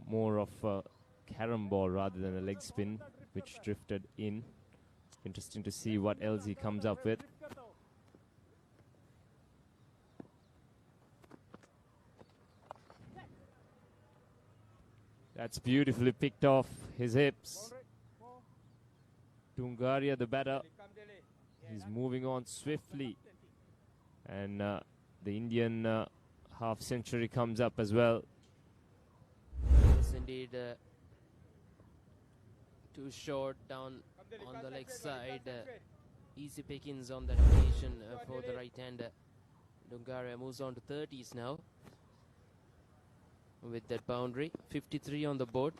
more of a carom ball rather than a leg spin, which drifted in. Interesting to see what else he comes up with. That's beautifully picked off his hips. Dungaria, the batter, he's moving on swiftly. And the Indian half century comes up as well. Yes, indeed. Too short down on the leg side. Easy pickings on that occasion for the right-hander. Dungaria moves on to 30s now. with that boundary. 53 on the board.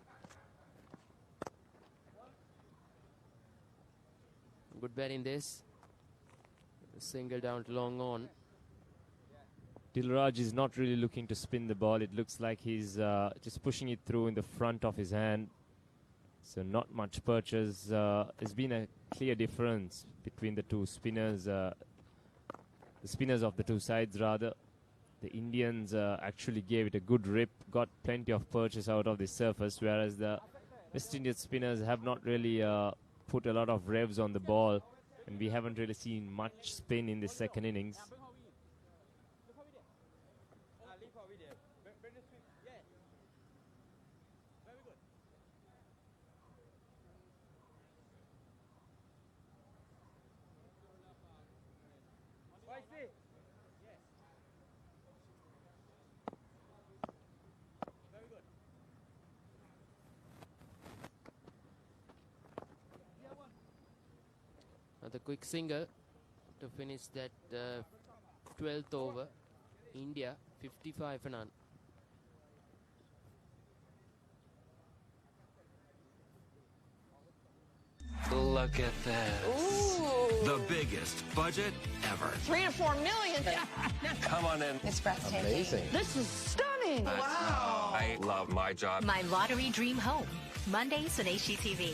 Good bet in this. Single down to long on. Dilraj is not really looking to spin the ball. It looks like he's just pushing it through in the front of his hand. So not much purchase. There's been a clear difference between the two spinners. The spinners of the two sides, rather. The Indians actually gave it a good rip, got plenty of purchase out of the surface, whereas the West Indian spinners have not really put a lot of revs on the ball, and we haven't really seen much spin in the second innings. The quick single to finish that 12th over. India 55 for none. Look at this. Ooh. The biggest budget ever. 3 to 4 million. Come on in. It's breathtaking. Amazing. This is stunning. Wow. I love my job. My Lottery Dream Home. Mondays on HGTV.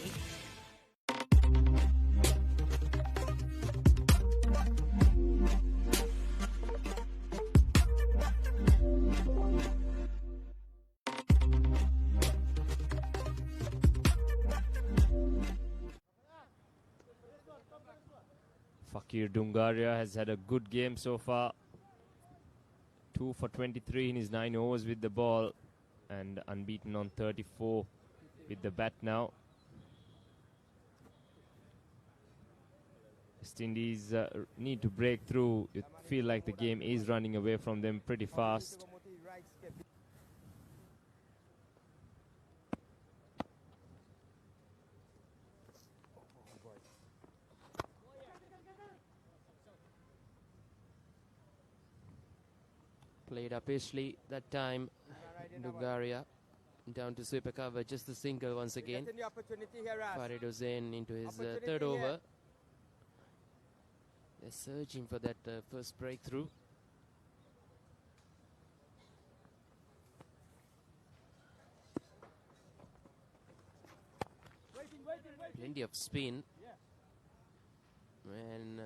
Fakir Dungaria has had a good game so far. 2 for 23 in his 9 overs with the ball and unbeaten on 34 with the bat now. West Indies need to break through. You feel like the game is running away from them pretty fast. Played up Ishley that time. Dungaria down to super cover. Just the single once again. Farid Hussain into his third over. They're searching for that first breakthrough. Plenty of spin. And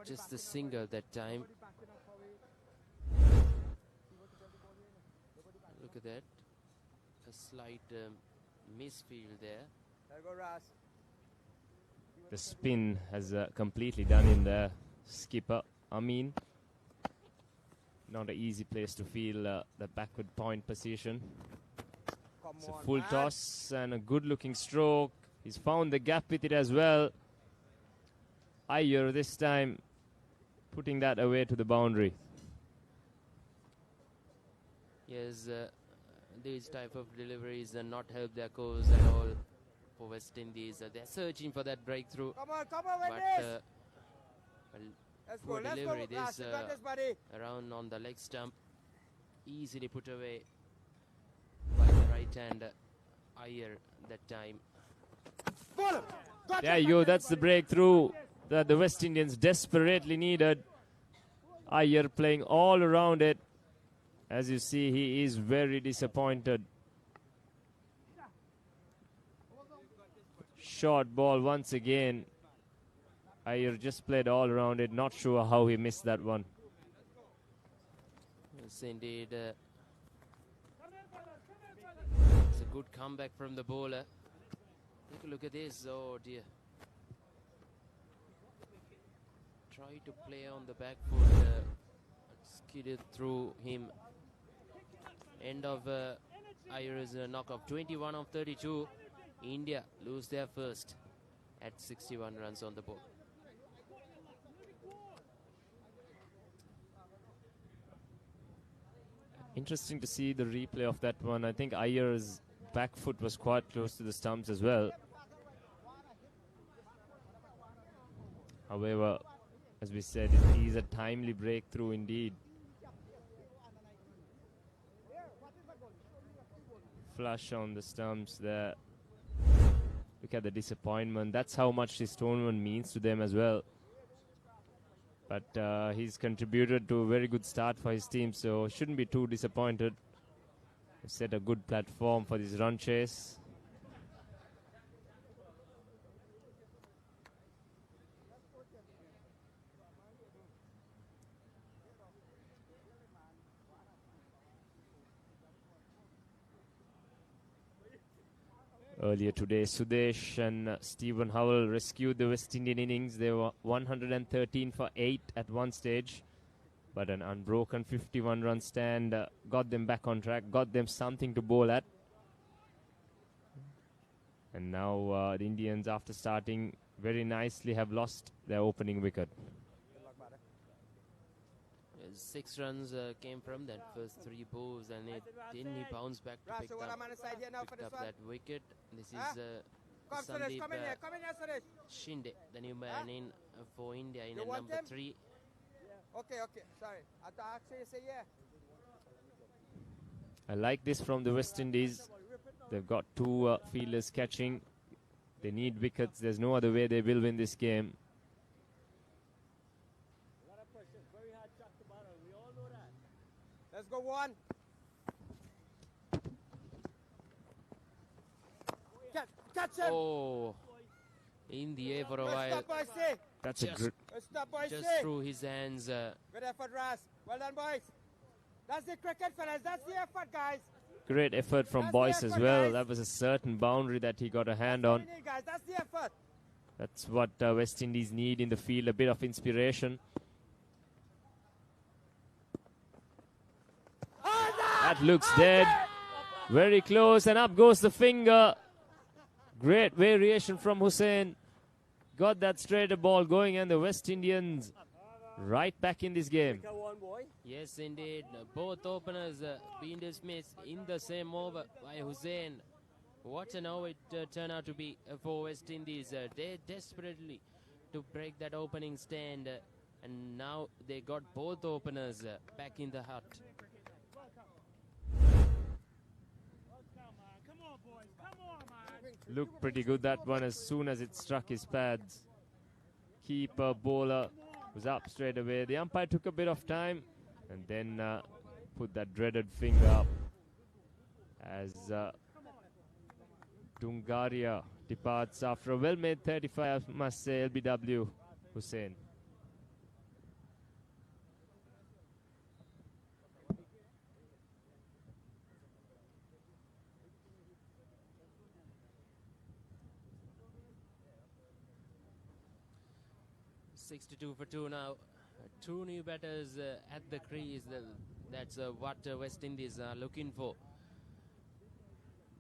just the single that time. Look at that. A slight misfield there. The spin has completely done in the skipper. Amin. Not an easy place to feel the backward point position. It's a full toss and a good looking stroke. He's found the gap with it as well. Iyer this time putting that away to the boundary. Yes, these type of deliveries not help their cause at all for West Indies. They're searching for that breakthrough. Come on, but poor let's delivery. go. This Buddy. around on the leg stump, easily put away by the right hand Iyer that time. There you go, that's the breakthrough that the West Indians desperately needed. Iyer playing all around it. As you see, he is very disappointed. Short ball once again. Iyer just played all around it. Not sure how he missed that one. Yes, indeed. It's a good comeback from the bowler. Take a look at this. Oh dear. Try to play on the back foot. Skidded through him. End of Iyer's knock off. 21 of 32. India lose their first at 61 runs on the board. Interesting to see the replay of that one. I think Iyer's back foot was quite close to the stumps as well. However, as we said, it is a timely breakthrough indeed. flush on the stumps there. Look at the disappointment. That's how much this tournament means to them as well. But he's contributed to a very good start for his team, so shouldn't be too disappointed. Set a good platform for this run chase. Earlier today, Sudesh and Stephen Howell rescued the West Indian innings. They were 113 for 8 at one stage, but an unbroken 51-run stand got them back on track, got them something to bowl at. And now the Indians, after starting very nicely, have lost their opening wicket. 6 runs came from that first 3 balls, and then he bounced back to pick up that wicket. This is Sandeep Shinde, the new man in for India in at number 3. Okay, sorry. I thought you say yeah. I like this from the West Indies. They've got 2 fielders catching. They need wickets. There's no other way they will win this game. Let's go one. Catch him. Oh, in the air for a while. That's a good. Just through his hands. Good effort, Ras. Well done, boys. That's the cricket, fellas. That's the effort, guys. Great effort from Boyce as well. That was a certain boundary that he got a hand on. That's the effort. That's what West Indies need in the field, a bit of inspiration. That looks dead. Very close, and up goes the finger. Great variation from Hussain. Got that straighter ball going, and the West Indians right back in this game. Yes, indeed. Both openers being dismissed in the same over by Hussain. What an over it turned out to be for West Indies. They desperately to break that opening stand, and now they got both openers back in the hut. Looked pretty good, that one, as soon as it struck his pads. Keeper, bowler was up straight away. The umpire took a bit of time and then put that dreaded finger up as Dungaria departs after a well-made 35, I must say, LBW Hussain. $62 for 2 now. 2 new batters at the crease. That's what West Indies are looking for.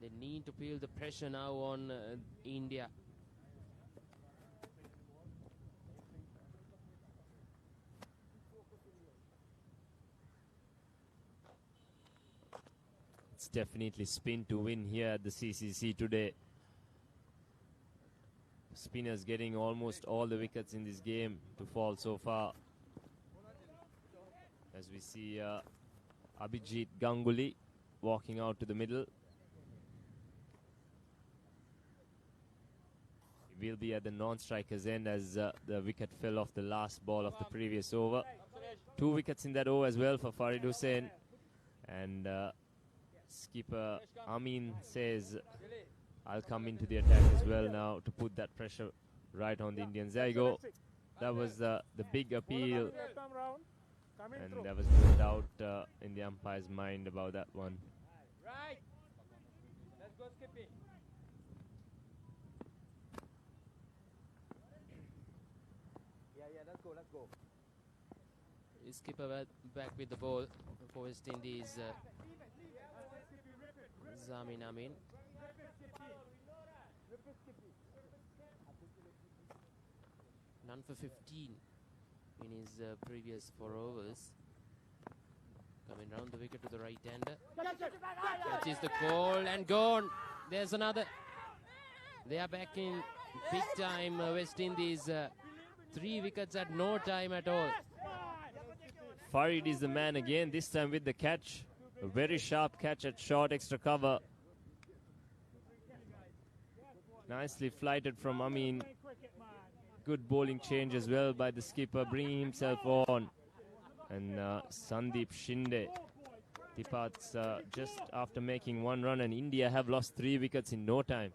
They need to feel the pressure now on India. It's definitely spin to win here at the CCC today. Spinners getting almost all the wickets in this game to fall so far. As we see Abhijit Ganguly walking out to the middle. He will be at the non-striker's end as the wicket fell off the last ball of the previous over. 2 wickets in that over as well for Farid Hussain. And skipper Amin says, I'll come into the attack as well now to put that pressure right on the Indians. There you go. That was the big appeal. And that was no doubt in the umpire's mind about that one. Right. Let's go, Skippy. Yeah, let's go. Skipper back with the ball for West Indies. Zamin Amin. None for 15 in his previous 4 overs. Coming round the wicket to the right-hander. That is the call and gone. There's another. They are back in big time, West Indies. 3 wickets at no time at all. Farid is the man again, this time with the catch. A very sharp catch at short extra cover. Nicely flighted from Amin. Good bowling change as well by the skipper, bringing himself on. And Sandeep Shinde departs just after making one run, and India have lost 3 wickets in no time.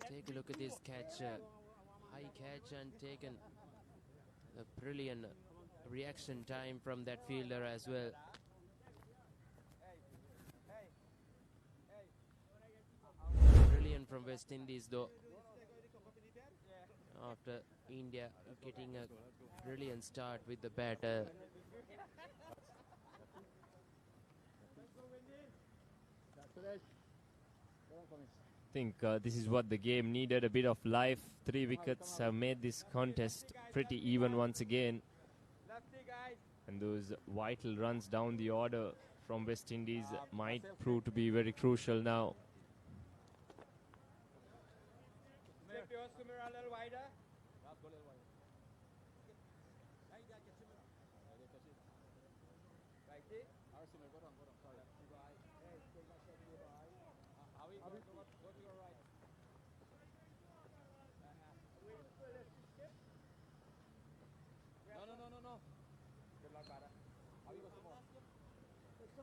Take a look at this catch, high catch, and taken a brilliant reaction time from that fielder as well. Brilliant from West Indies though, after India getting a brilliant start with the batter. I think this is what the game needed, a bit of life. 3 wickets have made this contest pretty even once again. And those vital runs down the order from West Indies might prove to be very crucial now.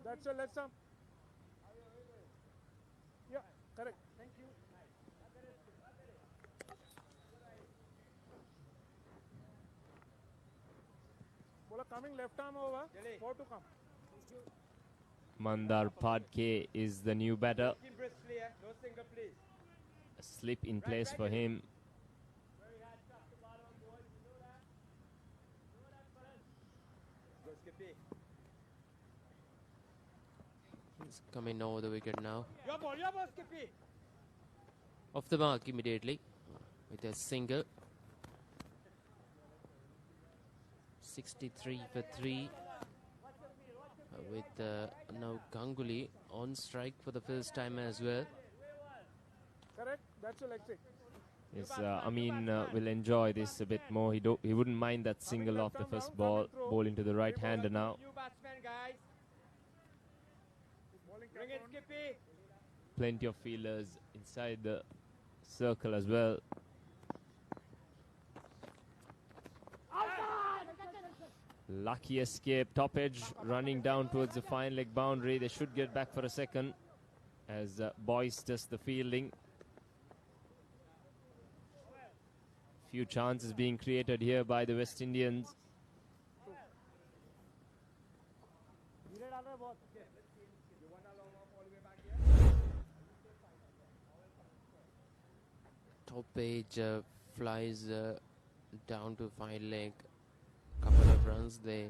That's all, let's some. Yeah, correct. Thank you. Bola coming left arm over. 4 to come. Mandar Padke is the new batter. A slip in place for him. He's coming over the wicket now. Your ball, Skippy. Off the mark immediately with a single. 63 for 3. With now Ganguly on strike for the first time as well. Correct, that's a leg kick. Yes, Amin will enjoy this a bit more. He wouldn't mind that single off the first ball. Ball into the right hander now. Plenty of fielders inside the circle as well. Lucky escape, top edge running down towards the fine leg boundary. They should get back for a second as Boyce does the fielding. Few chances being created here by the West Indians. Top edge flies down to fine leg. Couple of runs they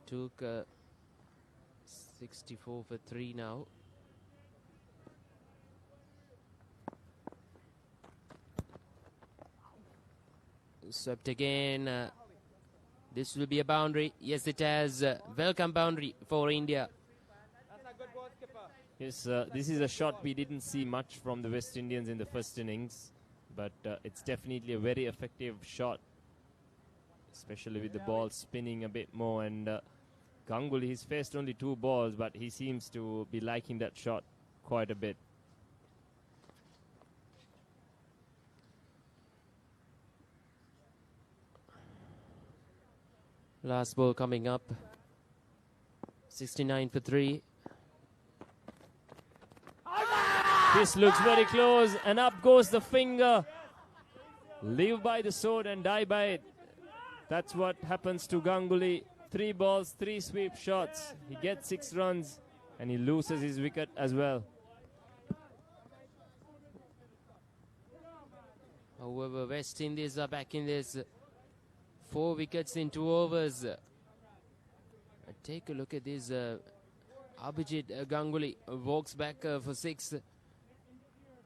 took. 64 for 3 now. Swept again. This will be a boundary. Yes, it has. Welcome boundary for India. Yes, this is a shot we didn't see much from the West Indians in the first innings, but it's definitely a very effective shot, especially with the ball spinning a bit more. And Ganguly, he's faced only 2 balls, but he seems to be liking that shot quite a bit. Last ball coming up. 69 for 3. This looks very close, and up goes the finger. Live by the sword and die by it. That's what happens to Ganguly. 3 balls, 3 sweep shots. He gets 6 runs, and he loses his wicket as well. However, West Indies are back in this. 4 wickets in 2 overs. Take a look at this. Abhijit Ganguly walks back for 6.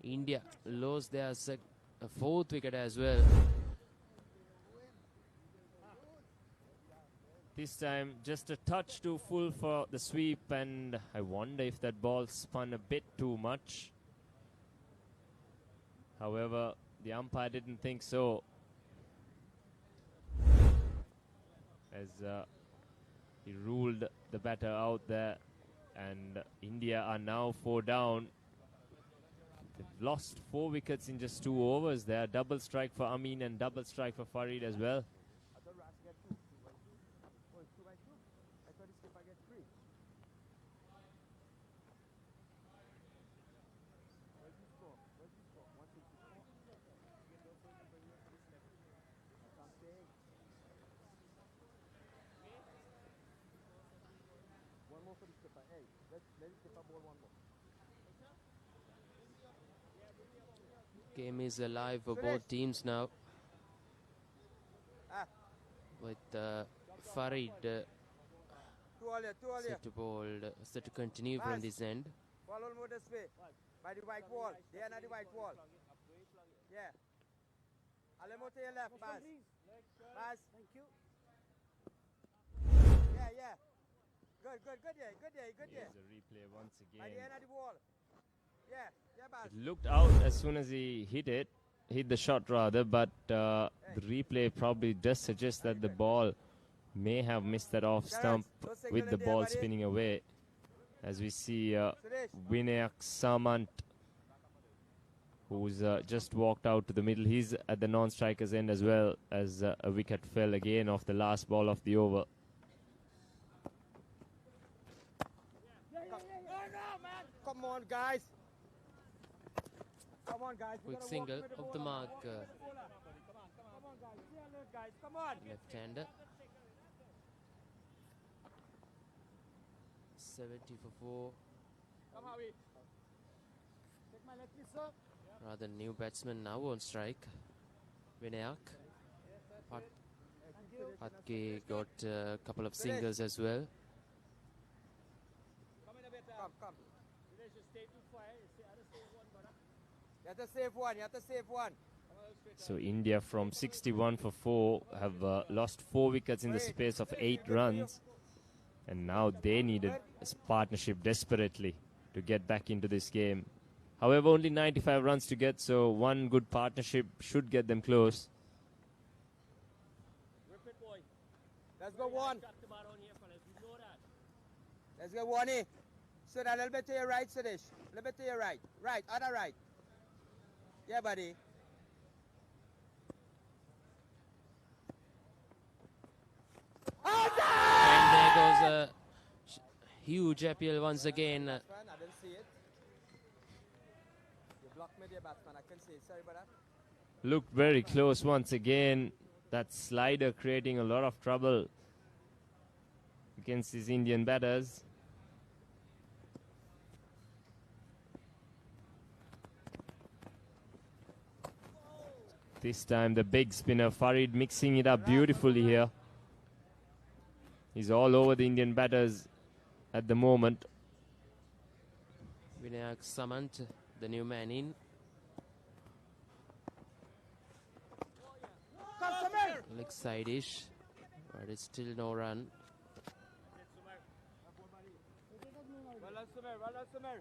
India lost their 4th wicket as well. This time, just a touch too full for the sweep, and I wonder if that ball spun a bit too much. However, the umpire didn't think so, as he ruled the batter out there. and India are now 4 down. They've lost 4 wickets in just 2 overs there. Double strike for Amin and double strike for Farid as well. Game is alive for both teams now. With Farid set to continue from this end. Follow more this way. By the white wall. They are not the white wall. Yeah. Alemo to your left, Baz. Baz. Thank you. Yeah, yeah. Good, good, good day, good day, good day. Here's a replay once again. By the end of the wall. Yeah, yeah, Baz. It looked out as soon as he hit the shot rather, but the replay probably does suggest that the ball may have missed that off stump with the ball spinning away. As we see Vinayak Samant, who's just walked out to the middle. He's at the non-striker's end as well, as a wicket fell again off the last ball of the over. Come on, guys. Come on, guys. Quick single of the mark. Come on, guys. Come on. Left-hander. 70 for 4. Come, Harvey. Take my leg, please, sir. Rather new batsman now on strike. Vinayak. Patke got a couple of singles as well. Come, come. You have to save one, you have to save one. So India from 61 for 4 have lost 4 wickets in the space of 8 runs. And now they needed a partnership desperately to get back into this game. However, only 95 runs to get, so one good partnership should get them close. Let's go one. Let's go one. So that a little bit to your right, Sudesh. A little bit to your right. Right, other right. Yeah, buddy. And there goes a huge appeal once again. I didn't see it. You blocked me there, batsman. I couldn't see it. Sorry about that. Looked very close once again. That slider creating a lot of trouble against these Indian batters. This time the big spinner Farid mixing it up beautifully here. He's all over the Indian batters at the moment. Vinayak Samant, the new man in. Leg side-ish, but it's still no run. Well done, Sumer. Well done, Sumer.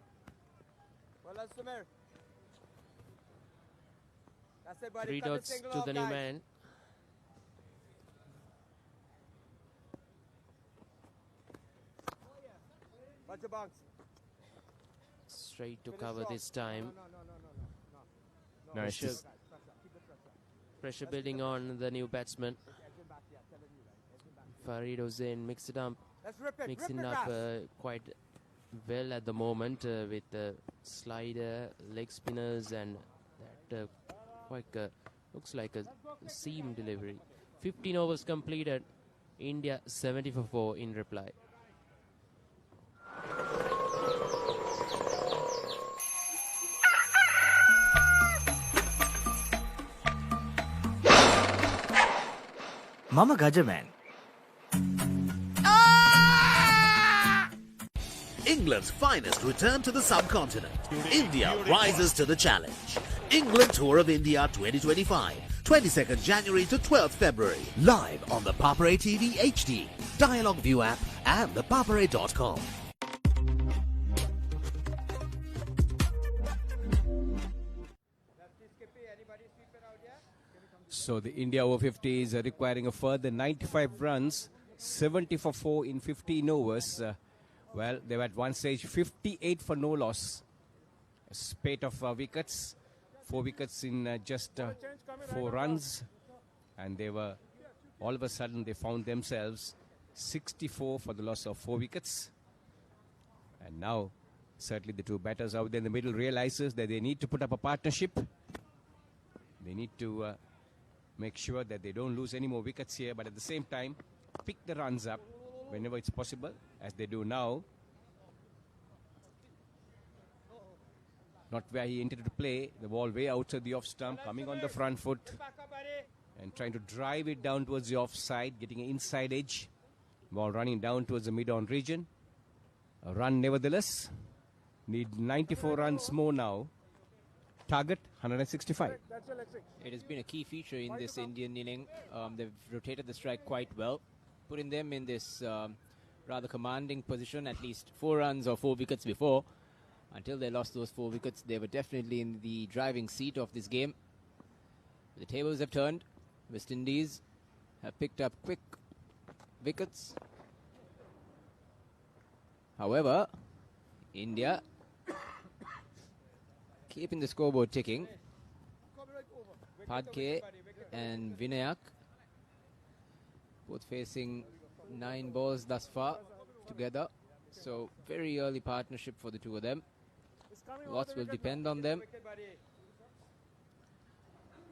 Well done, Sumer. That's it, buddy. 3 dots to the new man. Watch your bounce. Straight to cover this time. Nice. Pressure building on the new batsman. Farid Hussain mixed it up. Mixing up quite well at the moment with the slider, leg spinners, and that looks like a seam delivery. 15 overs completed. India 70 for 4 in reply. Mama Gajaman. England's finest return to the subcontinent. India rises to the challenge. England Tour of India 2025, 22nd January to 12th February. Live on the Papare TV HD, Dialogue View app and thepapare.com. So the India Over-50s are requiring a further 95 runs, 70 for 4 in 15 overs. Well, they were at one stage 58 for no loss. A spate of wickets. 4 wickets in just 4 runs. And they were, all of a sudden, they found themselves 64 for the loss of 4 wickets. And now, certainly the 2 batters out there in the middle realizes that they need to put up a partnership. They need to make sure that they don't lose any more wickets here, but at the same time, pick the runs up whenever it's possible, as they do now. Not where he intended to play, the ball way outside the off stump, coming on the front foot and trying to drive it down towards the offside, getting an inside edge. Ball running down towards the mid-on region. A run nevertheless. Need 94 runs more now. Target 165. It has been a key feature in this Indian inning. They've rotated the strike quite well, putting them in this rather commanding position, at least 4 runs or 4 wickets before. Until they lost those 4 wickets, they were definitely in the driving seat of this game. The tables have turned. West Indies have picked up quick wickets. However, India keeping the scoreboard ticking. Padke and Vinayak both facing 9 balls thus far together. So very early partnership for the 2 of them. Lots will depend on them.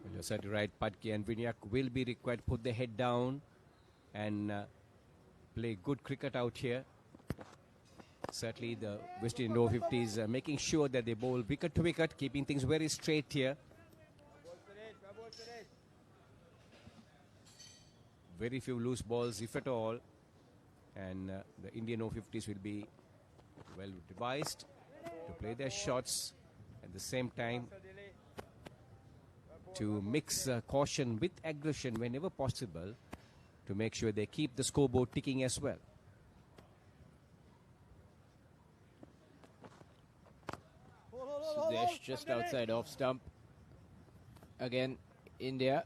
Well, you're certainly right. Padke and Vinayak will be required to put their head down and play good cricket out here. Certainly the West Indies Over-50s making sure that they bowl wicket to wicket, keeping things very straight here. Very few loose balls, if at all. And the Indian Over-50s will be well devised to play their shots at the same time, to mix caution with aggression whenever possible, to make sure they keep the scoreboard ticking as well. Sudesh just outside off stump. Again, India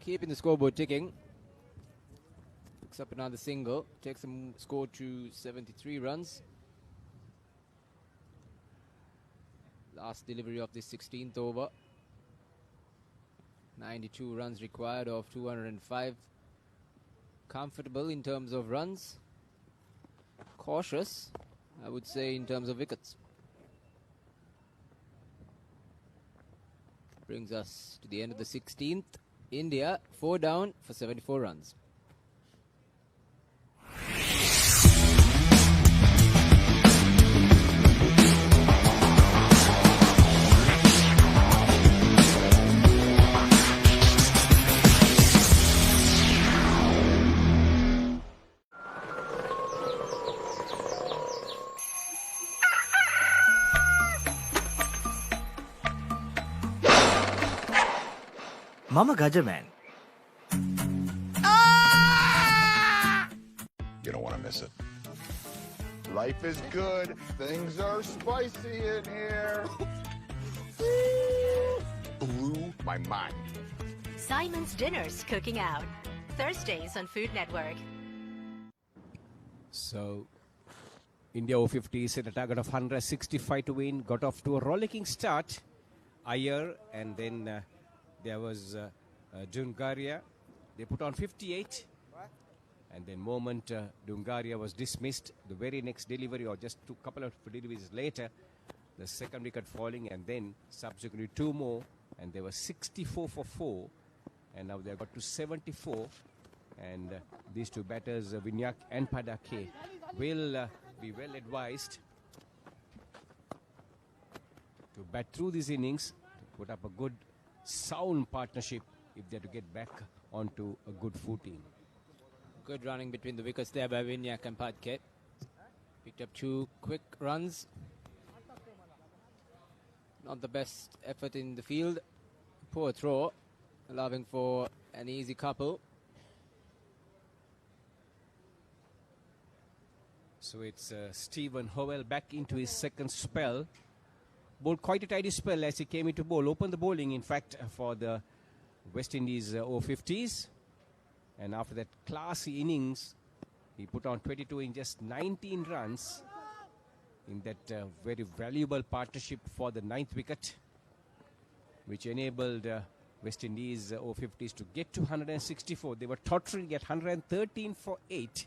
keeping the scoreboard ticking. Picks up another single, takes the score to 73 runs. Last delivery of this 16th over. 92 runs required of 205. Comfortable in terms of runs. Cautious, I would say, in terms of wickets. Brings us to the end of the 16th. India 4 down for 74 runs. Mama Gajaman. You don't want to miss it. Life is good. Things are spicy in here. Blew my mind. Simon's Dinner's cooking out. Thursdays on Food Network. So, India Over-50s set a target of 165 to win. Got off to a rollicking start. Iyer and then there was Dungaria. They put on 58. And then moment Dungaria was dismissed. The very next delivery, or just a couple of deliveries later, the second wicket falling, and then subsequently 2 more. And they were 64 for 4. And now they got to 74. And these 2 batters, Vinayak and Padake, will be well advised to bat through these innings, to put up a good, sound partnership if they're to get back onto a good footing. Good running between the wickets there by Vinayak and Padke. Picked up 2 quick runs. Not the best effort in the field. Poor throw, allowing for an easy couple. So it's Stephen Howell back into his second spell. Bowled quite a tidy spell as he came into bowl. Opened the bowling, in fact, for the West Indies Over-50s. And after that classy innings, He put on 22 in just 19 runs in that very valuable partnership for the 9th wicket, which enabled West Indies over-50s to get to 164. They were tottering at 113 for 8.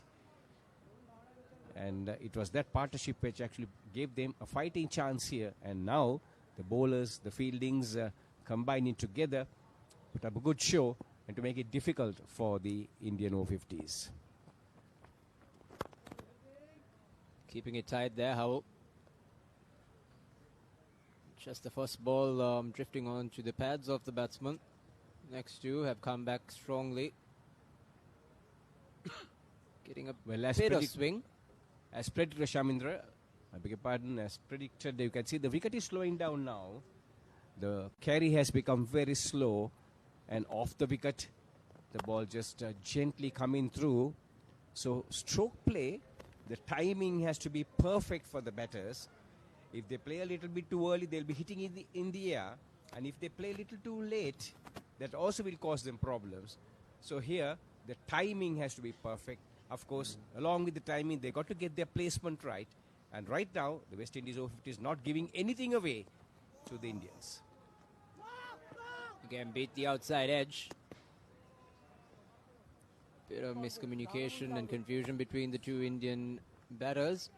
And it was that partnership which actually gave them a fighting chance here. And now the bowlers, the fieldings combining together put up a good show and to make it difficult for the Indian over-50s. Keeping it tight there, Howell. Just the first ball drifting onto the pads of the batsman. Next two have come back strongly. Getting a bit of swing. As predicted, Shamindra, I beg your pardon, as predicted, you can see the wicket is slowing down now. The carry has become very slow, and off the wicket, the ball just gently coming through. So stroke play, the timing has to be perfect for the batters. If they play a little bit too early, they'll be hitting in the air. And if they play a little too late, that also will cause them problems. So here, the timing has to be perfect. Of course, along with the timing, they got to get their placement right. And right now, the West Indies over-50 is not giving anything away to the Indians. Again, beat the outside edge. Bit of miscommunication and confusion between the two Indian batters.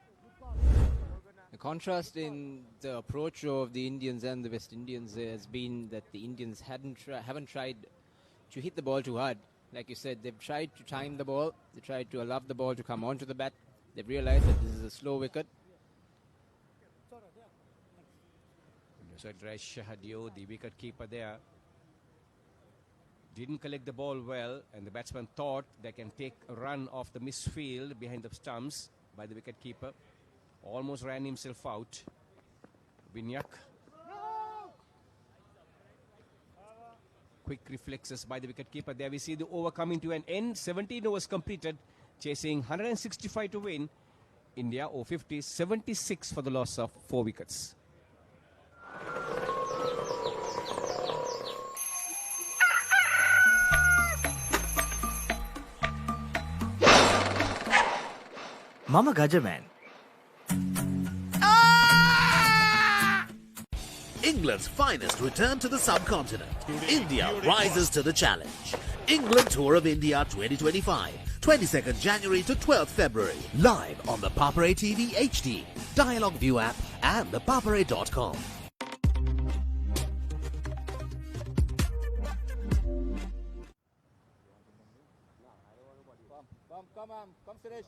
The contrast in the approach of the Indians and the West Indians has been that the Indians haven't tried to hit the ball too hard. Like you said, they've tried to time the ball. They tried to allow the ball to come onto the bat. They've realized that this is a slow wicket. So Rash Shahadio, the wicket keeper there, didn't collect the ball well, and the batsman thought they can take a run off the misfield behind the stumps by the wicket keeper. Almost ran himself out. Vinyak. Quick reflexes by the wicket keeper. There we see the over coming to an end. 17 overs completed, chasing 165 to win. India over-50s, 76 for the loss of 4 wickets. Mama Gajaman. England's finest return to the subcontinent. India rises to the challenge. England Tour of India 2025, 22nd January to 12th February. Live on the Papare TV HD, Dialogue View app and thepapare.com. Come, Suresh.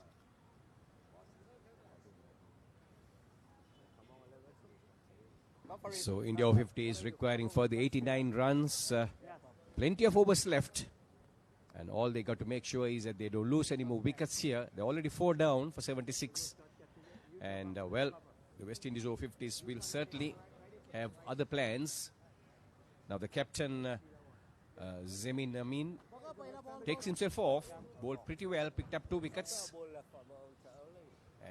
So India over-50 is requiring for the 89 runs. Plenty of overs left. And all they got to make sure is that they don't lose any more wickets here. They're already 4 down for 76. And well, the West Indies over-50s will certainly have other plans. Now the captain, Zamin Amin, takes himself off. Bowled pretty well, picked up 2 wickets.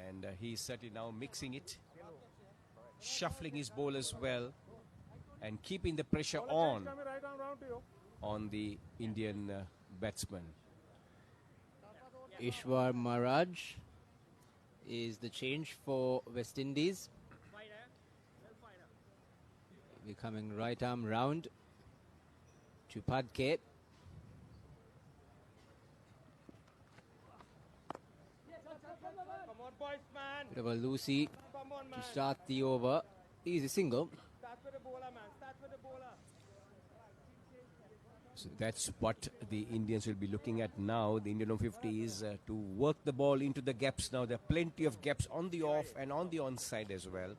And he's certainly now mixing it. Shuffling his bowl as well and keeping the pressure on the Indian batsman. Ishwar Maharaj is the change for West Indies. Becoming right arm round to Padke. Bit of a loosey to start the over. Easy single. So that's what the Indians will be looking at now. The Indian over-50s to work the ball into the gaps now. There are plenty of gaps on the off and on the onside as well.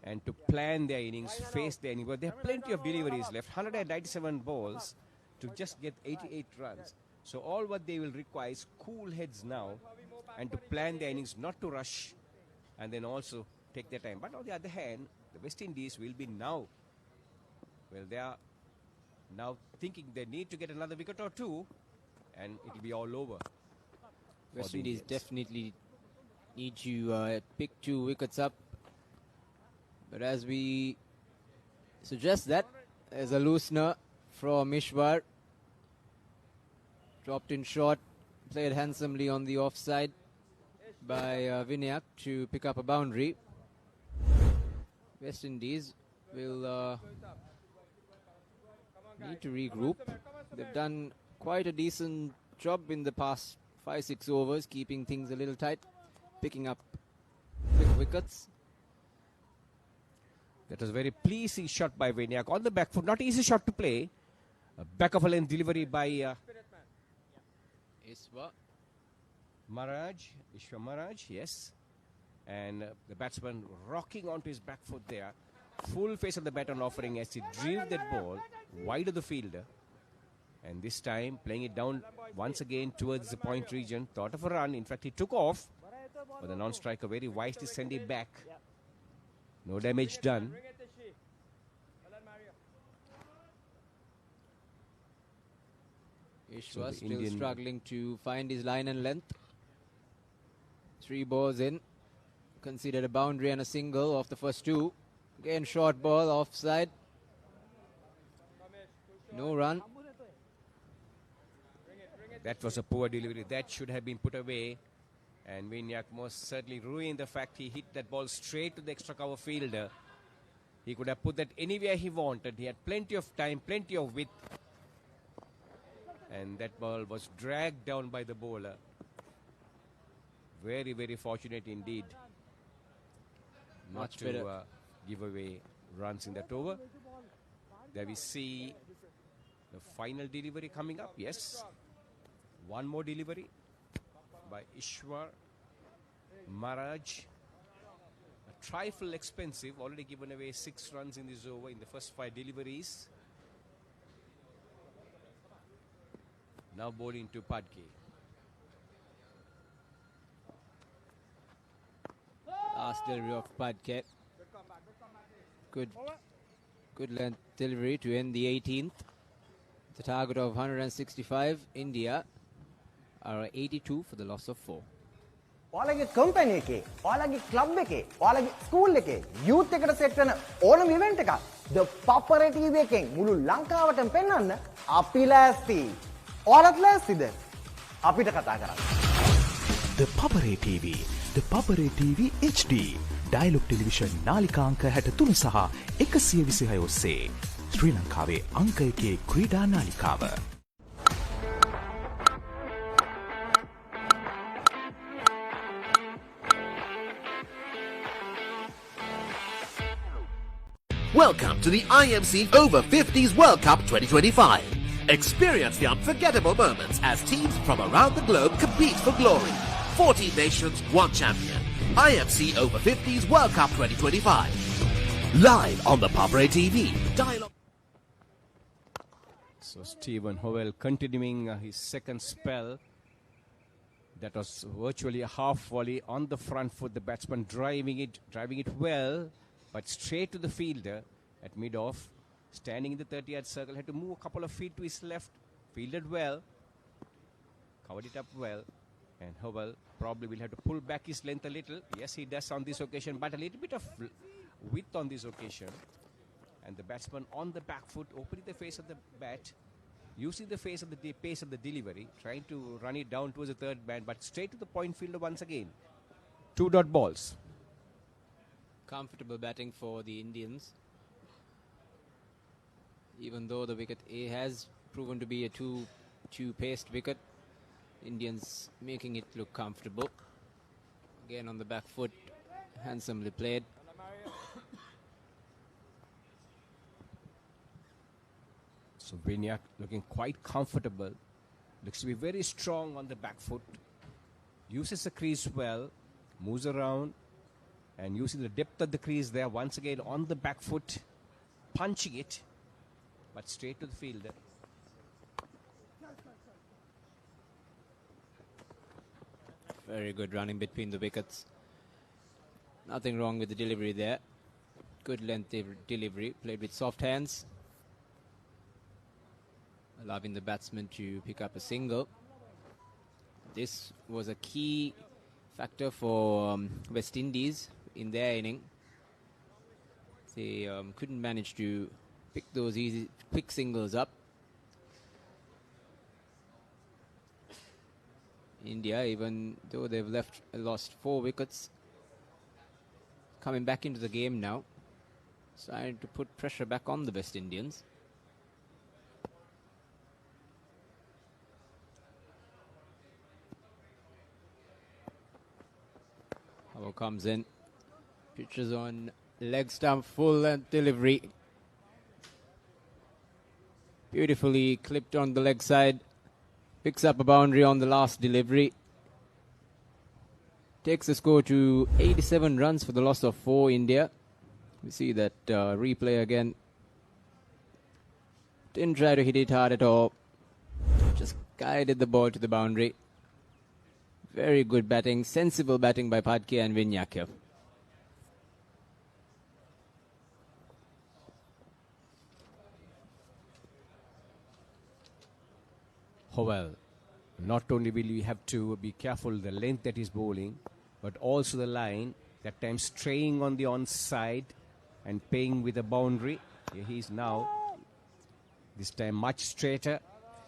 And to plan their innings, face their innings. But there are plenty of deliveries left. 197 balls to just get 88 runs. So all what they will require is cool heads now and to plan their innings, not to rush and then also take their time. But on the other hand, the West Indies will be now, well, they are now thinking they need to get another wicket or 2 and it will be all over. West Indies definitely need to pick 2 wickets up. But as we suggest that, as a loosener from Ishwar, dropped in short played handsomely on the offside by Vinayak to pick up a boundary. West Indies will need to regroup. They've done quite a decent job in the past 5-6 overs, keeping things a little tight, picking up quick wickets. That was a very pleasing shot by Vinayak on the back foot. Not easy shot to play. A back of a lane delivery by Ishwa Maharaj, yes. And the batsman rocking onto his back foot there. Full face of the bat on offering as he drove that ball wide of the fielder. And this time playing it down once again towards the point region. Thought of a run. In fact, he took off. But the non-striker very wisely sent it back. No damage done. Ishwa still struggling to find his line and length. 3 balls in. Considered a boundary and a single off the first 2. Again, short ball offside. No run. That was a poor delivery. That should have been put away. And Vinayak most certainly ruined the fact he hit that ball straight to the extra cover fielder. He could have put that anywhere he wanted. He had plenty of time, plenty of width. And that ball was dragged down by the bowler. Very, very fortunate indeed. Not to give away runs in that over. There we see the final delivery coming up. Yes. One more delivery by Ishwar Maharaj. A trifle expensive. Already given away 6 runs in this over in the first 5 deliveries. Now bowling to Padke. Last delivery of Padke. Good length delivery to end the 18th. The target of 165. India are 82 for the loss of 4. ඔයාලගේ company එකේ, ඔයාලගේ club එකේ, ඔයාලගේ school එකේ youth එකට set වෙන ඕනම event එකක් ද පපරේ ටීවී එකෙන් මුළු ලංකාවටම පෙන්වන්න අපි ලෑස්ති. ඔයාලත් ලෑස්තිද? අපිට කතා කරන්න. The Papare TV, The Papare TV HD. Dialogue television නාලිකා අංක 63 සහ 126 ඔස්සේ ශ්‍රී ලංකාවේ අංක 1 ක්‍රීඩා නාලිකාව. Welcome to the IMC Over-50s World Cup 2025. Experience the unforgettable moments as teams from around the globe compete for glory. 14 nations, 1 champion. IMC Over-50s World Cup 2025. Live on the Papare TV. Dialogue. So Stephen Howell continuing his second spell. That was virtually a half volley on the front foot. The batsman driving it well, but straight to the fielder at mid-off. Standing in the 30-yard circle, had to move a couple of feet to his left. Fielded well. Covered it up well. And Howell probably will have to pull back his length a little. Yes, he does on this occasion, but a little bit of width on this occasion. And the batsman on the back foot, opening the face of the bat, using the pace of the delivery, trying to run it down towards the third man, but straight to the point fielder once again. 2 dot balls. Comfortable batting for the Indians. Even though the wicket A has proven to be a two-paced wicket, Indians making it look comfortable. Again on the back foot, handsomely played. So Vinayak looking quite comfortable. Looks to be very strong on the back foot. Uses the crease well, moves around, and using the depth of the crease there once again on the back foot, punching it, but straight to the fielder. Very good running between the wickets. Nothing wrong with the delivery there. Good length delivery, played with soft hands, allowing the batsman to pick up a single. This was a key factor for West Indies in their inning. They couldn't manage to pick those easy, quick singles up. India, even though they've lost 4 wickets, coming back into the game now, trying to put pressure back on the West Indians. Hava comes in, pitches on leg stump, full length delivery. Beautifully clipped on the leg side. Picks up a boundary on the last delivery. Takes the score to 87 runs for the loss of 4 India. We see that replay again. Didn't try to hit it hard at all. Just guided the ball to the boundary. Very good batting, sensible batting by Padke and Vinyak. Well, not only will we have to be careful the length that is bowling, but also the line, that time straying on the onside and paying with a boundary. Here he is now, this time much straighter,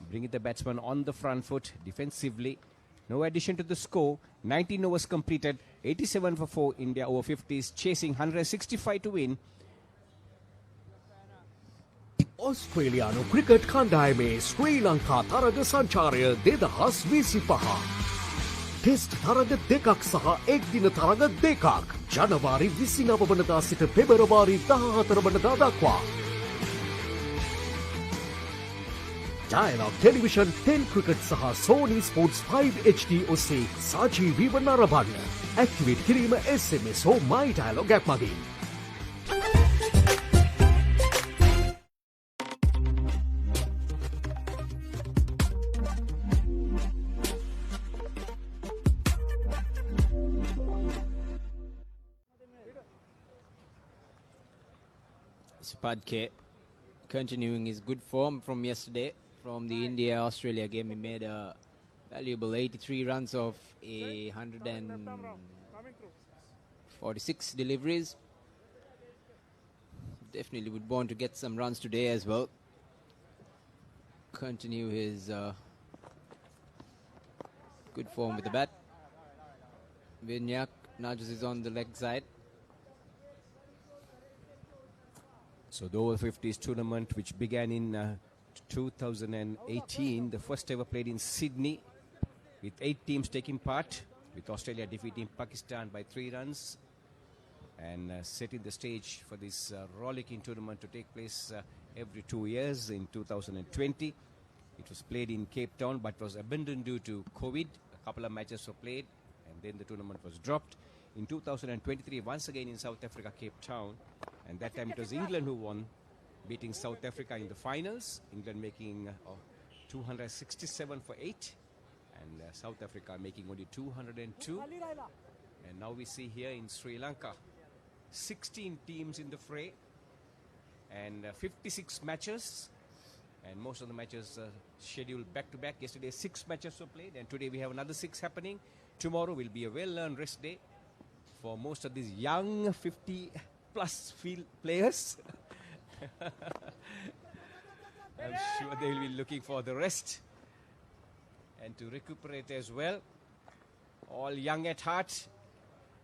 bringing the batsman on the front foot defensively. No addition to the score. 19 overs completed, 87 for 4. India over 50s, chasing 165 to win. ඔස්ට්‍රේලියානු cricket කණ්ඩායමේ ශ්‍රී ලංකා තරග සංචාරය 2025. Test තරග 2ක් සහ එක් දින තරග 2ක් ජනවාරි 29 වනදා සිට පෙබරවාරි 14 වනදා දක්වා. Dialogue Television 10 ක්‍රිකට් සහ Sony Sports 5 HD ඔස්සේ සජීවීව නරඹන්න. ඇක්ටිවේට් කිරීම SMS හෝ My Dialogue app මගින්. Padke continuing his good form from yesterday from the India-Australia game. He made a valuable 83 runs off a 146 deliveries. Definitely would want to get some runs today as well. Continue his good form with the bat. Vinyak nudges is on the leg side. So the Over-50s tournament, which began in 2018, the first ever played in Sydney, with 8 teams taking part, with Australia defeating Pakistan by 3 runs, and setting the stage for this rollicking tournament to take place every 2 years in 2020. It was played in Cape Town, but was abandoned due to COVID. A couple of matches were played, and then the tournament was dropped. In 2023, once again in South Africa, Cape Town, and that time it was England who won, beating South Africa in the finals. England making 267 for 8, and South Africa making only 202. And now we see here in Sri Lanka, 16 teams in the fray, and 56 matches, and most of the matches scheduled back to back. Yesterday 6 matches were played, and today we have another 6 happening. Tomorrow will be a well-earned rest day for most of these young 50-plus field players. I'm sure they will be looking for the rest and to recuperate as well. All young at heart,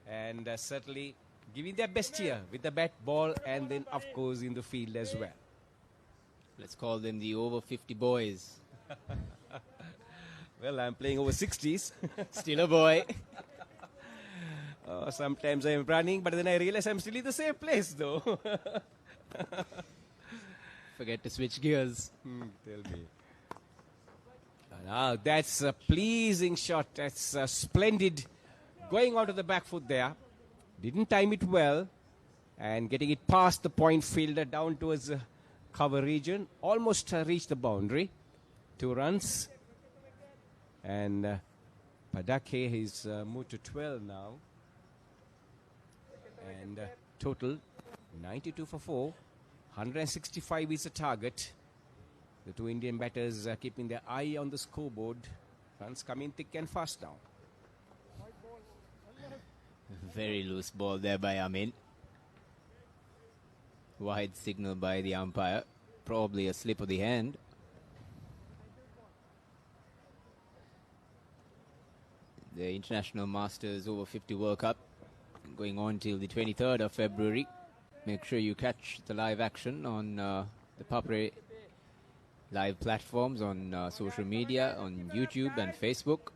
and certainly giving their best here with the bat, ball, and then of course in the field as well. Let's call them the over-50 boys. Well, I'm playing over 60s. Still a boy. Sometimes I'm running, but then I realize I'm still in the same place, though. Forget to switch gears. Tell me. Now, that's a pleasing shot. That's splendid. Going onto the back foot there. Didn't time it well. And getting it past the point fielder down towards the cover region. Almost reached the boundary. 2 runs. And Padake has moved to 12 now. And total 92 for 4. 165 is the target. The 2 Indian batters keeping their eye on the scoreboard. Runs coming thick and fast now. Very loose ball there by Amin. Wide signal by the umpire. Probably a slip of the hand. the International Masters Over-50 World Cup, going on till the 23rd of February. Make sure you catch the live action on the Papare live platforms on social media, on YouTube and Facebook.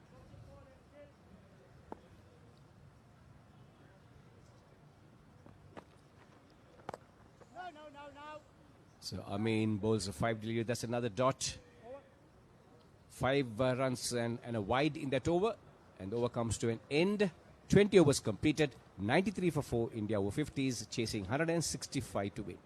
So Amin bowls a 5 delivery. That's another dot. 5 runs and a wide in that over. And the over comes to an end. 20 overs completed. 93 for 4. India Over-50s chasing 165 to win.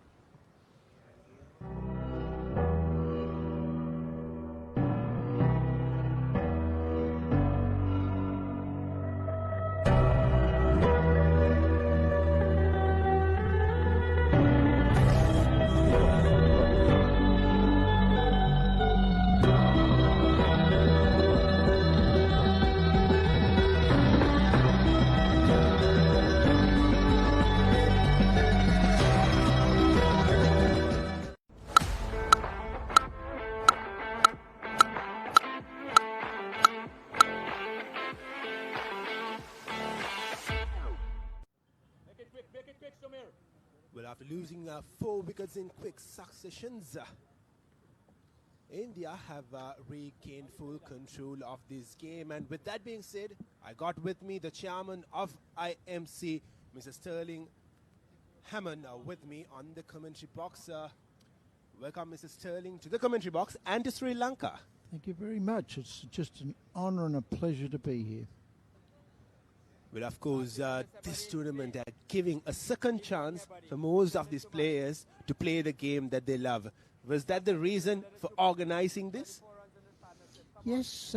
Well, after losing 4 wickets in quick successions, India have regained full control of this game. And with that being said, I got with me the chairman of IMC, Mr. Sterling Hammond, with me on the commentary box. Welcome, Mr. Sterling, to the commentary box and to Sri Lanka. Thank you very much. It's just an honour and a pleasure to be here. Well, of course, this tournament giving a second chance for most of these players to play the game that they love. Was that the reason for organizing this? Yes,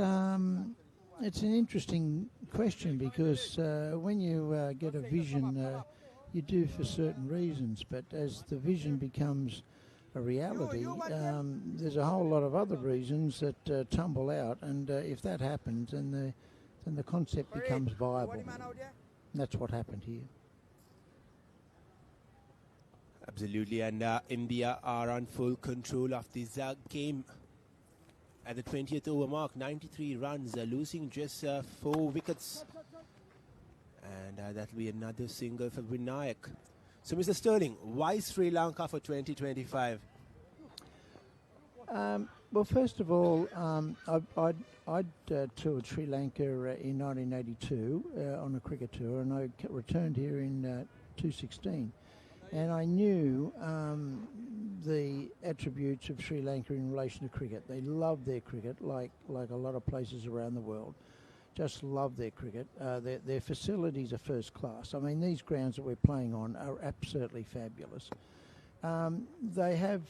it's an interesting question because when you get a vision, you do for certain reasons. But as the vision becomes a reality, there's a whole lot of other reasons that tumble out. And if that happens, then the concept becomes viable. And that's what happened here. Absolutely, and India are on full control of this game. At the 20th over mark, 93 runs, losing just 4 wickets. And that will be another single for Vinayak. So, Mr. Sterling, why Sri Lanka for 2025? Well, first of all, I'd toured Sri Lanka in 1982 on a cricket tour, and I returned here in 2016. And I knew the attributes of Sri Lanka in relation to cricket. They love their cricket, like a lot of places around the world. Just love their cricket. Their facilities are first class. I mean, these grounds that we're playing on are absolutely fabulous. They have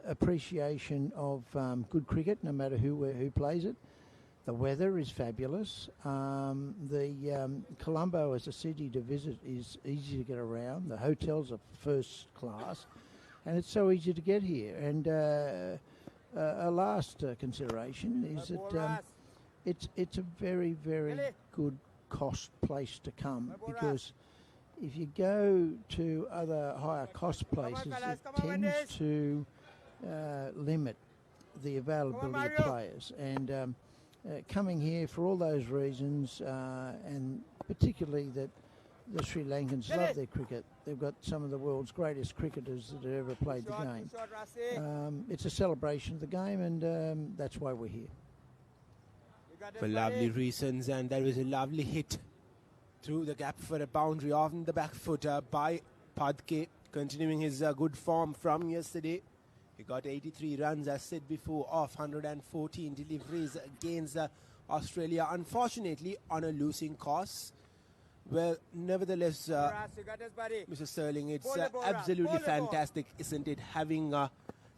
appreciation of good cricket, no matter who plays it. The weather is fabulous. Colombo as a city to visit is easy to get around. The hotels are first class, and it's so easy to get here. And a last consideration is that it's a very, very good cost place to come, because if you go to other higher cost places, it tends to limit the availability of players. And coming here for all those reasons, and particularly that the Sri Lankans love their cricket. They've got some of the world's greatest cricketers that have ever played the game. It's a celebration of the game, and that's why we're here. For lovely reasons, and there was a lovely hit through the gap for a boundary on the back foot by Padke, continuing his good form from yesterday. He got 83 runs, as said before, off 114 deliveries against Australia, unfortunately on a losing course. Well, nevertheless, Mr. Sterling, it's absolutely fantastic, isn't it, having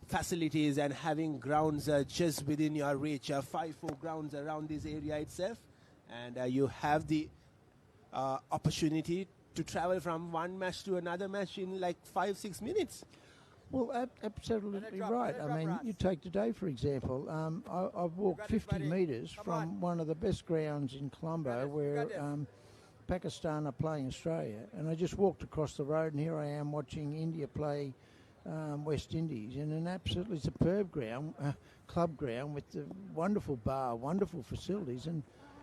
facilities and having grounds just within your reach, 5-4 grounds around this area itself, and you have the opportunity to travel from one match to another match in like 5-6 minutes. Well, absolutely right. I mean, you take today, for example. I've walked 50 metres from one of the best grounds in Colombo where Pakistan are playing Australia. And I just walked across the road, and here I am watching India play West Indies in an absolutely superb ground, club ground, with the wonderful bar, wonderful facilities. And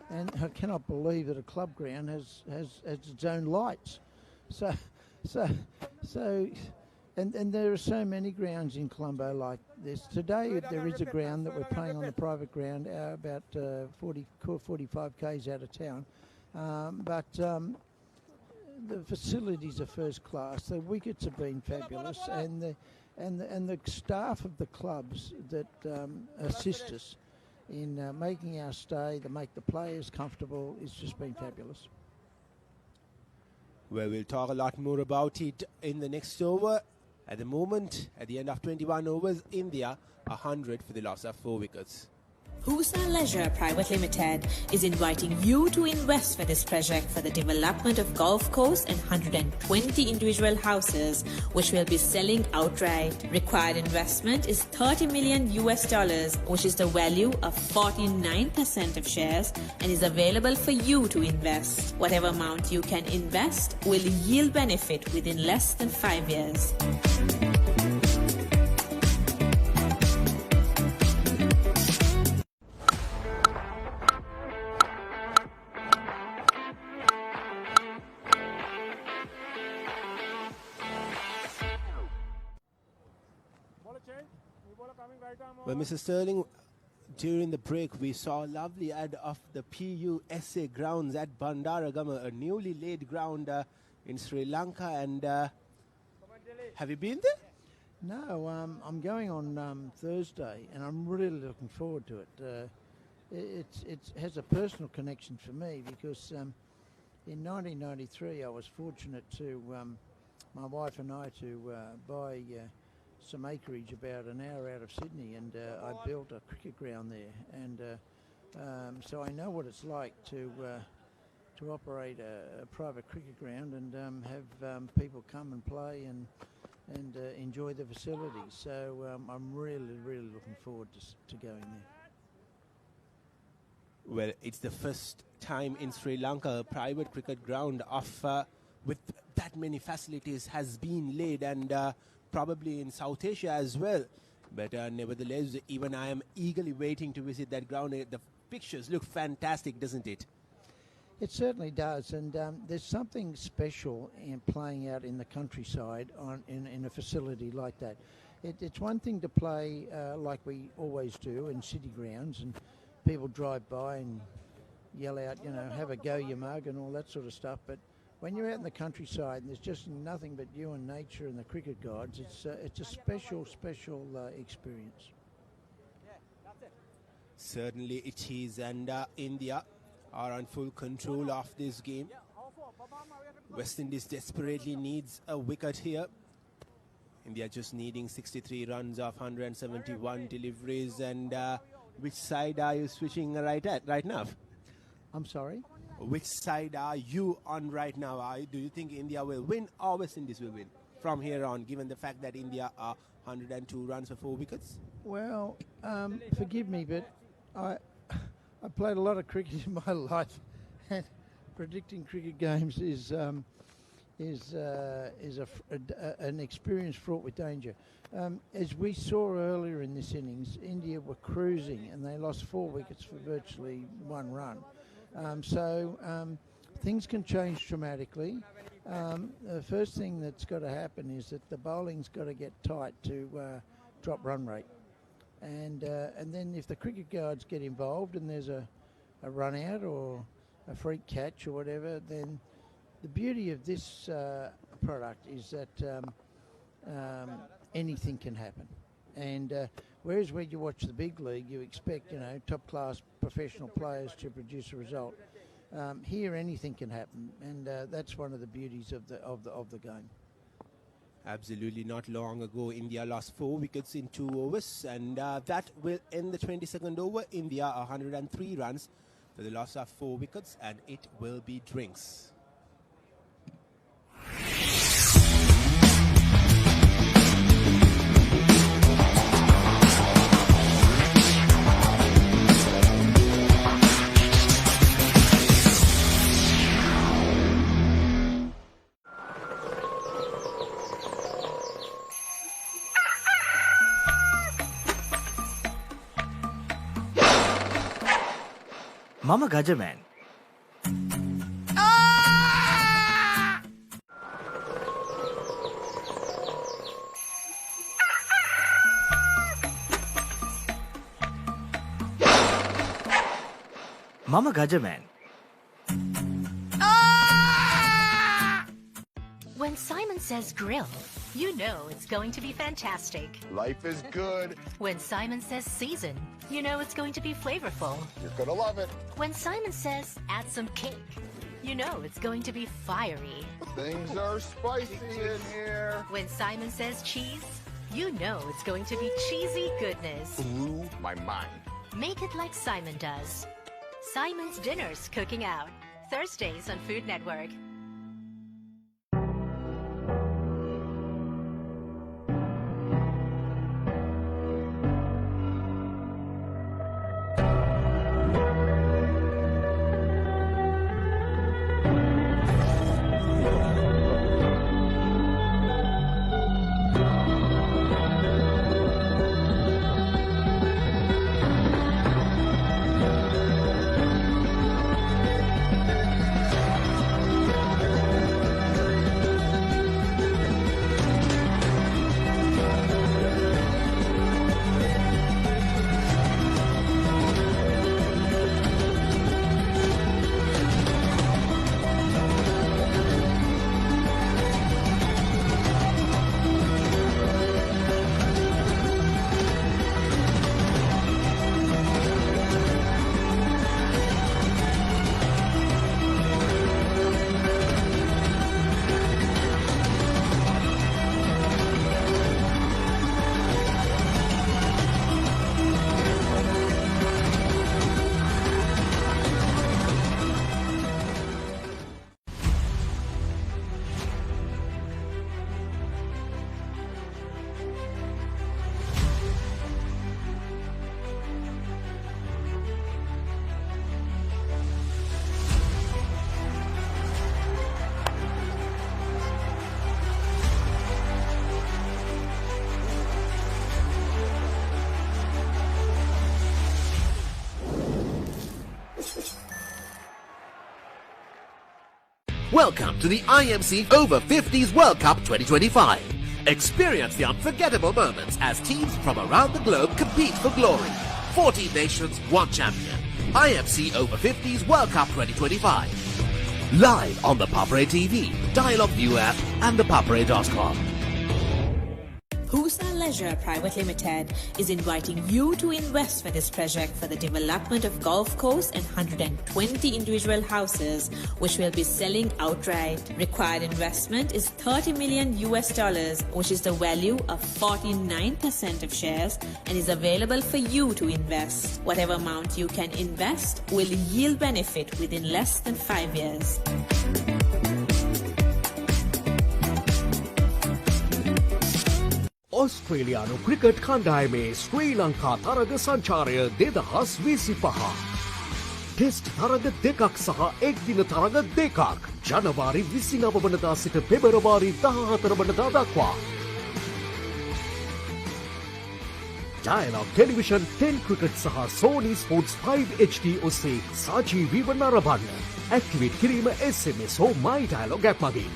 and I cannot believe that a club ground has its own lights. And there are so many grounds in Colombo like this. Today there is a ground that we're playing on the private ground, about 45 k's out of town, but the facilities are first class. The wickets have been fabulous, and the staff of the clubs that assist us in making our stay, to make the players comfortable, it's just been fabulous. Well, we'll talk a lot more about it in the next over. At the moment, at the end of 21 overs, India 100 for the loss of 4 wickets. Husa Leisure Private Limited is inviting you to invest for this project for the development of golf course and 120 individual houses, which will be selling outright. Required investment is $30 million, which is the value of 49% of shares, and is available for you to invest. Whatever amount you can invest will yield benefit within less than 5 years. Well, Mr. Sterling, during the break, we saw a lovely ad of the PUSA Grounds at Bandaragama, a newly laid ground in Sri Lanka. And have you been there? No, I'm going on Thursday, and I'm really looking forward to it. It has a personal connection for me because in 1993 I was fortunate to, my wife and I, to buy some acreage about an hour out of Sydney, and I built a cricket ground there, and so I know what it's like to operate a private cricket ground and have people come and play and enjoy the facilities. So I'm really looking forward to going there. Well, it's the first time in Sri Lanka a private cricket ground with that many facilities has been laid, and probably in South Asia as well. But nevertheless, even I am eagerly waiting to visit that ground. The pictures look fantastic, doesn't it? It certainly does, and there's something special in playing out in the countryside in a facility like that. It's one thing to play like we always do in city grounds, and people drive by and yell out, have a go, you mug, and all that sort of stuff. But when you're out in the countryside and there's just nothing but you and nature and the cricket gods, it's a special experience. Certainly it is, and India are on full control of this game. West Indies desperately needs a wicket here. India just needing 63 runs of 171 deliveries. And which side are you switching right now? I'm sorry? Which side are you on right now? Do you think India will win or West Indies will win from here on, given the fact that India are 102 runs for 4 wickets? Well, forgive me, but I played a lot of cricket in my life, and predicting cricket games is an experience fraught with danger. As we saw earlier in this innings, India were cruising, and they lost 4 wickets for virtually 1 run. So things can change dramatically. The first thing that's got to happen is that the bowling's got to get tight to drop run rate. And then if the cricket guards get involved and there's a run out or a freak catch or whatever, then the beauty of this product is that anything can happen. And whereas when you watch the big league, you expect top-class professional players to produce a result. Here, anything can happen, and that's one of the beauties of the game. Absolutely. Not long ago, India lost 4 wickets in 2 overs, and that will end the 22nd over. India 103 runs for the loss of 4 wickets, and it will be drinks. මම ගජමෑන්. මම Gajaman. When Simon says grill, you know it's going to be fantastic. Life is good. When Simon says season, you know it's going to be flavorful. You're gonna love it. When Simon says add some cake, you know it's going to be fiery. Things are spicy in here. When Simon says cheese, you know it's going to be cheesy goodness. Blew my mind. Make it like Simon does. Simon's Dinners Cooking Out. Thursdays on Food Network. Welcome to the IMC Over-50s World Cup 2025. Experience the unforgettable moments as teams from around the globe compete for glory. 14 nations, one champion. IMC Over-50s World Cup 2025. Live on the Papare TV, Dialogue View app and thepapare.com. Husa Leisure Private Limited is inviting you to invest for this project for the development of Gulf Coast and 120 individual houses, which will be selling outright. Required investment is $30 million, which is the value of 49% of shares, and is available for you to invest. Whatever amount you can invest will yield benefit within less than 5 years. ඔස්ට්‍රේලියානු cricket කණ්ඩායමේ ශ්‍රී ලංකා තරග සංචාරය 2025. Test තරග දෙකක් සහ එක්දින තරග දෙකක් ජනවාරි 29 වනදා සිට පෙබරවාරි 14 වනදා දක්වා. Dialogue Television 10 ක්‍රිකට් සහ Sony Sports 5 HD ඔස්සේ සජීවීව නරඹන්න. ඇක්ටිවේට් කිරීම SMS හෝ My Dialogue app මගින්.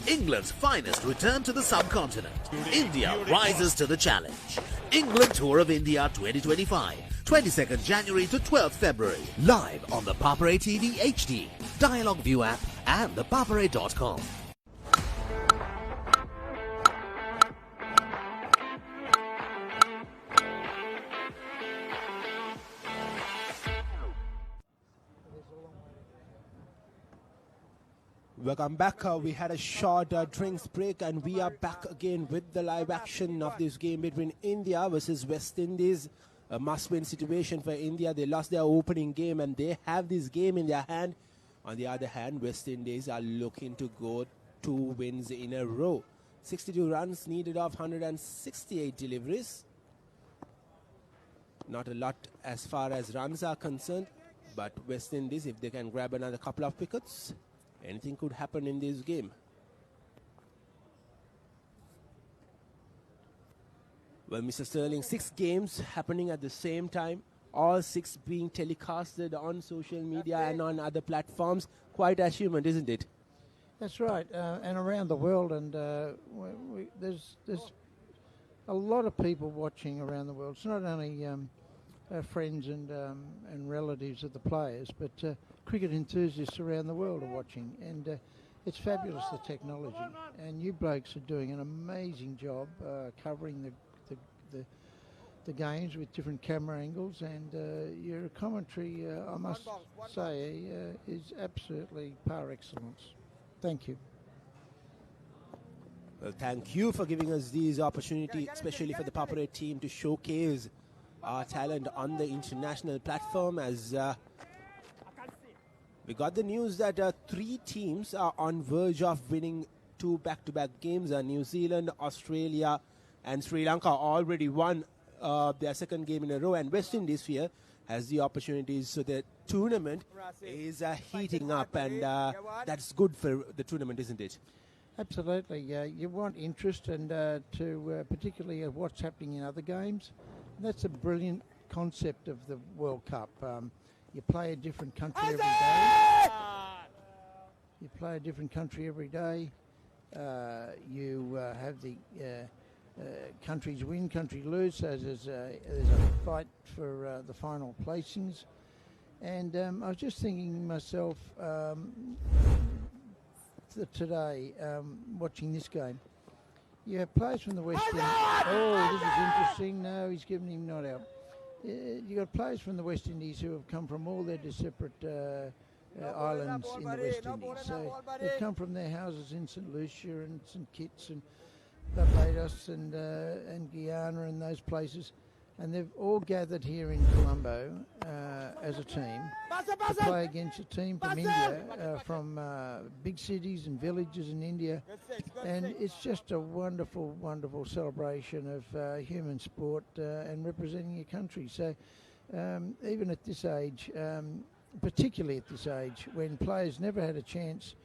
England's finest return to the subcontinent. India rises to the challenge. England Tour of India 2025, 22nd January to 12th February. Live on the Papare TV HD, Dialogue View app and thepapare.com. Welcome back. We had a short drinks break and we are back again with the live action of this game between India versus West Indies. A must-win situation for India. They lost their opening game and they have this game in their hand. On the other hand, West Indies are looking to go 2 wins in a row. 62 runs needed of 168 deliveries. Not a lot as far as runs are concerned, But West Indies, if they can grab another couple of wickets, anything could happen in this game. Well, Mr. Sterling, 6 games happening at the same time, all 6 being telecasted on social media and on other platforms. Quite achievement, isn't it? That's right, and around the world, and there's a lot of people watching around the world. It's not only friends and relatives of the players, but cricket enthusiasts around the world are watching, and it's fabulous, the technology. And you blokes are doing an amazing job covering the games with different camera angles, and your commentary, I must say, is absolutely par excellence. Thank you. Well, thank you for giving us these opportunities, especially for the Papare team, to showcase our talent on the international platform. As we got the news that 3 teams are on verge of winning 2 back-to-back games. New Zealand, Australia and Sri Lanka already won their second game in a row, and West Indies here has the opportunities. So the tournament is heating up, and that's good for the tournament, isn't it? Absolutely. You want interest, and to particularly of what's happening in other games. And that's a brilliant concept of the World Cup. You play a different country every day. You play a different country every day. You have the countries win, country lose. So there's a fight for the final placings. And I was just thinking to myself today, watching this game, you have players from the West Indies. Oh, this is interesting. No, he's giving him not out. You've got players from the West Indies who have come from all their separate islands in the West Indies. So they've come from their houses in St. Lucia and St. Kitts and Barbados and Guyana and those places. And they've all gathered here in Colombo as a team to play against a team from India, from big cities and villages in India. And it's just a wonderful, wonderful celebration of human sport and representing your country. So even at this age, particularly at this age, when players never had a chance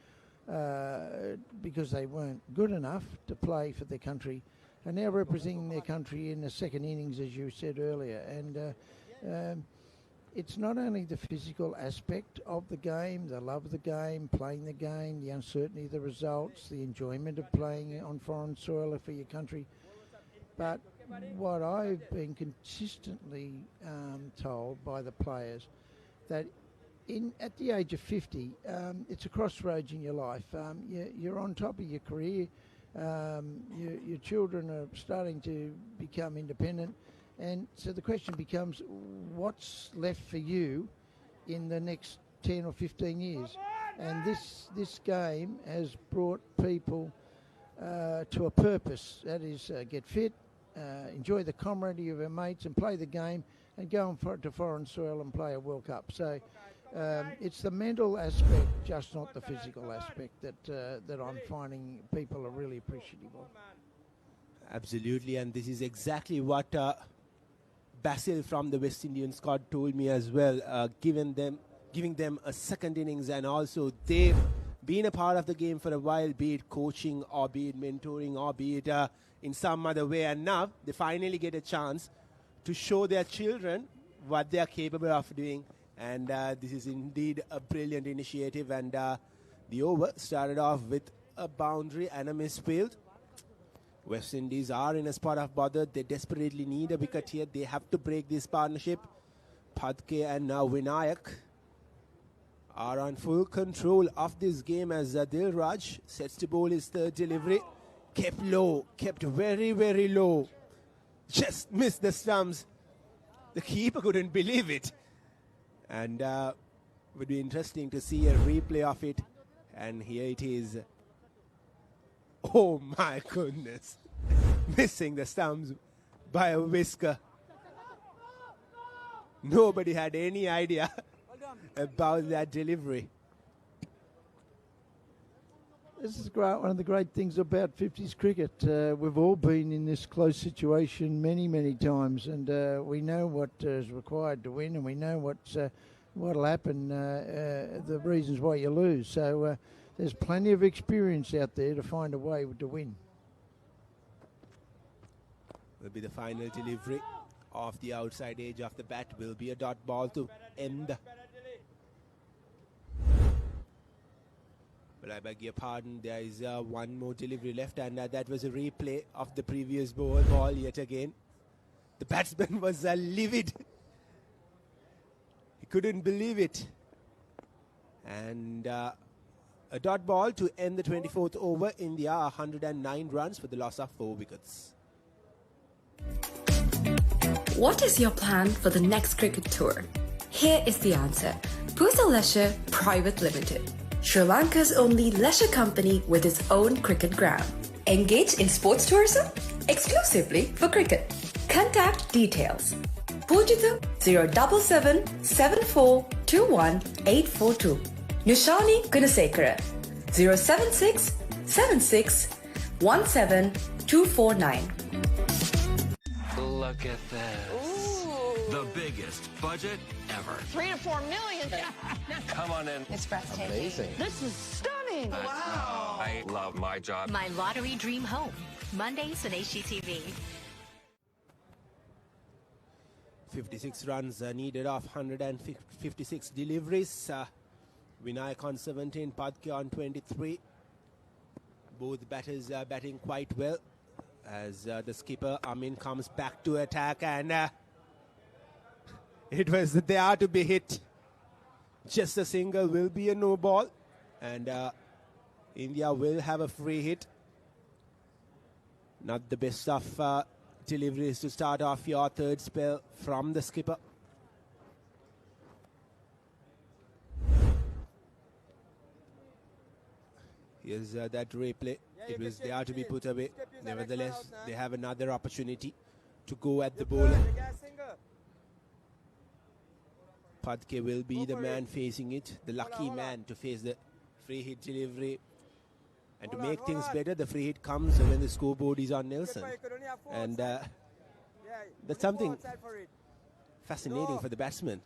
because they weren't good enough to play for their country, are now representing their country in the second innings, as you said earlier. And it's not only the physical aspect of the game, the love of the game, playing the game, the uncertainty of the results, the enjoyment of playing on foreign soil for your country, but what I've been consistently told by the players, that at the age of 50, it's a crossroads in your life. You're on top of your career. Your children are starting to become independent, and so the question becomes, what's left for you in the next 10 or 15 years? And this game has brought people to a purpose, that is get fit, enjoy the camaraderie of our mates and play the game, and go on to foreign soil and play a World Cup. So it's the mental aspect, just not the physical aspect, that I'm finding people are really appreciative of. Absolutely, and this is exactly what Basil from the West Indian squad told me as well, giving them a second innings, and also they've been a part of the game for a while, be it coaching or be it mentoring or be it in some other way, and now they finally get a chance to show their children what they are capable of doing. And this is indeed a brilliant initiative, and the over started off with a boundary and a misfield. West Indies are in a spot of bother. They desperately need a wicket here. They have to break this partnership. Padke and now Vinayak are on full control of this game as Dilraj sets to bowl his third delivery. Kept low, kept very, very low. Just missed the stumps. The keeper couldn't believe it. And it would be interesting to see a replay of it. And here it is. Oh my goodness. Missing the stumps by a whisker. Nobody had any idea about that delivery. This is great. One of the great things about 50s cricket. We've all been in this close situation many, many times, and we know what is required to win, and we know what's what'll happen, the reasons why you lose. So there's plenty of experience out there to find a way to win. Will be the final delivery off the outside edge of the bat. Will be a dot ball to end. But I beg your pardon, there is one more delivery left, and that was a replay of the previous ball yet again. The batsman was livid. He couldn't believe it. And a dot ball to end the 24th over. India 109 runs for the loss of 4 wickets. What is your plan for the next cricket tour? Here is the answer. Pusa Leisure Private Limited, Sri Lanka's only leisure company with its own cricket ground. Engage in sports tourism exclusively for cricket. Contact details. Pujithu 077 7421 842. Nushani Gunasekara 076 76 17 249. Look at this. The biggest budget ever. 3 to 4 million. Come on in. It's breathtaking. Amazing. This is stunning. Wow. I love my job. My Lottery Dream Home. Mondays on HGTV. 56 runs needed off 156 deliveries. Vinayak on 17, Padke on 23. Both batters batting quite well as the skipper Amin comes back to attack, and it was there to be hit. Just a single will be a no ball, and India will have a free hit. Not the best of deliveries to start off your third spell from the skipper. Here's that replay. It was there to be put away. Nevertheless, they have another opportunity to go at the bowler. Padke will be the man facing it, the lucky man to face the free hit delivery. And to make things better, the free hit comes when the scoreboard is on Nelson. And that's something fascinating for the batsman.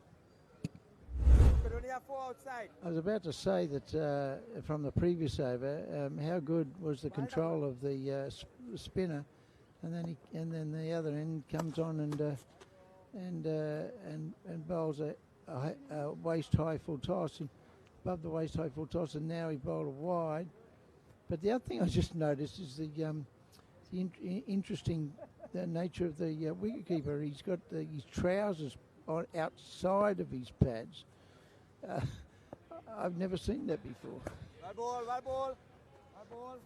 I was about to say that from the previous over, how good was the control of the spinner, and then the other end comes on and bowls a waist high full toss, and above the waist high full toss, and now he bowled a wide. But the other thing I just noticed is the interesting nature of the wicketkeeper. He's got his trousers on outside of his pads. I've never seen that before. One ball, one ball, one ball.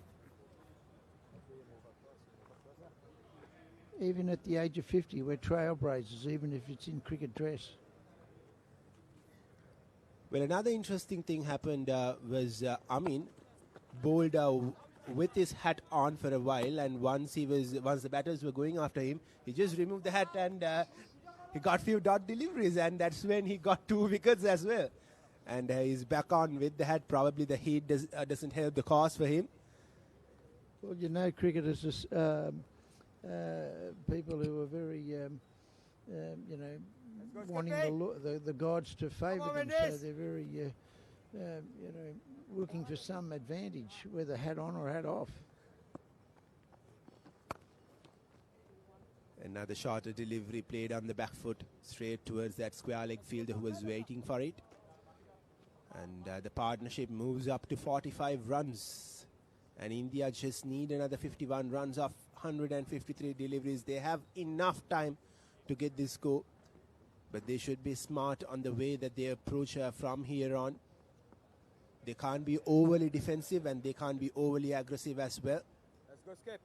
Even at the age of 50, we're trailblazers, even if it's in cricket dress. Well, another interesting thing happened was Amin bowled with his hat on for a while, and once the batters were going after him, he just removed the hat and he got few dot deliveries, and that's when he got 2 wickets as well. And he's back on with the hat. Probably the heat doesn't help the cause for him. Well, you know, cricketers just people who are very, wanting the gods to favour them. So they're very, looking for some advantage, whether hat on or hat off. Another shorter delivery played on the back foot, straight towards that square leg fielder who was waiting for it. And the partnership moves up to 45 runs. And India just need another 51 runs of 153 deliveries. They have enough time to get this score. But they should be smart on the way that they approach from here on. They can't be overly defensive and they can't be overly aggressive as well. Let's go, Skip.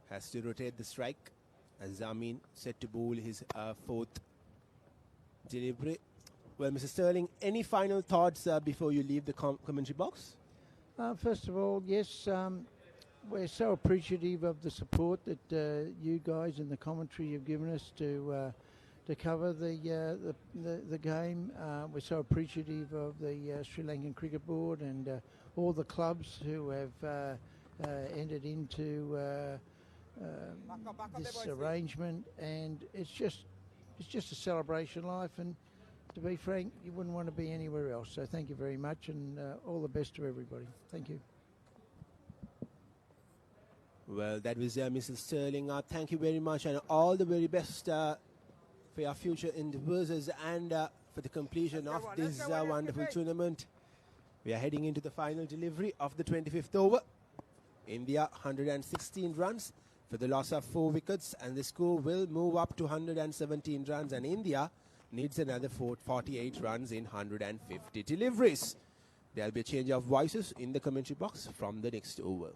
Has to rotate the strike as Zamin set to bowl his 4th delivery. Well, Mr. Sterling, any final thoughts before you leave the commentary box? First of all, yes, we're so appreciative of the support that you guys in the commentary have given us to cover the game. We're so appreciative of the Sri Lankan Cricket Board and all the clubs who have entered into this arrangement, and it's just a celebration life, and to be frank, you wouldn't want to be anywhere else. So thank you very much, and all the best to everybody. Thank you. Well, that was Mrs. Sterling. Thank you very much, and all the very best for your future endeavours and for the completion of this wonderful tournament. We are heading into the final delivery of the 25th over. India 116 runs for the loss of 4 wickets, and the score will move up to 117 runs, and India needs another 48 runs in 150 deliveries. There will be a change of voices in the commentary box from the next over.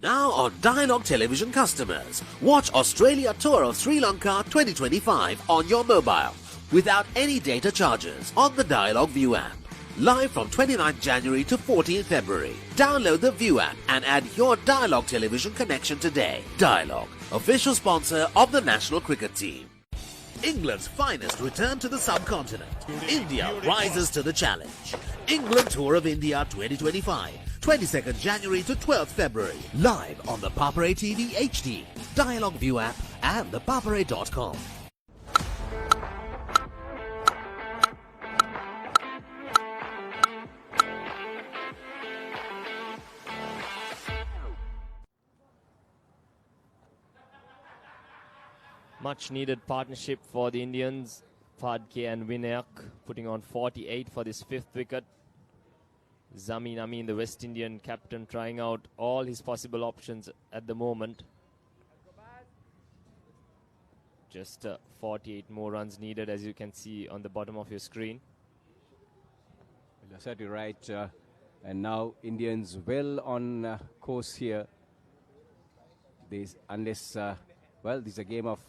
Now on Dialogue Television customers, watch Australia Tour of Sri Lanka 2025 on your mobile without any data charges on the Dialogue View app. Live from 29th January to 14th February. Download the View app and add your Dialogue Television connection today. Dialogue, official sponsor of the national cricket team. England's finest return to the subcontinent. India rises to the challenge. England Tour of India 2025. 22nd January to 12th February. Live on the Papare TV HD, Dialogue View app and thepapare.com. Much needed partnership for the Indians. Phadke and Vinayak putting on 48 for this 5th wicket. Zamin Amin, the West Indian captain, trying out all his possible options at the moment. Just 48 more runs needed, as you can see on the bottom of your screen. You're certainly right. And now Indians well on course here. Unless, well, this is a game of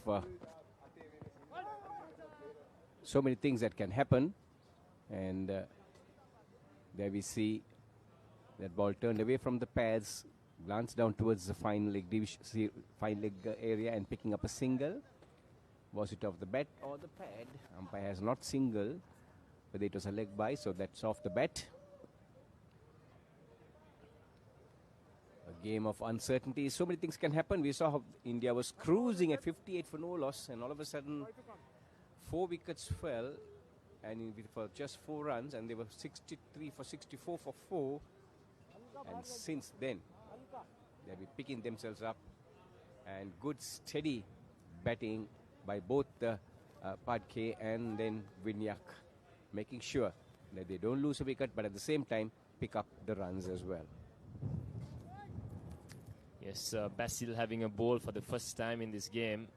so many things that can happen. And there we see that ball turned away from the pads, glanced down towards the fine leg area and picking up a single. Was it off the bat or the pad? Umpire has not singled, but it was a leg by, so that's off the bat. A game of uncertainty. So many things can happen. We saw how India was cruising at 58 for no loss, and all of a sudden 4 wickets fell. And for just 4 runs, and they were 63 for 64 for 4. And since then, they'll be picking themselves up. And good, steady batting by both Phadke and then Vinayak, making sure that they don't lose a wicket, but at the same time, pick up the runs as well. Yes, Basil having a ball for the first time in this game.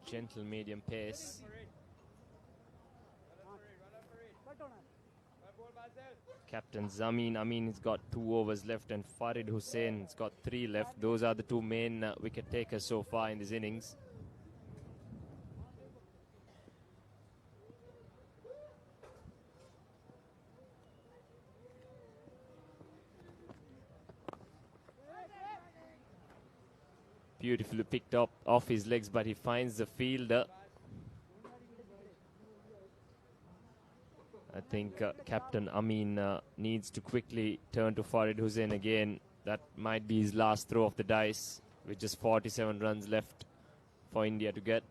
Gentle medium pace. Captain Zamin Amin has got 2 overs left, and Farid Hussain has got 3 left. Those are the 2 main wicket takers so far in this innings. Beautifully picked up off his legs, but he finds the fielder. I think Captain Amin needs to quickly turn to Farid Hussain again. That might be his last throw of the dice, with just 47 runs left for India to get.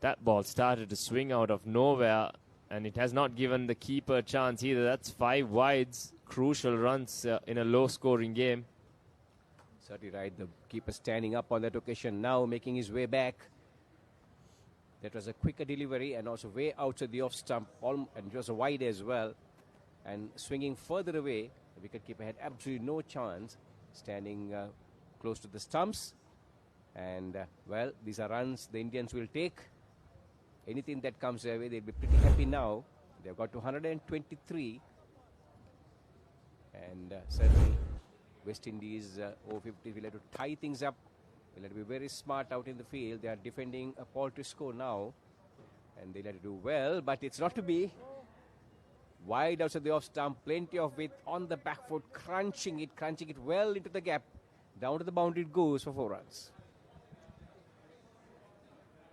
That ball started to swing out of nowhere, and it has not given the keeper a chance either. That's 5 wides, crucial runs in a low-scoring game. Certainly right. The keeper standing up on that occasion now, making his way back. That was a quicker delivery and also way outside the off stump, and it was a wide as well. And swinging further away, the wicketkeeper had absolutely no chance, standing close to the stumps. And, well, these are runs the Indians will take. Anything that comes their way, they'll be pretty happy now. They've got to 123. And certainly West Indies over-50 will have to tie things up. They'll have to be very smart out in the field. They are defending a paltry score now. And they'll have to do well, but it's not to be. Wide outside the off stump, plenty of width on the back foot, crunching it well into the gap. Down to the boundary it goes for 4 runs.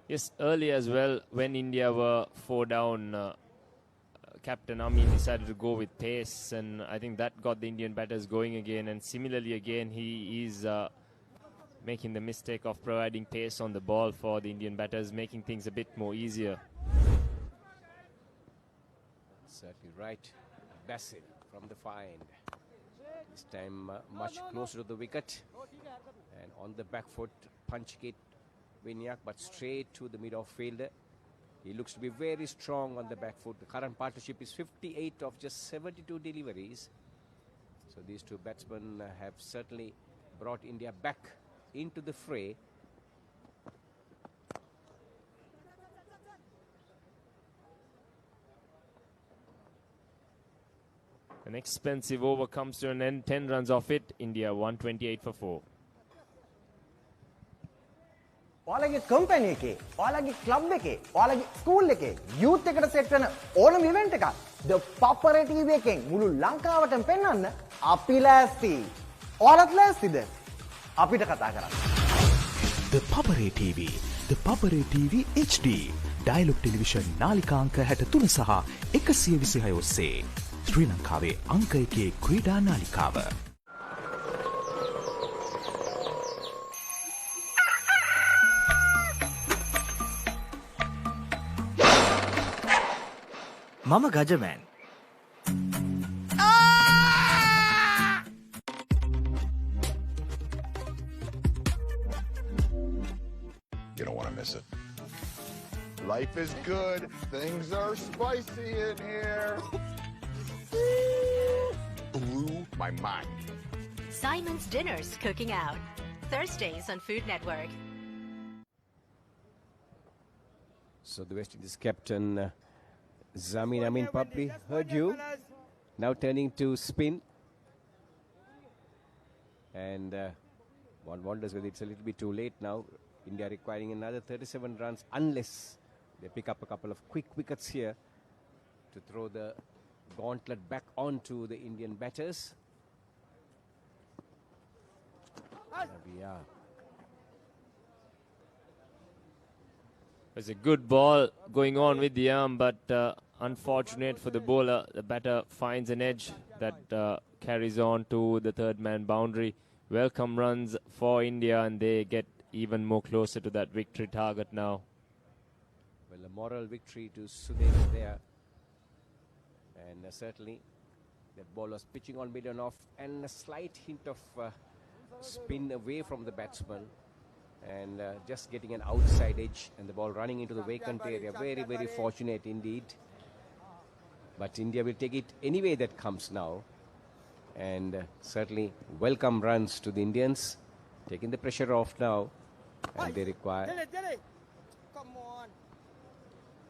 Yes, earlier as well, when India were 4 down, captain Amin decided to go with pace, and I think that got the Indian batters going again. And similarly, again, he is making the mistake of providing pace on the ball for the Indian batters, making things a bit more easier. Certainly right. Basil from the far end. This time much closer to the wicket. And on the back foot, punch it Vinyak, but straight to the mid-off fielder. He looks to be very strong on the back foot. The current partnership is 58 of just 72 deliveries. So these two batsmen have certainly brought India back into the fray. An expensive over comes to an end. 10 runs off it. India 128 for 4. ඔයාලගේ company එකේ, ඔයාලගේ club එකේ, ඔයාලගේ school එකේ youth එකට set වෙන ඕනම event එකක් ද පපර ටීවී එකෙන් මුළු ලංකාවටම පෙන්වන්න අපි ලෑස්ති. ඔයාලත් ලෑස්තිද? අපිට කතා කරන්න. The Papare TV, The Papare TV HD, Dialog television නාලිකාංක 63 සහ 126 ඔස්සේ ශ්‍රී ලංකාවේ අංක 1 ක්‍රීඩා නාලිකාව. මම Gajaman. You don't want to miss it. Life is good. Things are spicy in here. Blew my mind. Simon's Dinner's cooking out. Thursdays on Food Network. So the West Indies captain Zamin Amin Papri heard you. Now turning to spin. And one wonders whether it's a little bit too late now. India requiring another 37 runs unless they pick up a couple of quick wickets here to throw the gauntlet back onto the Indian batters. There we are. There's a good ball going on with the arm, but unfortunate for the bowler. The batter finds an edge that carries on to the third man boundary. Welcome runs for India, and they get even more closer to that victory target now. Well, a moral victory to Sudesh there. And certainly that ball was pitching on mid and off, and a slight hint of spin away from the batsman. And just getting an outside edge and the ball running into the vacant area. Very, very fortunate indeed. But India will take it any way that comes now. And certainly welcome runs to the Indians. Taking the pressure off now. And they require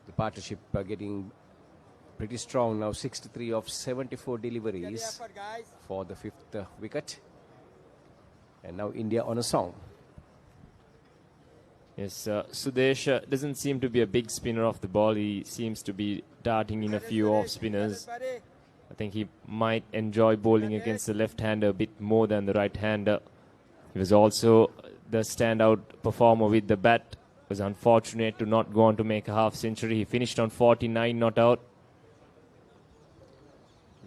the partnership getting pretty strong now. 63 of 74 deliveries for the 5th wicket. And now India on a song. Yes, Sudesh doesn't seem to be a big spinner off the ball. He seems to be darting in a few off spinners. I think he might enjoy bowling against the left-hander a bit more than the right-hander. He was also the standout performer with the bat. It was unfortunate to not go on to make a half-century. He finished on 49 not out.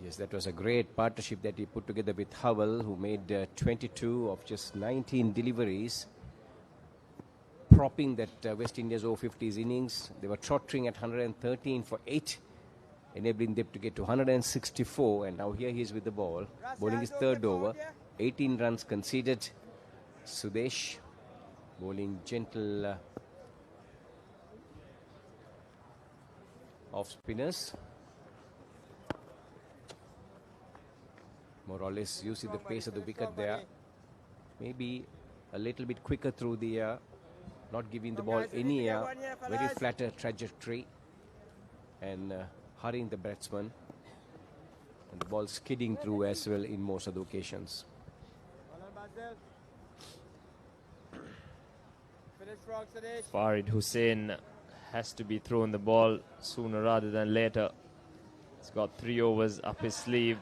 Yes, that was a great partnership that he put together with Howell, who made 22 of just 19 deliveries. Propping that West India's over-50s innings. They were trottering at 113 for 8, enabling them to get to 164. And now here he is with the ball, bowling his third over. 18 runs conceded. Sudesh bowling gentle off spinners. More or less you see the pace of the wicket there. Maybe a little bit quicker through the not giving the ball any very flatter trajectory and hurrying the batsman, and the ball skidding through as well in most of the occasions. Farid Hussain has to be throwing the ball sooner rather than later. He's got 3 overs up his sleeve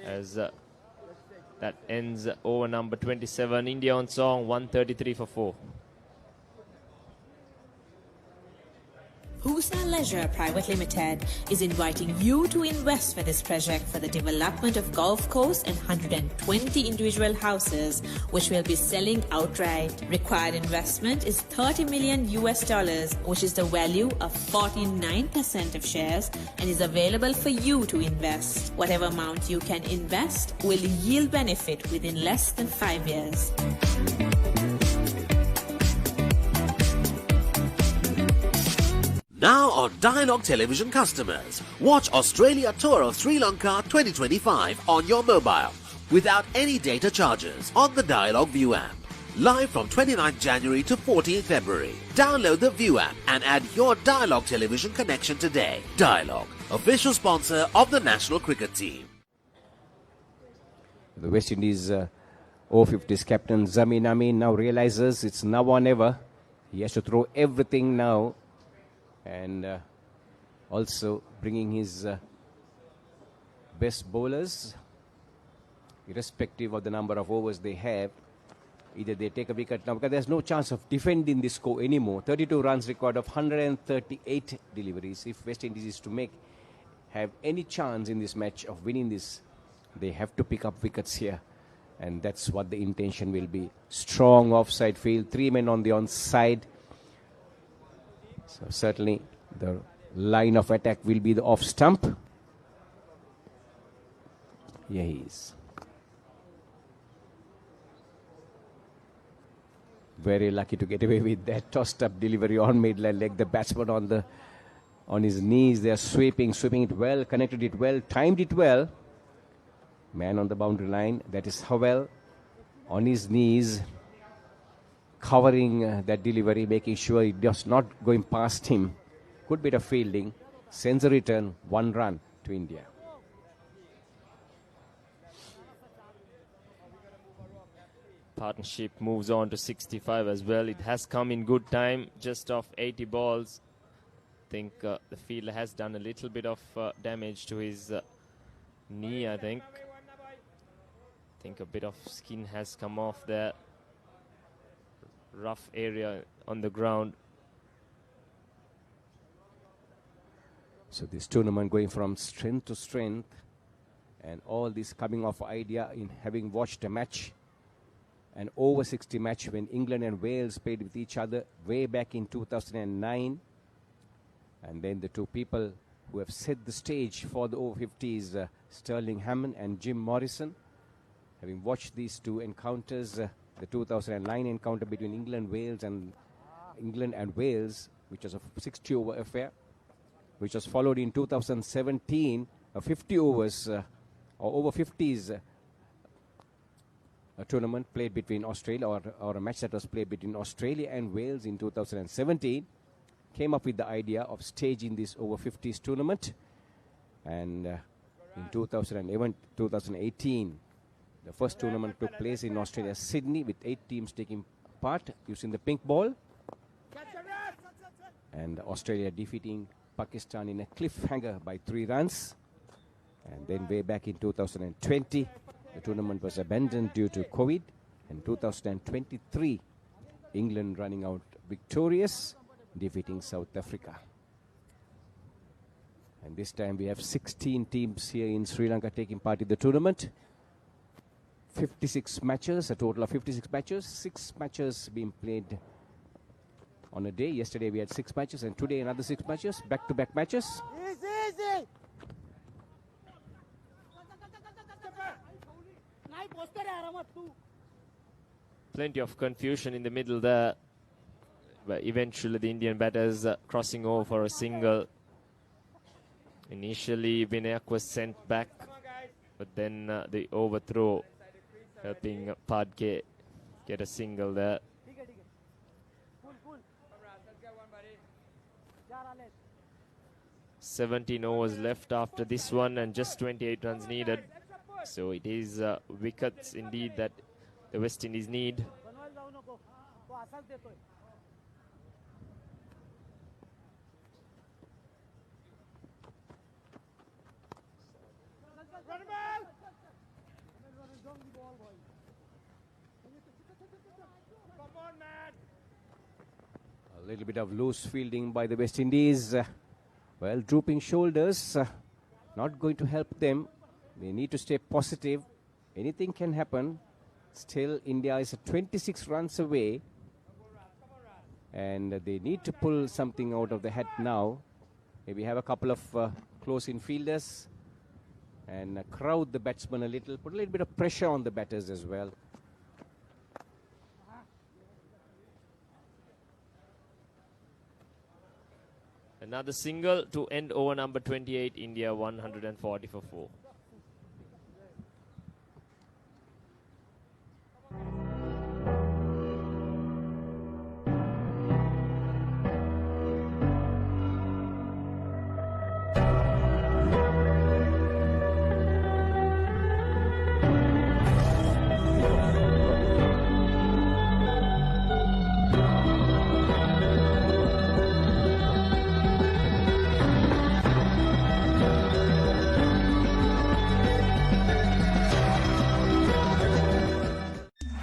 as that ends over number 27. India on song, 133 for 4. Who's that Leisure Private Limited is inviting you to invest for this project for the development of golf course and 120 individual houses, which will be selling outright. Required investment is $30 million, which is the value of 49% of shares, and is available for you to invest. Whatever amount you can invest will yield benefit within less than 5 years. Now on Dialogue Television customers, watch Australia Tour of Sri Lanka 2025 on your mobile without any data charges on the Dialogue View app. Live from 29th January to 14th February. Download the View app and add your Dialogue Television connection today. Dialogue, official sponsor of the national cricket team. The West Indies Over-50s captain Zamin Amin now realizes it's now or never. He has to throw everything now. And also bringing his best bowlers, irrespective of the number of overs they have. Either they take a wicket now, because there's no chance of defending this score anymore. 32 runs record of 138 deliveries. If West Indies is to have any chance in this match of winning this, they have to pick up wickets here. And that's what the intention will be. Strong offside field, 3 men on the onside. So certainly the line of attack will be the off stump. Here he is. Very lucky to get away with that tossed up delivery on mid-line leg. The batsman on his knees. They are sweeping it well, connected it well, timed it well. Man on the boundary line. That is Howell on his knees, covering that delivery, making sure it does not going past him. Good bit of fielding. Sends a return, 1 run to India. Partnership moves on to 65 as well. It has come in good time, just off 80 balls. I think the fielder has done a little bit of damage to his knee, I think. I think a bit of skin has come off there. Rough area on the ground. So this tournament going from strength to strength, and all this coming off idea in having watched a match, an over 60 match when England and Wales played with each other way back in 2009. And then the two people who have set the stage for the over-50s, Sterling Hammond and Jim Morrison. Having watched these two encounters, the 2009 encounter between England and Wales, which was a 60-over affair, which was followed in 2017, a 50 overs or over-50s a tournament played between Australia, or a match that was played between Australia and Wales in 2017. Came up with the idea of staging this over-50s tournament. And in 2018, the first tournament took place in Australia, Sydney, with 8 teams taking part using the pink ball. And Australia defeating Pakistan in a cliffhanger by 3 runs. And then way back in 2020, the tournament was abandoned due to COVID. And 2023, England running out victorious, defeating South Africa. And this time we have 16 teams here in Sri Lanka taking part in the tournament. 56 matches, a total of 56 matches. 6 matches being played on a day. Yesterday we had 6 matches, and today another 6 matches, back-to-back matches. Easy. Plenty of confusion in the middle there, but eventually the Indian batters crossing over for a single. Initially Vinayak was sent back, but then the overthrow helping Padke get a single there. "17 overs left after this one, and just 28 runs needed." So it is wickets indeed that the West Indies need. A little bit of loose fielding by the West Indies. Well, drooping shoulders, not going to help them. They need to stay positive. Anything can happen. Still, India is 26 runs away. And they need to pull something out of the hat now. Maybe have a couple of close-in fielders and crowd the batsmen a little. Put a little bit of pressure on the batters as well. Another single to end over number 28, India 140 for 4.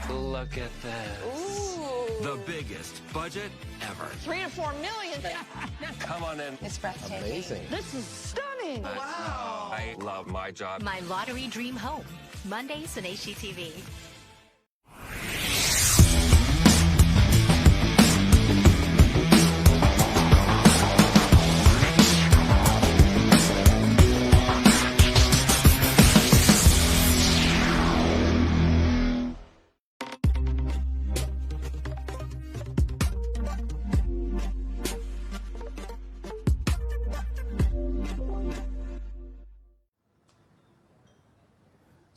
Look at this. The biggest budget ever. 3 to 4 million. Come on in. It's breathtaking. Amazing. This is stunning. Wow. I love my job. My Lottery Dream Home. Mondays on HGTV.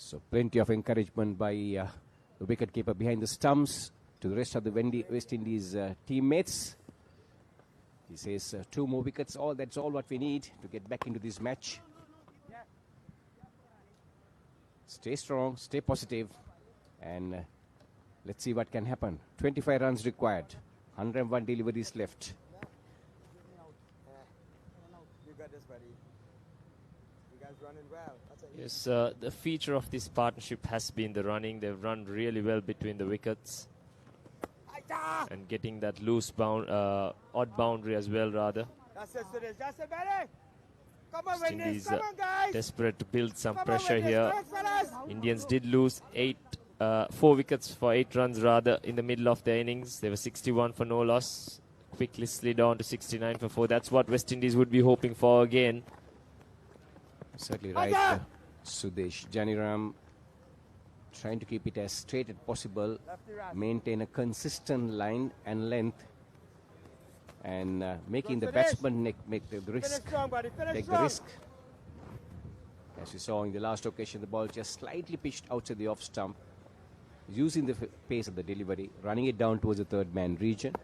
So plenty of encouragement by the wicketkeeper behind the stumps to the rest of the West Indies teammates. He says 2 more wickets, that's all what we need to get back into this match. Stay strong, stay positive, and let's see what can happen. 25 runs required, 101 deliveries left. You got this, buddy. You guys running well. Yes, the feature of this partnership has been the running. They've run really well between the wickets. And getting that loose odd boundary as well, rather. That's it, Suresh. That's it, buddy. Come on, West Indies Come on, guys. desperate to build some Come on, pressure Wendy's. here. Come on, fellas. Indians did lose 4 wickets for 8 runs, rather, in the middle of the innings. They were 61 for no loss. Quickly slid on to 69 for 4. That's what West Indies would be hoping for again. Certainly right. Sudesh Janiram trying to keep it as straight as possible, maintain a consistent line and length, and making the batsman make the risk. Take the risk. As we saw in the last occasion, the ball just slightly pitched outside the off stump, using the pace of the delivery, running it down towards the third man region.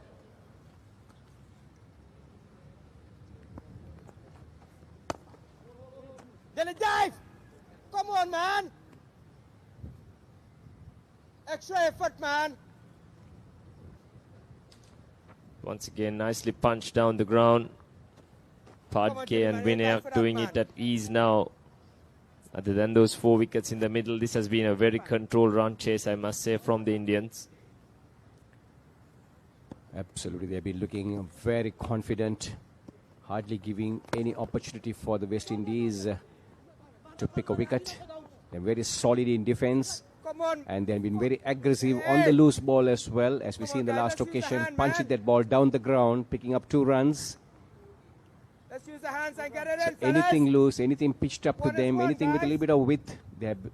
Then it dive! Come on, man! Extra effort, man! Once again, nicely punched down the ground. Padke and Vinayak doing it at ease now. Other than those 4 wickets in the middle, this has been a very controlled run chase, I must say, from the Indians. Absolutely, they've been looking very confident, hardly giving any opportunity for the West Indies to pick a wicket. They're very solid in defense, and they've been very aggressive on the loose ball as well, as we see in the last occasion, punching that ball down the ground, picking up 2 runs. Let's use the hands and get it So in, fellas. anything loose, anything pitched up to them, one, anything with a guys. little bit of width,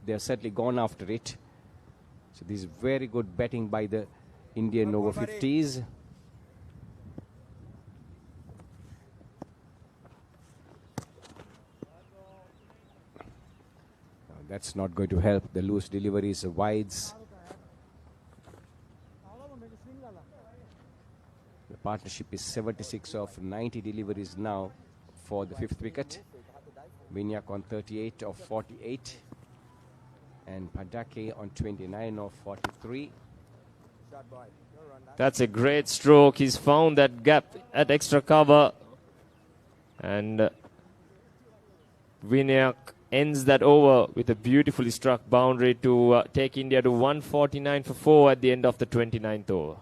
they've certainly gone after it. So this is very good batting by the Indian Over-50s. That's not going to help. The loose deliveries, wides. The partnership is 76 of 90 deliveries now for the 5th wicket. Vinyak on 38 of 48. And Padake on 29 of 43. That's a great stroke. He's found that gap at extra cover. And Vinayak ends that over with a beautifully struck boundary to take India to 149 for 4 at the end of the 29th over.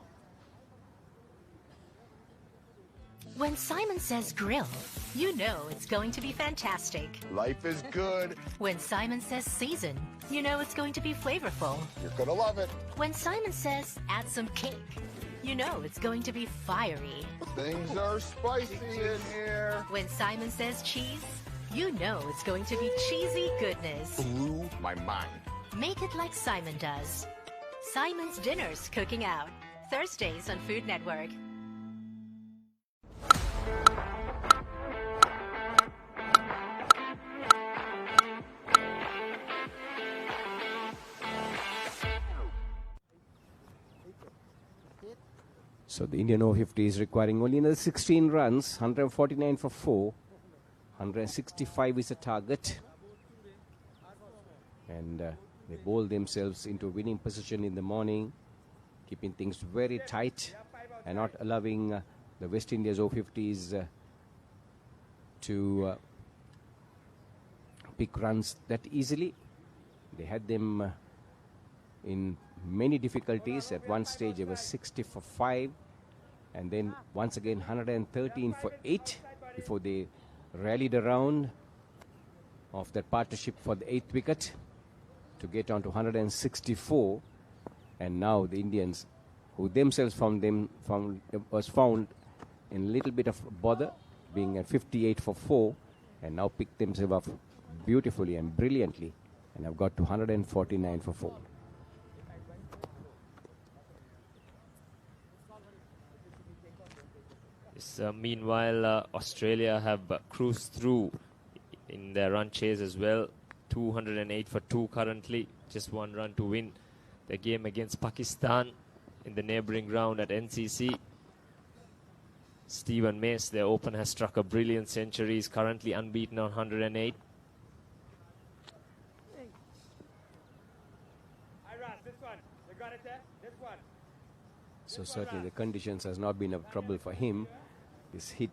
When Simon says grill, you know it's going to be fantastic. Life is good. When Simon says season, you know it's going to be flavorful. You're gonna love it. When Simon says add some cake, you know it's going to be fiery. Things are spicy in here. When Simon says cheese, you know it's going to be cheesy goodness. Blew my mind. Make it like Simon does. Simon's Dinner's Cooking Out. Thursdays on Food Network. So the Indian Over-50s requiring only another 16 runs, 149 for 4, 165 is the target. And they bowl themselves into a winning position in the morning, keeping things very tight and not allowing the West Indies Over-50s to pick runs that easily. They had them in many difficulties. At one stage they were 60 for 5 and then once again 113 for 8 before they rallied around of that partnership for the 8th wicket to get on to 164. And now the Indians, who themselves was found in a little bit of bother, being at 58 for 4, and now picked themselves up beautifully and brilliantly and have got to 149 for 4. Meanwhile, Australia have cruised through in their run chase as well. 208 for 2 currently. Just 1 run to win the game against Pakistan in the neighbouring ground at NCC. Stephen Mace, their opener, has struck a brilliant century. He's currently unbeaten on 108. So certainly the conditions has not been of trouble for him. This heat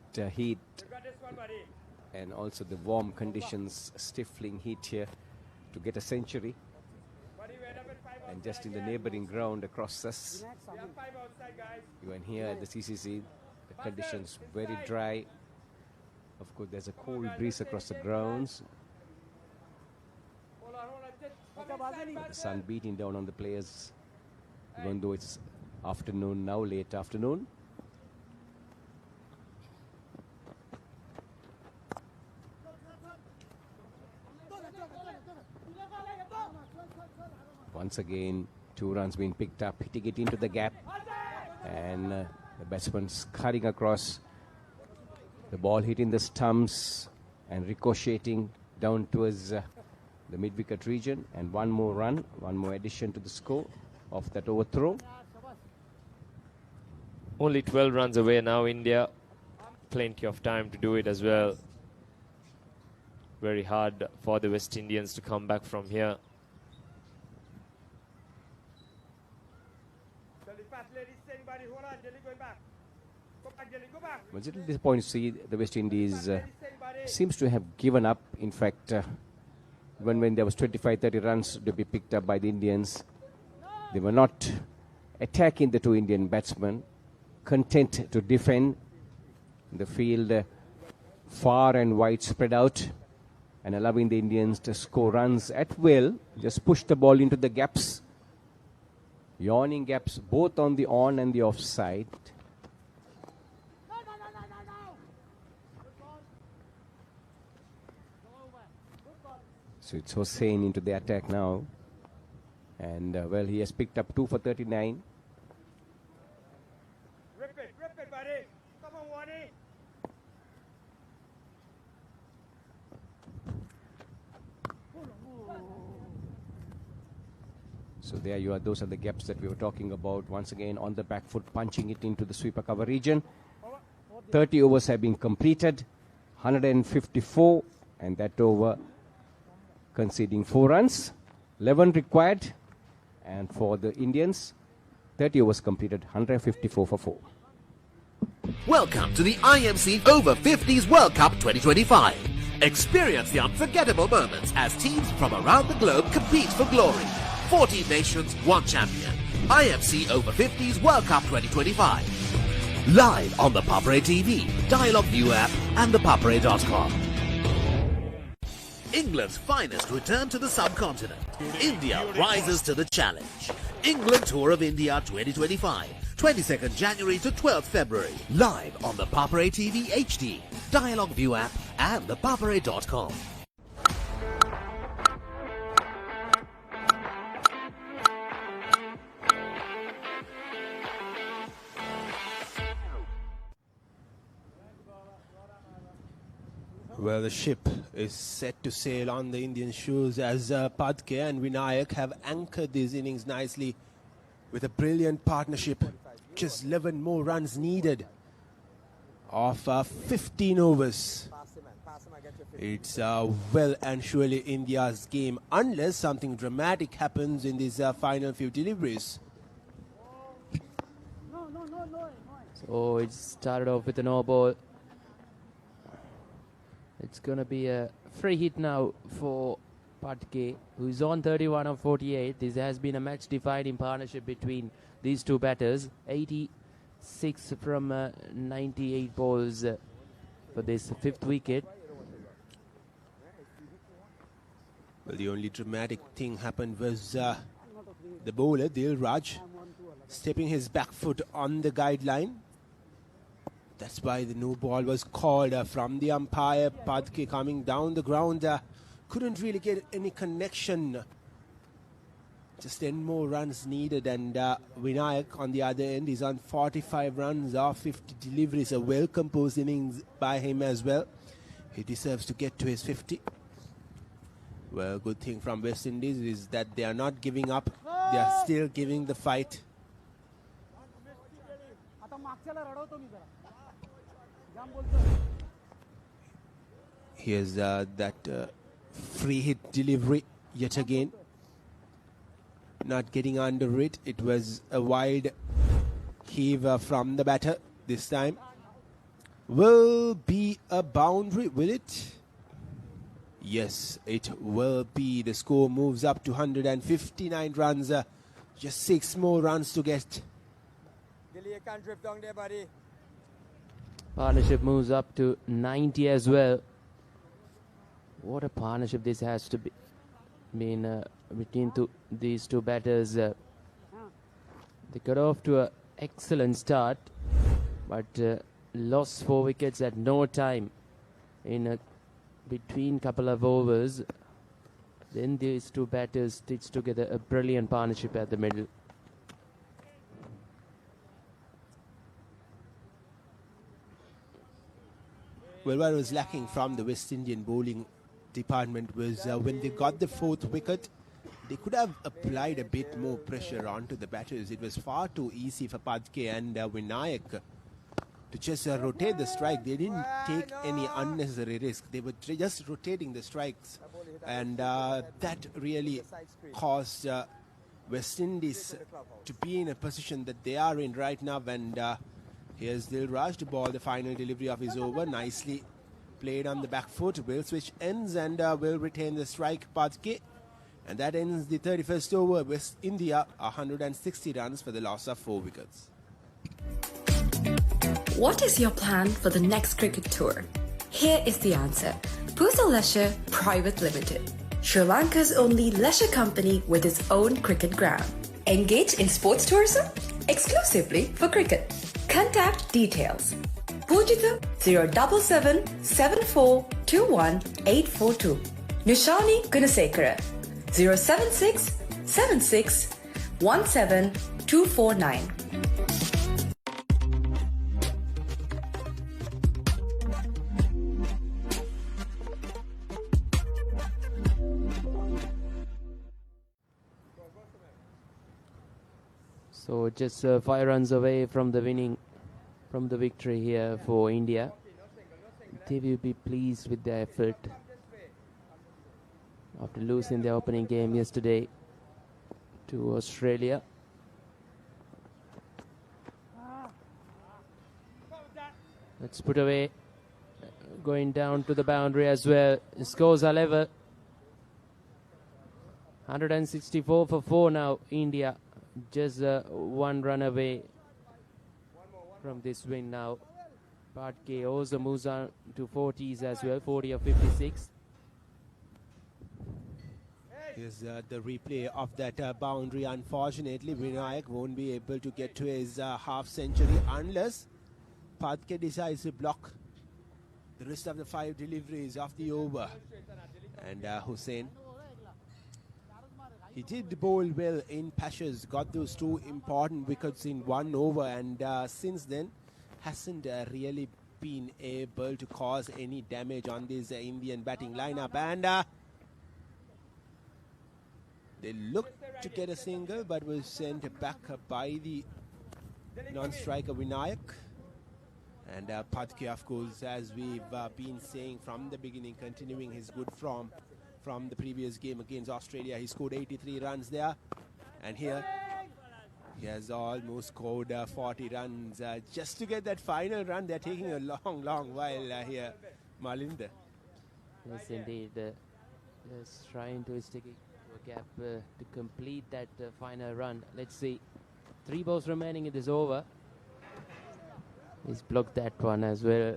and also the warm conditions, stifling heat here to get a century. And just in the neighbouring ground across us, even here at the CCC, the conditions very dry. Of course, there's a cold breeze across the grounds. The sun beating down on the players, even though it's afternoon now, late afternoon. Once again, 2 runs being picked up, hitting it into the gap, and the batsman scurrying across. The ball hitting the stumps and ricocheting down towards the mid-wicket region, and 1 more run, 1 more addition to the score of that overthrow. Only 12 runs away now, India. Plenty of time to do it as well. Very hard for the West Indians to come back from here. Well, it's a little disappointing to see the West Indies seems to have given up. In fact, when there was 25-30 runs to be picked up by the Indians, they were not attacking the 2 Indian batsmen, content to defend the field far and wide spread out and allowing the Indians to score runs at will. Just push the ball into the gaps, yawning gaps both on the on and the off side. So it's Hossain into the attack now. And, well, he has picked up 2 for 39. Rip it, buddy. Come on, Wani. So there you are. Those are the gaps that we were talking about. Once again, on the back foot, punching it into the sweeper cover region. 30 overs have been completed. 154. And that over conceding 4 runs. 11 required. And for the Indians, 30 overs completed, 154 for 4. Welcome to the IMC Over-50s World Cup 2025. Experience the unforgettable moments as teams from around the globe compete for glory. 14 nations, 1 champion. IMC Over-50s World Cup 2025. Live on the Papare TV, Dialogue View app and the papare.com. England's finest return to the subcontinent. India rises to the challenge. England Tour of India 2025, 22nd January to 12th February. Live on the Papare TV HD, Dialogue View app and the papare.com. Well, the ship is set to sail on the Indian shores as Padke and Vinayak have anchored these innings nicely with a brilliant partnership. Just 11 more runs needed of 15 overs. It's well and surely India's game unless something dramatic happens in these final few deliveries. So it started off with a no ball. It's going to be a free hit now for Patke, who is on 31 of 48. This has been a match-defining partnership between these two batters. 86 from 98 balls for this fifth wicket. Well, the only dramatic thing happened was the bowler, Dil Raj, stepping his back foot on the guideline. That's why the no ball was called from the umpire. Padke coming down the ground, couldn't really get any connection. Just 10 more runs needed, and Vinayak on the other end is on 45 runs off 50 deliveries. A well-composed innings by him as well. He deserves to get to his 50. Well, good thing from West Indies is that they are not giving up. They are still giving the fight. Here's that free hit delivery yet again. Not getting under it. It was a wide heave from the batter this time. Will be a boundary, will it? Yes, it will be. The score moves up to 159 runs. Just 6 more runs to get. Gilly, you can't drift down there, buddy. Partnership moves up to 90 as well. What a partnership this has to be between these two batters. They got off to an excellent start, but lost 4 wickets at no time in between couple of overs. Then these two batters stitched together a brilliant partnership at the middle. Well, what was lacking from the West Indian bowling department was when they got the 4th wicket, they could have applied a bit more pressure onto the batters. It was far too easy for Padke and Vinayak to just rotate the strike. They didn't take any unnecessary risk. They were just rotating the strikes, and that really caused West Indies to be in a position that they are in right now. And here's Dil Raj to ball the final delivery of his over. Nicely played on the back foot. Will switch ends and will retain the strike, Padke. And that ends the 31st over. West India 160 runs for the loss of 4 wickets. What is your plan for the next cricket tour? Here is the answer. Pusa Leisure Private Limited, Sri Lanka's only leisure company with its own cricket ground. Engage in sports tourism exclusively for cricket. Contact details. Pujita 077 7421 842. Nishani Gunasekara 076 76 17 249. So just 5 runs away from the victory here for India. They will be pleased with their effort after losing their opening game yesterday to Australia. Let's put away, going down to the boundary as well. Scores are level. 164 for 4 now, India. Just 1 run away from this win now. Patke also moves on to 40s as well, 40 of 56. Here's the replay of that boundary. Unfortunately, Vinayak won't be able to get to his half century unless Patke decides to block the rest of the 5 deliveries of the over. And Hussein, he did bowl well in patches, got those 2 important wickets in 1 over, and since then hasn't really been able to cause any damage on this Indian batting lineup. And they looked to get a single, but was sent back by the non-striker Vinayak. And Patke, of course, as we've been saying from the beginning, continuing his good form from the previous game against Australia. He scored 83 runs there. And here, he has almost scored 40 runs. Just to get that final run, they're taking a long while here, Malinder. Yes, indeed. Just trying to stick it to a gap to complete that final run. Let's see. 3 balls remaining in this over. He's blocked that one as well.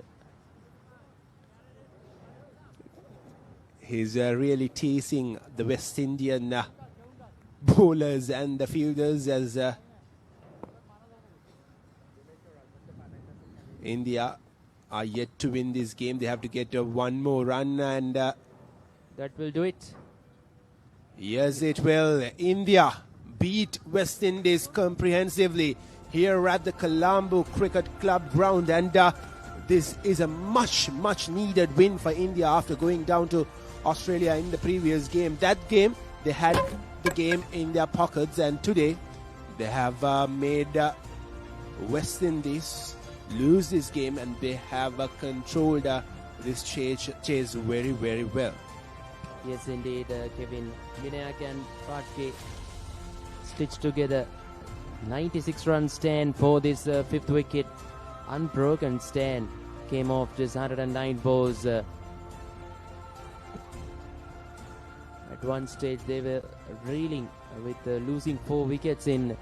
He's really teasing the West Indian bowlers and the fielders as India are yet to win this game. They have to get 1 more run, and that will do it. Yes, it will. India beat West Indies comprehensively here at the Colombo Cricket Club ground, and this is a much needed win for India after going down to Australia in the previous game. That game, they had the game in their pockets, and today they have made West Indies lose this game, and they have controlled this chase very well. Yes, indeed, Kevin. Vinayak and Patke stitched together. 96 run stand for this 5th wicket. Unbroken stand. Came off just 109 balls. At one stage they were reeling with losing 4 wickets in a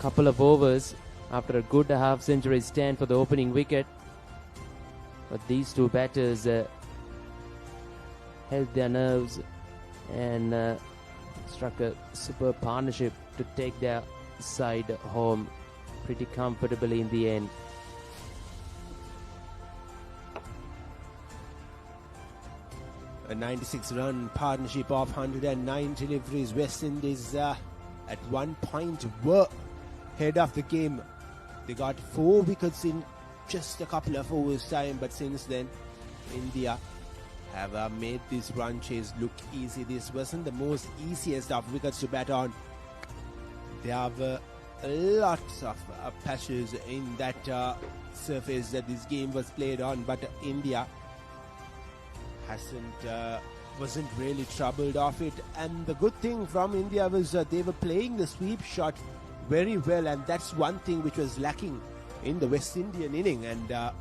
couple of overs after a good half-century stand for the opening wicket. But these 2 batters held their nerves and struck a superb partnership to take their side home pretty comfortably in the end. A 96-run partnership of 109 deliveries. West Indies at one point were head of the game. They got 4 wickets in just a couple of overs time, but since then India have made this run chase look easy. This wasn't the most easiest of wickets to bat on. There are lots of patches in that surface that this game was played on, but India wasn't really troubled off it. And the good thing from India was they were playing the sweep shot very well, and that's one thing which was lacking in the West Indian inning. And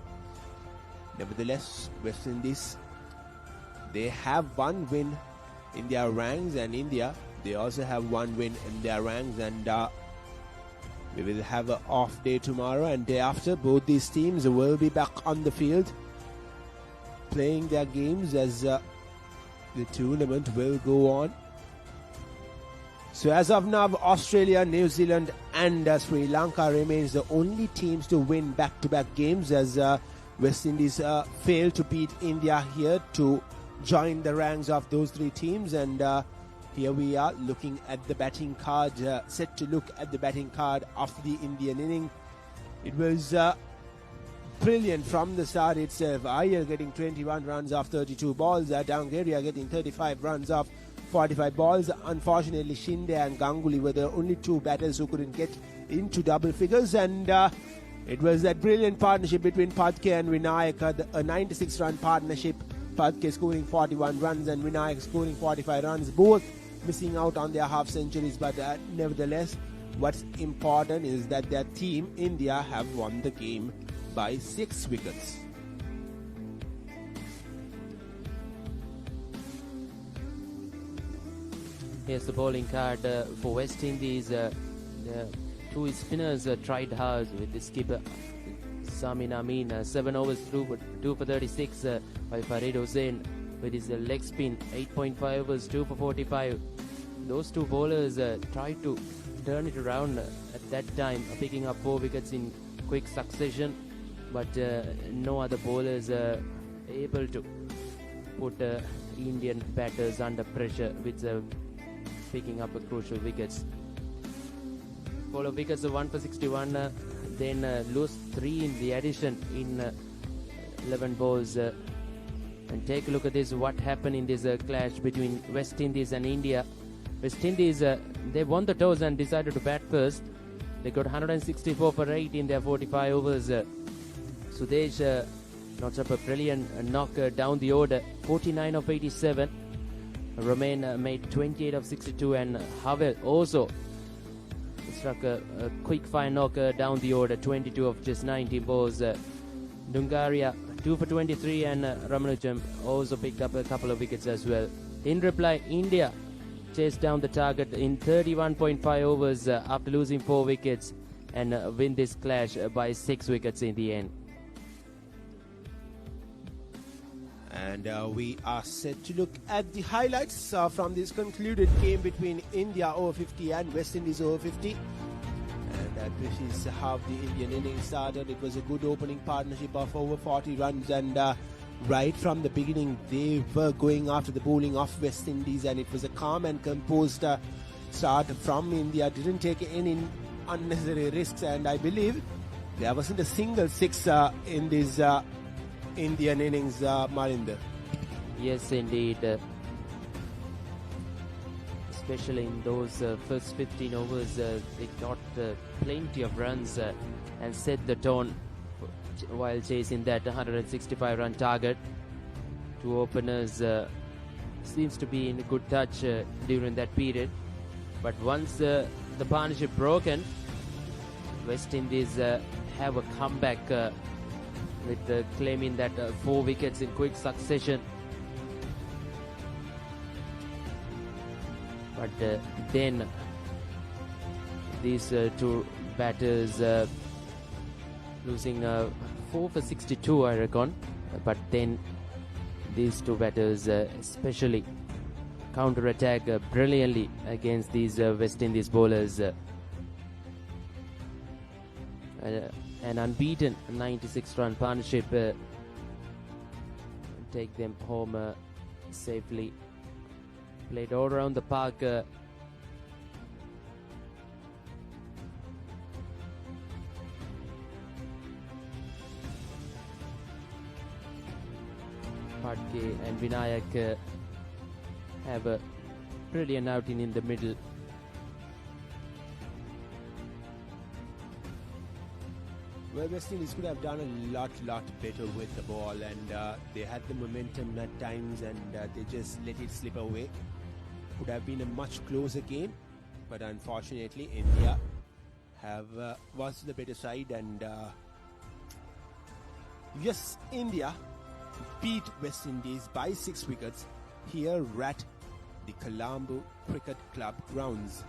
nevertheless, West Indies, they have 1 win in their ranks, and India, they also have 1 win in their ranks, and we will have an off day tomorrow, and day after both these teams will be back on the field playing their games as the tournament will go on. So as of now, Australia, New Zealand and Sri Lanka remains the only teams to win back-to-back games, as West Indies failed to beat India here to join the ranks of those 3 teams. And here we are looking at the batting card, set to look at the batting card of the Indian inning. It was brilliant from the start itself. Iyer getting 21 runs off 32 balls, Dangeria getting 35 runs off 45 balls. Unfortunately, Shinde and Ganguly were the only 2 batters who couldn't get into double figures, and it was that brilliant partnership between Patke and Vinayak, a 96-run partnership. Patke scoring 41 runs and Vinayak scoring 45 runs, both missing out on their half centuries, but nevertheless, what's important is that their team, India, have won the game by 6 wickets. Here's the bowling card for West Indies. two spinners tried hard with the skipper Samin Amin. 7 overs through 2 for 36 by Farid Hussain with his leg spin. 8.5 overs 2 for 45. Those two bowlers tried to turn it around at that time, picking up 4 wickets in quick succession, but no other bowlers able to put Indian batters under pressure with picking up crucial wickets. Follow wickets of 1 for 61, then lose 3 in the addition in 11 balls. And take a look at this, what happened in this clash between West Indies and India. West Indies, they won the toss and decided to bat first. They got 164 for 8 in their 45 overs. Sudesh notched up a brilliant knock down the order, 49 of 87. Romain made 28 of 62, and Havel also struck a quick fine knock down the order, 22 of just 19 balls. Dungaria 2 for 23, and Ramanujam also picked up a couple of wickets as well. In reply, India chased down the target in 31.5 overs after losing 4 wickets and win this clash by 6 wickets in the end. And we are set to look at the highlights from this concluded game between India Over-50 and West Indies Over-50. And this is how the Indian innings started. It was a good opening partnership of over 40 runs, and right from the beginning they were going after the bowling of West Indies, and it was a calm and composed start from India. Didn't take any unnecessary risks, and I believe there wasn't a single six in this Indian innings, Marinder. Yes, indeed. Especially in those first 15 overs, they got plenty of runs and set the tone while chasing that 165-run target. Two openers seems to be in a good touch during that period. But once the partnership broken, West Indies have a comeback with claiming that 4 wickets in quick succession. But then these two batters losing 4 for 62, I reckon. But then these two batters especially counter-attack brilliantly against these West Indies bowlers. An unbeaten 96-run partnership take them home safely. Played all around the park. Patke and Vinayak have a brilliant outing in the middle. Well, West Indies could have done a lot better with the ball, and they had the momentum at times, and they just let it slip away. Could have been a much closer game, but unfortunately India was the better side, and yes, India beat West Indies by 6 wickets here at the Colombo Cricket Club grounds.